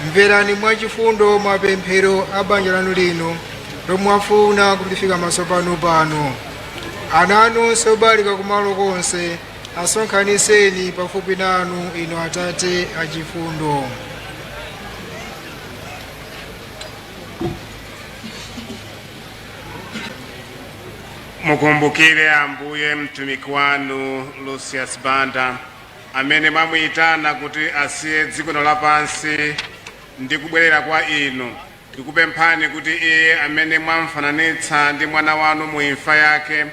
Mverani mwachifundo mapemphero a banja lanu lino lomwe mwafuna kuti lifike maso pano. Ana anu onse obalika kumalo konse asonkhaniseni pafupi nanu inu Atate achifundo. mukumbukire ambuye mtumiki wanu Lucius Banda amene mwamuyitana kuti asiye dziko lapansi ndi kubwerera kwa inu. Ndikupemphani kuti iye amene mwamfananitsa ndi mwana wanu mu imfa yake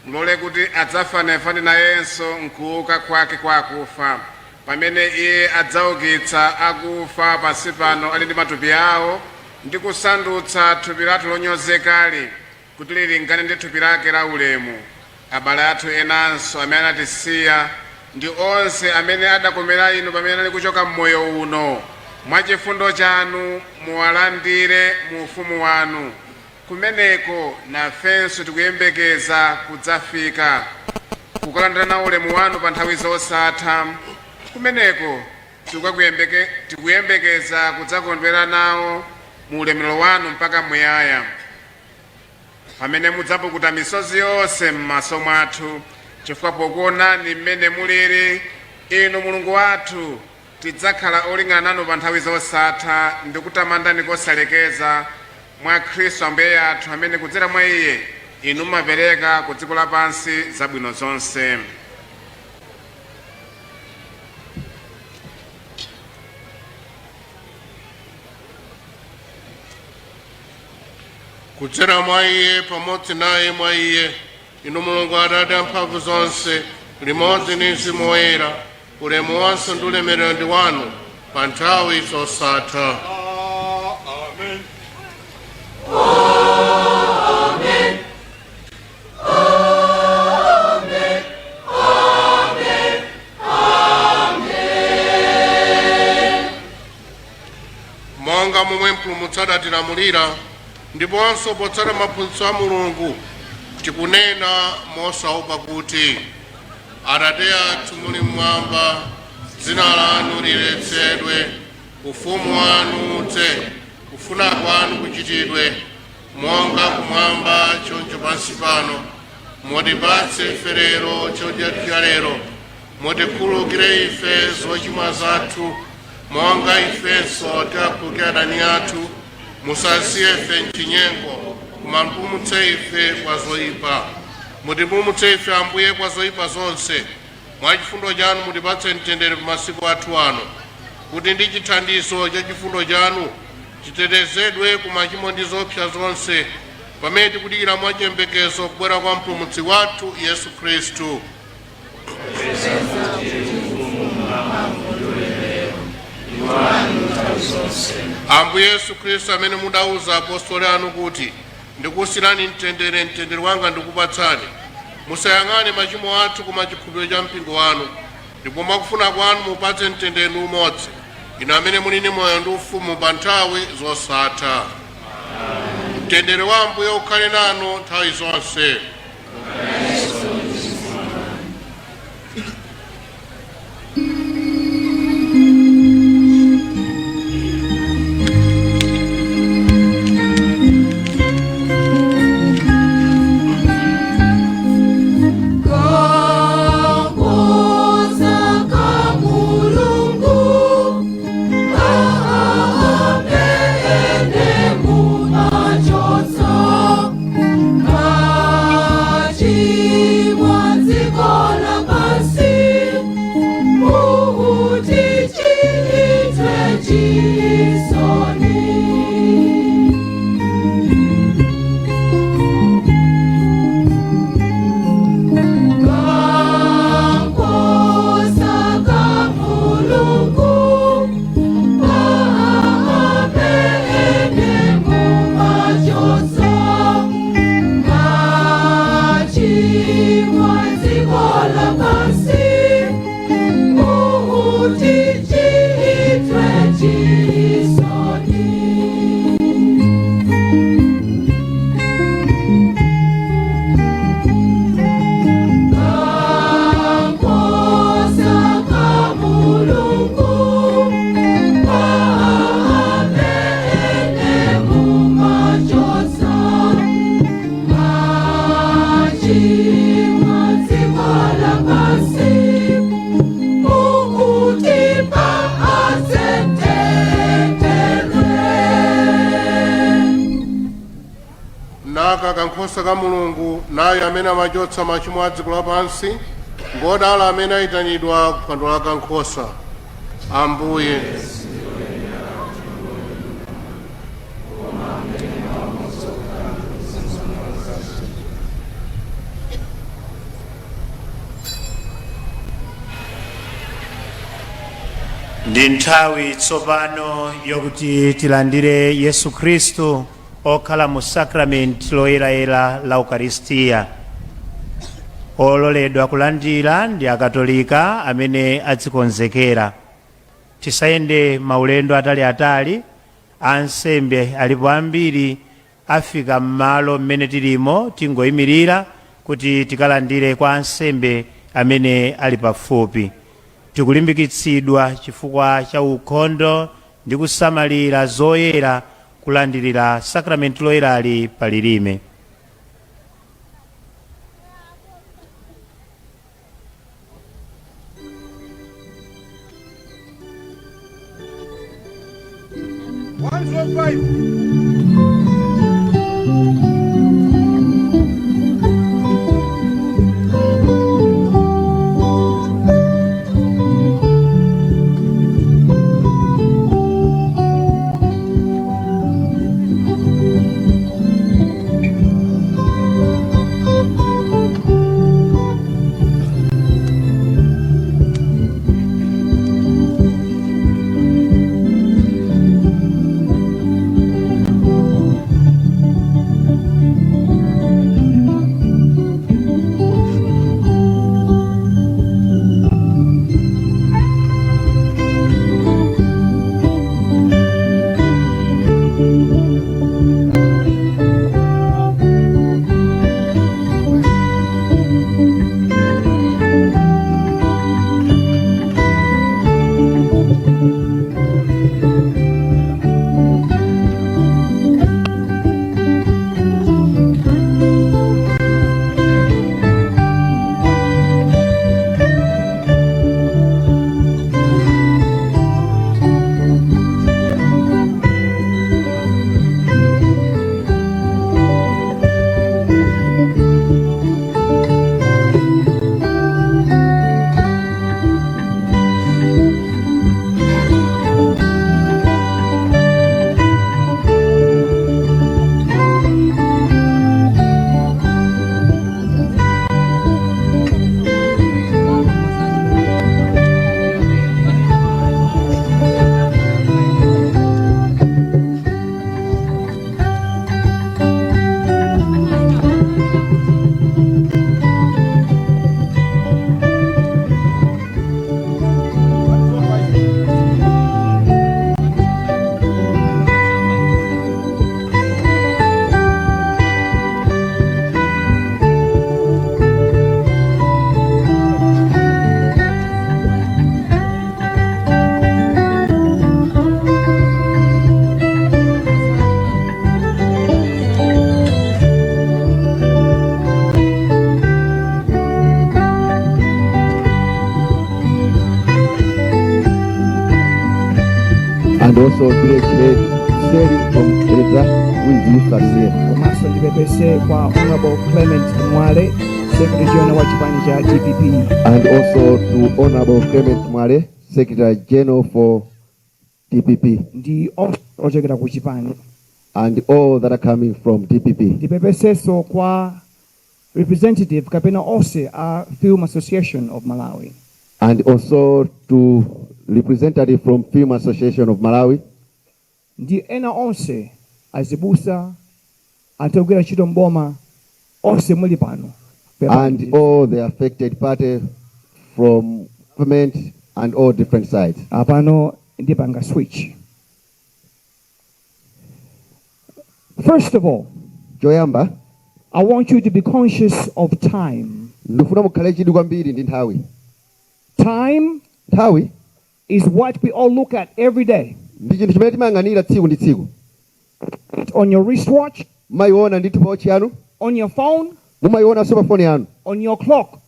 mulole kuti adzafanefane nayenso nkuuka kwake kwa akufa, pamene iye adzaukitsa akufa pansi pano ali ndi matupi awo ndi kusandutsa thupi lathu lonyozekali kuti lilingane ndi thupi lake la ulemu. Abale athu enanso amene anatisiya ndi onse amene adakomera inu pamene ali kuchoka mmoyo uno, mwachifundo chanu muwalandire mu ufumu wanu. Kumeneko nafenso tikuyembekeza kudzafika kukalandira na ulemu wanu pa nthawi zosatha. Kumeneko tikuyembekeza kudzakondwera nawo mu ulemerero wanu mpaka muyaya, pamene mudzapukuta misozi yonse m'maso mwathu chifukwa pokuonani mmene muliri inu Mulungu wathu. Tidzakhala olingana nanu pa nthawi zosatha ndi kutamandani kosalekeza mwa Khristu Ambuye athu, amene kudzera mwa iye inu mumapereka ku dziko lapansi zabwino zonse. kudzera mwa iye pamodzi naye mwa iye inu Mulungu Atate amphamvu zonse limodzi ndi Mzimu Woyera ulemu wonse ndi ulemerero ndi wanu pa nthawi zosatha. Amen. Monga momwe mpulumutsi adatilamulira ndiponso potsata maphunzitso a Mulungu tikunena mosaopa kuti Atate athu muli mmwamba, dzina lanu liyeretsedwe, ufumu wanu udze, kufuna kwanu kuchitidwe monga kumwamba choncho pansi pano. Mutipatse ife lero chakudya cha lero, mutikhululukire ife zochimwa zathu monga ifenso tiwakhululukira adani athu, musasiye ife mchinyengo koma mutipulumutse ife kwa zoyipa. Mutipulumutse ife Ambuye kwa zoyipa zonse, mwa chifundo chanu mutipatse mtendere pa masiku athu ano, kuti ndi chithandizo cha chifundo chanu titetezedwe ku machimo ndi zoopsa zonse, pamene tikudikira mwa chiyembekezo kubwera kwa mpulumutsi wathu Yesu Khristu. Ambuye Yesu Khristu amene mudauza apostoli anu kuti ndikusiyirani mtendere, mtendere wanga ndikupatsani, musayang'ane machimo athu koma chikhulupiriro cha mpingo wanu, ndipo mwakufuna kwanu mupatse mtendere ndi umodzi, inu amene muli ndi moyo ndi ufumu pa nthawi zosatha. Mtendere wa Ambuye ukhale nanu nthawi zonse. Amen. kankhosa ka mulungu naye amene amachotsa machimo a dziko lapansi ngodala amene ayitanidwa kuphwando la kankhosa. Ambuye ndi nthawi tsopano yokuti tilandire Yesu Khristu okhala mu sakramenti loyerayera la Ukaristiya. Ololedwa kulandira ndi akatolika amene adzikonzekera. Tisayende maulendo ataliatali, ansembe alipo ambiri afika m'malo mmene tilimo tingoyimirira kuti tikalandire kwa ansembe amene ali pafupi. Tikulimbikitsidwa chifukwa cha ukhondo ndi kusamalira zoyera kulandirira sakramenti loyerali palilime. And also village head Sherry from Reza, who is youth at here. Komanso ndipepese kwa Honorable Clement Mwale, Secretary General wa chipani cha DPP. And also to Honorable Clement Mwale, Secretary General for DPP. Ndi ochokera ku chipani. And all that are coming from DPP. Ndipepese so kwa representative kapena ose a Film Association of Malawi. And also to representative from Film Association of Malawi. Ndi ena onse azibusa atogera chito mboma onse muli pano. And all the affected party from government and all different sides. Apano ndipanga switch. First of all, Joyamba, I want you to be conscious of time. ndifuna mukhale chidwi kwambiri ndi nthawi. Time is what we all look at every day. Ndi chinthu chimene timayang'anira tsiku ndi tsiku. On your wristwatch, mayiona ndithu pa watch yanu, on your phone, mumayiona so pa phone yanu, on your clock.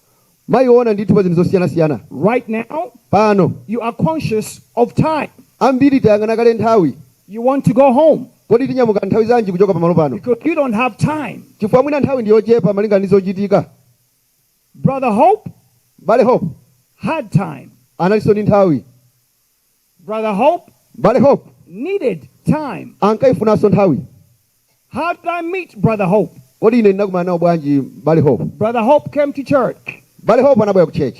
mayiona ndithu pa zinthu zosiyana-siyana. Right now, pano you are conscious of time. ambiri tayang'ana kale nthawi. You want to go home. kodi tinyamuka nthawi zanji kuchoka pamalo pano Because you don't have time. chifukwa mwina nthawi ndiyochepa malinga ndi zochitika. Brother Hope Bale Hope had time. analinso ndi nthawi. Brother Hope Bale Hope needed time. ankayifunanso nthawi. How did I meet Brother Hope? kodi ine ndinakumana nawo bwanji Bale Hope? Brother Hope came to church. Bale Hope anabwera ku church.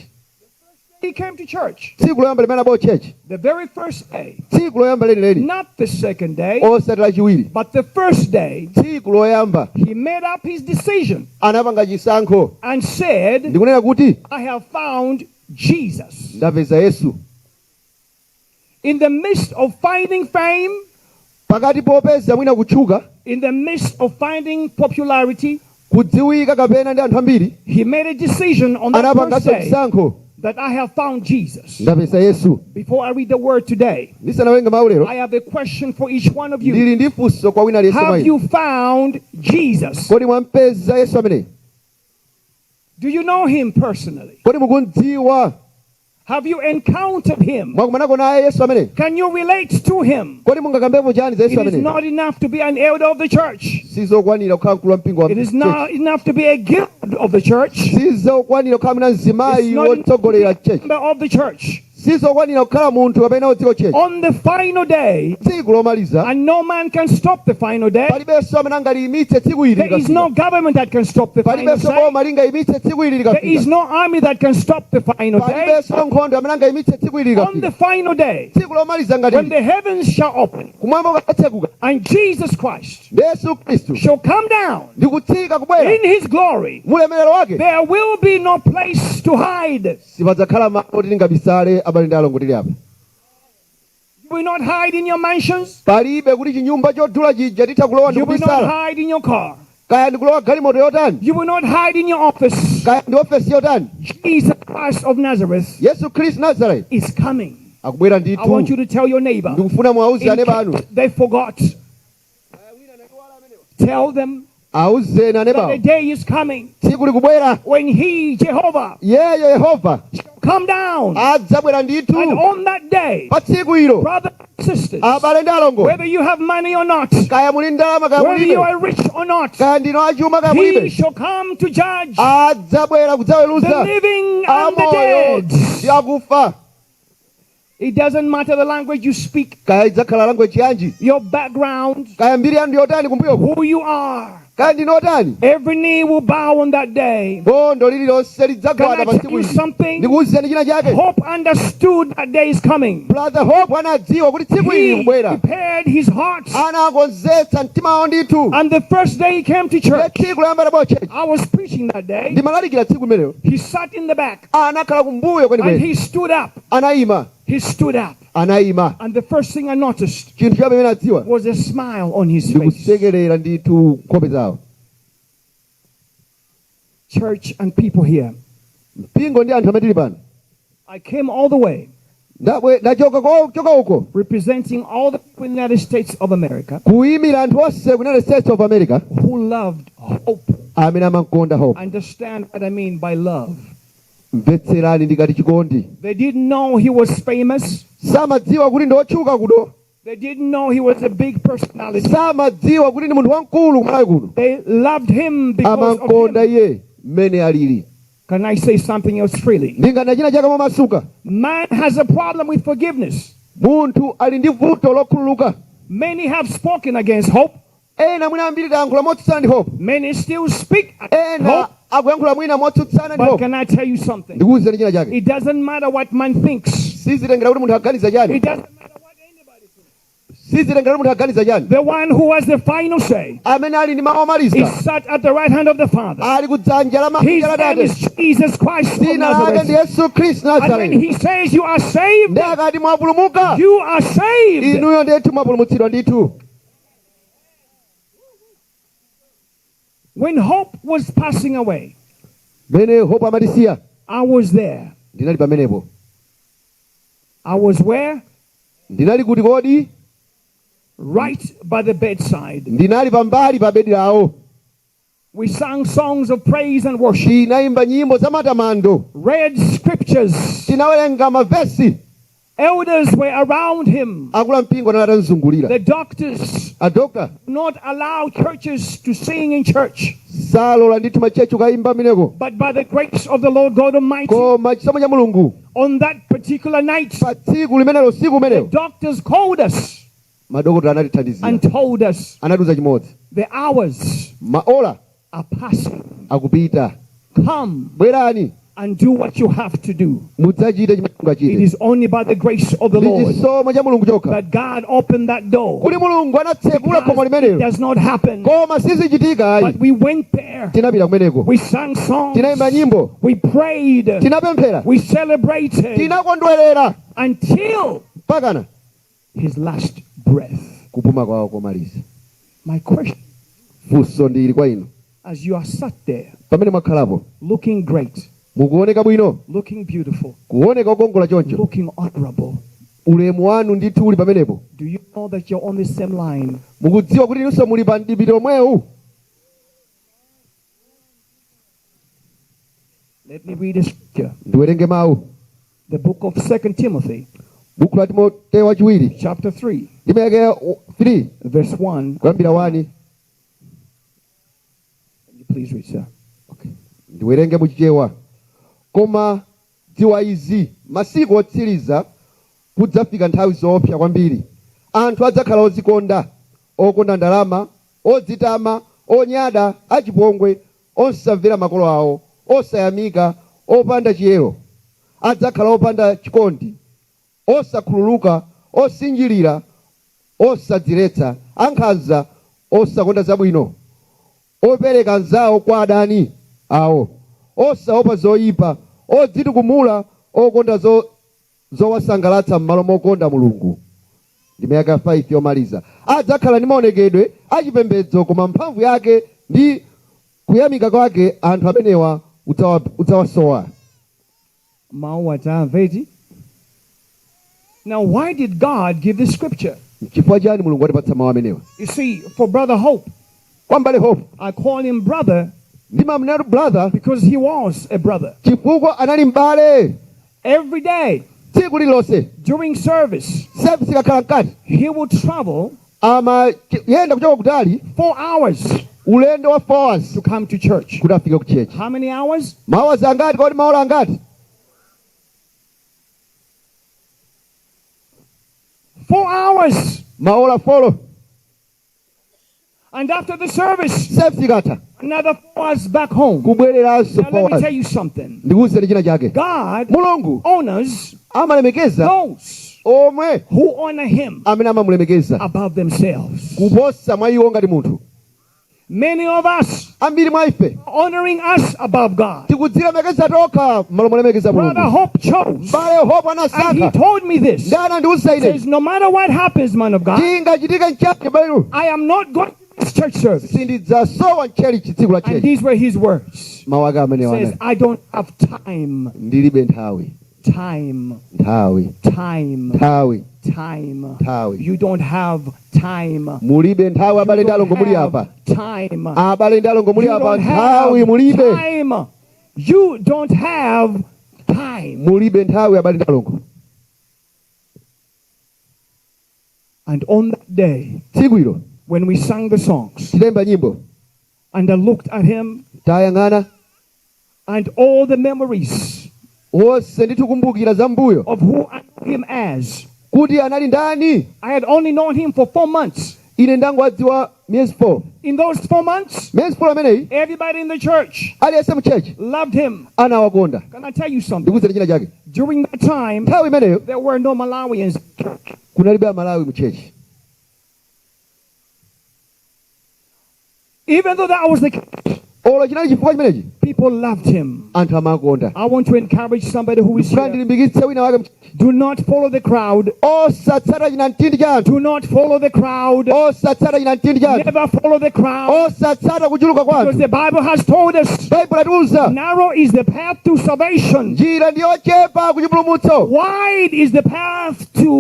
He came to church. tsiku loyamba limene anabwera ku church. The very first day. tsiku loyamba lenileni. Not the second day. osati lachiwiri. But the first day. tsiku loyamba. He made up his decision. anapanga chisankho. And said, ndikunena kuti I have found Jesus. ndapeza Yesu. In the midst of finding fame, pakati popeza mwina kutchuka, in the midst of finding popularity, kudziwika kapena ndi anthu ambiri, he made a decision on that first anapanganso day chisankho. that I have found Jesus. ndapeza Yesu. Before I read the word today, ndisanawerenga maulero, I have a question for each one of you. ndili ndi funso kwa wina aliyense mwa Have inu. you found Jesus? kodi mwampeza Yesu amene? Do you know him personally? kodi mukumdziwa? Have you encountered him? mwakumanako naye Yesu amene? Can you relate to him? kodi mungakambepo chani za It Yesu is amene? not enough to be an elder of the church. sizokwanira kukhala mkulu wa mpingo wa It is church. not enough to be a guild of the church. sizokwanira kukhala mwina It's mzimayi not enough to be wotsogolera a church. member of the church. sizokwanira kukhala munthu kapena wodziwa church. On the final day, tsiku lomaliza and no man can stop the final day. palibenso amene angaliyimitse tsiku ili There is no government that can stop the final palibenso day. boma lingayimitse tsiku ili There is likafika. no army that can stop the final day. palibenso nkhondo amene angayimitse tsiku ili On the likafika. final day, tsiku lomaliza when ngati the heavens shall open kumwamba kukatsekuka and Jesus Christ Yesu Khristu shall come down ndi kutsika kubwera in his glory, mulemerero wake, there will be no place to hide. sipadzakhala malo oti tingabisale abale ndi alongo tili apa. You will not hide in your mansions. palibe kuti chinyumba chodula chija titha kulowa ndi You will not kubisala. hide in your car. kaya ndikulowa galimoto yotani, You will not hide in your office. kaya ndi ofesi yotani. Jesus Christ of Nazareth Yesu Khristu Nazareti is coming. akubwera I want you ndithu. to tell your neighbor. ndikufuna mwauze In ane banu, case they forgot. Tell them auzeni ane that the bawo, day is coming tsiku likubwera when he, Jehovah, yeyo Yehova come down. adzabwera And ndithu on that day, pa tsiku ilo. brothers and sisters, abale ndi alongo, whether you have money or not, kaya muli ndalama kaya whether you mulibe, are rich or not, kaya ndino achuma kaya he mulibe, shall come to judge adzabwera the kudzaweruza living and the amoyo dead. ndi akufa. It doesn't matter the language you speak, kaya idzakhala language yanji, your background, kaya mbiri yanu ndi yotani kumbuyoko, who you are. kaya ndino otani. Every knee will bow on that day. bondo lililonse Can I lidzagwada pa tell tsiku you ili. something? ndikuwuzeni china chake. Hope understood that day is coming. Brother Hope anadziwa kuti tsiku ili He likubwera. prepared his heart. anakonzetsa mtima wawo ndithu. And the first day he came to church, tsiku loyamba la church, I was preaching that day. ndimalalikira tsiku limenelo. He sat in the back anakhala kumbuyo and kwenikweni, he stood up. anayima, He stood up. anayima. And the first thing I noticed chinthu chake chimene adziwa was a smile on his face. ndikusekerera ndithu nkhope zawo. Church and people here. mpingo ndi anthu amene tili pano, I came all the way ndachoka uko representing all the people in the United States of America kuyimira anthu onse ku United States of America who loved hope. amene amakonda Hope. Understand what I mean by love. mvetserani ndikati chikondi. They didn't know he was famous. samadziwa kuti ndi otchuka kuno, They didn't know he was a big personality. samadziwa kuti ndi munthu wamkulu kumalawi kuno. They loved him because of amakonda him. iye mmene alili. Can I say something else freely? ndingana china chake momasuka. Man has a problem with forgiveness. munthu ali ndi vuto lokhululuka. Many have spoken against hope. ena mwina ambiri tayankhula motsutsana ndi Hope. Many still speak against ena hope. akuyankhula mwina motsutsana ndi But Hope. can I tell you something? ndikuwuzeni china chake. It doesn't matter what man thinks. sizitengera kuti munthu aganiza chani. It doesn't matter what anybody thinks. sizitengera kuti munthu aganiza chani. The one who has the final say amene ali ndi mawu omaliza is sat at the right hand of the Father. ali kudzanja la His manja la name Tate. is Jesus Christ of dzina lake ndi Nazareth. Yesu Khristu And when Nazareti. he says you are saved, ndi akati mwapulumuka, you are saved. inuyo ndithu mwapulumutsidwa ndithu. When hope was passing away, mene Hope amatisiya, I was there. ndinali pamenepo. I was where? ndinali kuti kodi? Right by the bedside. ndinali pambali pa bedi lawo. We sang songs of praise and worship. tinayimba nyimbo za matamando. Read scriptures. tinawerenga mavesi. Elders were around him. akula mpingo anali atamzungulira. The doctors Adokta not allow churches to sing in church. salola ndithu machechi kayimba meneko. But by the grace of the Lord God Almighty, Koma chisomo cha Mulungu on that particular night, pa tsiku limenelo usiku the umenewo doctors called us madokotala anatithandizira. and told us Anatiuza chimodzi. the hours Maola are passing. akupita. Come Bwerani and do what you have to do. mudzachite chimene It mungachite. is only by the grace of the Ndi Lord chisomo cha Mulungu chokha. that God opened that door. Kuti Mulungu anatsekula khomo Because it limenelo. does not happen. Koma sizichitika But ayi. we went there. Tinapita kumeneko. We sang songs. Tinayimba nyimbo. We prayed. Tinapemphera. We celebrated Tinakondwerera. until Pakana his last breath. kupuma kwawo komaliza. My question, Funso ndili kwa inu. as you are sat there, Pamene mwakhalapo looking great, mukuoneka bwino, looking beautiful, kuoneka okongola choncho, looking honorable, ulemu wanu ndithu uli pamenepo. do you know that you're on the same line? Mukudziwa kuti inunso muli pa mdipiti omwewu. Let me read a scripture. Ndiwerenge mawu. The book of 2 Timothy, Buku la Timoteyo wachiwiri. chapter 3, Ndime yake 3 verse 1. kuyambira 1. Please read, sir. Ndiwerenge muchichewa. Koma dziwa izi, masiku otsiriza kudzafika nthawi zoopsa kwambiri. Anthu adzakhala odzikonda, okonda ndalama, odzitama, onyada, achipongwe, osamvera makolo awo, osayamika, opanda chiyero. Adzakhala opanda chikondi, osakhululuka, osinjirira, osadziretsa, ankhanza, osakonda zabwino, opereka nzawo kwa adani awo, osaopa zoyipa, odzitukumula, okonda zowasangalatsa m'malo mokonda Mulungu. Ndime yake 5 yomaliza. Adzakhala ndi maonekedwe achipembedzo, koma mphamvu yake ndi kuyamika kwake anthu amenewa udzawasowa. Mawu atamveti. Now, why did God give this scripture? Chifukwa chani Mulungu atipatsa mawu amenewa? You see, for Brother Hope, Kwambale Hope, I call him brother ndimamnena brother because he was a brother. chifukwa anali m'bale. Every day Tsiku lilonse during service, service ikakhala mkati, he would travel yenda kuchoka kutali 4 hours ulendo wa 4 hours to come to church. kuti afike ku church. How many hours? Maola angati kodi maola angati? 4 hours. Maola 4. And after the service, Service ikatha another 4 hours back home. kubwereranso Now 4 let me hours. tell you something. Ndikuwuzeni china chake. God Mulungu honors amalemekeza those omwe who honor him amene amamulemekeza above themselves. kuposa mwa iwo ngati munthu. Many of us Ambiri mwa ife honoring us above God. tikudzilemekeza tokha malo molemekeza Brother Mulungu. Hope chose. Mbale Hope And he anasankha. told me this. Ndana ndiwuza ine. Says, no matter what happens, man of God, Chingachitika nchake balilu. I am not going to this church service. Sindidzasowa ncheli chitsiku la And church. these were his words. Mawu ake amene Says, wana. I don't have time. Ndilibe nthawi. Time. Nthawi. Time. Nthawi. Time. Nthawi. You don't have time. Mulibe nthawi abale You ndalongo don't muli have apa. time. Abale ndalongo muli You apa don't nthawi have mulibe. time. You don't have time. Mulibe nthawi abale ndalongo. And on that day, Tsiku ilo when we sang the songs, tilemba nyimbo. and I looked at him, Tayang'ana and all the memories wonse nditukumbukira za mbuyo of who I knew him as. kuti anali ndani. I had only known him for 4 months. Ine ndangowadziwa miyezi 4. In those 4 months, Miyezi 4 ameneyi everybody in the church aliyense mu church loved him. anawakonda. Can I tell you something? Ndikuwuzeni china chake. During that time, Nthawi imeneyo there were no Malawians in church. kunalibe Amalawi mu church. Even though that was the case, Olo chinali chifukwa chimenechi people loved him. anthu amakonda. I want to encourage somebody who is Ndikufuna here. ndilimbikitse wina wake. Do not follow the crowd. Osatsata china mtindi cha anthu. Do not follow the crowd. Osatsata china mtindi cha anthu. Never follow the crowd. Osatsata kuchuluka kwa Because anthu. the Bible has told us Baibulo atiwuza narrow is the path to salvation. njira ndi yochepa kuchipulumutso. Wide is the path to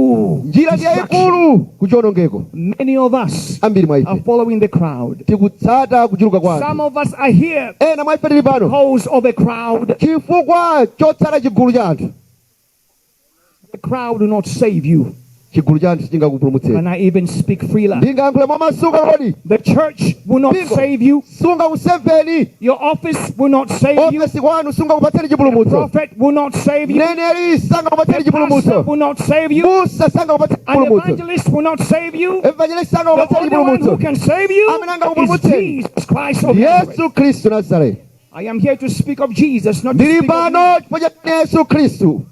Njira ndi destruction. yayikulu kuchiwonongeko. Many of us Ambiri mwa are ife following the crowd. tikutsata kuchuluka kwa Some anthu. of us are here Ena mwa ife tili pano because of a crowd. chifukwa chotsata chigulu cha anthu. The crowd will not save you. chigulu cha anthu chingakupulumutseni. Can I even speak freely? Ndingayankhule mwamasuka kodi. The church will not save you. Sungakuseveni. Your office will not save you. Ofesi kwanu sungakupatseni The chipulumutso. prophet will not save you. Neneri sangakupatseni The pastor chipulumutso. will not save you. Musa sangakupatseni An chipulumutso. evangelist will not save you. Evangelist The sangakupatseni only one who chipulumutso. can save you is Jesus Christ of Nazareth. Yesu Kristu Nazareth. I am here to speak of Jesus, not to Ndili speak of pano me. chifukwa cha Yesu Kristu.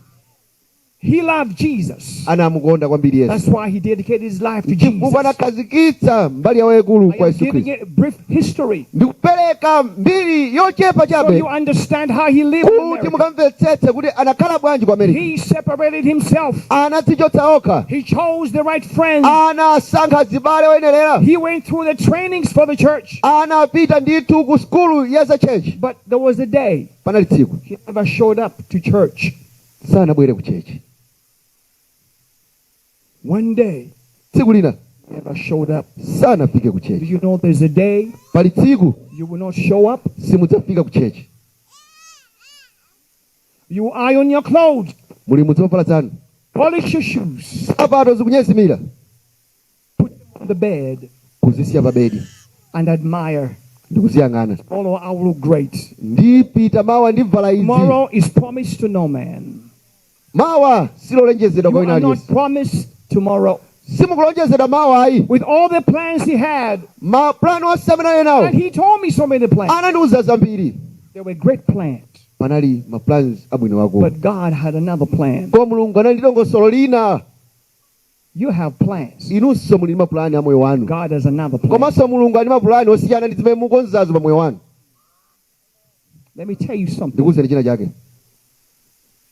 He loved Jesus. Anamukonda kwambiri Yesu. That's why he dedicated his life to Jesus. Chifukwa anakazikitsa mbali ya wayekulu kwa I am Yesu giving Kristu. it a brief history Ndikupereka mbiri yochepa so chabe. you understand how he lived in Kuti America. mukamvetsetse kuti anakhala bwanji kwa Amerika. He separated himself. Anadzichotsa okha. He chose the right friends. Anasankha zibale oyenerera. He went through the trainings for the church. Anapita ndithu ku skulu ya za church. But there was a day Panali tsiku. he never showed up to church. Sanabwere ku church. One day Tsiku lina he never showed up. sanafike ku Do church. you know there's a day Pali tsiku you will not show up? simudzafika ku church. You iron your clothes, Muli mudzovala zanu. polish your shoes, Sapato zikunyesimira. on the bed, Kuzisiya pa bedi. and admire. Ndikuziyang'ana. Tomorrow I will look great. Ndipita mawa ndivala izi. Tomorrow is promised to no man. Mawa silolonjezedwa You kwa ina are not aliyense. promised tomorrow. Simukulonjezedwa mawa ayi. With all the plans he had, Maplani onse amene ali nawo. and he told me so many plans. Anandiuza zambiri. They were great plans. Panali maplans abwino wako. But God had another plan. Kwa Mulungu anali longosolo lina. You have plans. Inunso muli maplani a moyo wanu. God has another plan. Komanso Mulungu ali maplani osiyana ndi zimene mukonzazo pa moyo wanu. Let me tell you something. Ndikuwuzeni china chake.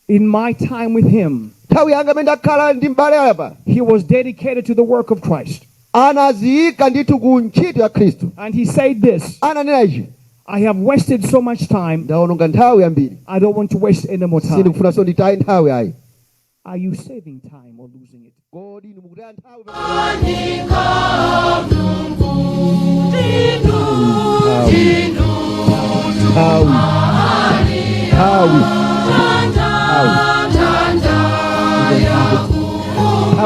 In my time with him, Nthawi yanga imene ndakhala ndi m'bale apa. he was dedicated to the work of Christ. Anaziyika ndithu ku ntchito ya Khristu. And he said this, Ananena ichi. I have wasted so much time. Ndaononga nthawi yambiri. I don't want to waste any more time. Sindikufunanso nditaye nthawi ayi. Are you saving time or losing it? Kodi inu mukutaya nthawi. Nthawi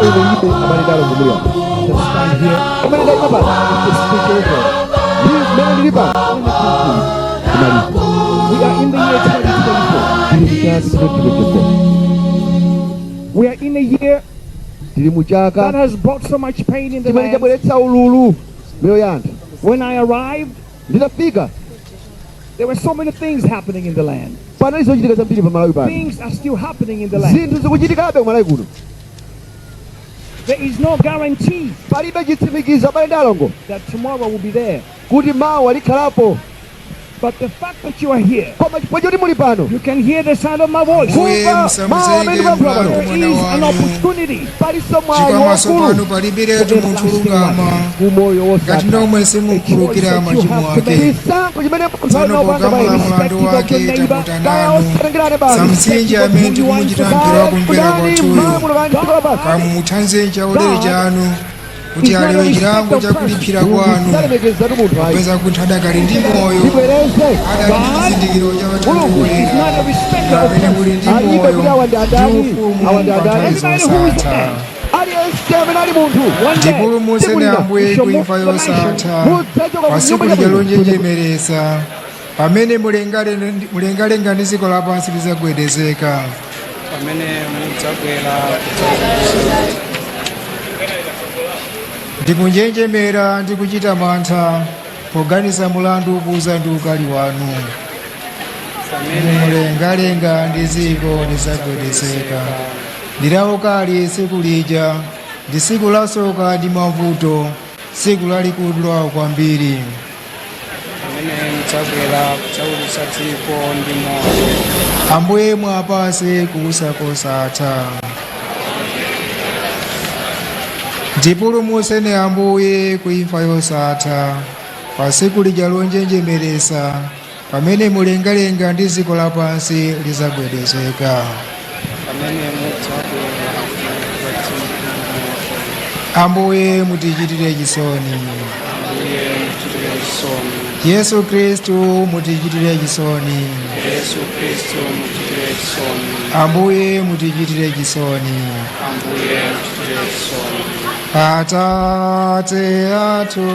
mulibe amalidalo kumulira. Just stand here. Kumene ndayima pa. Mmene ndili pa. We are in the year 2024. We are in a year Tili mu chaka that has brought so much pain in the chimene land. chabweretsa ululu miyoyo ya anthu. When I arrived, Ndinafika there were so many things happening in the land. panali zochitika zambiri pa Malawi pano. Things are still happening in the land. Zinthu zikuchitikabe ku Malawi kuno. There is no guarantee Palibe chitsimikizo pali ndalongo that tomorrow will be there. kuti mawa likhalapo. But the fact that you are here, Koma chifukwa choti muli pano. you can hear the sound of my voice. Kumva mawa amene ndikuyankhula pano. There is an opportunity Paliso mwayi chipamaso pano waukulu palibiretu munthu olungama kumoyo ngati wosatha. nomwe simukhululukira machimo ake Chisankho chimene munthu ali tsono nawo panga pogamula pa mlandu irrespective of wake your neighbor. takutanano Kaya osatengerane basi. samtsinje amene tikumuchitambira kumvera kwathuyo kamuthanzenja ulere chanu kuti aliwe chilango chakuliphira kwanu popeza kuti adakali ndi moyo adali ndi chizindikiro cha wachikuwera amene muli ndi moyo ndi ufumu mpaka zosatha ndipulumutseni Ambuye kuimfa yosatha pasiku lija lonjenjemeresa pamene mulengalenga ndi dziko lapansi lizagwedezeka pamene mudzabwera ndikunjenjemera ndi kuchita mantha poganiza mulandu kuuza ndi ukali wanu mulengalenga ndi dziko lizagwedezeka ndilawo kali tsiku lija ndi tsiku lasoka ndi mavuto tsiku lalikulu kwambiri pamene mudzabwera kudzaulutsa dziko ndi moto Ambuye mwapase kuusa kosatha ndipulumutseni Ambuye kuimfa yosatha pasiku lija lonjenjemeresa pamene mulengalenga ndi dziko lapansi lizagwedezeka pamene mudzabwera Ambuye mutichitire chisoni Ambuye mutichitire chisoni Yesu Kristu mutichitire chisoni Yesu Kristu mutichitire chisoni. Ambuye mutichitire chisoni. Ambuye mutichitire chisoni. Atate athu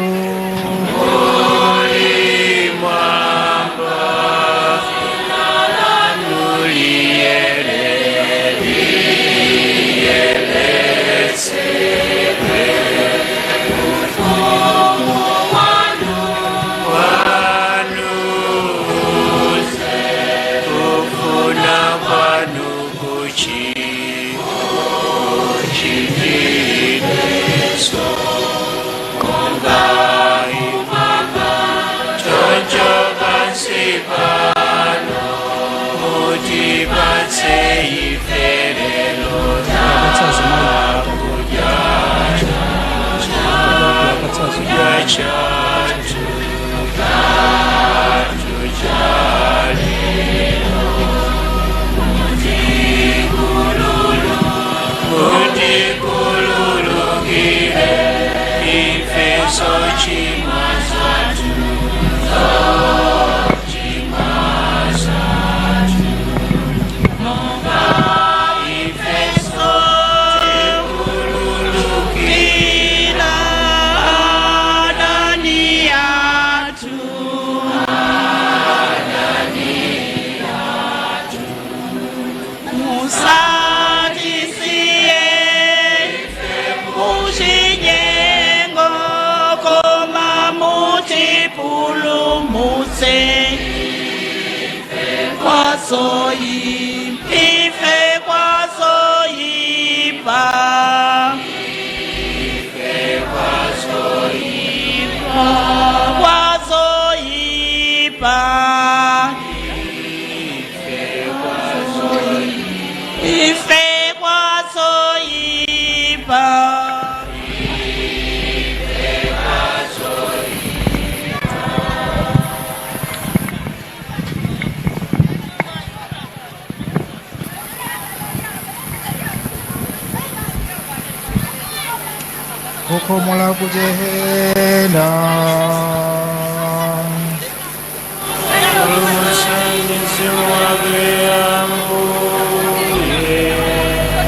kukomola kujehena.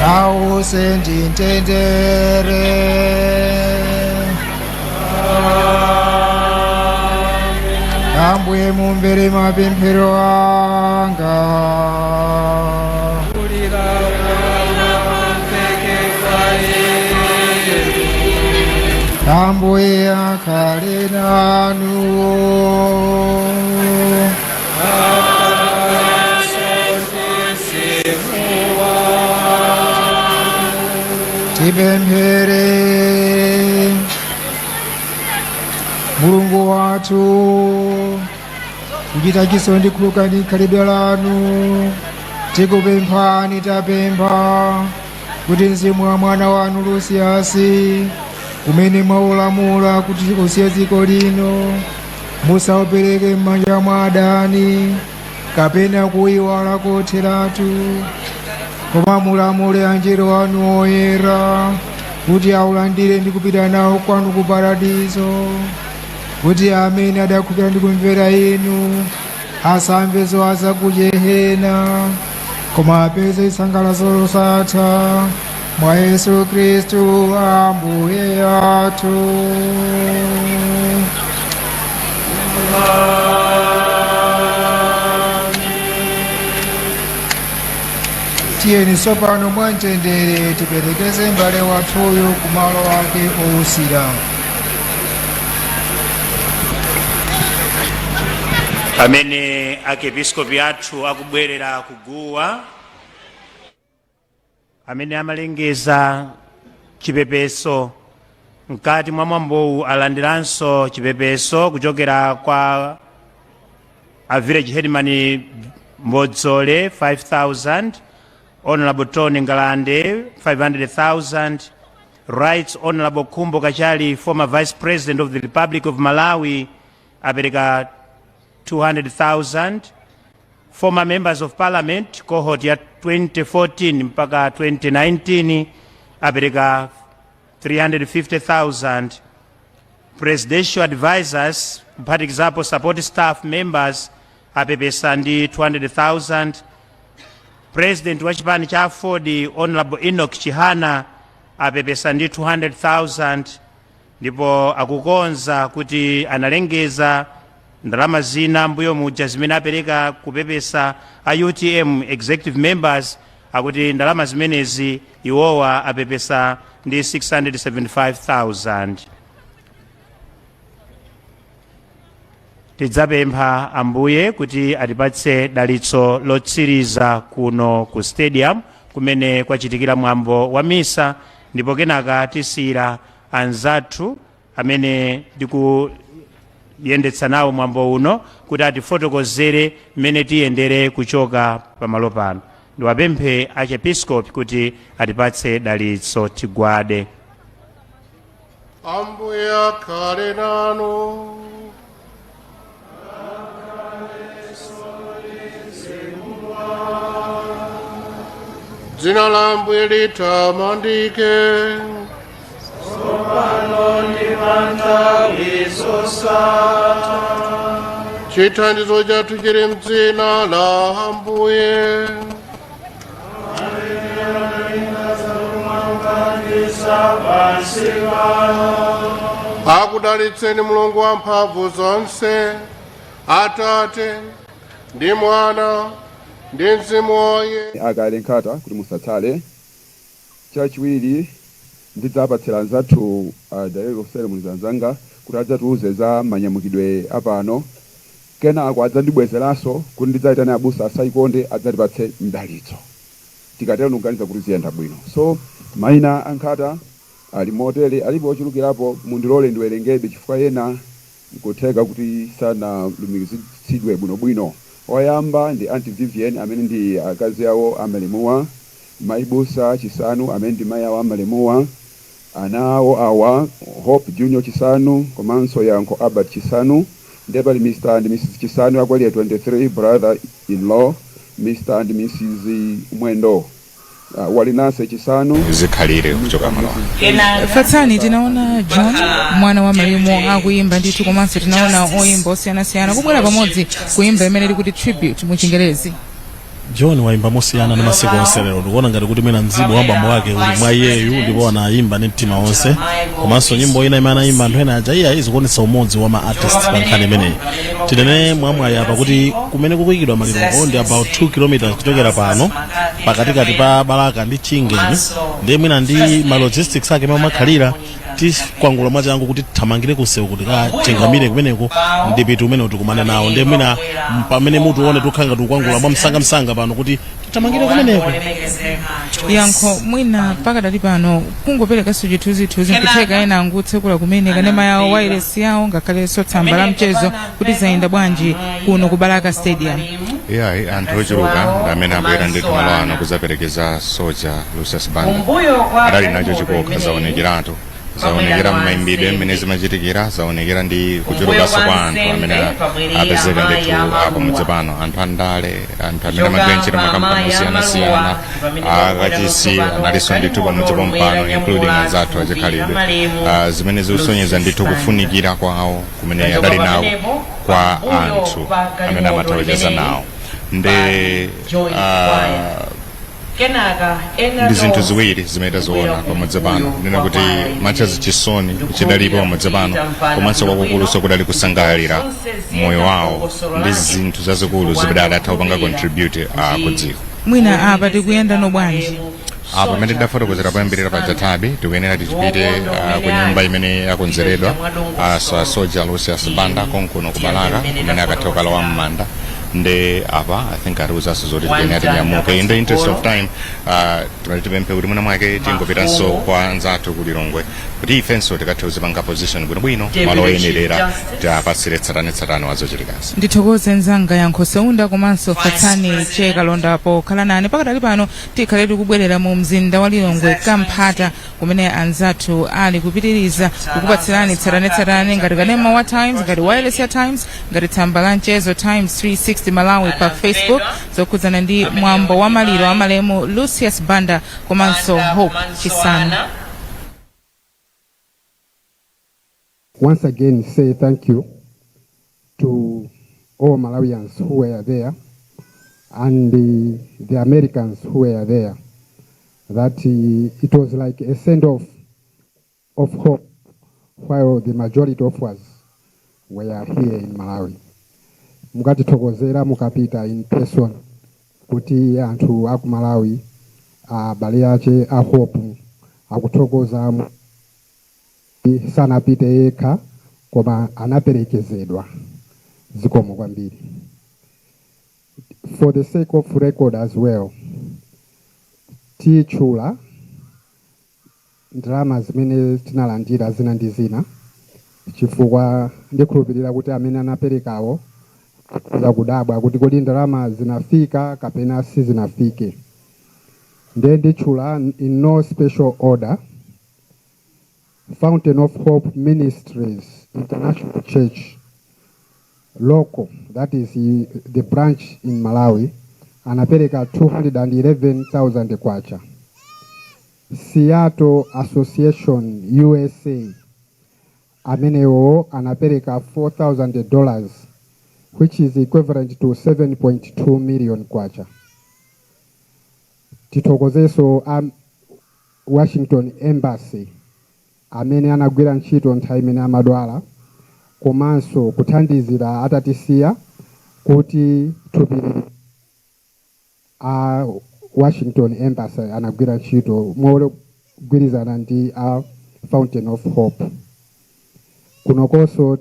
Nawo sendintendere Ambuye mumbere mapemphero anga. Ambuye akhale nanu. Tipemphere. Mulungu wathu kuchita chisoni khululukani khalidwe lanu. Tikupemphani tapempha kuti mzimu wa mwana wanu Lusiyasi umene mwaulamula kuti usiye dziko lino musaupereke m'manja mwa adani kapena kuyiwala kotheratu, koma mulamule angelo anu oyera kuti aulandire ndi kupita nawo kwanu ku paradizo, kuti amene adakhulupirira ndi kumvera inu asamve zowawa ku Jehena, koma apeze chisangalalo chosatha mwa Yesu Khristu Ambuye athu. Tiyeni tsopano mwamtendere tiperekeze m'bale wathuyu ku malo ake owusira. Pamene akepiskopi athu akubwerera kuguwa, amene amalengeza chipepeso mkati mwa mwambowu alandiranso chipepeso kuchokera kwa a village headman Mbodzole 5,000, Honorable Tony Ngalande 500,000, Rights Honorable Kumbo Kachali, former Vice President of the Republic of Malawi, apereka 200,000. Former members of parliament cohort ya 2014 mpaka 2019 apereka 350,000. Presidential advisors kuphatikizapo support staff members apepesa ndi 200,000. president wa chipani cha Ford Honorable Enoch Chihana apepesa ndi 200,000 ndipo akukonza kuti analengeza ndalama zina mbuyo muja zimene apereka kupepesa a UTM executive members, akuti ndalama zimenezi iwowa apepesa ndi 675,000. Tidzapempha ambuye kuti atipatse dalitso lotsiriza kuno ku stadium kumene kwachitikira mwambo wa misa, ndipo kenaka tisiyira anzathu amene tikuyendetsa nawo mwambo uno kuti atifotokozere mmene tiyendere kuchoka pamalo pano. Ndiwapemphe achepiskopi kuti atipatse dalitso. Tigwade. Ambuye akhale nanu. Dzina la Ambuye litamandike. Chithandizo chathu chili m'dzina la Ambuye. Akudalitseni Mulungu wamphamvu zonse, Atate ndi Mwana ndi Mzimu Woyera. Akale nkhata kuti musatsale. Chachiwiri ndidzapatsira anzathu director of ceremonies anzanga kuti adzatiuze za manyamukidwe apano, kenako adzandibwezeranso kuti ndidzayitane abusa asaikonde adzatipatse mdalitso. Tikatero nuganiza kuti ziyenda bwino. So maina ankhata ali motele alipo ochulukirapo, mundilole ndiwerengebe chifukwa ena nkutheka kuti sana lumikizitsidwe bwinobwino. Oyamba ndi Auntie Vivian amene ndi akazi awo amalemuwa, maibusa chisanu amene ndi mayi awo amalemuwa, ana awo awa Hope Junior chisanu komanso Yanko Albert chisanu, ndipo ali Mr. and Mrs. Chisanu akwali 23 brother in law Mr. and Mrs. Mwendo walinase chisanu zikhalire kuchoka malo. Fatsani tinaona John mwana wa Malimo akuimba ndithu, komanso tinaona oyimba osiyanasiyana kubwera pamodzi kuimba imene ili kuti tribute mu Chingerezi. John waimba mosiyana na masiku onse lero ndikuona ngati kuti mwina mzimu wa bambo wake uli mwa iyeyu, ndipo anayimba ndi mtima onse, komanso nyimbo ina imene anayimba anthu ena aja iye izikuonetsa umodzi wa ma artist pa nkhani imeneyi. Tinene mwamwayi apa kuti kumene kukuyikidwa maliro ndi about 2 km kuchokera pano pakatikati pa Balaka ndi Chingeni, ndiye mwina ndi ma logistics ake mamakhalira tikwangula mwachangu kuti tithamangire kusewu kuti kachengamire kumeneko ndipitu umene tikumane nawo, ndiye mwina pamene mutu uone tukhanga tukwangula mwa msanga pano kuti tithamangire kumeneko. Yankho mwina pakadali pano kungoperekanso chithunzithunzi nkutheka ena angutsekula kumene kanema yawo wireless yawo ngakhalenso tsamba la mchezo kuti zayenda bwanji kuno ku Balaka Stadium. Yeah, anthu ochuluka amene abwera ndi malo ano kuzaperekeza soja Lucius Banda adali nacho chikoka zaonekeratu, zaonekera mmaimbidwe mmene zimachitikira, zaonekera ndi kuchulukanso kwa anthu amene apezeka ndithu pamudzi pano, anthu andale, anthu amene amagenjera makampani osiyanasiyana, akachisi analinso ndithu pamudzi pompano including anzathu achikhalidwe, zimene zikusonyeza ndithu kufunikira kwawo kumene adali nawo kwa anthu amene amathawekeza nawo. Ndi ndi zinthu ziwiri zimene taziona pamodzi pano, ndina kuti machazi chisoni chidalipo pamodzi pano, komanso kwakukuluso kudali kusangalalira moyo wawo ndi zinthu zazikulu zimene adatha kupanga contribute ku dziko. Mwina apa tikuyenda no bwanji apa pamene tidafotokozera poyambirira pajatabi tikuyenera tichipite ku nyumba imene yakonzeredwa soja Lucius Banda konkuno ku Balaka kumene akatha kukalowa m'manda. Nde apa I think ariuzaso zoti tikuyenera tinyamuke in the interest of time, tipemphe kuti mwina mwake tingopitanso kwa anzathu ku Lilongwe kuti ifenso tikathe kuzipanga position bwinobwino malo oyenerera tiapatsire tsatanetsatane wazochitikazi. Ndithokoze nzanga Yankho Seunda komanso Fatsani Che Kalondapo khala nane pakadali pano tikhale tikubwerera mu mzinda wa Lilongwe Kamphata kumene anzathu ali kupitiriza kukupatsirani tsatanetsatane ngati kanema wa Times, ngati wireless ya Times, ngati tsamba la mchezo Times 360 Malawi pa Facebook zokhudzana ndi mwambo wa maliro wa malemu Lucius Banda komanso Hope Chisanu. Once again say thank you to all Malawians who were there. and the Americans who were there, that it was like a send-off of hope, while the majority of us were here in Malawi. Mukatithokozera mukapita in person kuti anthu aku Malawi abale ache a hope akuthokoza sanapite yekha koma anaperekezedwa. Zikomo kwambiri. For the sake of record as well, tichula ndalama zimene tinalandira zina ndi zina chifukwa ndikhulupirira kuti amene anaperekawo zakudabwa kuti kodi ndalama zinafika kapena sizinafike. Ndiye ndichula in no special order. Fountain of Hope Ministries International Church local, that is the branch in Malawi, anapereka 211,000 kwacha. Seattle Association USA amenewo anapereka $4,000, which is equivalent to 7.2 million kwacha. Tithokozeso Washington Embassy amene anagwira ntchito nthawi imene amadwala komanso kuthandizira atatisiya kuti tupiri Washington Embassy anagwira ntchito mogwirizana ndi Fountain of Hope. Kunokonso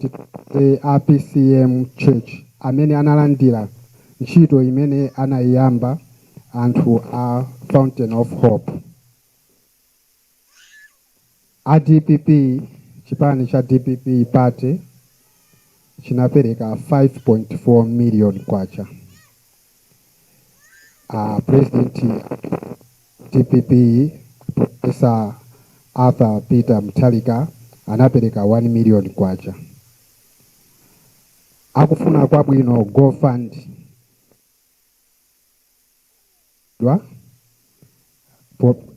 PCM Church amene analandira ntchito imene anayiyamba anthu a Fountain of Hope. DPP, chipani cha DPP Party chinapereka 5.4 million kwacha. President DPP Professor Arthur Peter Mutharika anapereka 1 million kwacha. Akufuna kwabwino GoFund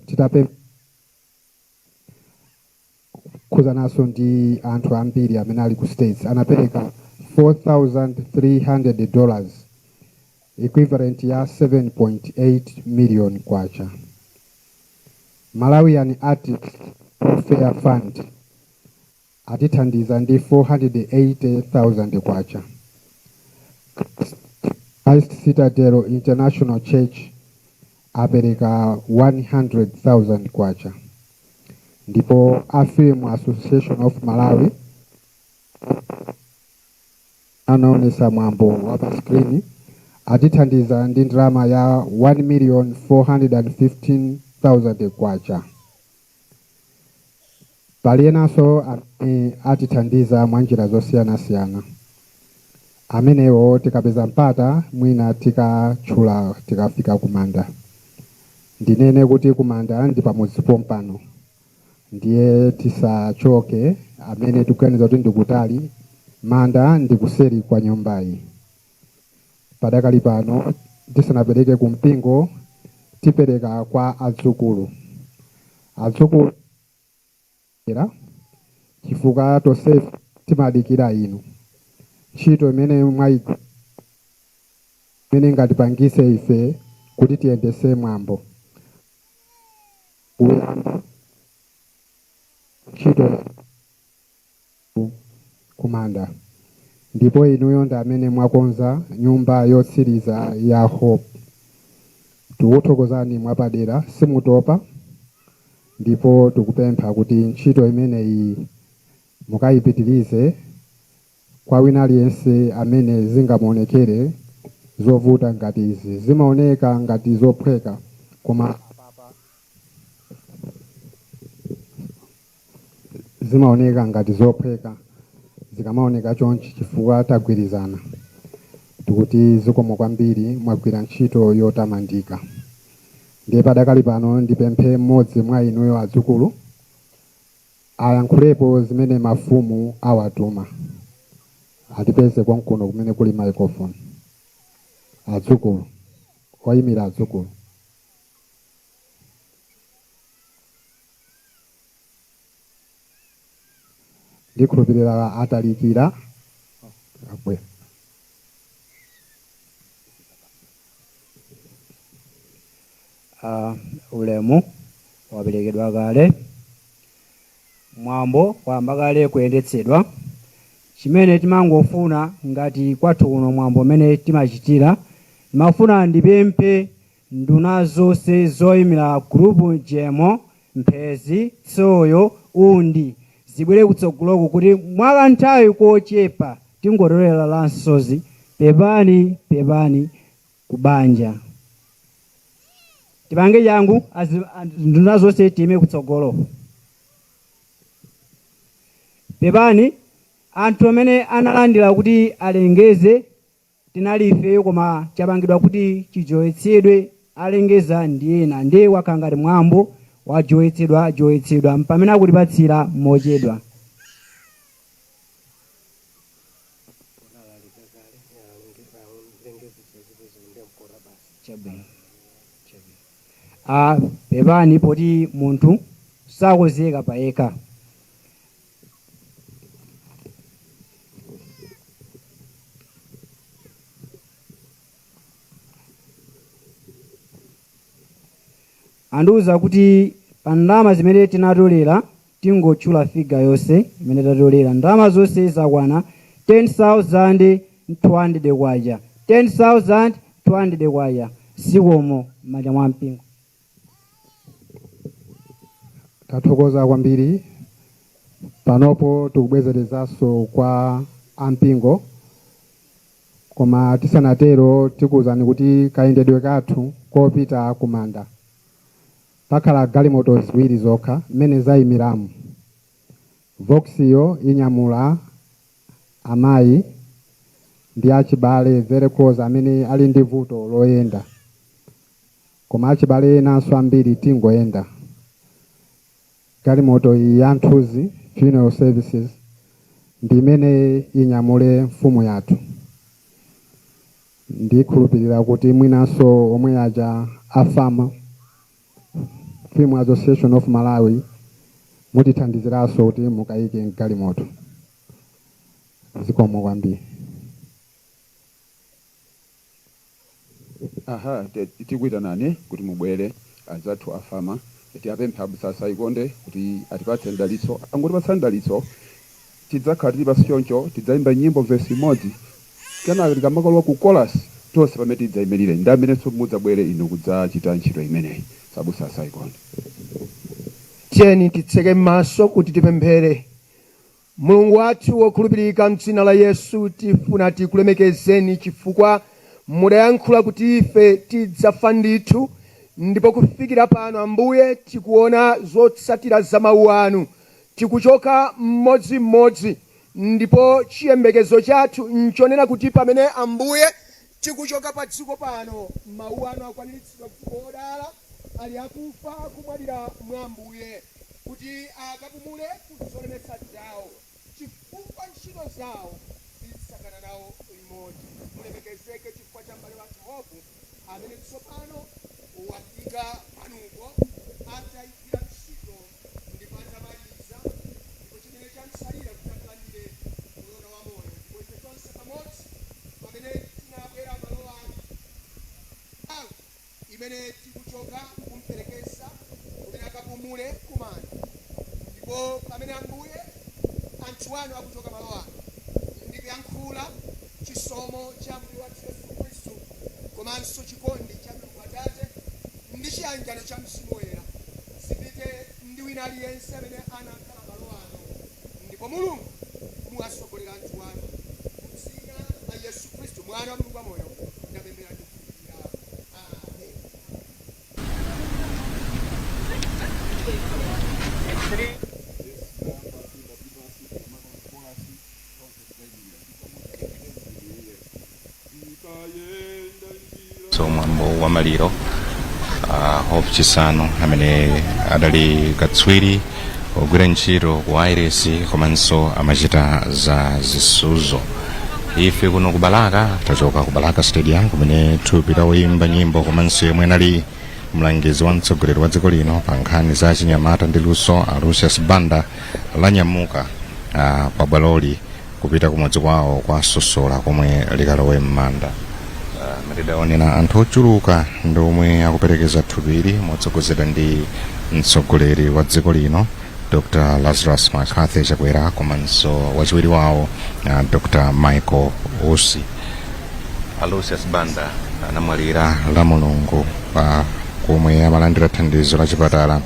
titape kuzanaso ndi anthu ambiri amene ali ku States anapereka $4,300, equivalent ya 7.8 million kwacha. Malawian Artists Welfare Fund atithandiza ndi 480,000 kwacha. Christ Citadel International Church apereka 100,000 kwacha. Ndipo Film Association of Malawi anaonesa mwambo wapa screen atithandiza ndi ndalama ya 1,415,000 kwacha. Palienaso atithandiza mwanjira zosiyana-siyana. Amenewo tikapeza mpata mwina tikatchula tikafika kumanda. Ndinene kuti kumanda ndi pamodzi pompano. Ndiye tisachoke amene tikuganiza kuti ndikutali manda ndikuseri kwa nyumbayi. Padakali pano tisanapereke kumpingo tipereka kwa adzukulu. Adzukulu chifukwa tonse timadikira inu. Ntchito imene imene ngatipangise ife kuti tiyendese mwambo. Ntchito kumanda. Ndipo inuyo ndi amene mwakonza nyumba yotsiriza ya Hope. Tikuthokozani mwapadera simutopa. Ndipo tikupempha kuti ntchito imeneyi mukayipitirize kwa wina aliyense amene zingamuonekere zovuta ngati izi. Zimaoneka ngati zophweka koma zimaoneka ngati zophweka zikamaoneka chonchi chifukwa tagwirizana. Tikuti zikomo kwambiri mwagwira ntchito yotamandika. Ndiye padakali pano ndipemphe mmodzi mwa inuyo adzukulu ayankhulepo zimene mafumu awatuma. Atipeze konkuno kumene kuli microphone. Adzukulu oyimira adzukulu. Ndikhulupirira atalikira abwe. ulemu waperekedwa kale, mwambo wayamba kale kuyendetsedwa. Chimene timangofuna ngati kwathu kuno mwambo umene timachitira, timafuna ndipemphe nduna zonse zoyimira gulupu jemo, mphezi, tsoyo, undi zibwere kutsogoloko kuti mwakanthawi kochepa tingotolera lansozi pepani kubanja. Tipange changu nduna zonse time kutsogolo. Pepani anthu amene analandira kuti alengeze tinali ife, koma chapangidwa kuti chijoyetsedwe alengeza ndi ena, ndiye wakhala ngati mwambo wajoyetsedwa mpamene akutipatsira mochedwa. Pepani poti munthu sakozeka payekha. Andiuza kuti pa ndalama zimene tinatolera tingotchula figa yonse imene tatolera. Ndalama zonse zakwana 10,200 kwacha, 10,200 kwacha. Sikomo manja mwa mpingo. Tathokoza kwambiri. Panopo tikubwezerezaso kwa ampingo, koma tisanatero tikuwuzani kuti kayendedwe kathu kopita kumanda pakhala galimoto ziwiri zokha mmene zayimiramu. Voxiyo inyamula amayi ndi achibale very close amene ali ndi vuto loyenda, koma achibale enanso ambiri tingoyenda. Galimoto iyi ya Nthuzi Funeral Services ndi imene inyamule mfumu yathu. Ndikhulupirira kuti mwinanso omwe aja afama Film Association of Malawi mutithandiziraso kuti mukayike mgalimoto. Zikomo kwambiri. Aha, tikuita nani kuti mubwere anzathu afama tiyapempha Abusasa Ikonde kuti atipatse ndalitso. Angotipatsa ndalitso tidzakhala tili pansi choncho, tidzayimba nyimbo verse imodzi, kenaka tikamakalowa ku chorus tonse pamene tidzayimirire ndi amenenso mudzabwere inu kudzachita ntchito imeneyi. Abusasa Ikonde. Tiyeni titseke maso kuti tipemphere. Mulungu wathu wokhulupirika, m'dzina la Yesu tifuna tikulemekezeni chifukwa mudayankhula kuti ife tidzafa ndithu, ndipo kufikira pano Ambuye tikuona zotsatira za mawu anu. Tikuchoka mmodzimmodzi, ndipo chiyembekezo chathu nchonena kuti pamene Ambuye tikuchoka pa dziko pano mawu anu akwaniritsidwa kodala ali akufa kumwalira mwa Ambuye kuti akapumule kuzolemetsa zawo chifukwa ntchito zawo zisakana nawo limodzi. Mulemekezeke chifukwa cha m'bale wathu Hope amene tsopano wafika panuko atayikira ntchito ndipo atamaliza, ndipo chimene chamsalira kuti akalandire ulota wa moyo. Ndipo ife tonse pamodzi pamene tinabwera malo anu imene tikuchoka kumperekeza kuti akapumule kumanda, ndipo pamene Ambuye anthu anu akuchoka malo anu ndikuyankhula chisomo cha Mbuye wathu Yesu Khristu, komanso chikondi cha Mulungu Atate ndi chiyanjano cha Mzimu Woyera zipite ndi wina aliyense amene anakhala malo ano, ndipo Mulungu muwasogolera anthu anu m'dzina la Yesu Khristu mwana wa Mulungu wamoyo ndapemphera ndikukhulupirira. Amen. So mwambo wa maliro Hope Chisano amene adali katswiri ogwira ntchito ku IRS komanso amachita za zisuzo. Ife kuno ku Balaka tachoka ku Balaka Stadium kumene tupita woyimba nyimbo komanso yemwe anali mlangizi wa mtsogoleri wa dziko lino pa nkhani za chinyamata ndi luso a Lucius Banda lanyamuka pa bwaloli kupita kumudzi kwawo kwa Sosola komwe likalowe m'manda. matidaonera anthu ochuluka ndi omwe akuperekeza thupili motsogozedwa ndi mtsogoleri wa dziko lino Dr. Lazarus McCarthy Chakwera komanso wachiwiri wawo Dr. Michael Usi. Lucius Banda anamwalira la Mulungu komwe amalandira thandizo la chipatala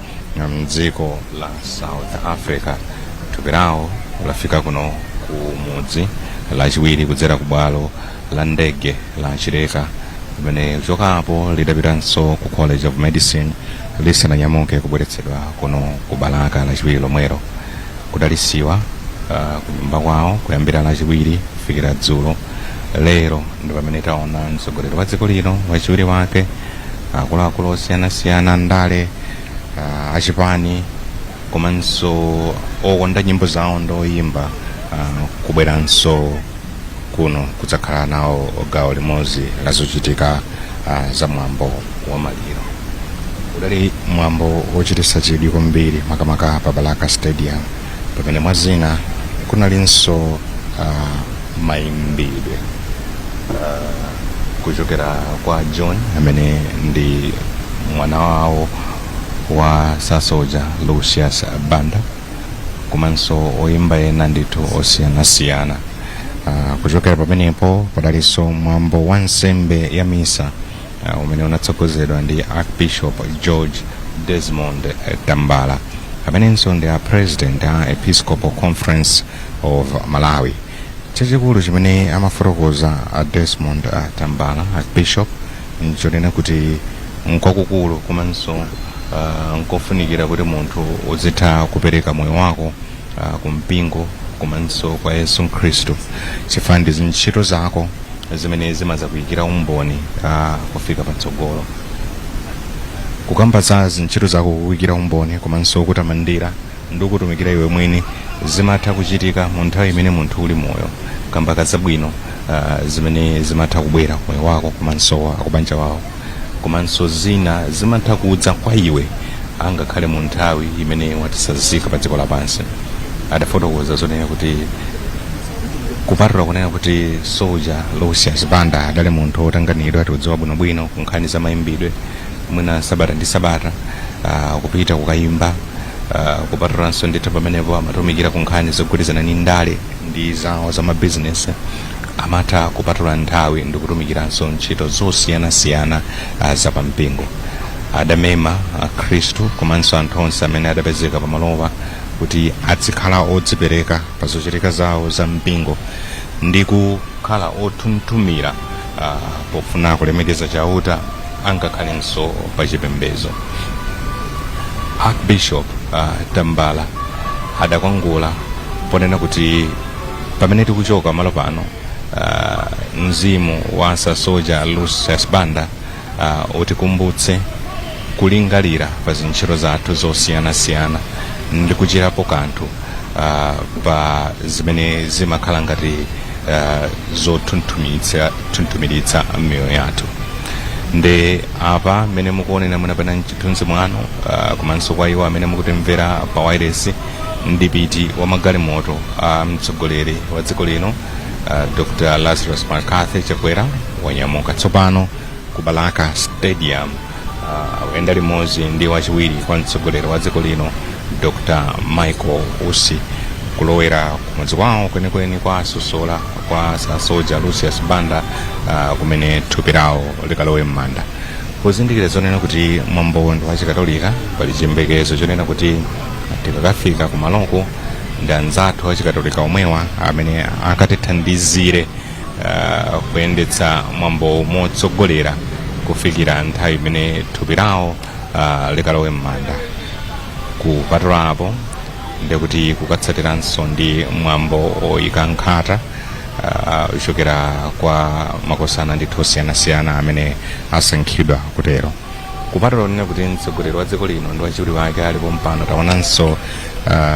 mdziko la South Africa. Thupi lawo lafika kuno ku mudzi lachiwiri kudzera ku bwalo la ndege la Chileka limene kuchokapo lidapitanso ku College of Medicine lisananyamuke kubweretsedwa kuno ku Balaka lachiwiri lomwero. Kudalisiwa kunyumba kwawo kuyambira lachiwiri kufikira dzulo. Lero ndi pamene taona mtsogoleri wa dziko lino wachiwiri wake akuluakulu osiyanasiyana ndale achipani komanso okonda nyimbo zawo ndoyimba kubweranso kuno kudzakhala nawo gawo limodzi la zochitika za mwambo wa maliro. Udali mwambo wochititsa chidwi kwambiri makamaka pa Balaka Stadium pamene mwazina kunalinso mayimbidwe kuchokera kwa John amene ndi mwana wawo wa Sasoja Lucius Banda komanso oyimba ena ndithu osiyanasiyana. Kuchokera pamenepo padalinso mwambo wa nsembe ya misa umene unatsogozedwa ndi Archbishop George Desmond Tambala amenenso ndi president a Episcopal Conference of Malawi. Chachikulu chimene amafotokoza Desmond Tambala Archbishop nchonena kuti nkwakukulu komanso nkofunikira kuti munthu uzitha kupereka moyo wako kumpingo komanso kwa Yesu Khristu chifukwa ndi ntchito zako zimene zimazakuyikira umboni kufika patsogolo. Kukamba za ntchito zako kuyikira umboni komanso kutamandira ndi kutumikira iwe mwini zimatha kuchitika mu nthawi imene munthu uli moyo kamba kazabwino zimene zimatha kubwera moyo wako komanso akubanja wawo komanso zina zimatha kudza kwa iwe angakhale mu nthawi imene watisazika pa dziko lapansi. Adafotokoza zonena kuti kupatula kunena kuti Soja Lucius Banda adali munthu otanganidwa tiudziwa bwinobwino ku nkhani za mayimbidwe mwina sabata ndi sabata kupita kukayimba kupatulanso ndithu pamenepo amatumikira ku nkhani zogwirizana ndi ndale ndi zawo za mabizinesi amatha kupatula nthawi ndi kutumikiranso ntchito zosiyanasiyana za pampingo. Adamema Khristu komanso anthu onse amene adapezeka pamalowa kuti azikhala odzipereka pa zochitika zawo za mpingo ndi kukhala othunthumira pofuna kulemekeza chauta angakhalenso pa chipembedzo. Archbishop Tambala adakwangula ponena kuti pamene tikuchoka malo pano mzimu wa Sasoja Lucius Banda utikumbutse kulingalira pa zintchito zathu zosiyanasiyana ndi kuchirapo kanthu pa zimene zimakhala ngati zotunthumiritsa miyoyo yathu. Ndi apa mmene mukuonera munapena mchithunzi mwano komanso kwa iwo amene mukutimvera pa wireless ndi piti wa magalimoto mtsogoleri wa dziko lino Dr. Lazarus McCarthy Chakwera wanyamuka tsopano ku Balaka Stadium kuyenda limodzi ndi wachiwiri kwa mtsogoleri wa dziko lino Dr. Michael Usi kulowera kumudzi kwawo kwenikweni kwa Sosola kwa Sasoja Lucius Banda kumene thupi lawo likalowe m'manda. Kuzindikira zonena kuti mwambo ndi wa Chikatolika pali chiyembekezo chonena kuti tikakafika kumaloko ndi anzathu a Chikatolika omwewa amene akatithandizire kuyendetsa mwambo motsogolera kufikira nthawi imene thupi lawo likalowe m'manda. Kupatulapo ndikuti kukatsatiranso ndi mwambo oyika nkhata kuchokera kwa makosana ndithu osiyanasiyana amene asankhidwa kutero. Kupatula nena kuti mtsogoleri wa dziko lino ndi wachiwiri wake alipo mpano taonanso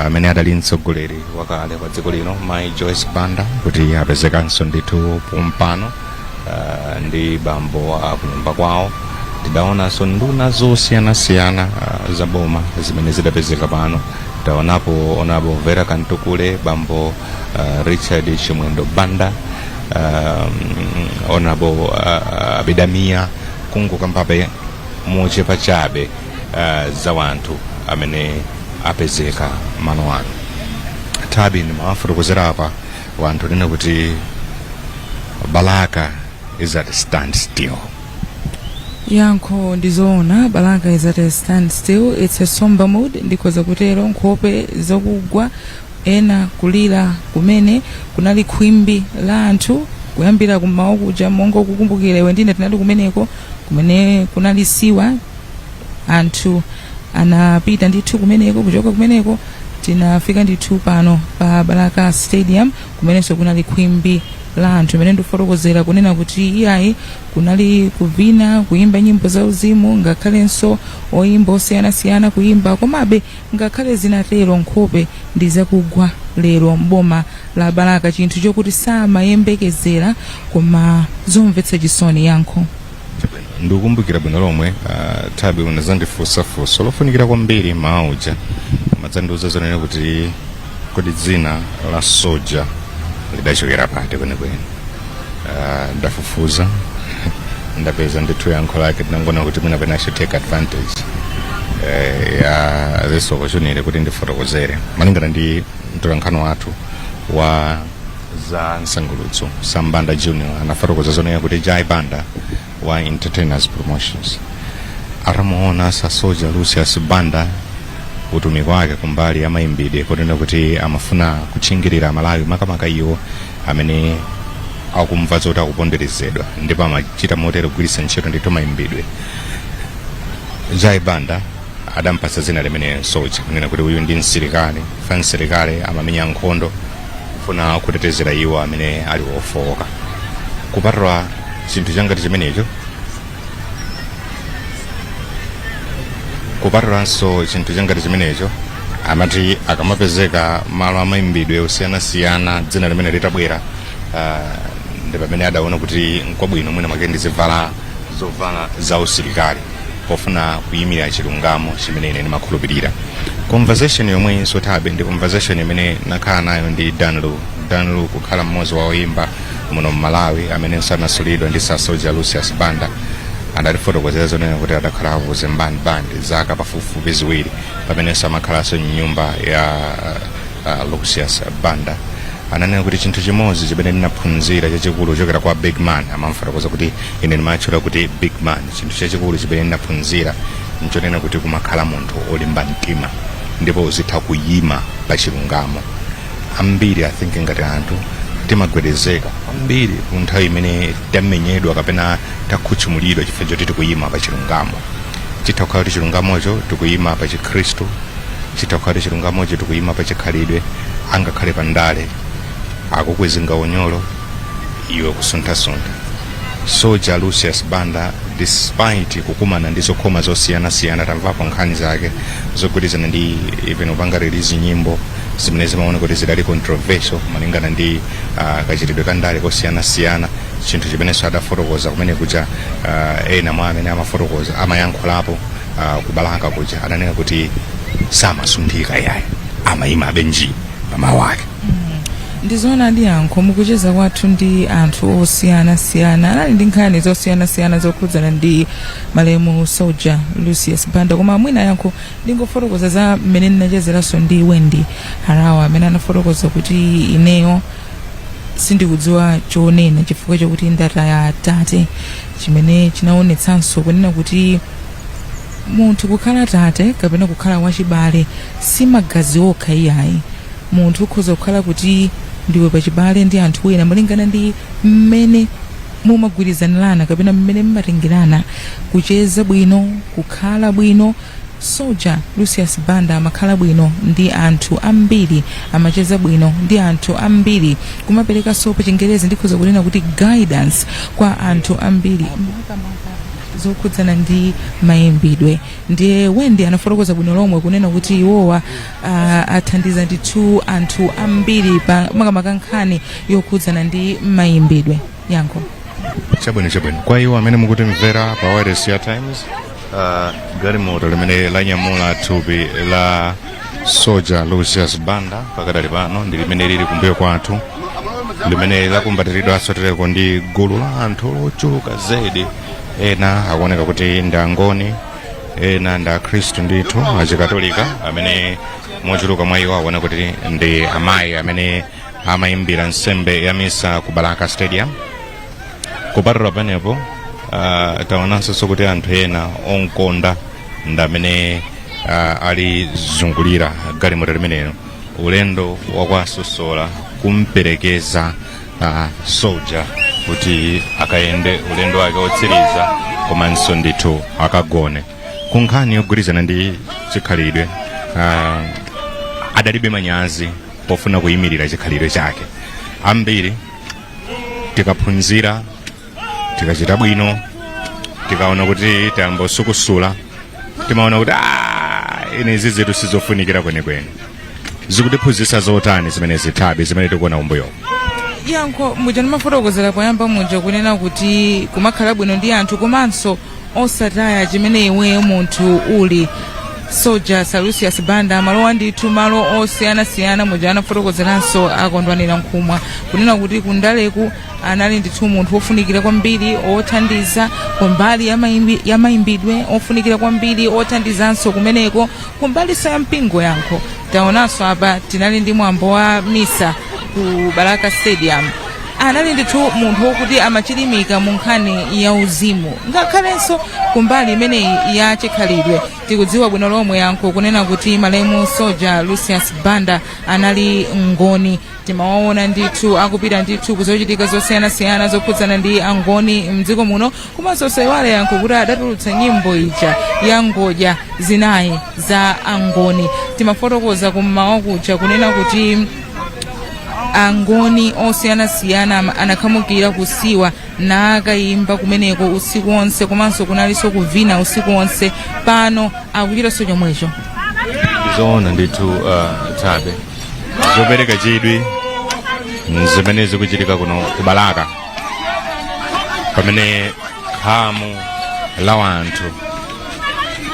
amene adali mtsogoleri wakale wa dziko lino Mai Joyce Banda kuti apezekanso ndithu pompano ndi bambo akunyumba kwawo. Tidaonanso nduna zosiyanasiyana za boma zimene zidapezeka pano. Taonapo Vera Kantukule bambo Richard Chimwendo Banda honorable Abidamia kunguka mpabe mochepa chabe za wanthu amene apezeka malo ano. Tabi ndimawafotokozera apa wanthu nena kuti Balaka is at a standstill. Yankho ndizoona Balaka is at a standstill. It's a somber mood ndikoza kutero nkhope zokugwa ena kulira kumene kunali khwimbi la anthu kuyambira kumawa kuja mongo kukumbukire wendine tinali kumeneko kumene kunali siwa anthu anapita ndithu kumeneko kuchoka kumeneko tinafika ndithu pano pa Balaka Stadium kumenenso kunali khwimbi la anthu imene ndifotokozera kunena kuti iyayi kunali kuvina kuyimba nyimbo za uzimu ngakhalenso oyimba osiyanasiyana kuyimba komabe ngakhale zinatero nkhope ndi zakugwa lero mboma la Balaka chinthu chokuti samayembekezera koma zomvetsa chisoni Yankho. Ndikukumbukira bwino lomwe Tabi unazandifunsafunsa lofunikira kwambiri mauja madzandiuza zonena kuti kodi dzina la soja lidachokera pati kwenikweni. Ndafufuza ndapeza ndithu yankho lake tinangona kuti mina pena should take advantage ya this opportunity kuti ndifotokozere malingana ndi mtolankhano wathu wa za nsangulutso Sambanda Junior anafotokoza zonena kuti Jai Banda wa Entertainers Promotions aramuona sa Soja Lucius Banda utumiki wake kumbali amayimbidwe kunena kuti amafuna kuchingirira Malawi makamaka iwo amene akumva zoti akuponderezedwa ndipo amachita motero kugwiritsa ntchito ndithu mayimbidwe. Jai Banda adampatsa dzina limene Soja kunena kuti uyu ndi msilikali fansilikali amamenya nkhondo kufuna kutetezera iwo amene ali ofowoka. Kupatula chinthu changati chimenecho kupatulanso chinthu changati chimenecho amati akamapezeka malo amayimbidwe osiyanasiyana dzina limene litabwera ndi pamene adaona kuti nkwabwino mwina mwake ndizivala zovala za usilikali pofuna kuyimira chilungamo chimene ine ndimakhulupirira. Conversation yomwenso Tabi ndi conversation imene nakhala nayo ndi Danlu kukhala mmodzi wa oyimba muno Malawi amene sanasulidwa ndi Soja Lucius Banda andatifotokozera zonena kuti adakhala avuze mbandi zaka pafupifupi ziwiri pamene samakhalanso nyumba ya Lucius Banda. Ananena kuti chinthu chimodzi chimene ndinaphunzira chachikulu chokera kwa Big Man amamfotokoza kuti ine ndimatchula kuti Big Man. Chinthu chachikulu chimene ndinaphunzira nchonena kuti kumakhala munthu olimba mtima ndipo uzitha kuyima pa chilungamo. Ambiri I think ngati anthu timagwedezeka ambiri ku nthawi imene tamenyedwa kapena takhutchumulidwa chifukwa choti tikuyima pa chilungamo. Chitha kukhala kuti chilungamocho tikuyima pa Chikhristu, chitha kukhala kuti chilungamocho tikuyima pa chikhalidwe, angakhale pa ndale akukwezinga unyolo iwe kusuntha-suntha. Soja Lucius Banda despite kukumana ndi zokhoma zosiyanasiyana tamvapo nkhani zake zogwirizana ndi even upanga release nyimbo zimene zimaona kuti zidali controversial malingana ndi kachitidwe ka ndale kosiyanasiyana. Chinthu chimenenso adafotokoza kumene kuja ena mwa amene amafotokoza amayankhulapo ku Balaka kuja adanena kuti samasunthika yayi amayima abenji pamawu ake. Ndizoona ndi yankho mukucheza kwathu ndi anthu osiyanasiyana anali ndi nkhani zosiyanasiyana zokhudzana ndi malemu Soja Lucius Banda koma mwina yankho ndingofotokoza za mmene ndinachezeranso ndi Wendy Harawa amene anafotokoza kuti ineyo sindikudziwa chonena chifukwa chokuti ndataya tate chimene chinaonetsanso kunena kuti munthu kukhala tate kapena kukhala wachibale si magazi okha iyayi. Munthu ukhoza kukhala kuti ndiwe pachibale ndi anthu ena malingana ndi mmene mumagwirizanirana kapena mmene mmatengerana kucheza bwino kukhala bwino. Soja Lucius Banda amakhala bwino ndi anthu ambiri amacheza bwino ndi anthu ambiri kumapereka so pa Chingerezi ndikhoza kunena kuti guidance kwa anthu ambiri zokhudzana ndi mayimbidwe. Ndiye Wendy anafotokoza bwino lomwe kunena kuti iwowa athandiza ndithu anthu ambiri pa makamaka nkhani yokhudzana ndi mayimbidwe. Yankho chabwino kwa iwo amene mukuti mvera pa Wireless ya Times galimoto limene lanyamula thupi la Soja Lucius Banda pakadali pano ndi limene lili kumbuyo kwathu limene lakumbatiridwa sotereko ndi gulu la anthu ochuluka zedi. Ena akuoneka kuti ndi angoni, ena ndi akhristu ndithu achikatolika amene mochuluka mwa iwo akuona kuti ndi amayi amene amayimbira nsembe ya misa ku Baraka Stadium. Kupatula panepo taonanso kuti anthu ena onkonda ndi amene ali zungulira galimoto limenelo, ulendo wakwasosola kumperekeza soja kuti akayende ulendo wake otsiriza komanso ndithu akagone. Kunkhani yogwirizana ndi chikhalidwe adalibe manyazi pofuna kuyimirira chikhalidwe chake. Ambiri tikaphunzira, tikachita bwino, tikaona kuti tambosukusula, timaona kuti izi zetu sizofunikira kwenikweni. Zikutiphunzitsa zotani zimene zithabe zimene tikuona umbuyo? Yankho muja ndimafotokozera poyamba muja kunena kuti kumakhala bwino ndi anthu komanso osataya chimene iweyo munthu uli. Soja Lucius Banda malowa ndithu malo osiyanasiyana muja anafotokozeranso akondwanira nkhumwa kunena kuti kundaleku anali ndithu munthu ofunikira kwambiri othandiza kumbali ya mayimbidwe, ofunikira kwambiri othandizanso kumeneko kumbali ya mpingo. Yankho taonanso apa tinali ndi mwambo wa misa ku Baraka Stadium. Anali ndithu munthu wokuti amachilimika mu nkhani ya uzimu, ngakhalenso kumbali imeneyi ya chikhalidwe. Tikudziwa bwino lomwe Yankho kunena kuti malemu Soja Lucius Banda anali ngoni. Timawaona ndithu akupita ndithu kuzochitika zosiyanasiyana zokhudzana ndi angoni mdziko muno, komanso saiwale Yankho kuti adatulutsa nyimbo ija ya ngodya zinayi za angoni. Timafotokoza kummawa kuja kunena kuti angoni osiyanasiyana anakhamukira kusiwa na akayimba kumeneko usiku wonse, komanso kunalinso kuvina usiku wonse. Pano akuchitanso chomwecho. Ndizoona ndithu Thabe zopereka chidwi zimene zikuchitika kuno ku Baraka, pamene khamu la anthu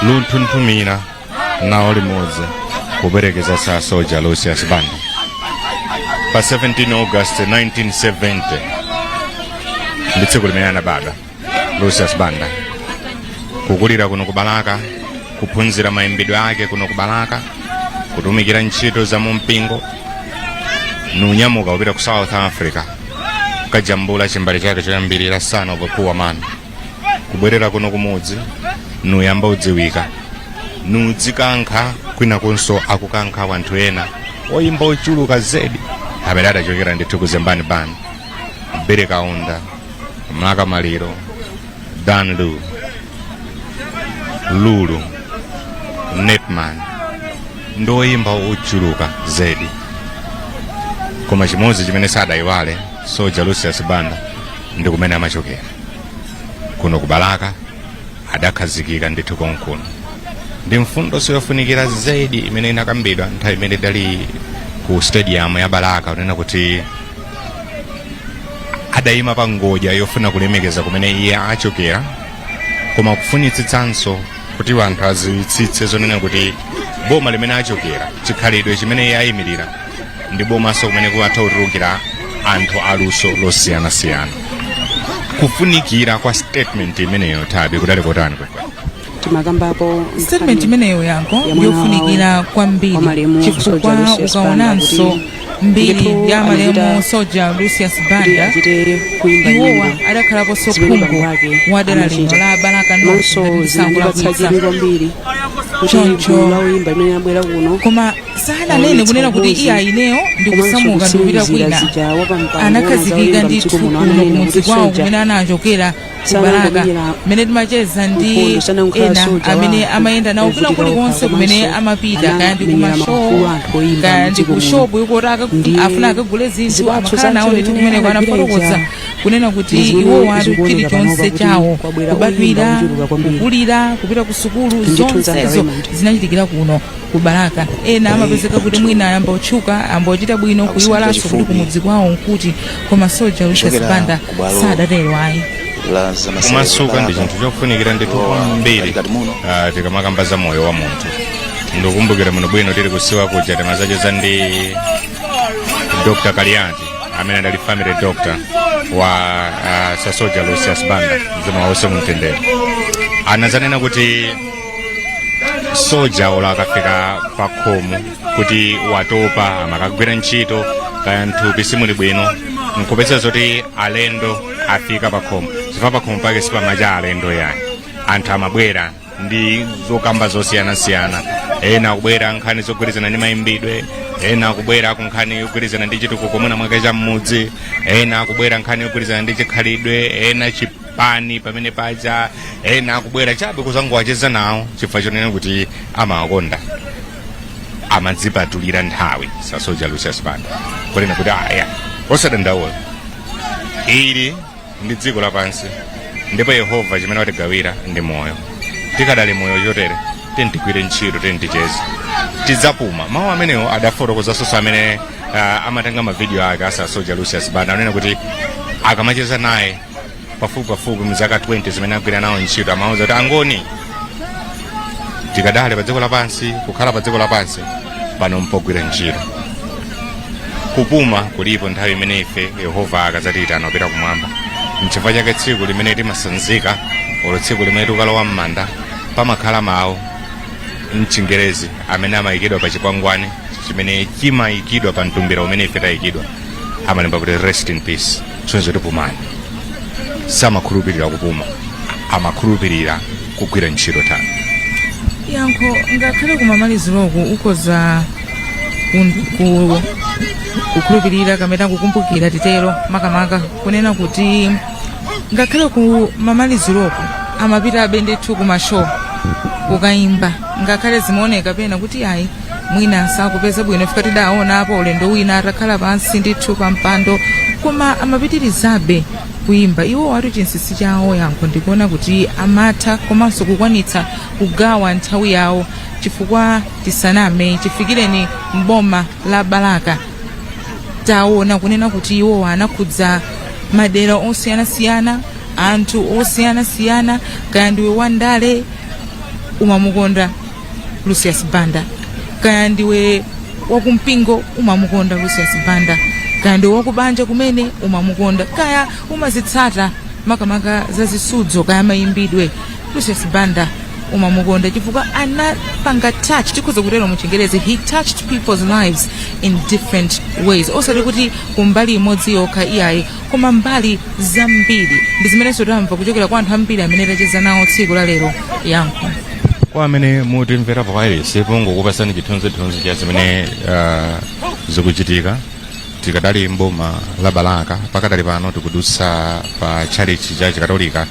lunthunthumira nawo limodzi kuperekeza sa Soja Lucius Banda pa 17 August 1970 ndi tsiku limene anabadwa Lucius Banda. Kukulira kuno ku Baraka, kuphunzira mayimbidwe ake kuno ku Baraka, kutumikira ntchito za mu mpingo, nunyamuka kupita ku South Africa kukajambula chimbali chake choyambirira Son of a Poor Man, kubwerera kuno kumudzi nuyamba udziwika, nudzikankha kwinakunso akukankha wanthu ena oyimba ochuluka zedi amene adachokera ndithu ku Zembani Band, Bere Kaunda, Mlaka Maliro, Dan Lulu, Netman, ndoyimba ochuluka zedi. Koma chimodzi chimene sadaiwale Soja Lucius Banda ndi kumene amachokera kuno ku Baraka. Adakhazikika ndithu konkuno ndi mfundo yofunikira zedi imene inakambidwa nthawi imene dali ku stadium ya Baraka, unena kuti adayima pa ngodya yofuna kulemekeza kumene iye achokera, koma kufunitsitsanso kuti anthu aziwitsitse zonena kuti boma limene achokera, chikhalidwe chimene iye ayimirira ndi bomanso kumene kuwatha kutulukira anthu aluso losiyanasiyana. Kufunikira kwa statement imeneyo Thabe kudali kotani kwenikweni? Timakambapo statement imeneyo Yankho yofunikira kwambiri chifukwa ukaonanso mbiri ya malemu Soja Lucius Banda iwowa adakhalapo sophungu wa dera lino la Baraka choncho, koma sananene kunena kuti iye ayineyo ndikusamuka ndikupita kwina. Anakhazikika ndithu kuno kumudzi kwawo kumene anachokera ku Baraka, mmene timacheza ndi ena amene amayenda nawo kwina kulikonse kumene amapita, kaya ndi kumashow, kaya ndi ku shopu yokoti afuna akagule zinthu, amakhala nawo ndithu kumeneko. Anafotokoza kunena kuti iwo watu chilichonse chawo, kubadwira, kukulira, kupita ku sukulu, zonsezo zinachitikira kuno ku Baraka. Ena amapezeka kuti mwina ayamba otchuka, ambochita bwino kuyiwalanso kuti kumudzi kwawo nkuti, koma Soja Lucius Banda sadatero ayi. Kumasuka ndi chinthu chofunikira ndithu kwambiri tikamakamba za moyo wa munthu. Ndikukumbukira muno bwino tili kusiwa kuja timazacheza ndi Dr. Kalianti amene adali family doctor wa Sasoja Lucius Banda mzimu wawose mumtendere anazanena kuti soja ola akafika pa khomo kuti watopa amakagwira ntchito kaya nthupi simuli bwino nkupeza zoti alendo afika pa khomo zifa pa khomo pake sipamaja alendo yani anthu amabwera ndi zokamba zosiyanasiyana ena akubwera nkhani zogwirizana ndi mayimbidwe ena akubwera ku nkhani yogwirizana ndi chitukuko mwina mwake cha mmudzi ena akubwera nkhani yogwirizana ndi chikhalidwe ena chipani pamene paja ena akubwera chabe kuzangoacheza nawo chifukwa chonena kuti amawakonda amadzipatulira nthawi Sasoja Lucius Banda kunena kuti aya osadandaula ili ndi dziko lapansi ndipo Yehova chimene watigawira ndi moyo tikadali moyo chotere tendigwire ntchito tenticheze tidzapuma mawu amenewo adafotokozanso amene amatenga mavidiyo ake a Sasoja Lucius Banda anena kuti akamacheza naye pafupi mzaka 20 zimene agwira nawo ntchito amauza kuti angoni tikadali pa dziko lapansi kukhala pa dziko lapansi pano mpogwira ntchito kupuma kulipo nthawi imene ife Yehova akadzatiyitana kupita kumwamba mchifukwa chake tsiku limene timasanzika olo tsiku limene tikalowa m'manda pamakhala mawu mchingerezi amene amayikidwa pa chikwangwani chimene chimayikidwa pa mtumbira umene ife tayikidwa amalemba kuti rest in peace sonse tipumani samakhulupirira kupuma amakhulupirira kugwira ntchito tano yankho ngakhale kumamaliziroko ukoza kukhulupirira kameta kukumbukira titero makamaka kunena kuti ngakhale kumamaliziroko amapita abendethu kumashow ukayimba ngakhale zimaoneka pena kuti ayi mwina sakupeza bwino fika tidaona apo ulendo wina atakhala pansi ndithu pa mpando koma amapitirizabe kuimba iwo watu chinsisi chawo yankho ndikuona kuti amatha komanso kukwanitsa kugawa nthawi yawo chifukwa tisaname tifikireni mboma la Balaka taona kunena kuti iwo anakhudza madera osiyanasiyana anthu osiyanasiyana kaya ndiwe wandale umamukonda Lucius Banda kaya ndiwe wakumpingo umamukonda Lucius Banda kaya ndiwe wakubanja kumene umamukonda kaya umazitsata makamaka zazisudzo kaya mayimbidwe Lucius Banda umamukonda chifukwa anapanga touch tikhoza kutero mu Chingerezi he touched people's lives in different ways osati kuti kumbali imodzi yokha iyayi koma mbali zambiri ndi zimenenso tamva kuchokera kwa anthu ambiri amene tacheza nawo tsiku la lero yankho kwa amene mutimvera pawailesi pongokupasani chithunzithunzi cha zimene zikuchitika tikadali mboma la Balaka pakadali pano tikudutsa pa chalichi cha chikatolika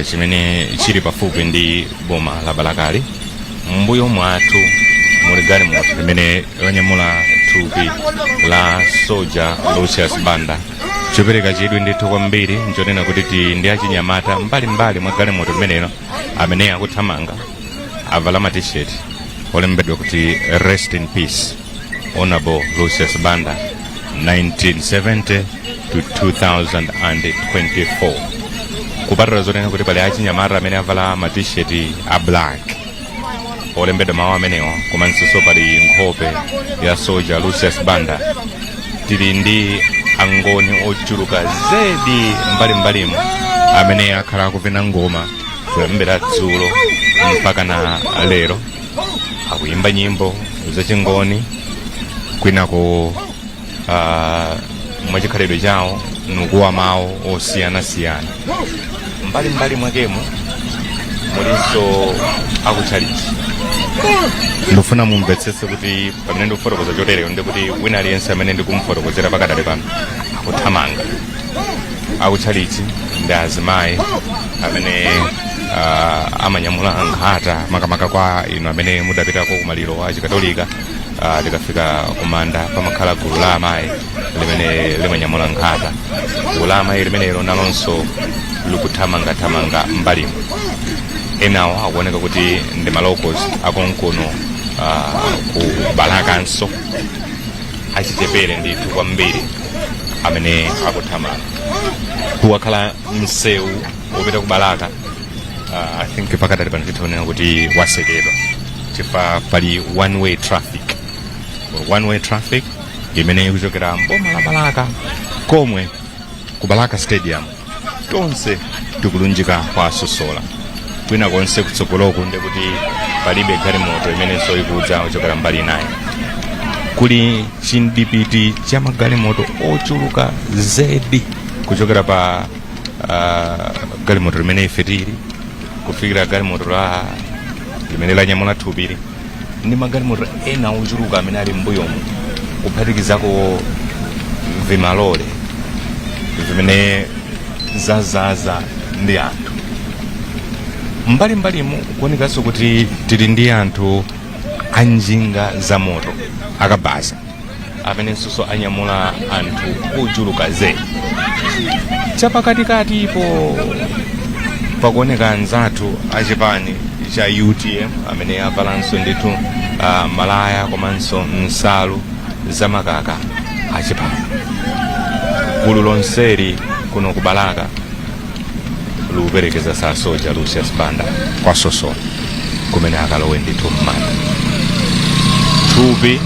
chimene chili pafupi ndi boma la Balakali mbuyo mwathu muli galimoto limene lanyamula thupi la Soja Lucius Banda chopereka chidwi ndithu kwambiri nchonena kuti ndi achinyamata mbalimbali mwa galimoto limenelo amene akuthamanga avala ma-t-shirt olembedwa kuti rest in peace Honorable Lucius Banda 1970 to 2024 kupatula zonena kuti pali achinyamata amene avala ma-t-shirt a black olembedwa mawu amenewa komanso pali nkhope ya Soja Lucius Banda tili ndi angoni ochuluka zedi mbalimbalimu amene akhala akuvina ngoma kuyambira dzulo mpaka na lero akuyimba nyimbo zachingoni kwinako mwachikhalidwe chawo nukuwa mawu osiyanasiyana mbalimbali mwakemo mulinso akutchalichi ndifuna mumvetsetse kuti pamene ndikufotokoza chotereyo ndikuti wina aliyense amene ndikumfotokozera pakadali pano akuthamanga akutchalichi ndi azimayi amene amanyamula nkhata makamaka kwa inu amene mudapitako kumaliro a chikatolika tikafika kumanda pamakhala gulu la amayi limene limanyamula nkhata gulu la amayi limenelo nalonso likuthamangathamanga mbalimu enawo akuoneka kuti ndi malocals akonkono ku Balakanso achichepere ndithu kwambiri amene akuthamanga kuwakhala msewu wopita ku Balaka I think pakadali pano titionera kuti wasekedwa chifukwa pali one way traffic imene ikuchokera mboma la Balaka komwe ku Balaka Stadium tonse tikulunjika kwa sosola kwina konse kutsogoloku ndi kuti palibe galimoto imenenso ikudza kuchokera mbali inayi. Kuli chindipiti cha magalimoto ochuluka zedi kuchokera pa galimoto limene ife tili kufikira galimoto la limene lanyamula thupiri ndi magalimoto ena ochuluka amene ali m'mbuyomu kuphatikizako vimalole vimene zazaza ndi anthu. Mbalimbalimu kuonekanso kuti tili ndi anthu anjinga za moto akabasa amenenso anyamula anthu ochuluka zedi. Chapakatikati ipo pakuoneka anzathu achipani cha UTM amene avalanso ndithu malaya komanso nsalu zamakaka achipani. Gulu lonseri kuno ku Balaka luperekeza sa soja Lucius Banda kwa sosola kumene akalowe ndithu m'manda. Thupi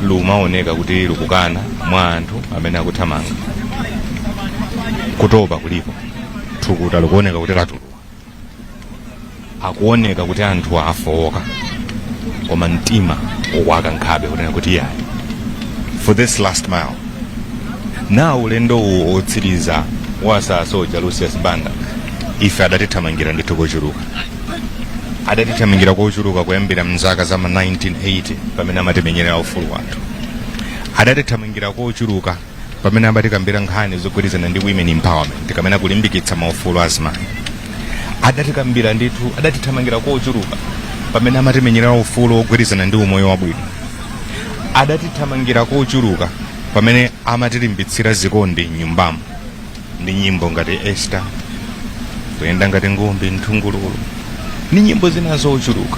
lumaoneka kuti lukukana mwa anthu amene akuthamanga. Kutopa kulipo thukuta lukuoneka kuti latuluka. Akuoneka kuti anthu afowoka koma mtima uwaka nkhabe kunena kuti yayi for this last mile. Nawu ulendo uwu otsiriza wasa soja Lucius Banda ife adatithamangira ndithu kochuluka. Adatithamangira kochuluka kuyambira mzaka za 1980 pamene amatimenyerera ufulu wathu. Adatithamangira kochuluka pamene amatikambira nkhani zogwirizana ndi women empowerment kamene kulimbikitsa maufulu azimayi. Adatikambira ndithu adatithamangira kochuluka pamene amatimenyerera ufulu ogwirizana ndi umoyo wabwino. Adatithamangira kochuluka pamene amatilimbitsira zikondi nyumbamo ndi nyimbo ngati Esther, kuyenda ngati ngombe nthungululu ndi nyimbo zina zochuluka.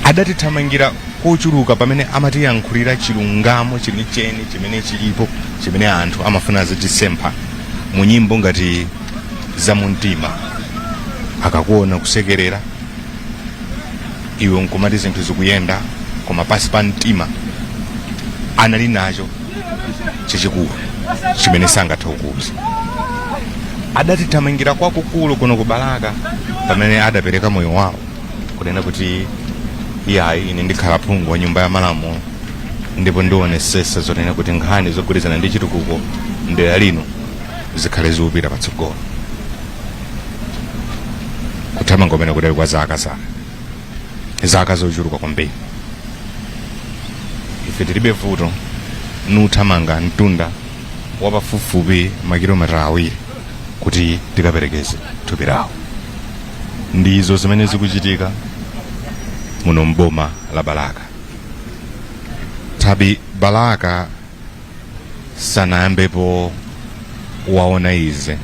Adatithamangira kochuluka pamene amatiyankhulira chilungamo chenicheni chimene chilipo chimene anthu amafuna zitisempha mu nyimbo ngati za mumtima. Akakuona kusekerera iwe nkumati zinthu zikuyenda koma pasi pa mtima anali nacho chachikulu chimene sangathe kukuza. Adatithamangira kwakukulu kuno ku Balaka pamene adapereka moyo wawo kunena kuti iyayi ine ndikhala phungu wa nyumba ya malamulo ndipo ndionesesa zonena kuti nkhani zogwirizana ndi chitukuko ndera lino zikhale ziupita patsogolo. Kuthamanga kumene kudali kwa zaka zochuluka kwambiri. Ife tilibe vuto nuthamanga mtunda wapafupifupi makilomita 2 kuti tikaperekeze thupi lawo. Ndizo zimene zikuchitika muno mboma la Balaka. Thabi Balaka sanayambepo waona ize.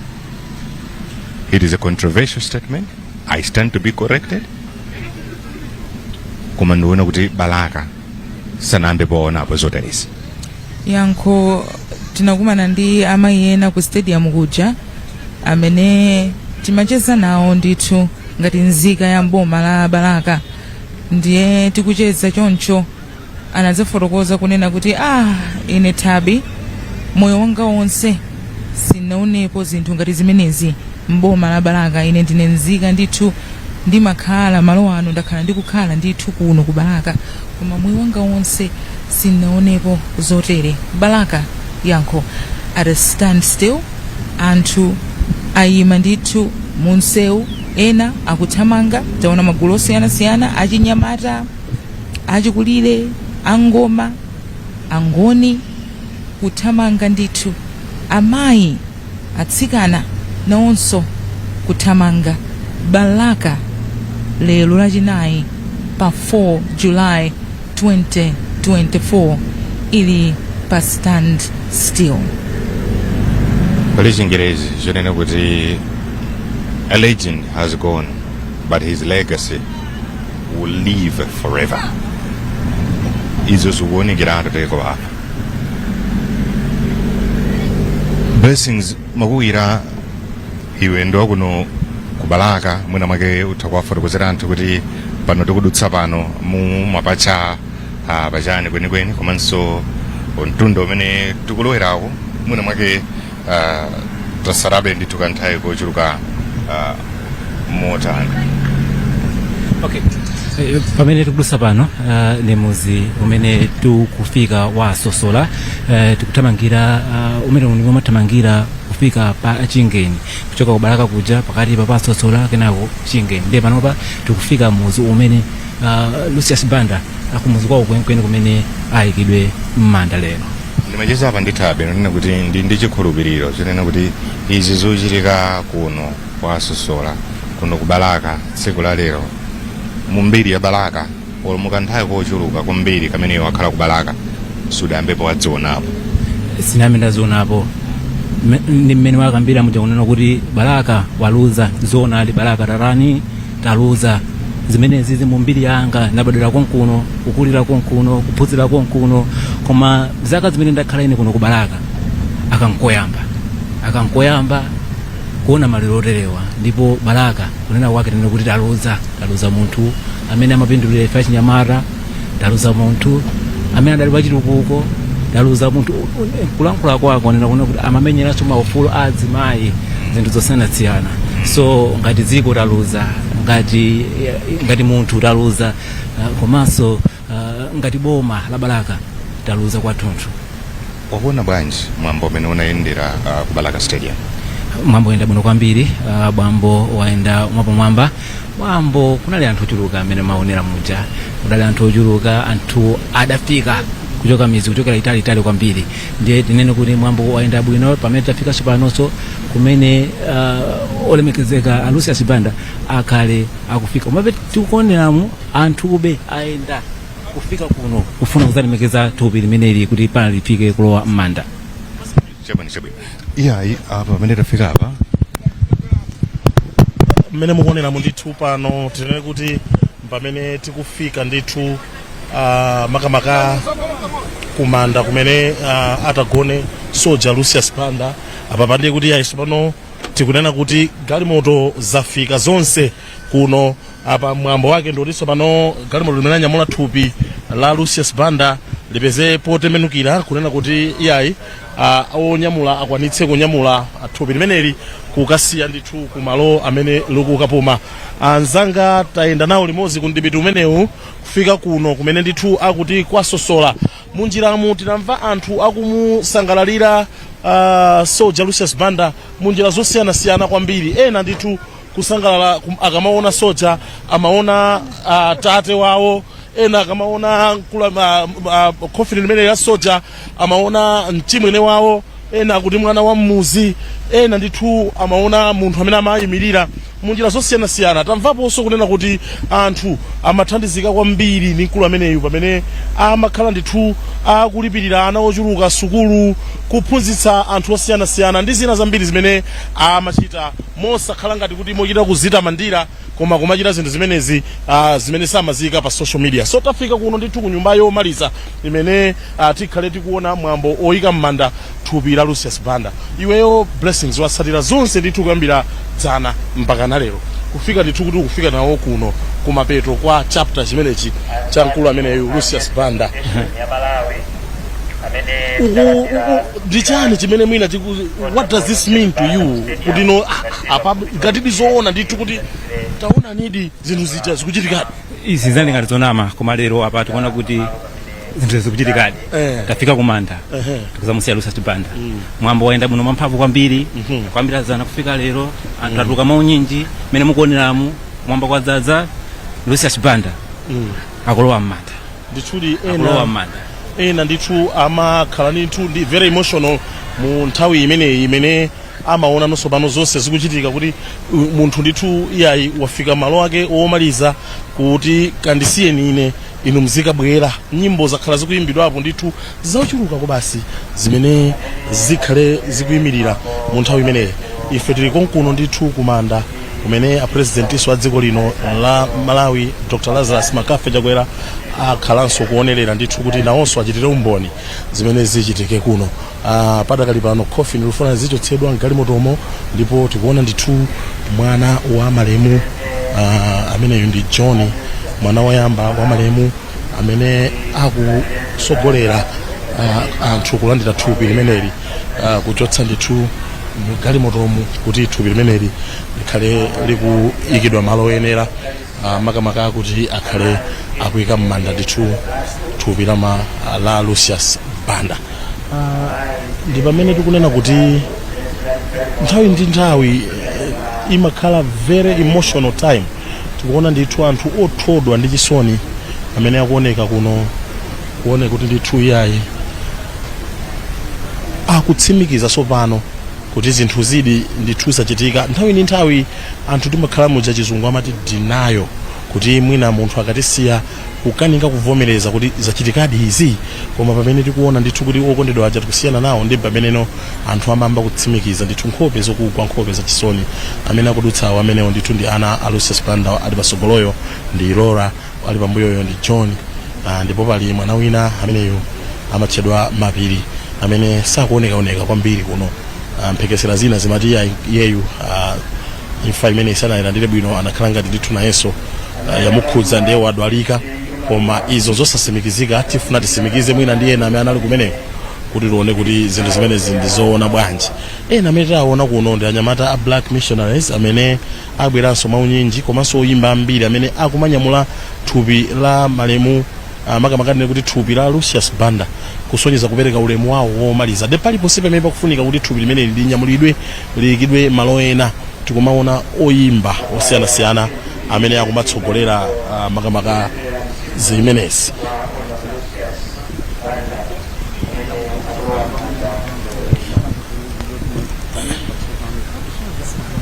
It is a controversial statement. I stand to be corrected. Koma ndiona kuti Balaka sanayambepo waonapo zoterezi. Yankho tinakumana ndi amayi ena ku stadium kuja amene timacheza nawo ndithu ngati nzika ya mboma la Balaka. Ndiye tikucheza choncho anazifotokoza kunena kuti ine Thabi moyo wanga wonse sinaonepo zinthu ngati zimenezi mboma la Balaka. Ine ndine nzika ndithu ndimakhala malo ano ndakhala ndikukhala ndithu kuno ku Balaka koma moyo wanga wonse sinaonepo zotere. Balaka yankho at a standstill anthu ayima ndithu munsewu ena akuthamanga. Taona magulu osiyanasiyana achinyamata achikulire angoma angoni kuthamanga ndithu. Amayi atsikana nawonso kuthamanga. Balaka lero lachinayi pa 4 July 2024 ili pa stand still. Pali Chingerezi zonena kuti a legend has gone but his legacy will live forever. Izo zikuonekera anthu teko apa. Blessings makuwira iwe ndo kuno ku Balaka mwina mwake utha kuwafotokozera anthu kuti pano tikudutsa pano mu mapacha pachani kwenikweni komanso mtunda umene tikulowerawo mwina mwake tasarabe ndithu kanthawi kochuluka motani. Okay. Pamene tikudutsa pano ni muzi umene tikufika wa Sosola, tikuthamangira umene umathamangira kufika pa Chingeni kuchoka kubalaka kuja pakati pa Sosola kenako Chingeni. Ndiye panopa tikufika muzi umene Lucius Banda akumuzi kwawo kwenikweni kumene ayikidwe m'manda lero. Ndimacheza apa ndithabe nonena kuti ndi chikhulupiriro chinena kuti izi zochitika kuno kwa Sosola kuno kubalaka tsiku la lero mumbiri ya balaka olomuka nthawi kochuluka kumbiri kamene wakhala kubalaka sudayambepo wadzionapo. Siname ndazionapo ndi mmene wakambira muja kunena kuti balaka waluza zona ali balaka tarani taluza zimenezi zizi mumbiri yanga ndabadwera konkuno kukulira konkuno kuphunzira konkuno koma zaka zimene ndakhala ine kuno kubalaka akankoyamba kuona maliro oterewa ndipo balaka kunena kwake tene kuti taluza munthu amene amapindulira ife Chinyamata, taluza munthu amene adali pachitukuko, taluza munthu kulankhula kwako nena kuti amamenyeranso maufulu a azimayi zinthu zosiyanasiyana. So ngati dziko taluza, ngati munthu taluza, komanso ngati boma la balaka taluza kwathunthu. Wakuona bwanji mwambo umene unayendera ku Balaka Stadium? Mwambo wayenda bwino kwambiri, bwambo wayenda mwamba mwambo kunali anthu ochuluka amene maonera muja, kunali anthu ochuluka, anthu adafika kuchoka mizi kuchokera itali kwambiri. Ndiye tinene kuti mwambo wayenda bwino pamene tafika panonso kumene olemekezeka Lucius Banda akhale akufika. Umabe tikuoneramu anthube ayenda kufika kuno kufuna kuzalemekeza thupi limeneli kuti pana lifike kulowa m'manda. Chabwino. Iyayi apa pamene tafika apa mmene mukuonera ndithu pano tinene kuti pamene tikufika ndithu makamaka kumanda kumene atagone soja Lucius Banda. Apa pandiye kuti yayiso pano tikunena kuti galimoto zafika zonse kuno. Apa mwambo wake ndotiso pano galimoto limene anyamula thupi la Lucius Banda lipeze potemenukira kunena kuti iyayi onyamula akwanitse kunyamula thupi limeneli kukasiya ndithu kumalo amene likukapuma. Anzanga tayenda nawo limodzi kundipitu umenewu kufika kuno kumene ndithu akuti kwa Sosola. Munjiramu tinamva anthu akumusangalalira soja Lucius Banda munjira zosiyanasiyana kwambiri. Ena ndithu kusangalala akamaona soja amaona tate wawo, ena akamaona kofini limene la soja amaona mchimwene wawo, ena kuti mwana wa mmuzi, ena ndithu amaona munthu amene amayimirira munjira zosiyanasiyana. Tamvaponso kunena kuti anthu amathandizika kwambiri ndi mkulu ameneyu pamene amakhala ndithu akulipirira ana ochuluka sukulu, kuphunzitsa anthu osiyanasiyana ndi zina zambiri zimene amachita mosakhala ngati kuti mochita kuzita mandira koma kumachita zinthu zimenezi zimene samazika pa social media. So tafika kuno ndithu ku nyumba yomaliza imene tikhale tikuona mwambo oyika m'manda thupi la Lucius Banda. Iweyo blessings wasatira zonse ndithu kuyambira dzana mpaka nalero kufika ndithu kuti kufika nawo kuno kumapeto kwa chapter chimenechi cha mkulu ameneyu Lucius Banda. Ndichani chimene mwina what does this mean to you? Kuti no apa ngati bizoona ndithu kuti taona nidi zinthu zija zikuchitikadi. Izi zali ngati zonama koma lero apa tikuona kuti zinthu zikuchitikadi. Tafika kumanda tikuzamusiya Lucius Banda. Mwambo wayenda bwino mwamphamvu kwambiri kwambira zana kufika lero anthu atuluka maunyinji mene mukuoneramu mwamba kwadzaza Lucius Banda akulowa m'manda. Ndithudi ena ndithu amakhala ndithu ndi very emotional mu nthawi imene amaona nonso pano zonse zikuchitika kuti munthu ndithu iyayi wafika malo ake omaliza kuti kandisiye nine inu mzikabwera. Nyimbo zakhala zikuyimbidwapo ndithu zauchuluka ko basi zimene zikhale zikuyimirira mu nthawi imeneyi. Ife tili konkuno ndithu kumanda kumene president wa dziko lino la Malawi Dr. Lazarus Makafe Chakwera akhalanso kuonerera ndithu kuti nawonso achitire umboni zimene zichitike kuno. Padakali pano coffin lufuna zichotsedwa mgalimotomo ndipo tikuona ndithu mwana wa malemu ameneyo ndi John, mwana woyamba wa malemu amene akusogolera anthu kulandira thupi limeneli kuchotsa ndithu mgalimotomu kuti thupi limeneli likhale likuyikidwa malo oyenera makamaka kuti akhale akuyika m'manda ndithu thupi la Lucius Banda. Ndi pamene tikunena kuti nthawi ndi nthawi imakhala very emotional time. Tikuona ndithu anthu othodwa ndi chisoni amene akuoneka kuno kuone kuti ndithu iyayi akutsimikiza sopano kuti zinthu zidi ndithu zachitika. Nthawi ndi nthawi anthu timakhala muja chizungu amati denial, kuti mwina munthu akatisiya kukanika kuvomereza kuti zachitikadi izi, koma pamene tikuona ndithu kuti okondedwa aja tikusiyana nawo ndi pameneno anthu amamba kutsimikiza ndithu nkhope zokugwa, nkhope zachisoni. Amene akudutsawo amenewo ndithu ndi ana a Lucius Banda, ali pasogoloyo ndi Laura, ali pambuyoyo ndi John, ndipo pali mwana wina ameneyo amatchedwa Mapiri amene sakuonekaoneka kwambiri kuno. Mphekesera zina zimati yeyu imfa imene isanayilandire bwino anakhala ngati ndithu nayenso yamukhudza ndiye wadwalika, koma izo zosasimikizika tifuna tisimikize mwina ndi ena amene anali kumeneko kuti tione kuti zinthu zimenezi ndizoona bwanji. Ena amene taona kuno ndi anyamata a Black Missionaries amene abweranso maunyinji komanso oyimba ambiri amene akumanyamula thupi la malemu makamakani kuti thupi la Lucius Banda kusonyeza kupereka ulemu wawo womaliza. De paliponse pamene pakufunika kuti thupi limene linyamulidwe liyikidwe malo ena, tikumaona oyimba osiyanasiyana amene akumatsogolera makamaka zimenezi.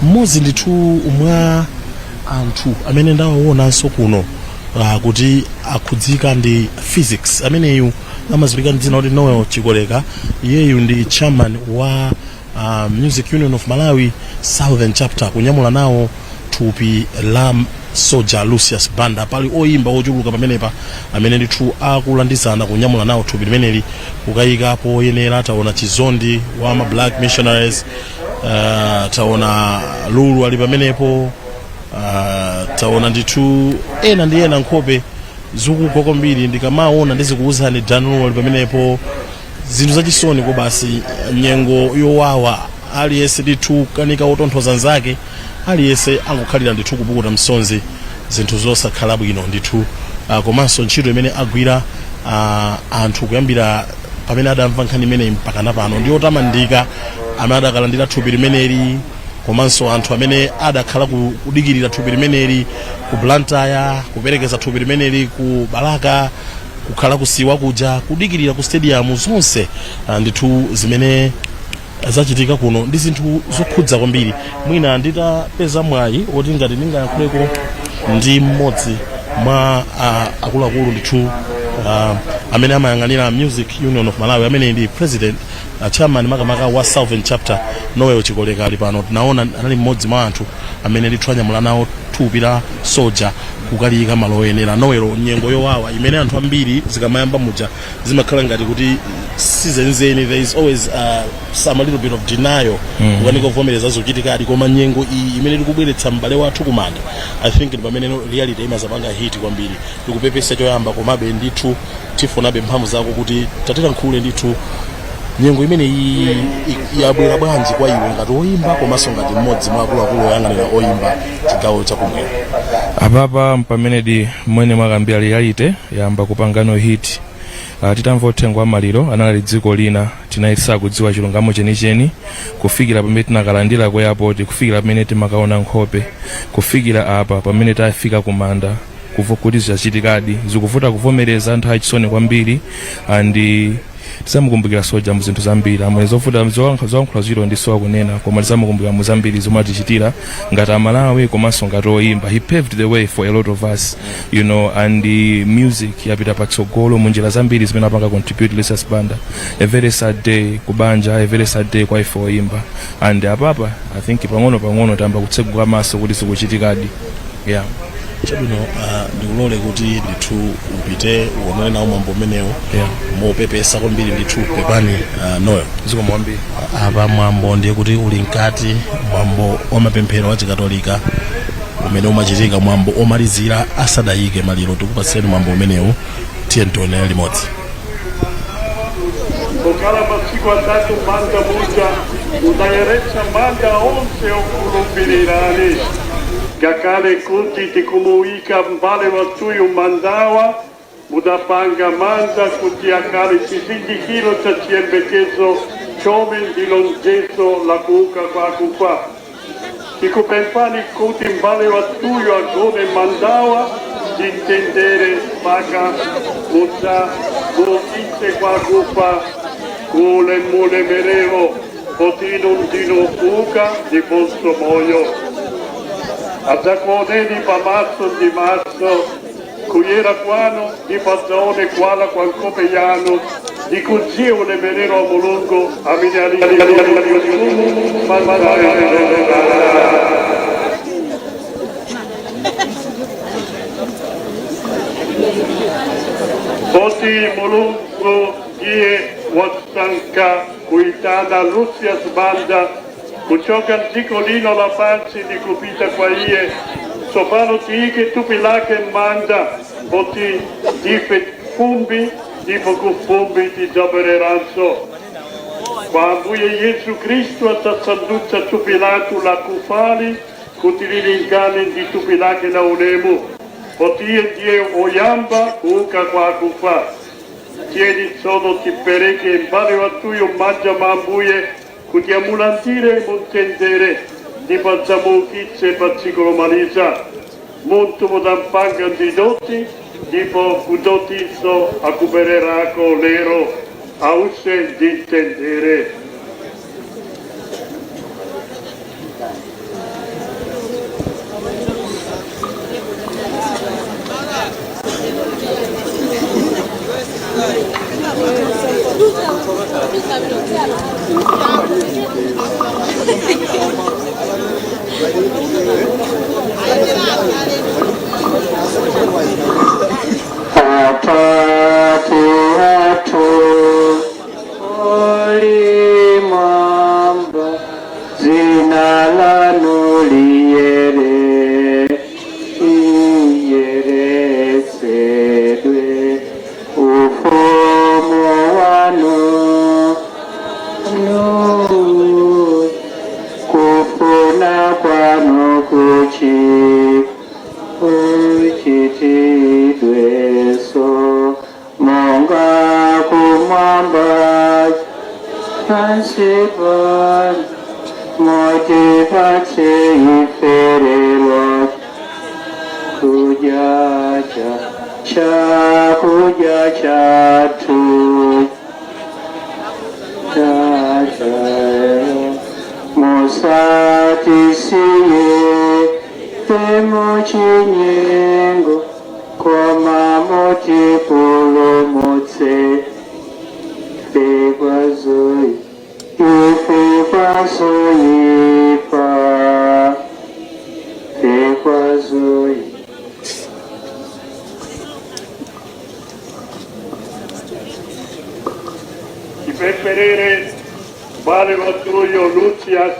Mmodzi ndithu mwa anthu amene ndawaonanso kuno kuti akhudzika ndi physics, ameneyu amazipika dzina kuti Noel Chikoleka. Iyeyu ndi chairman wa Music Union of Malawi Southern Chapter, kunyamula nawo thupi la Soja Lucius Banda. Pali oyimba ochuluka pamenepa amene ndithu akulandizana kunyamula nawo thupi limeneli kukayikapo oyenera. Taona Chizondi wa ma Black Missionaries, taona Lulu ali pamenepo, taona ndithu ena ndi ena nkhope zikugwa kwambiri. Ndikamaona ndizikuwuzani Daniel ali pamenepo, zinthu zachisoni ko basi, nyengo yowawa. Aliyense ndithu kanika otonthoza nzake, aliyense angokhalira ndithu kupukuta msonzi, zinthu zosakhala bwino ndithu. Komanso ntchito imene agwira anthu kuyambira pamene adamva nkhani imeneyi mpaka napano ndi otamandika, amene adakalandira thupi limeneli, komanso anthu amene adakhala kudikirira thupi limeneli ku Blantyre, kuperekeza thupi limeneli ku Balaka, kukhala kusiwa kuja kudikirira ku stadium, zonse ndithu zimene zachitika kuno ndi zinthu zokhudza kwambiri. Mwina nditapeza mwayi oti ngati ndingayankhuleko ndi mmodzi mwa akuluakulu ndithu amene amayang'anira Music Union of Malawi, amene ndi president chairman makamaka wa Southern Chapter, Noel Chikoleka ali pano. Tinaona anali mmodzi mwa anthu amene ndithu anyamula nawo thupi la Soja kukaliyika malo oyenera. Noel, nyengo yowawa imene anthu ambiri zikamayamba muja zimakhala ngati kuti sizenzeni, there is always some a little bit of denial kukanika kuvomereza zochitikadi, koma nyengo iyi imene tikubweretsa m'bale wathu kumanda, I think ndi pamene reality imazapanga hit kwambiri. Tikupepesa choyamba, komabe ndithu tifunabe mphamvu zako kuti tatilankhule ndithu nyengo imene yabwera bwanji kwa iwe ngati oyimba, komanso ngati mmodzi mwa akuluakulu oyang'anira oyimba chigawo chakumwera. Apapa pamene di mwene mwakambira reality yamba kupangano hit. Titamva uthenga wa maliro anali dziko lina, tinayesa kudziwa chilungamo chenicheni, kufikira pamene tinakalandira ku airport, kufikira pamene timakaona nkhope, kufikira apa pamene tafika kumanda kuti zachitikadi. Zikuvuta kuvomereza, nthawi chisoni kwambiri, andi tisamukumbukira Soja mu zinthu zambiri. Amwe zovuta zoyankhula ziro ndisowa kunena, koma tisamukumbukira mu zambiri zomwe tichitira ngati Amalawi komanso ngati oyimba. He paved the way for a lot of us, you know, and the music yapita patsogolo mu njira zambiri zimene apanga contribute Lucius Banda. A very sad day kubanja, a very sad day kwa ife oyimba, and apapa I think pang'ono tamba kutseguka maso kuti zikuchitikadi. Yeah. Chabwino ndikulole kuti ndithu upite uonane nawo mambo menewo mopepesa kwambiri ndithu pepani. Noel, ziko mwambiri apa mwambo ndiye kuti uli nkati mwambo wamapemphero wa Chikatolika umene umachitika, mwambo omalizira asadayike maliro. Tikupatseni mwambo umenewu tiye tione limodzi. Kukhala masiku atatu manda muja udayeretsa manda onse okulumbirirani ngakhale kuti tikumuika m'bale wathuyu mandawa mudapanga manda kuti akhale chizindikiro cha chiyembekezo chomwe ndi lonjezo la kuuka kwa akufa. Tikupemphani kuti m'bale wathuyu agone mandawa nditendere mpaka muukitse kwa akufa kule mulemerero potino ndino kuuka ndiponso moyo. Adzakuoneni pamaso ndi maso kuyera kwanu ndipadzaone kuwala kwa nkhope yanu ndikudziwe ulemerero wa Mulungu amene ali poti Mulungu ndiye wasankha kuitana Lucius Banda kuchoka dziko lino lapansi ndi kupita kwa iye. Tsopano tiyike thupi lake m'manda poti ndife fumbi ndipo ku fumbi tidzabereranso. Kwa Ambuye Yesu Kristu adzasandutsa thupi lathu la kufali kuti lilingane ndi thupi lake la ulemu poti iye ndiye woyamba kuuka kwa akufa. Tiyeni tsono tipereke m'bale wathuyu m'manja mwa Ambuye kuti amulandire mumtendere ndipo adzamuukitse pa tsiku lomaliza. Munthu mudampanga ndi doti ndipo kudotinso akubererako lero ause ndi mtendere. Tipeperere m'bale wathuyu Lucius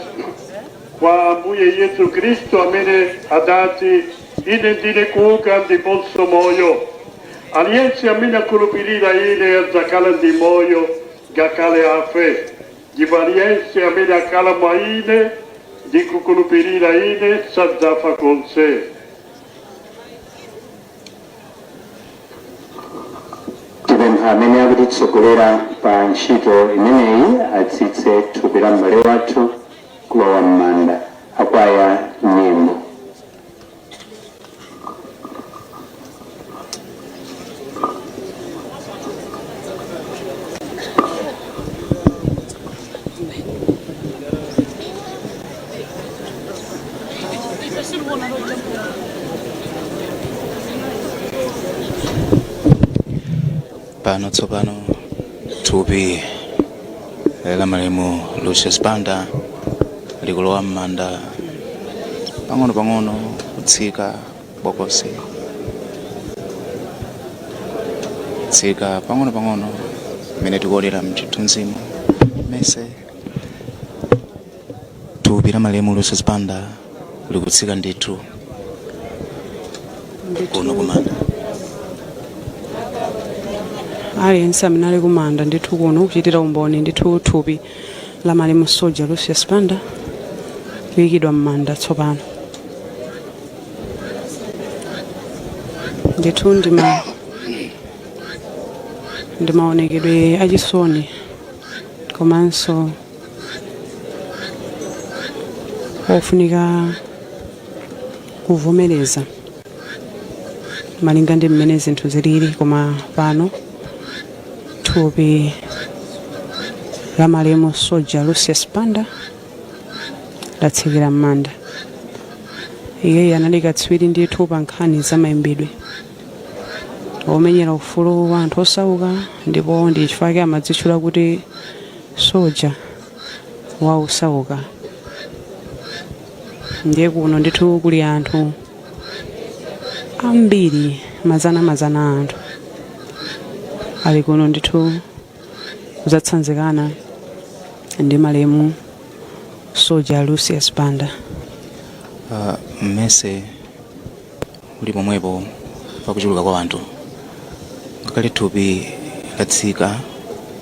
kwa Ambuye Yesu Kristu amene adati ine ndine kuuka ndiponso moyo. Aliyense amene akhulupirira ine adzakhala ndi moyo ngakhale afe. Ndipo aliyense amene akhala mwa ine ndi kukhulupirira ine sadzafa konse. Tipempha amene akutitsogolera pa ntchito imeneyi atsitse thupi la m'bale wathu kulowa m'manda. Akwaya nyimbo. Pano tsopano thupi la malemu Lucius Banda likulowa m'manda pang'ono pang'ono kutsika bokosi, tsika pang'ono pang'ono mmene tikuonera mchithunzimo mese thupi la malemu Lucius Banda likutsika ndithu kuno kumanda. aliyense amene ali kumanda ndithu kuno kuchitira umboni ndithu thupi la malemu Soja Lucius Banda kuyikidwa m'manda tsopano. Ndithu ndimaonekedwe achisoni komanso ofunika kuvomereza malinga ndi mmene zinthu zilili, koma pano thupi la malemu Soja Lucius Banda latsikira m'manda. Iye anali katswiri ndithu pa nkhani za mayimbidwe omenyera ufulu wa anthu osauka, ndipo ndi chifukwa chake amadzitchula kuti soja wa osauka. Ndiye kuno ndithu kuli anthu ambiri, mazana anthu ali kuno ndithu kuzatsanzikana ndi malemu Soja Lucius Banda. Mmese uli pomwepo pakuchuluka kwa anthu, ngakhale thupi latsika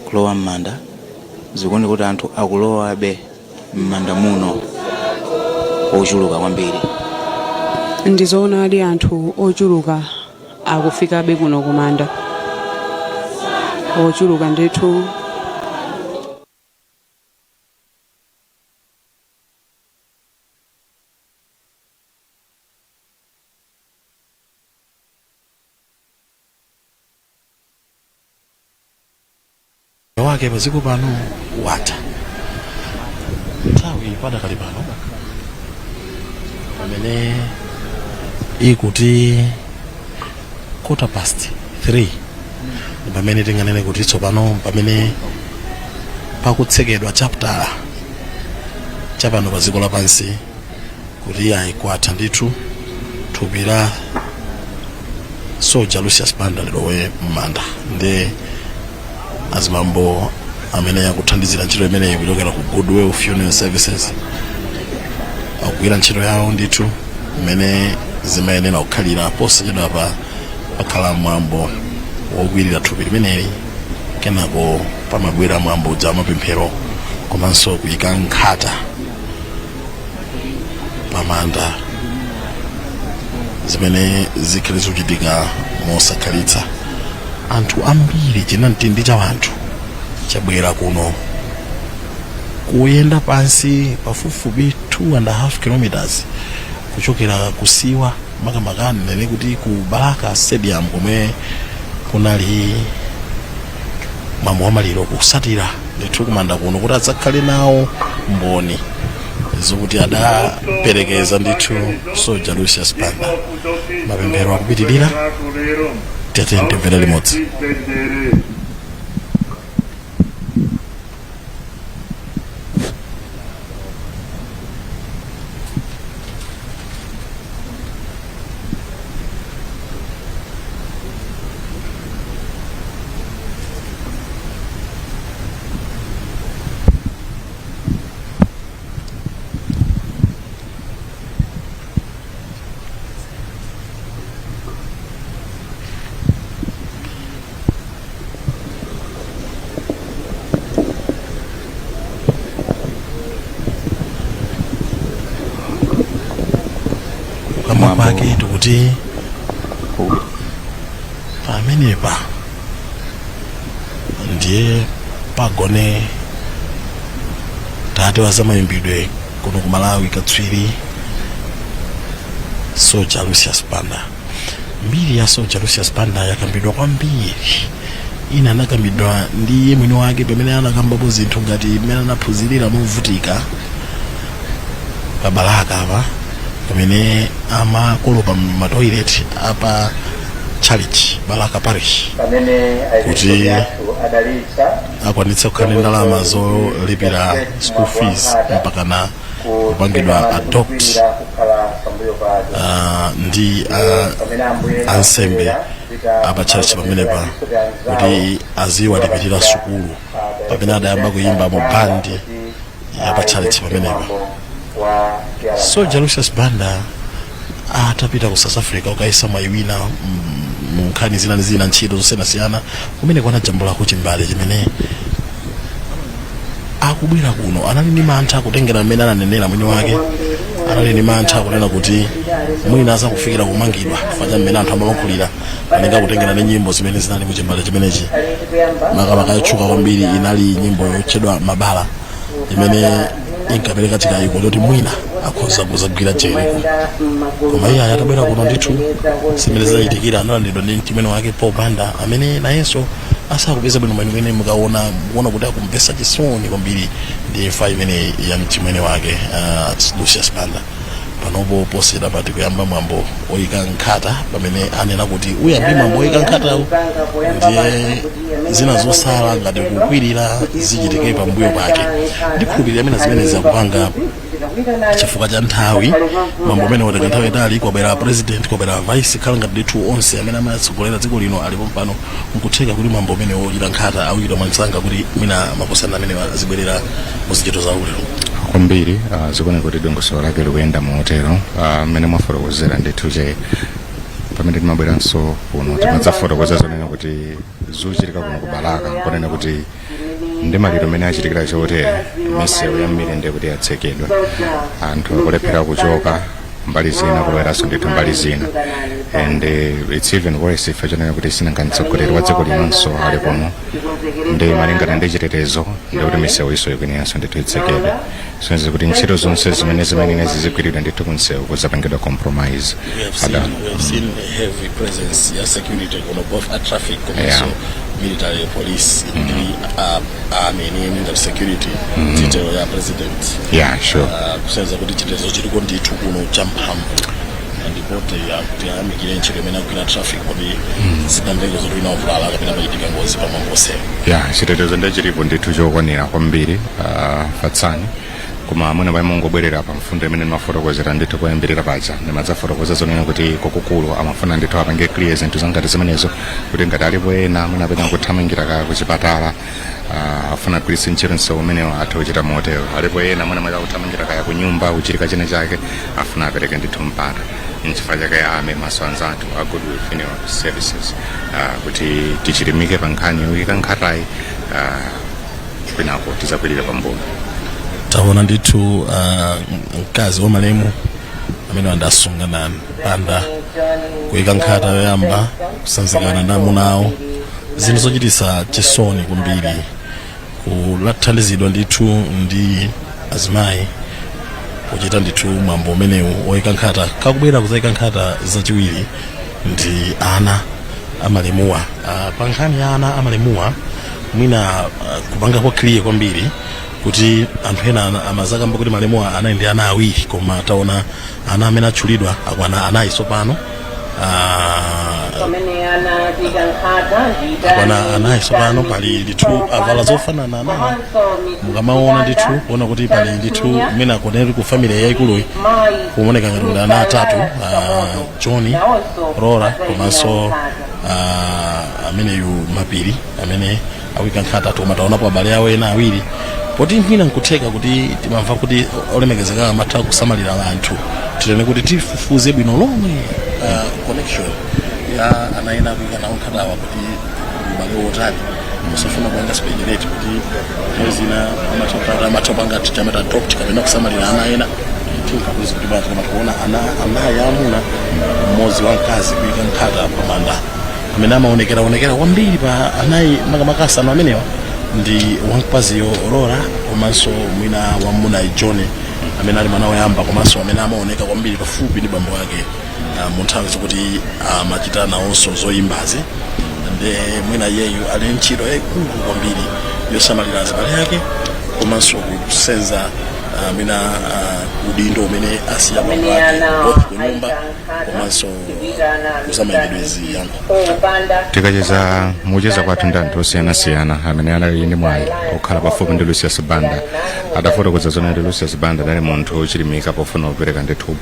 kulowa m'manda, zikuoneka kuti anthu akulowabe m'manda muno ochuluka kwambiri. Ndizoona ali anthu ochuluka akufikabe kuno kumanda, ochuluka ndithu. wake paziko pano watha nthawi padakali pano pamene ikuti 3:15 pamene tinganene kuti tsopano pamene pakutsekedwa chapter chapano paziko lapansi kuti ayikwatha ndithu thupi la Soja Lucius Banda lilowe m'manda. Ndi azimambo amene yakuthandizira ntchito imeneyi kuchokera ku Goodwill Funeral Services akugwira ntchito yawo ndithu imene zimayenera kukhalira posachedwa pakhala mwambo wogwirira thupi limeneli, kenako pamabwera mwambo uja mapemphero komanso kuyika nkhata pamanda zimene zikhale zochitika mosakhalitsa. Anthu ambiri chinamtindi cha wanthu chabwera kuno kuyenda pansi pafupifupi 2.5 kilometers kuchokera kusiwa makamakani nene kuti ku Baraka Stadium kumwe kunali mwambo wa maliro kusatira ndithu kumanda kuno kuti adzakhale nawo mboni zokuti adaperekeza ndithu Soja Lucius Banda. Mapemphero akupitirira tetente mvera limodzi. Pake tukuti pamenepa ndiye pagone tate wa zamayimbidwe kuno ku Malawi katswiri Soja Lucius Banda. Mbiri ya Soja Lucius Banda yakambidwa kwambiri, ina anakambidwa ndi mwini wake pamene anakambapo zinthu ngati mmene anaphunzirira movutika pa Baraka apa pamene amakolopa matoilet apa church Baraka Parish kuti akwanitse kukhala ndalama zolipira school fees mpaka na kupangidwa adopt ndi ansembe apa church pamenepa kuti aziwalipirira sukulu pamene adayamba kuyimba mu bandi apa church pamenepa. Soja Lucius Banda atapita ku South Africa ukaisa mwayi wina mu nkhani zina ntchito zosiyanasiyana kumene kwanajambulako chimbale chimene akubwera kuno anali ndi mantha kutengera mmene ananenera mwini wake, anali ndi mantha kunena kuti mwina azakufikira kumangidwa faja mmene anthu amalankhulira anenga kutengera ndi nyimbo zimene zinali mu chimbale chimenechi. Makamaka yotchuka kwambiri inali nyimbo yotchedwa Mabala imene inkapereka chikayiko choti mwina akhoza kuzagwira jeri, koma iye atabwera kuno ndithu zimene zachitikira analandidwa ndi mtimwene wake Paul Banda amene nayenso asakupeza bwino mwene mukaona kuti akumpesa chisoni kwambiri ndi imfa imene ya mtimwene wake Lucius Banda. Panopo posera pati kuyamba mwambo oyika nkhata pamene anena kuti uyambi mwambo oyika nkhata ndiye zina zosala ngati kukwirira zichitike pambuyo pake. Ndikhulupirira amene zimene zakupanga chifukwa cha nthawi, mwambo umene watenga nthawi itali, kwabwera president, kwabwera vice, khala ngati ndithu onse amene amatsogolera dziko lino alipo mpano, nkutheka kuti mwambo umene wochita nkhata awuyidwa mwansanga kuti mwina makosana amene azibwerera muzichito za ulero kwambiri. Zikuoneka kuti dongosolo lake likuyenda motero mmene mwafotokozera ndithu che pamene timabweranso kuno timadzafotokoza zonena kuti zochitika kuno kubalaka konena kuti ndi maliro amene achitikira chotere misewu yambiri ndi kuti yatsekedwa, anthu akulephera kuchoka mbali zina kuloweraso ndithu mbali zina, and it's even worse ife chonena kuti sinangamtsogoleri wa dziko linonso ali kuno ndi malingana ndi chitetezo ndi kuti misewu iso ikuneyanso ndithu itsekedwe. Sonse kuti ntchito zonse zimene zizigwiridwa ndithu kunsewu kuzapangidwa compromise. We have seen heavy presence ya security on both traffic also military police in the army and security detail ya president. Yeah, sure. Kusenza kuti chitetezo chiriko ndithu kuno champhamvu ndipote ya kuti amikire ntchito imene agwira traffic kodi zidambengo zoti inaovulala kapena pachitika ngozi pamwambose. Yeah, chitetezo ndi chilipo ndithu chokwanira kwambiri Fatsani. Koma mwina bai mungobwerera pa mfundo imene mafotokozera ndithu kuyambirira paja ndimadzafotokoza zonena kuti kokukulu amafuna ndithu apange clear zinthu zangati zimenezo kuti ngati alipo ena mwina apena kuthamangira ka kuchipatala afuna kugwiritsa ntchito msewu umenewo athe kuchita motero. Alipo ena mwina mwina kuthamangira kaya kunyumba kuchitika china chake afuna apereke ndithu mpata nchifukwa chake ame maso anzathu a Goodwill Funeral Services kuti tichilimike pa nkhani yoyika nkhatayi kwinako tizakwirira pambuyo. Taona ndithu mkazi wa malemu amene andasunga na Banda kuyika nkhata yoyamba kusanzikana ndi amunawo, zinthu zochititsa chisoni kwambiri, kulathandizidwa ndithu ndi azimayi kuchita ndithu mwambo umenewu woyika nkhata. Kakubwera kuzayika nkhata zachiwiri ndi ana amalemuwa. Pa nkhani ya ana amalemuwa mwina kupanga kwa clear kwambiri kuti anthu ena amazakamba kuti malemuwa anali ndi ana awiri, koma taona ana amene atchulidwa akwana anayi tsopano. Akwana anayi tsopano, pali ndithu avala zofanana anayi mukamaona ndithu kuona kuti pali ndithu mmene akonera ku family yayikuluyi kuoneka ngati kuti ana atatu, John, Rora komanso ameneyu Mapiri amene awika nkhata atatu, mataonapo abale awo ena awiri. Poti mwina nkutheka kuti timamva kuti olemekezeka amatha kusamalira anthu, titene kuti tifufuze bwino lomwe connection ya anaena kuika nawo nkhatawa kuti ubale wotani musafuna kuanga speculate kuti mwezina amatopanga tichameta adopt kapena kusamalira ana ena tinkakuzi kuti banthu kuona ana yamuna mmozi wa mkazi kuika nkhata pamanda amene amaonekera kwambiri pa anayi makamakasano amenewa ndi wamkaziyo Aurora komanso mwina wamuna John amene ali mwana woyamba komanso amene amaoneka kwambiri pafupi ndi bambo wake mu nthawi zokuti amachita nawonso zoyimbazi. Ndi mwina yeyu ali ntchito yayikulu kwambiri yosamalira azibale yake komanso kusenza mwina udindo umene asiya bambo wake both kunyumba komanso kusamayendedwezi yangu. Tikacheza mucheza kwathu ndi anthu osiyanasiyana amene anali ndi mwayi okhala pafupi ndi Lucius Banda. Adafotokoza zone ndi Lucius Banda anali munthu ochilimika pofuna kupereka ndithu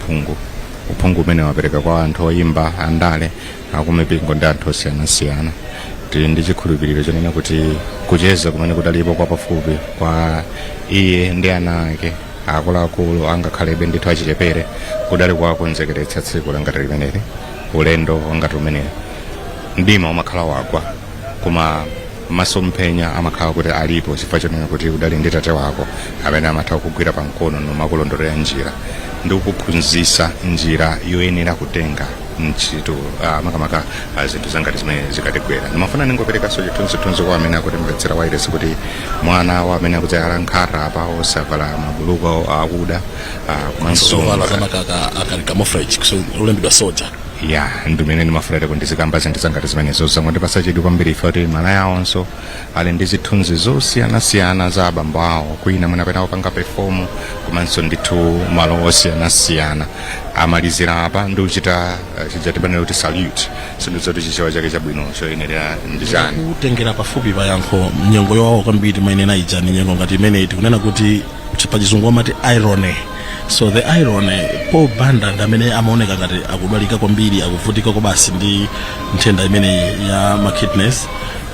uphungu umene wapereka kwa anthu oyimba andale akumipingo ndi anthu osiyanasiyana. Ndi chikhulupiriro chonena kuti kucheza kumene kudalipo kwa pafupi kwa iye ndi ana ake akuluakulu angakhalebe ndithu achichepere kudali kwakonzekeretsa tsiku langati limeneli ulendo wangati umenewu. ndima umakhala wagwa koma masomphenya amakhala kuti alipo chifukwa chonena kuti udali ndi tate wako amene amatha kugwira pamkono nomakulondolera njira ndi kukuphunzitsa njira yoyenera kutenga ntchito makamaka zinthu zangati zimene zikatigwera. Ndimafuna ningoperekanso chithunzithunzi kwa amene akutimvetsera wairesi kuti mwana wa amene akudzayala nkhata apa osavala mabuluku akuda komanso zamakaka akali camouflage olembedwa soja ya ndimene ndimafunira kuti ndizikamba zinthu zangati zimenezo zomwe pasachedwe kwambiri ife kuti mana yawonso ali ndi zithunzi zosiyanasiyana za abambo awo kwina mwina apena kupanga perform komanso ndithu malo osiyanasiyana amalizira apa ndi kuchita chijatibanira kuti salute sindizoti chichewa chake chabwino choyenera ndizani kutengera pafupi payankho mnyengo yowawa kwambiri mayenera ija ni nyengo ngati imeneyi tikunena kuti pachizungu amati irony. So the irony, Paul Banda ndamene amaoneka ngati akudwalika kwambiri akuvutika kwa basi ndi nthenda imene ya makidneys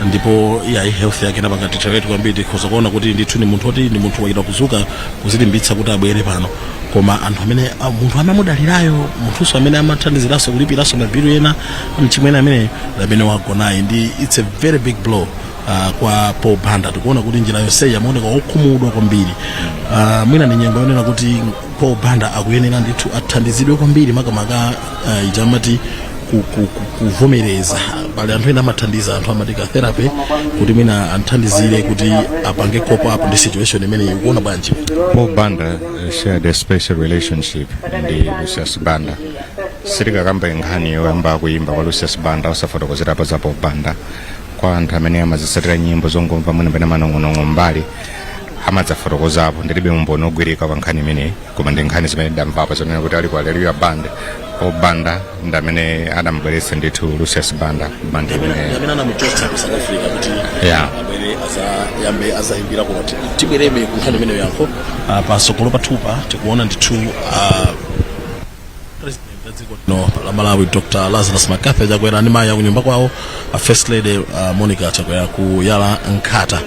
ndipo ya health yake napanga deteriorate kwambiri khoza kuona kuti ndithu ni munthu oti ndi munthu waita kuzuka kuzilimbitsa kuti abwere pano koma anthu amene munthu amamudalirayo munthuso amene amathandiziraso kulipiranso mabilu ena mchimwene amene wagonayi ndi it's a very big blow kwa Paul Banda. Tikuona kuti njira yonse yamuoneka okhumudwa kwambiri mwina ni nyengo yonena kuti Paul Banda akuyenera ndithu athandizidwe kwambiri makamaka ijamati kuvomereza pale anthu ena amathandiza anthu amatika therapy kuti mwina anthandizire kuti apange cope up ndi situation imene ikuona bwanji. Paul Banda shared a special relationship ndi Lucius Banda. Sitikakamba nkhani yoyamba kuimba kwa Lucius Banda osafotokozera pa za Paul Banda kwa anthu amene amazisatira nyimbo zongomva mwina pena manong'onong'o mbali amadzafotokozapo ndilibe umboni ogwirika pa nkhani imeneyi koma ndi nkhani zimene ndamvapo zonena kuti ali ku Hallelujah Band. Paul Banda ndamene adamubweretsa ndithu Lucius Banda band imene amene anamuchotsa ku South Africa kuti abwere yambe azayimbira kuti tibwerebe ku nkhani imeneyo yankho pasogolo pathupa tikuona ndithu no la Malawi Dr. Lazarus Makape jakwera ndi maya kunyumba kwawo First Lady Monica chakwera ku yala nkhata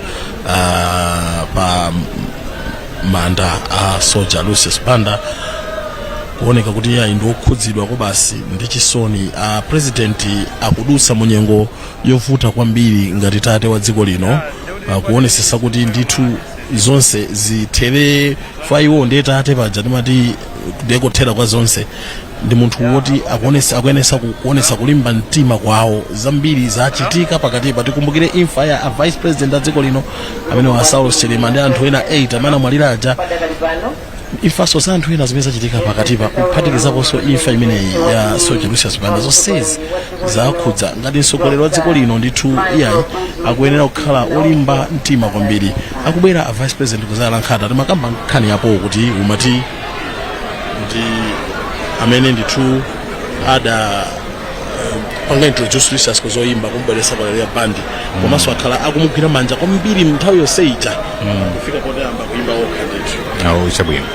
pa manda soja Lucius Banda kuoneka kuti yayi ndi okhudzidwa kwa basi ndi chisoni president akudusa munyengo yovuta kwambiri ngati tate wa dziko lino kuonesesa kuti ndithu zonse zithere faiwo ndi tate paja timati ndikothera kwa zonse ndi munthu woti akuonesa kulimba mtima kwawo zambiri zachitika pakati patikumbukire imfa ya vice president a dziko lino amene wa Saulos Chilima ndi anthu ena 8 amene amwalira aja imfaso za anthu ena zimene zachitika pakatipa kuphatikizaponso imfa imeneyi ya Soja Lucius Banda zonsezi zakhudza ngati mtsogoleri wa dziko lino ndithu iyayi akuyenera kukhala olimba mtima kwambiri akubwera vice president kuzayala nkhata timakamba nkhani yapo kuti umati kuti amene ndithu ada panga introduce Lucius kuzoyimba kumbelesa kwa Hallelujah Band komanso akhala akumugwira manja kwambiri nthawi yonse ija kufika podayamba kuimba okha ndithu chabwino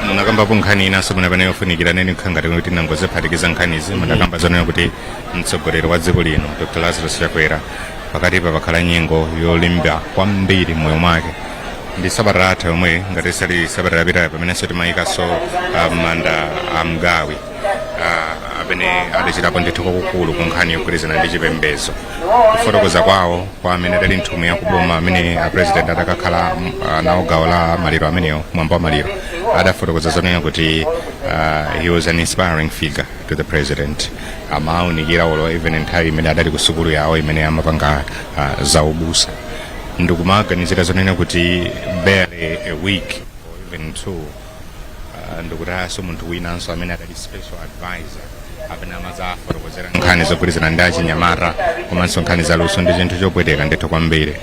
munakambapo nkhani inaso munapene yofunikira neni kukhangati kuti nangozephatikiza nkhanizi munakamba zonena kuti mtsogoleri wa dziko lino Dr. Lazarus Chakwera pakatipa pakhala nyengo yolimba kwambiri moyo mwake ndi sabata atha yomwe ngati sali sabata yapitayo pamenenso timayikaso manda amgawi amene adachitapo ndithu kwakukulu ku nkhani yogwirizana ndi chipembedzo kufotokoza kwawo kwa amene adali nthumwi yakuboma amene apresident adakakhala nawo gawo la maliro ameneyo mwamba wa maliro adafotokoza zonena kuti he was an inspiring figure to the president amaunikira olo even nthawi imene adali ku sukulu yawo imene amapanga zaubusa ndikumaganizira zonena kuti barely a week or even two ndikutaso munthu winanso amene adali special advisor amene amazafotokozera nkhani zogwirizana ndi achinyamata komanso nkhani zaluso ndi chinthu chopweteka ndithu kwambiri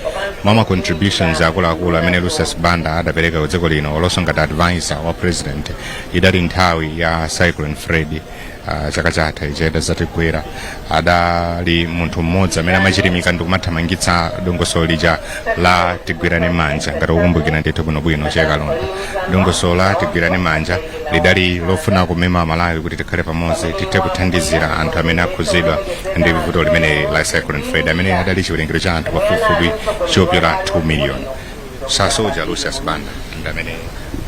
mwa contributions akuluakulu amene Lucius Banda adapereka ku dziko lino olonso ngati advisor wa president idali nthawi ya Cyclone Freddy chaka chatha icheda zatigwera adali munthu mmodzi amene amachirimika ndikumathamangitsa dongosolo lija la tigwirane manja ngati ukumbukira ndithu bwinobwino chekalonda dongosolo la tigwirane manja lidali lofuna kumema Malawi kuti tikhale pamodzi tithe kuthandizira anthu amene akhuzidwa ndi vuto limene la Cyclone Freddy amene adali chiwerengero cha anthu pafupifupi chopyola 2 million. Soja Lucius Banda ndi amene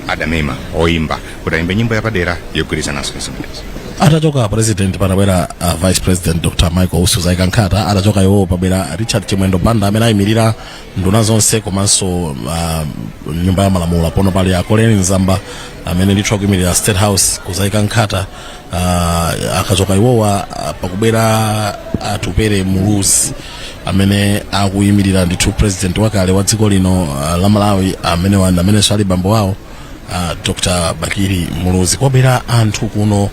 adamema oyimba kuti ayimbe nyimbo yapadera yogwirizananso zimenezi. atachoka president panabwera vice president Dr. Michael Usuzai Kankhata, atachoka iwo pabwera Richard Chimwendo Banda amene ayimirira nduna zonse komanso nyumba ya malamulo. Pono pali Colin Nzamba amene ndithu kuyimirira State House Kuzai Kankhata. Akachoka iwowa pakubwera Atupere Muluzi amene akuyimirira ndithu president wakale wa dziko lino la Malawi amene swali bambo wawo Dr. Bakiri Muluzi. Kwabwera anthu kuno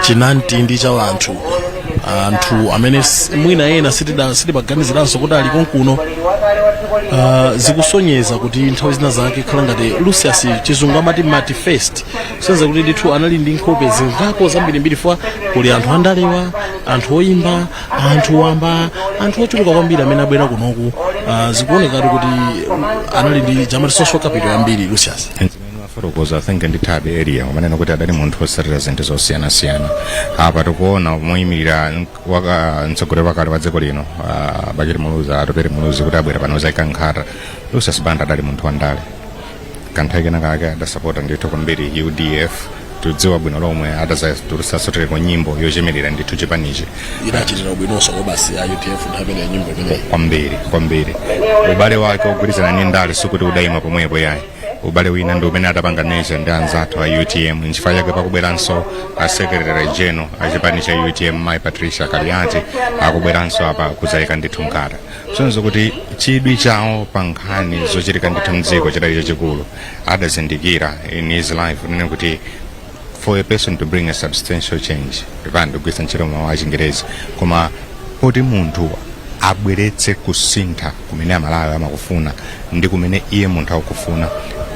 chinanti ndi cha anthu amene mwina ena sitibaganiziranso kuti ali konkuno. Zikusonyeza kuti nthawi zina zake khala ngati Lucius Chizungu amati manifest, senza kuti ndithu anali ndi nkhope zingapo zambirimbiri fwa kuli anthu andalewa, anthu oyimba, anthu wamba, anthu ochuluka kwambiri amene abwera kunoku. Zikuonekatu kuti anali ndi jamati social capital yambiri Lucius. Fotokoza I think ndithabe area umanena kuti adali munthu osatira zinthu zosiyana-siyana. Apa tikuona moyimirira mtsogoleri wakale wa dziko lino Bakiri Muluzi, Atupere Muluzi kuti abwera pano Kuzai Kankhata. Lucius Banda adali munthu wandale, kanthawi kena kake adasapota ndithu kwambiri UDF, tudziwa bwino lomwe adasasotereko nyimbo yochemerera ndithu chipanichi idachitira bwinonso kobasi ya UDF ndamene nyimbo imene kwambiri. Ubale wake ogwirizana ndi ndale sikuti udayima pomwepo yayi. Ubale wina ndi umene adapanganisa ndi anzathu a UTM. Nchifukwa chake pakubweranso a secretary general a chipani cha UTM Mai Patricia Kaliati akubweranso apa kudzayika ndithu Kankhata. Sonzo kuti chidwi chawo pa nkhani zochitika ndithu mdziko chidali chachikulu. Adazindikira in his life nene kuti for a person to bring a substantial change, vandu kugwiritsa ntchito mawu a Chingerezi, koma poti munthu abweretse kusintha kumene Amalawi amakufuna ndi kumene iye munthu akufuna,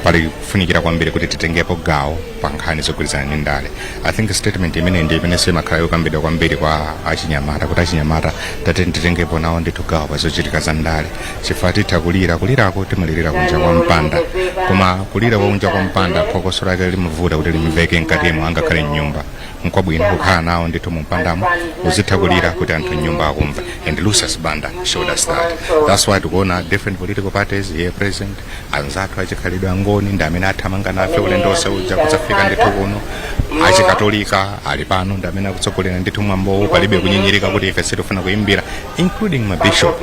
pali kufunikira kwambiri kuti titengepo gawo pa nkhani zogwirizana ndi ndale. I think statement imene ndi imene semakhala yokambidwa kwambiri kwa achinyamata kuti achinyamata titengepo nawo ndithu gawo pa zochitika za ndale. Chifukwa titha kulirako timalirira kunja kwa mpanda, koma kulira kunja kwa mpanda phokoso lake limavuta kuti limveke mkatimo angakhale mnyumba. Nkwabwino kukhala nawo ndithu mu mpandamo uzitha kulira kuti anthu mnyumba akumva. And Lucius Banda showed us that. That's why tikuona different political parties here present, anzathu achikhalidwe angoni ndi amene athamanga nafe ulendo onse uja kudzafika ndithu kuno. Achikatolika ali pano ndi amene akutsogolera ndithu mwambowo, palibe kunyinyirika kuti ife sitifuna kuyimbira, including mabishop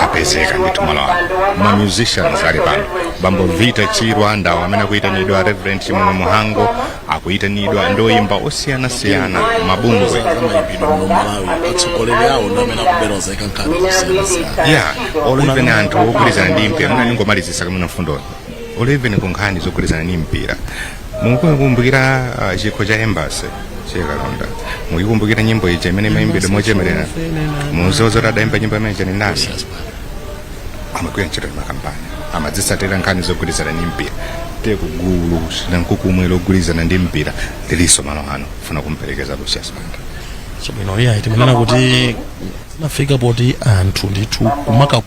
apezeka ndithu Malawi. Ma musicians ali pano, Bambo Vita Chirwa ndawo amene akuyitanidwa, Reverend Chimwemwe Muhango akuyitanidwa, ndoyimba osiyana-siyana, mabungwe. Yeah, olivene anthu ogwirizana ndi mpira muna ningomalizisa kamuna mfundoni. Olivene kunkhani zogwirizana ndi mpira. Mukumbukira chikho cha Embassy Kalonda. Mukumbukira nyimbo ije imene imayimbidwa mochemerera. Muzozo adayimba nyimbo imene ni nasi. Amagwira ntchito makampani. Amadzitsatira nkhani zogwirizana ndi mpira. Tekugulu nankukumwe logwirizana ndi mpira liliso malo ano funa kumperekeza Lucius Banda. Chabwino iya itimanana kuti nafika poti anthu ndithu kumaka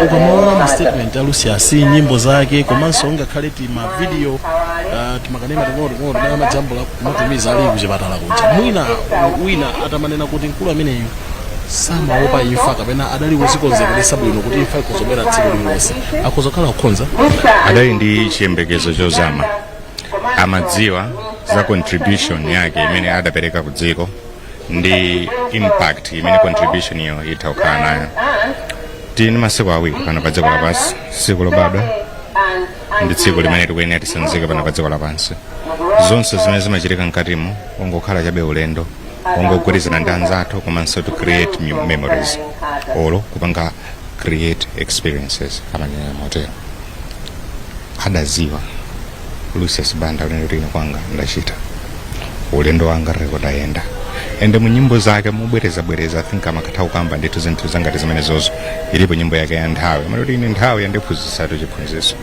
ukamona statement ya Lucius nyimbo zake komanso ngakhale ma video timakanema tingoto na majambo la kumatumiza ali kuchipatala kuja wina atamanena kuti mkulu ameneyo samaopa imfa kapena adali kuzikonzekeresa bwino kuti imfa ikuzobwera tsiku lilonse akuzokhala kukhonza adali ndi chiyembekezo chozama, amadziwa za contribution yake imene adapereka ku dziko ndi impact imene contribution iyo itha kukhala nayo. Tini masiku awiri pano pa dziko lapansi, tsiku lobadwa ndi tsiku limene tikuyenera tisanzike pano pa dziko lapansi. Zonse zimene zimachitika mkatimo ongokhala chabe ulendo, ongogwirizana ndi anzathu komanso to create memories olo kupanga create experiences amanyanya motero. Adaziwa Lucius Banda ulendo lino kwanga ndachita ulendo wanga rekotayenda ende mu nyimbo zake mubwereza I think amakatha kukamba ndithu zinthu zangati zimene zozo. Ilipo nyimbo yake ya nthawi amaloti ine nthawi yandiphunzitsatu chiphunzitso.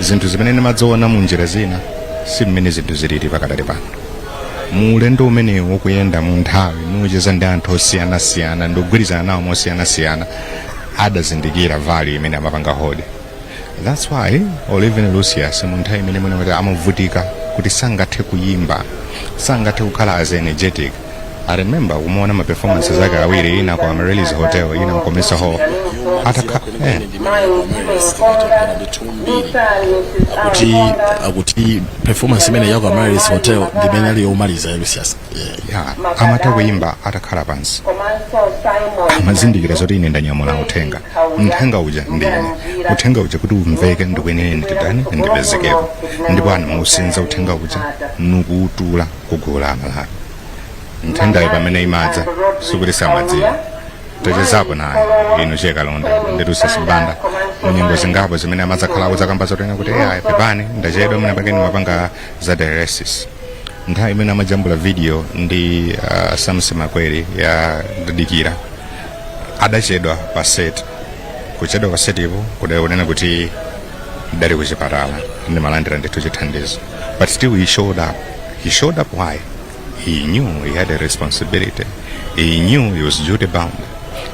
Zinthu zimene ndimadzoona mu njira zina si mmene zinthu zilili pakadali pano. Mu ulendo umenewu wokuyenda mu nthawi nucheza ndi anthu osiyana-siyana ndogwirizana nawo mosiyana-siyana, adazindikira value imene amapanga hodi. That's why Oliver Lucius munthawi imene mwina kuti amavutika kuti sangathe kuyimba, sangathe kukhala as energetic. I remember kumuona ma performances ake awiri, ina kwa Amaryllis Hotel, ina kwa Mesa Hall. Akuti performance imene yako Amaryllis Hotel ndimene ali yomaliza Lucius. Amatha kuyimba atakhala pansi. Amazindikira zoti ine ndanyamula uthenga. Uthenga uja ndine. Uthenga uja kuti umveke ndikwenene nditani ndipezekeko. Ndipo anamusenza uthenga uja nukutula kugula Malawi. Nthengayo pamene imadza sikuti samadziwa. Tachezapo naye ino Chekalonda ndi Lucius Banda munyengo zingapo zimene amadzakhala zakamba zotena kuti pepani ndachedwa muna pakeni mapanga za dialysis. Nthawi imene amajambula video ndi Samson Makwere ya Didikira adachedwa pa set. Kuchedwa pa set ipo kudaonena kuti dali kuchipatala ndi malandira ndithu chithandizo. But still he showed up. He showed up why? He knew he had a responsibility. He knew he was duty bound.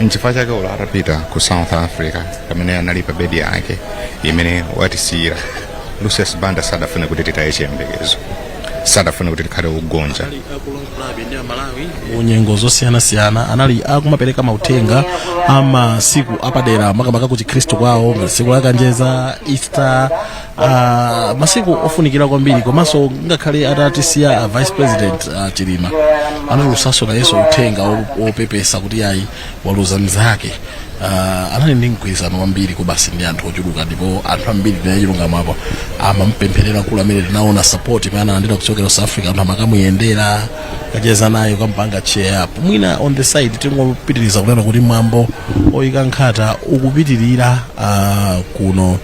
Nchifukwa chake atapita ku South Africa pamene analipa bedi yake imene watisiyira. Lucius Banda sadafuna kuti titaye chiyembekezo, sadafuna kuti tikhale ugonja. Munyengo zosiyana-siyana anali akumapereka mauthenga amasiku apadera makamaka ku Chikhristu kwawo, masiku la Kanjeza, Easter, masiku ofunikira kwambiri. Komanso ngakhale atatisiya Vice President Chilima analusaso na Yesu uthenga opepesa kuti yayi waluza mzake. Anali ndi mgwirizano wambiri kubasi ndi anthu ochuluka, ndipo anthu ambiri tinachilungamo apo amampempherera kula amene tinaona support imene analandira kuchokera South Africa, anthu amakamuyendera kacheza nayo kampanga chair up. Mwina on the side tingopitiriza kunena kuti mwambo oyika nkhata ukupitirira kuno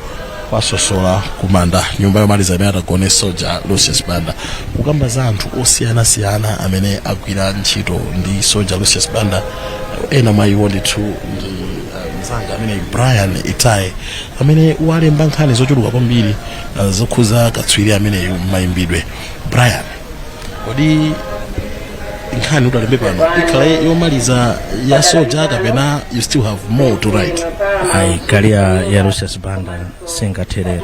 kwasosola kumanda nyumba yomaliza imene atagone Soja Lucius Banda, kukamba za anthu osiyana-siyana amene agwira ntchito ndi Soja Lucius Banda. Ena mwa iwo ndithu ndi mzanga amene Brian Itai amene walemba nkhani zochuluka kwambiri zokhuza katswiri ameneyu mayimbidwe. Brian, kodi nkhani utalembe pano ikhala yomaliza ya Soja kapena you still have more to write? Career ya Lucius Banda singatherera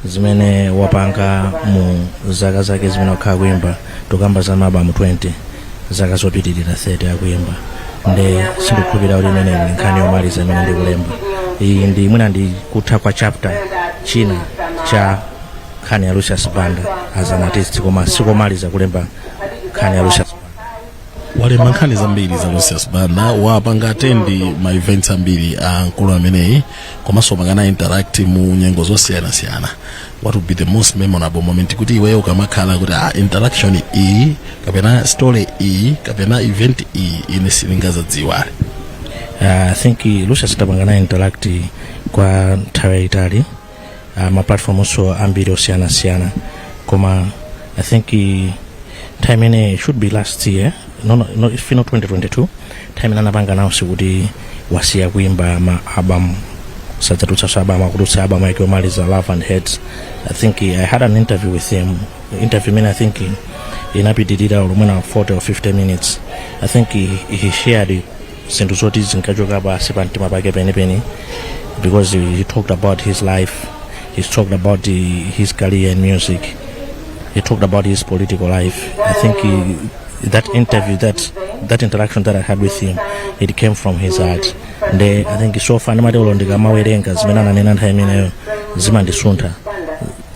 zimene wapanga mu zaka zake zimene wakhala kuimba, tukamba za mabamu 20 zaka zopitirira 30 akuyimba. Nde sindikukhulupirira kuti imene ndi nkhani yomaliza imene ndikulemba. Iyi ndi mwina ndi kutha kwa chapter china cha nkhani ya Lucius Banda as an artist, koma sikomaliza kulemba nkhani ya Lucius. Walemba nkhani zambiri za Lucius Banda, wapanga atendi ma events ambiri ankulu ameneyi, komanso pangana interact mu nyengo zosiyana-siyana. What would be the most memorable moment kuti iweyo ukamakhala kuti interaction iyi kapena story iyi kapena event iyi ine silingazadziwa? I think Lucius tapangana interact kwa nthawi yayitali ma platform so ambiri osiyana-siyana, koma I think time ine should be last year, no if not 2022, time anapanga announce kuti wasiya kuimba ma album sadzatutsa album akututsa album yake yomaliza Love and Hate. I think I had an interview with him. Interview mean I think inapitirira olumwana 40 or 50 minutes. I think he shared zinthu zoti zinkachoka pasi pa mtima pake penipeni, because he talked about his life, he talked about his career in music, he talked about his political life. I think that interview, that interaction that I had with him, it came from his heart. And I think so far ndimatolo ndikamawerenga zimene ananena nthawi imeneyo zimandisunta,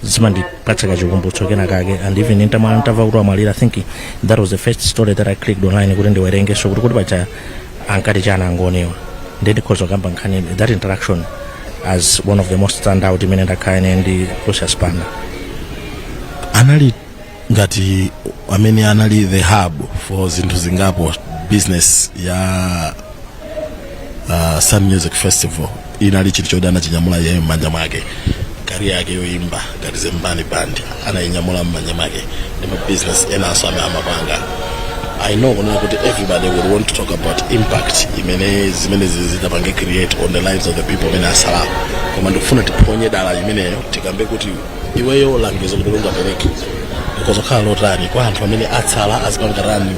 zimandipatsa chikumbutso kena kake. And even ntamva kuti amwalira, I think that was the first story that I clicked online kuti ndiwerenge, so kuti pacha ankati chana angonewa. Then because of nkhani, that interaction as one of the most standout imene ndakhala ndi Lucius Banda. Anali ngati amene anali the hub for zinthu zingapo business ya Sun Music Festival. Inali chili chodana chinyamula yeye m'manja mwake, kari yake yoimba ngati Zembani Band anayinyamula m'manja mwake ndi ma business enaso amapanga. I know kuti everybody will want to talk about impact zimene zitapange create on the lives of the people amene asala, koma ndikufuna tiphonye dala imeneyo tikambe kuti iweyo langizo kuti ungapereke kuzokhala lotani kwa anthu amene atsala azipangarani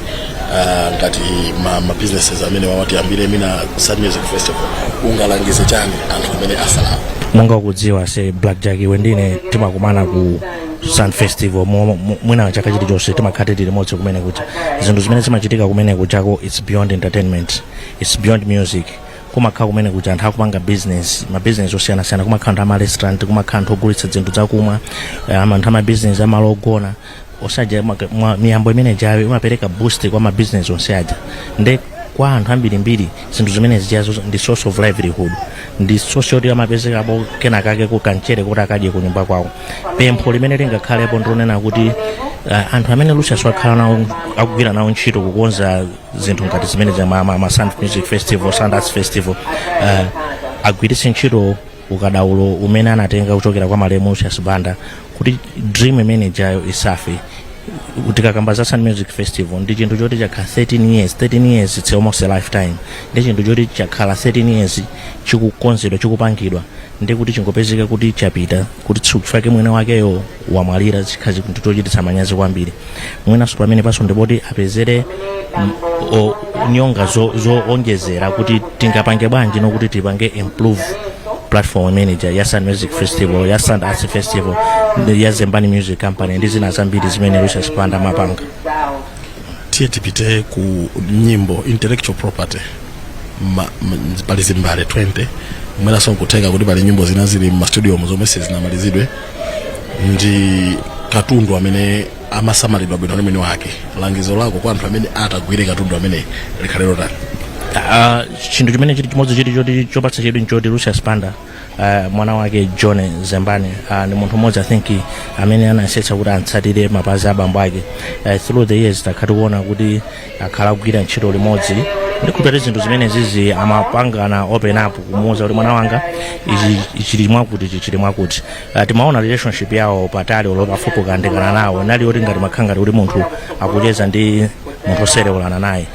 ngati ma businesses amene wawati ambire mina Sun Music Festival, ungalangize chani anthu amene asala? monga kudziwa se Blackjack wendine timakumana ku Sun Festival mwina chaka chilichonse timakhatira limodzi kumene kucha zinthu zimene zimachitika kumene kuchako it's beyond entertainment, it's beyond music. Kumakhala kumene kucha anthu akupanga ma business osiyana-siyana, kumakhala anthu ama restaurant, kumakhala anthu ogulitsa zinthu zakumwa, anthu ama business amalo ogona osaja miyambo imene jayo imapereka boost kwa ma business onse aja. Nde kwa anthu ambirimbiri zinthu zimene zijazo ndi source of livelihood, ndi source yoti amapezeka po kenakake ku kanchere kuti akadye ku nyumba kwawo. Pempho limene lingakhalepo ndionena kuti anthu amene Lucius wakhala nawo akugwira nawo ntchito kukonza zinthu ngati zimene za ma Sun Music Festival, Sundance Festival, agwiritse ntchito ukadaulo umene anatenga kuchokera kwa malemu Lucius Banda kuti dream imene jayo isafe. Tikakamba za Sun Music Festival ndi chinthu choti chakhala 13 years, it's almost a lifetime. Ndi chinthu choti chakhala 13 years chikukonzedwa, chikupangidwa, ndi kuti chingopezeka kuti chapita kuti tsukifake mwene wakeyo wamwalira chikhazi kuti tochititsa manyazi kwambiri. Mwenaso pamene paso ndipoti apezere nyonga zoonjezera kuti tingapange bwanji nokuti tipange improve platform manager ya Sun Music Festival, ya Sun Arts Festival, ya Zembani Music Company ndi zina zambiri zimene Lucius Banda mapanga. Tiye tipite ku nyimbo intellectual property pali zimbale 20 mwena so nkuteka kuti pali nyimbo zina zili mu studio zomwe zinamalizidwe ndi katundu amene amasamalidwa bwino limene wake. Langizo lako kwa anthu amene atagwire katundu amene likhalero tani? Chinthu chimene chili chimodzi choti chopatsa chedu nchoti Lucius Banda mwana wake John Zembani ni munthu mmodzi I think amene anayesetsa kuti atsatire mapazi abambo ake. Through the years takhala kuona kuti akhala kugwira ntchito limodzi ndi kuti zinthu zimene zizi amapangana open up kumuwuza kuti mwana wanga ichili mwakuti timaona relationship yawo patali pafupi kuyandikana nawo nali yoti ngati makhanga kuti munthu akucheza ndi munthu oserewulana naye.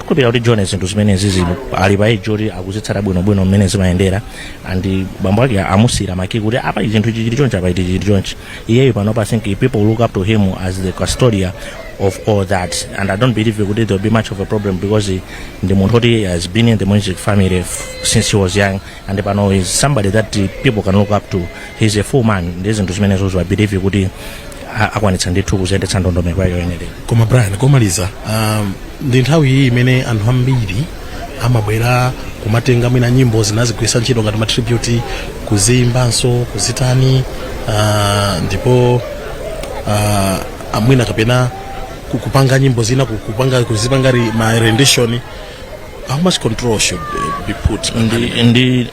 Kupira kuti John zinthu zimene zizi ali pa age oti akuzitsata bwinobwino mmene zimayendera, and bambo ake amusira makiki kuti apa zinthu chili chonchi apa chili chonchi. Iyeyo panopa I think people look up to him as the custodian of all that, and I don't believe there will be much of a problem because the munthu has been in the music family since he was young, and pano is somebody that people can look up to. He's a full man. There's zinthu zimene zozo I believe kuti akwanitsa ndithu kuzendetsa ndondomeko yayo yenere. Koma Brian komaliza ndi nthawi iyi imene anthu ambiri amabwera kumatenga mwina nyimbo zinazigwisa ntchito ngati matribute kuzimbanso kuzitani ndipo amwina kapena kupanga nyimbo zina kuzipanga ma rendition. How much control should be put?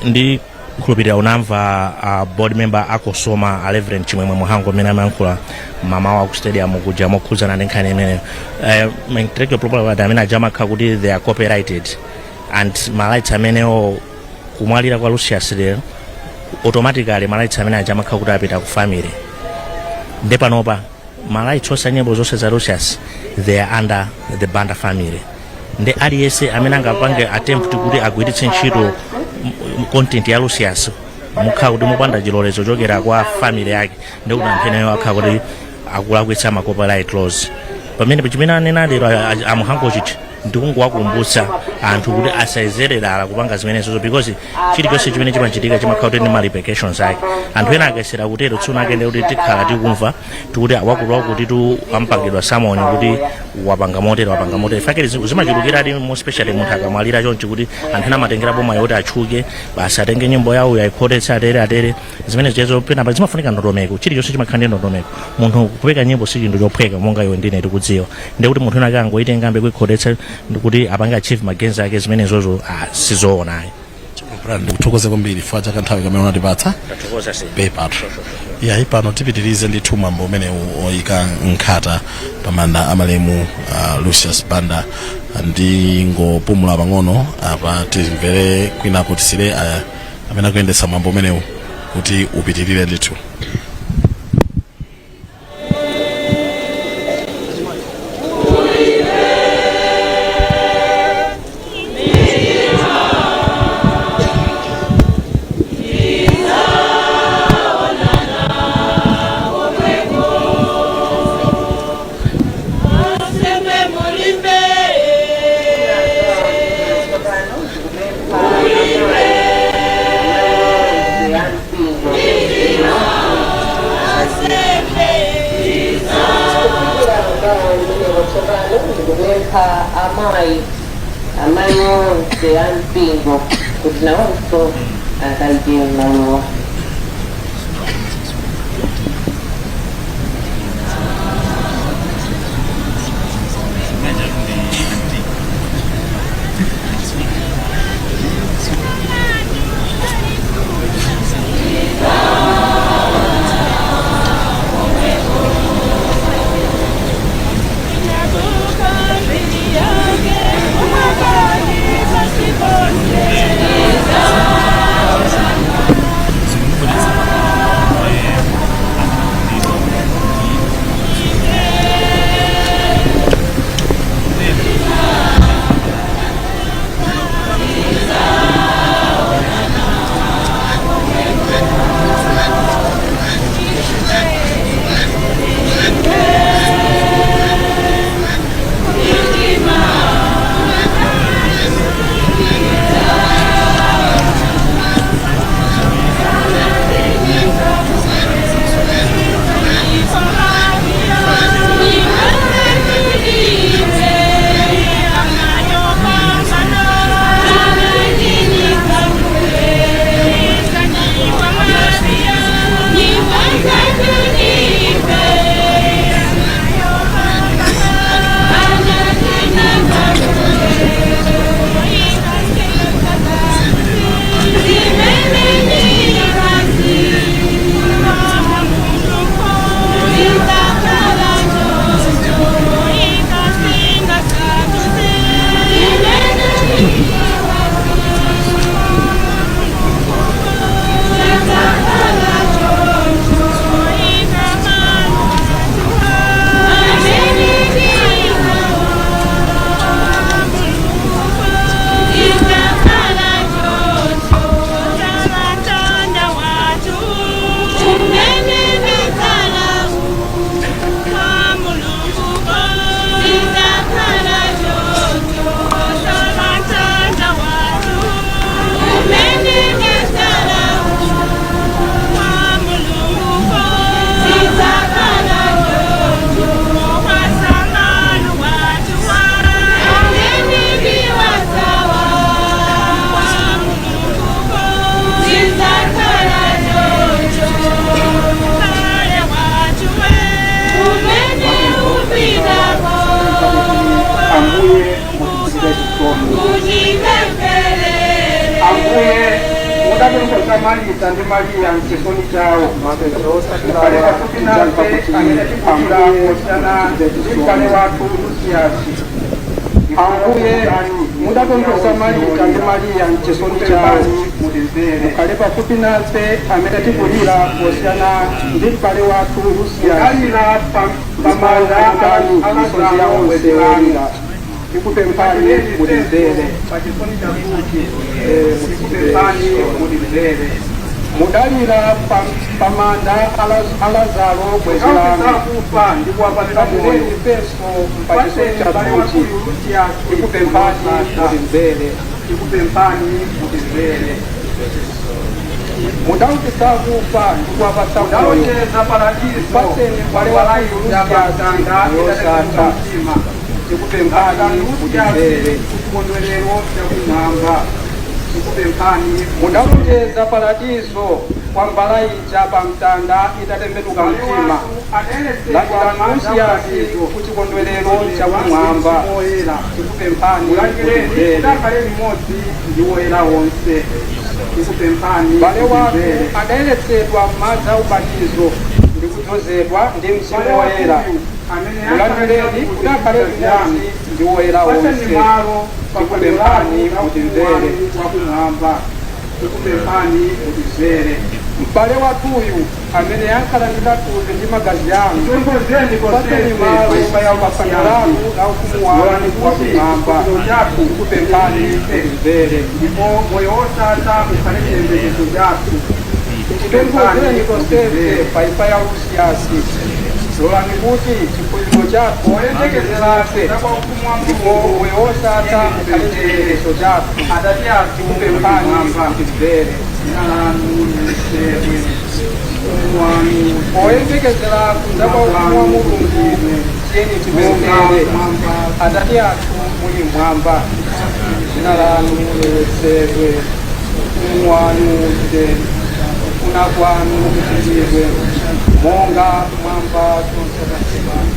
Ndi kulupirira unamva board member akosoma Reverend Chimwemwe Muhango amene amayankhula mama wa ku stadium kuja mokhuzana ndi nkhani imene intellectual property amene ajamakha kuti they are copyrighted, and rights amenewo kumwalira kwa Lucius lero automatically rights amene ajamakha kuti apita ku family. Ndi panopa rights onse nyimbo zonse za Lucius they are under the Banda family. Ndi aliyense amene angapange attempt kuti agwiritse ntchito content ya Lucius mukhala kuti mupanda chilolezo chokera kwa family yake, ndi kuti anthu akhala kuti akulakwitsa ma copyright laws. Pamene chimene anena lero amuhango chichi ndikungowakumbutsa anthu kuti asayezerera kupanga zimenezo because chilichonse chimene chimachitika chimakhala kuti ndi ma repercussions ake. Anthu ena akayesera kutero tsuna akende kuti tikhala tikumva tikuti wakulu kuti ampangidwa samoni kuti wapanga motero. Fakiri zimachulukira ati more especially munthu akamwalira chonchi kuti anthu ena amatengera boma yoti atchuke basi atenge nyimbo yawo yayikhotetse atere zimene zichezo penapa zimafunika ndondomeko. Chilichonse chimakhala ndi ndondomeko. Munthu kupeka nyimbo si chinthu chophweka monga iwe ndine tikudziwa, ndi kuti munthu ena akangoyitenga mbe kuyikhotetse ndikuti apange achieve magenzi ake zimene zozo sizoonayo. Ndikuthokoza kwambiri fa chaka nthawi kamene unatipatsa pepatro ya pano tipitirize ndi mwambo umene oyika nkhata pamanda amalemu Lucius Banda. Ndingopumula pang'ono apa timvere kwinapo tisire amene akuyendetsa mwambo umenewu kuti upitirire ndithu. amayi onse ampingo kuti nawonso akaike malowa. Samaliza ndi Maria mchisoni chawo mukale pafupi nafe amene tikukula kosiyana ndi mkale wathu Lusiyasi. Ambuye mudatontosa Marita ndi Maria mchisoni chawo mukale pafupi nafe amene tikulira kosiyana ndi mkale wathu Lusiyasi. Pamanda misozi yawo wezewalira tikupempani mutizere pachisoni chakuti tikupempani mutizere mudalira pamanda alazaro bwezi lanu kufa ndikuwapatira moyo ifeso mpachisoni chakuti tikupempani mutizere tikupempani mutizere mudautisa kufa ndikuwapatira moyo paseni wale walaiyulusiyasanga yosata tikupempani mutizere kukondwerero chakumwamba tikupempani mudalonjeza paradiso kwa mbalayicha pamtanda itatembenuka mtima lakilani Lusiyasi kuchikondwerero chakumwamba tikupempani mutizere limodzi ndi woyera wonse tikupempani bale wanu adayeretsedwa m'madzi a ubatizo ndi kudzozedwa ndi Mzimu Woyera mulandireni kuti akhale limodzi ndi woyera wonse tikupempani mutizere wakumwamba tikupempani mutizere m'bale wathuyu amene yankhala ndi kathupi ndi magazi anu paseni malo pamafano lanu la ufumu wanu wakumwamba tikupempani mutizere ndipo moyo wosatha ukhale chiyembekezo chathu tikupempani tonsefe paipa ya Lusiyasi lolani kuti chifuniro chako oyembekezerafe ndipo moyo wosatha ukhale chiyembekezo chathu tikupempani mutizere oyembekezera kuza kwa ufumu wa Mulungu tiyeni tipemphere Atate athu muli mwamba, dzina lanu liyeretsedwe, ufumu wanu udze, kufuna kwanu kuchitidwe, monga mwamba chonse pansi pano.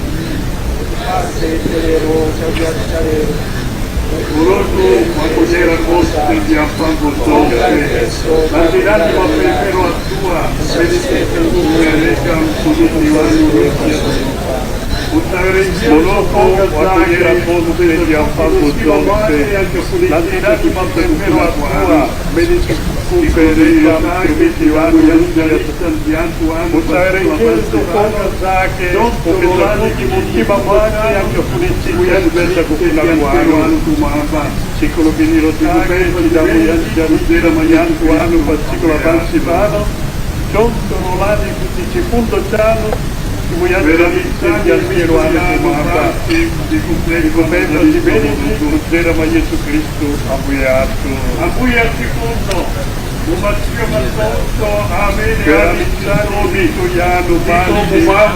Mutipatse lero chakudya cha lero. Mulungu wakujera kosti ya pango zonse, landirani mapemphero atua, meditete kumeleka msuluti wanu Yesu. Mulungu wakujera kosti ya pango zonse, landirani mapemphero atua, meditete kumeleka msuluti wanu Yesu. Mutarekeza kona zake, ukizunguki mutima mwake yakufunichika kufuna kwanu kumwamba. Chikulupiliro chake chidamuyandira mayantu wanu pasiko la bansi pano, chonto rolani kuti chifundo chanu kimuyandira miyandiro wanu kumwamba. Ikupenda chimeni kudzera mwa Yesu Kristu ambuye athu. Ambuye chifundo umasikio masonso, amene alisano mito yanu bali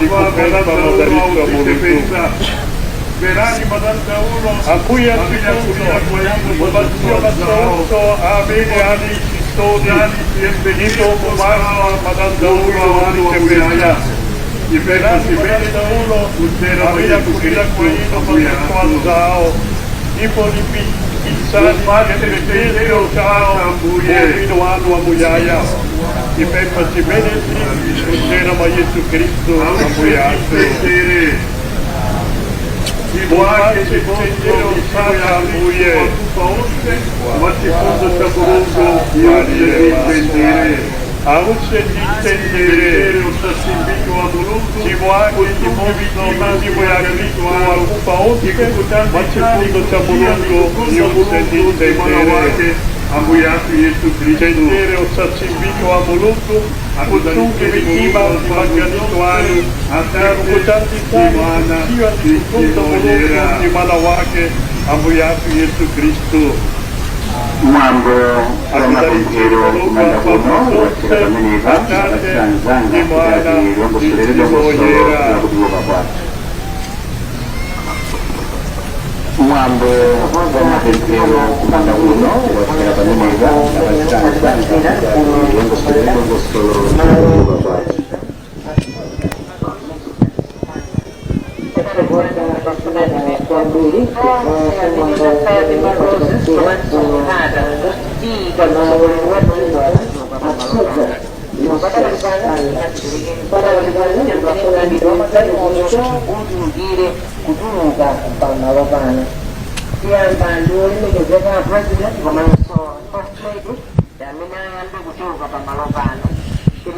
ikupenda madariso ya Mulungu. Verani madandaulo, ambuye chifundo umasikio masonso, amene alisistoni ito kumasa madandaulo alikepesa. Verani madandaulo, amene kulira kwa ino masiko zao, ipo isani ketekezo chao mwino wanu wa muyaya. Ipepa chimenezi kutera mwa Yesu Kristo ambuye athu. Mwake chitendero chaka ambuye, wachifundo cha Mulungu yaliyetendere. Awuse jitendere utasimbiko wa Mulungu, chimwake chimovitima ndimo ya Kristo wakupa onse, wachifundo cha Mulungu yose jitendere. Ambuye athu Yesu Kristo, tendere utasimbiko wa Mulungu, kutunge mitima maganizo wanu, kutandikana kiwa chifundo Mulungu ni mwana wake, ambuye athu Yesu Kristo. Mwambo wa mapemphero kumanda kuno wathera pamenepa abasanzanga kudati lombosolere longoso la kutukuka kwathu. Mwambo wa mapemphero kumanda kuno wathera pamenepa abasanzanga kudati lombosolere longoso la kutukuka kwathu.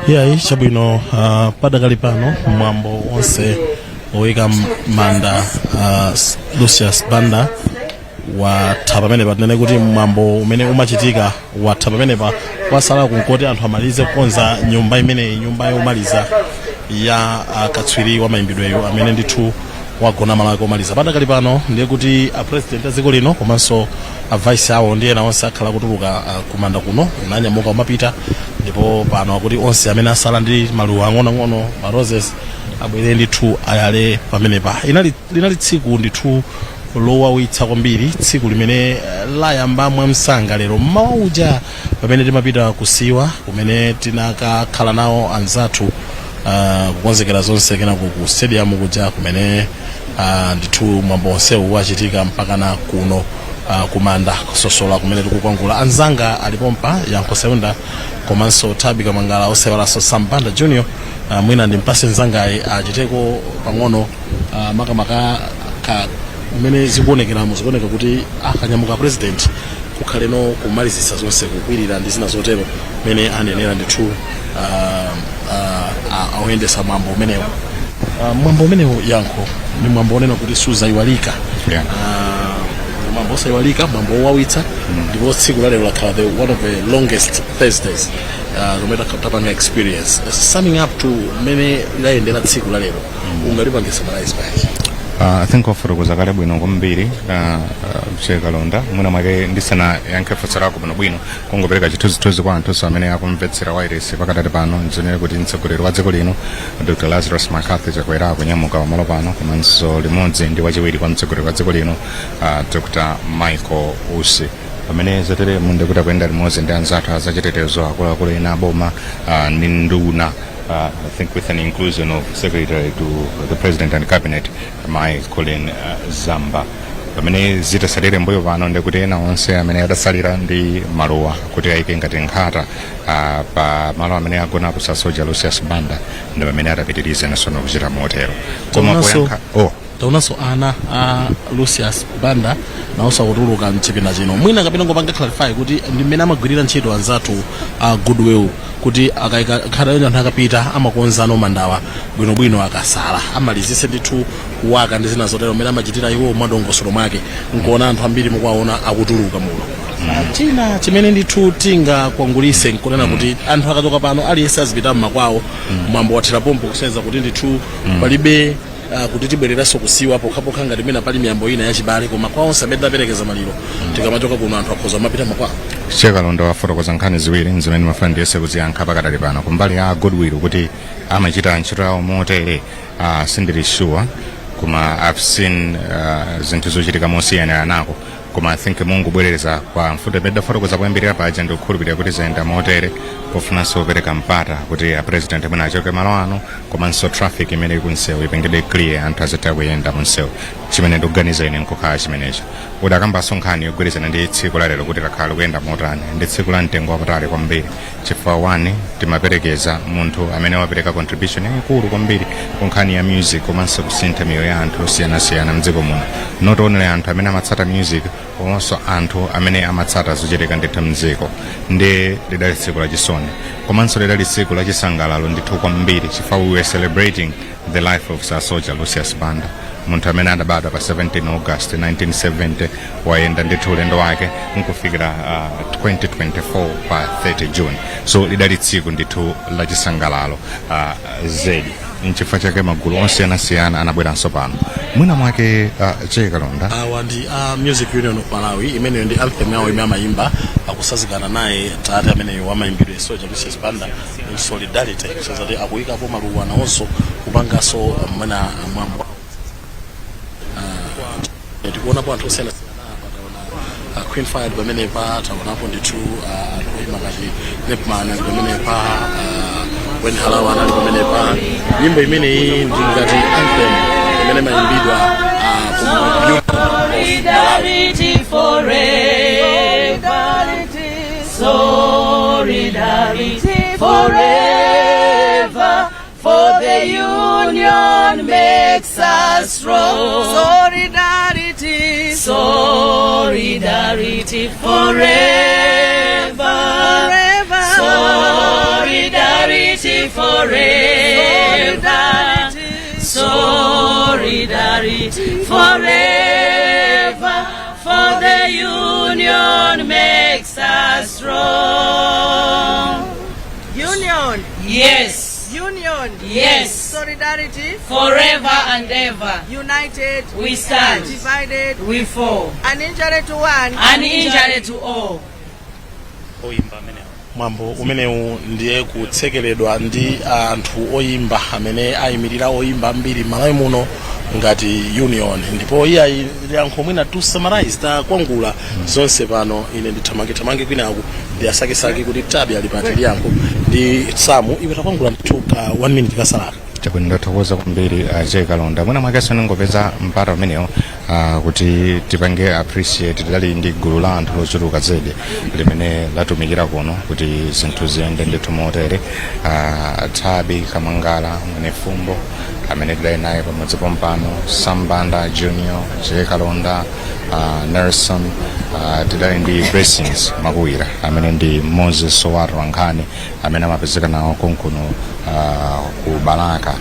yayi chabwino padakali pano mwambo onse oyika manda Lucius Banda watha pamenepa. Tinene kuti mwambo umene umachitika watha pamenepa, kwasala kunkoti anthu amalize kukonza nyumba imeneyi, nyumba yomaliza ya katswiri wa mayimbidweyo amene ndithu wagona malo ake omaliza. Padakali pano ndiye kuti president a dziko lino komanso vice awo ndi ena onse akhala kutuluka kumanda kuno nanyamuka umapita, ndipo pano akuti onse amene asala ndi maluwa ang'onoang'ono ma roses abwere ndithu ayale pamenepa. Linali tsiku ndithu lowawitsa kwambiri, tsiku limene layamba mwamsanga lero mmawa uja pamene timapita kusiwa kumene tinakakhala nawo anzathu kukonzekera zonse kenako ku stadium kuja kumene ndithu mwambo onsewu wachitika mpakana kuno kumanda kusosola kumene tikukwangula. Anzanga alipompa Yankho Seunda komanso Thabi Kamangala osewalaso Sambanda Junior, mwina ndi mpase nzangayi achiteko pang'ono makamaka mmene zikuonekera kuti akanyamuka president kukhaleno kumalizisa zonse kukwirira ndi zina zotero mmene anenera ndithu aoyendesa mwambo umenewo. Mwambo umenewo Yankho ni mwambo onena kuti suzayiwalika, mwambo osayiwalika, mwambo owawitsa, ndipo tsiku lalero lakhala one of the longest Thursdays zomwe tapanga experience. Summing up to mmene layendera tsiku lalero, ungalipangisa malaizi pake. I think ofurukuza kale bwino kwambiri Chekalonda mwina mwake ndisana yankhe funso lako bwino bwino kungopereka chithunzithunzi kwa anthu amene akumvetsera wairesi pakadali pano nzonera kuti mtsogoleri wa dziko lino Dr. Lazarus McCarthy chakwera kunyamuka pamalo pano komanso limodzi ndi wachiwiri kwa mtsogoleri wa dziko lino Dr. Michael Usi pamene zatere munde kuti akuyenda limodzi ndi anzathu azachitetezo akuluakulu ena aboma ndi nduna I think with an inclusion of Secretary to the President and Cabinet, Colin Zamba. Pamene zitasalire mbuyo pano ndikuti ena onse amene adasalira ndi maluwa kuti ayike ngati nkhata pa malo amene agona ku Sasoja Lucius Banda ndi pamene adapitiriza nasono kuchita motero. Koma poyankha taonanso ana a Lucius Banda nawonso akutuluka mchipinda chino mwina kapena ngopanga clarify kuti ndi mmene amagwirira ntchito anzathu a Goodwill kuti akayika nkhata yonse anthu akapita amakonzano mandawa bwinobwino akasala amalizise ndithu kuwaka ndi zina zotero mmene amachitira iwo madongosolo mwake nkuona anthu ambiri mukwaona akutuluka muno. China chimene ndithu tingakwangulise nkunena kuti anthu akachoka pano aliyense azipita mmakwawo mwambo wathira pompo kusenzera kuti ndithu palibe kuti tibwereranso kusiwa pokhapokha ngati mena pali miyambo ina yachibale koma kwa onse amene aperekeza maliro tikamachoka kuno anthu akhoza mapita makwawo. Chekalonda wafotokoza nkhani ziwiri zimene mafuna ndiyese kuziyankha pakadali pano kumbali ya Goodwill kuti amachita ntchito yawo motere sindili sure koma I've seen zinthu zochitika mosiyanako koma I think Mungu bwereza kwa mfundo imene dafotokoza kuyambirira paja ndi kukhulupirira kuti zayenda motere pofunanso kupereka mpata kuti a president amene achoke malo ano komanso traffic imene ikunsewu ipengedwe clear anthu azatha kuyenda munsewu chimene ndikuganiza ine nkukhala chimenecho udakambanso nkhani yogwirizana ndi tsiku la lero kuti lakhala kuyenda motani ndi tsiku la mtengo wapatali kwambiri chifukwa 1 timaperekeza munthu amene wapereka contribution yaikulu kwambiri ku nkhani ya music komanso kusintha miyoyo ya anthu osiyanasiyana mdziko muno not only anthu amene amatsata music komanso anthu amene amatsata zochitika ndithu mdziko ndi lidali tsiku lachisoni komanso lidali tsiku lachisangalalo ndithu kwambiri chifukwa we were celebrating the life of Sasoja Lucius Banda munthu amene adabadwa pa 17 August 1970 wayenda ndithu ulendo wake nkufikira 2024 pa 30 June so lidali tsiku ndithu lachisangalalo zedi nchifukwa chake magulu osiyanasiyana anabweranso pano mwina mwake Chekalonda awa ndi Music Union of Malawi imeneyo ndi anthem yawo imene amayimba akusazikana naye tate ameneyo amayimbidwe Sasoja Lucius Banda in solidarity kusazati akuyikapo maluwa nawonso kupanganso mwina mwambo tikuonapo anthu osiyanasiyana pataona Queen Fire pamene pa taonapo ndithu anthu oyimba ngati Nepman pamene pa Wen Halawa anali pamene pa nyimbo imeneyi ndi ngati anthem imene mayimbidwa Solidarity forever, solidarity forever, for the union makes us strong. Solidarity, solidarity forever, solidarity forever, solidarity forever, for the union makes us strong. Union. Yes. Union. Yes. Solidarity. Forever and ever. United. We stand. Divided. We fall. An injury to one. An injury to all. mwambo umenewu ndiye kutsekeledwa ndi anthu oyimba amene ayimirira oyimba ambiri Malawi muno ngati union ndipo iye yankho mwina to summarize takwangula zonse pano ine ndithamange kwinaku ndi asakesake kuti tabi alipatili yankho ndi samu iwe takwangula ndithuka 1 minute kasalaka ndathokoza kwambiri Chekalonda mwina mwake soningopeza mpata umenewo kuti tipange appreciate tidali ndi gulu la anthu lochuluka zedi limene latumikira kuno kuti zinthu ziyende ndithu motere Thabi Kamangala mwene Fumbo amene tidali naye pamodzi pompano Sambanda Junior Chekalonda Nelson tidali ndi Blessings Makuwira amene ndi Moses Sowaro Wankhani amene amapezeka nawo konkuno ku Balaka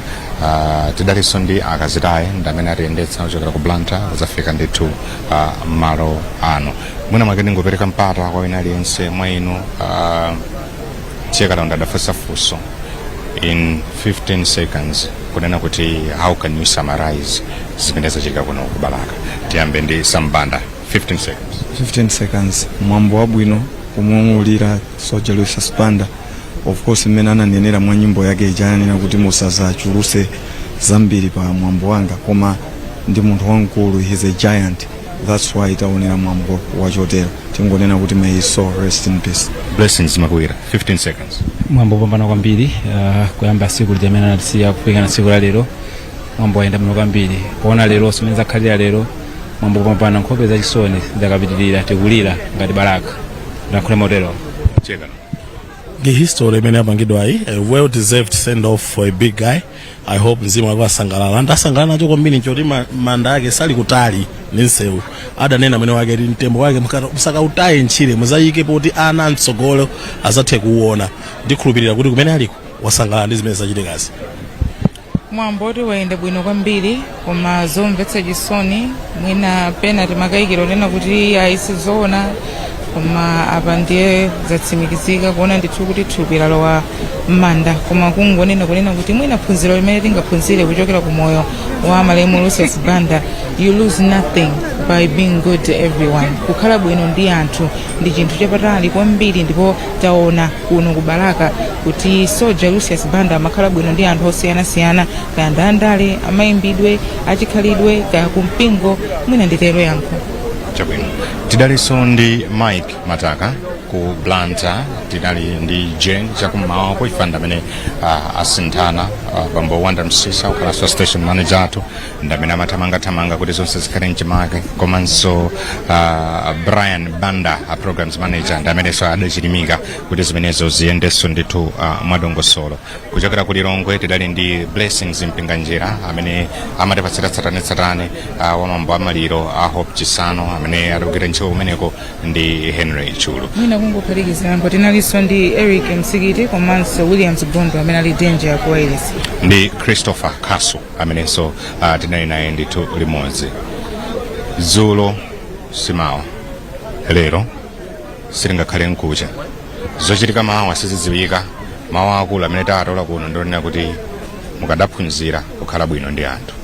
tidaliso ndi akazitaye ndamene atiyendetsa kuchokera ku Blantyre kuzafika ndithu malo ano mwina mwake ndingopereka mpata kwa wina aliyense mwa inu Chekalonda adafunsa funso in 15 seconds kunena kuti how can you summarize zimene zachitika kuno ku Balaka. Tiyambe ndi Sambanda, 15 seconds. 15 seconds. Mwambo wabwino kumulira Soja Lucius Banda. Of course mmene ananenera mwa nyimbo yake ijanena kuti musazachuluse zambiri pa mwambo wanga, koma ndi munthu wankulu, he's a giant. That's why itaonera mwambo wachotero. Tingonena kuti may his soul rest in peace. Blessings Makwira, 15 seconds. Mwambo pambana kwambiri, kuyamba siku lijamena natisiya kufika na siku la lero. Mwambo waenda mno kwambiri. Kuona lero simenza khalira lero. Mwambo pambana nkhope za chisoni ndakapitirira tekulira ngati Balaka. Ndakule modelo. Cheka. The history imene yapangidwa iyi, a well deserved send off for a big guy. I hope mzimu wake wasangalala. Ndasangalala nacho kwambiri nchoti manda yake sali kutali ninsewu. Adanena mwene wake mtembo wake msaka utaye nchire muzayike poti ana mtsogolo azathe kuona. Ndikhulupirira kuti kumene aliko wasangalala ndi zimene zachitikazi. Mwambo waenda bwino kwambiri, koma zomvetsa chisoni mwina penalty makayikiro nena kuti ayisizoona, koma apa ndiye zatsimikizika kuona ndithu kuti thupi lalowa m'manda, koma kungonena kunena kuti mwina phunziro limene tingaphunzire kuchokera ku moyo wa Malemu Lucius Banda, you lose nothing by being good to everyone. Kukhala bwino ndi anthu ndi chinthu chapatali kwambiri, ndipo taona kuno ku Balaka kuti Soja Lucius Banda amakhala bwino ndi anthu osiyanasiyana, kaya ndandale, amayimbidwe, achikhalidwe, kaya kumpingo, mwina nditero yankho. Chabwino. Tidaliso ndi Mike Mataka ku Blantyre, tidali ndi Jane chakummawa ku ifanda mene asinthana bambo Wanda Msisa ukhalanso station manager athu ndamene amatamanga kuti zonse zikhale mchimake, komanso Brian Banda programs manager ndamenenso adachilimika kuti zimenezo ziyendenso ndithu mwadongosolo. Kuchokera ku Lilongwe tidali ndi Blessings Mpinganjira amene amatipatsira tsatane wa mambo amaliro a Hope Chisano amene adagwira ntchito kumeneko ndi Henry Chulu. Mwina kungophatikizira mbo tinaliso ndi Eric Msikiti komanso Williams Bondo amene ali danger ku Wales. Ndi Christopher Kasu amenenso tinali naye ndithu limodzi. Zulo simawa lero silingakhale nkucha, zochitika mawa sizidziwika. Mawa akulu amene taatola kuno ndionena kuti mukadaphunzira kukhala bwino ndi anthu.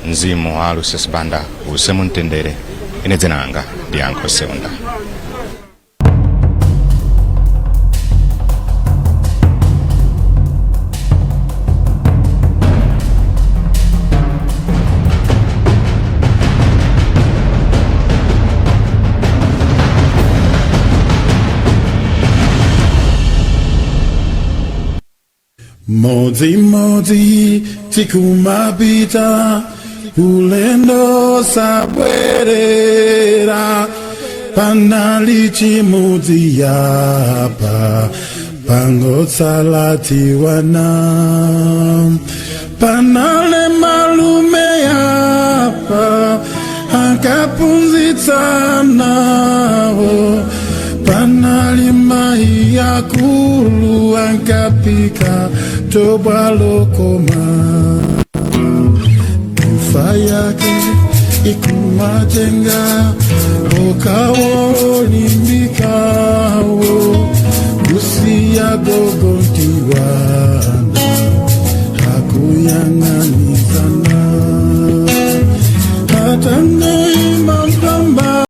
Mzimu wa Lucius Banda use mumtendere. Ine dzina langa ndi Anko Seunda. Modzi tikumapita ulendo sabwerera, panali chimodzi yapa pangotsala tiwana, panale malume yapa akaphunzitsa nawo, panali mai akulu ankapika toba lokoma, ufa yake ikumatenga okawo limbikawo, kusiya gogontiwana hakuyang'anizana, hatane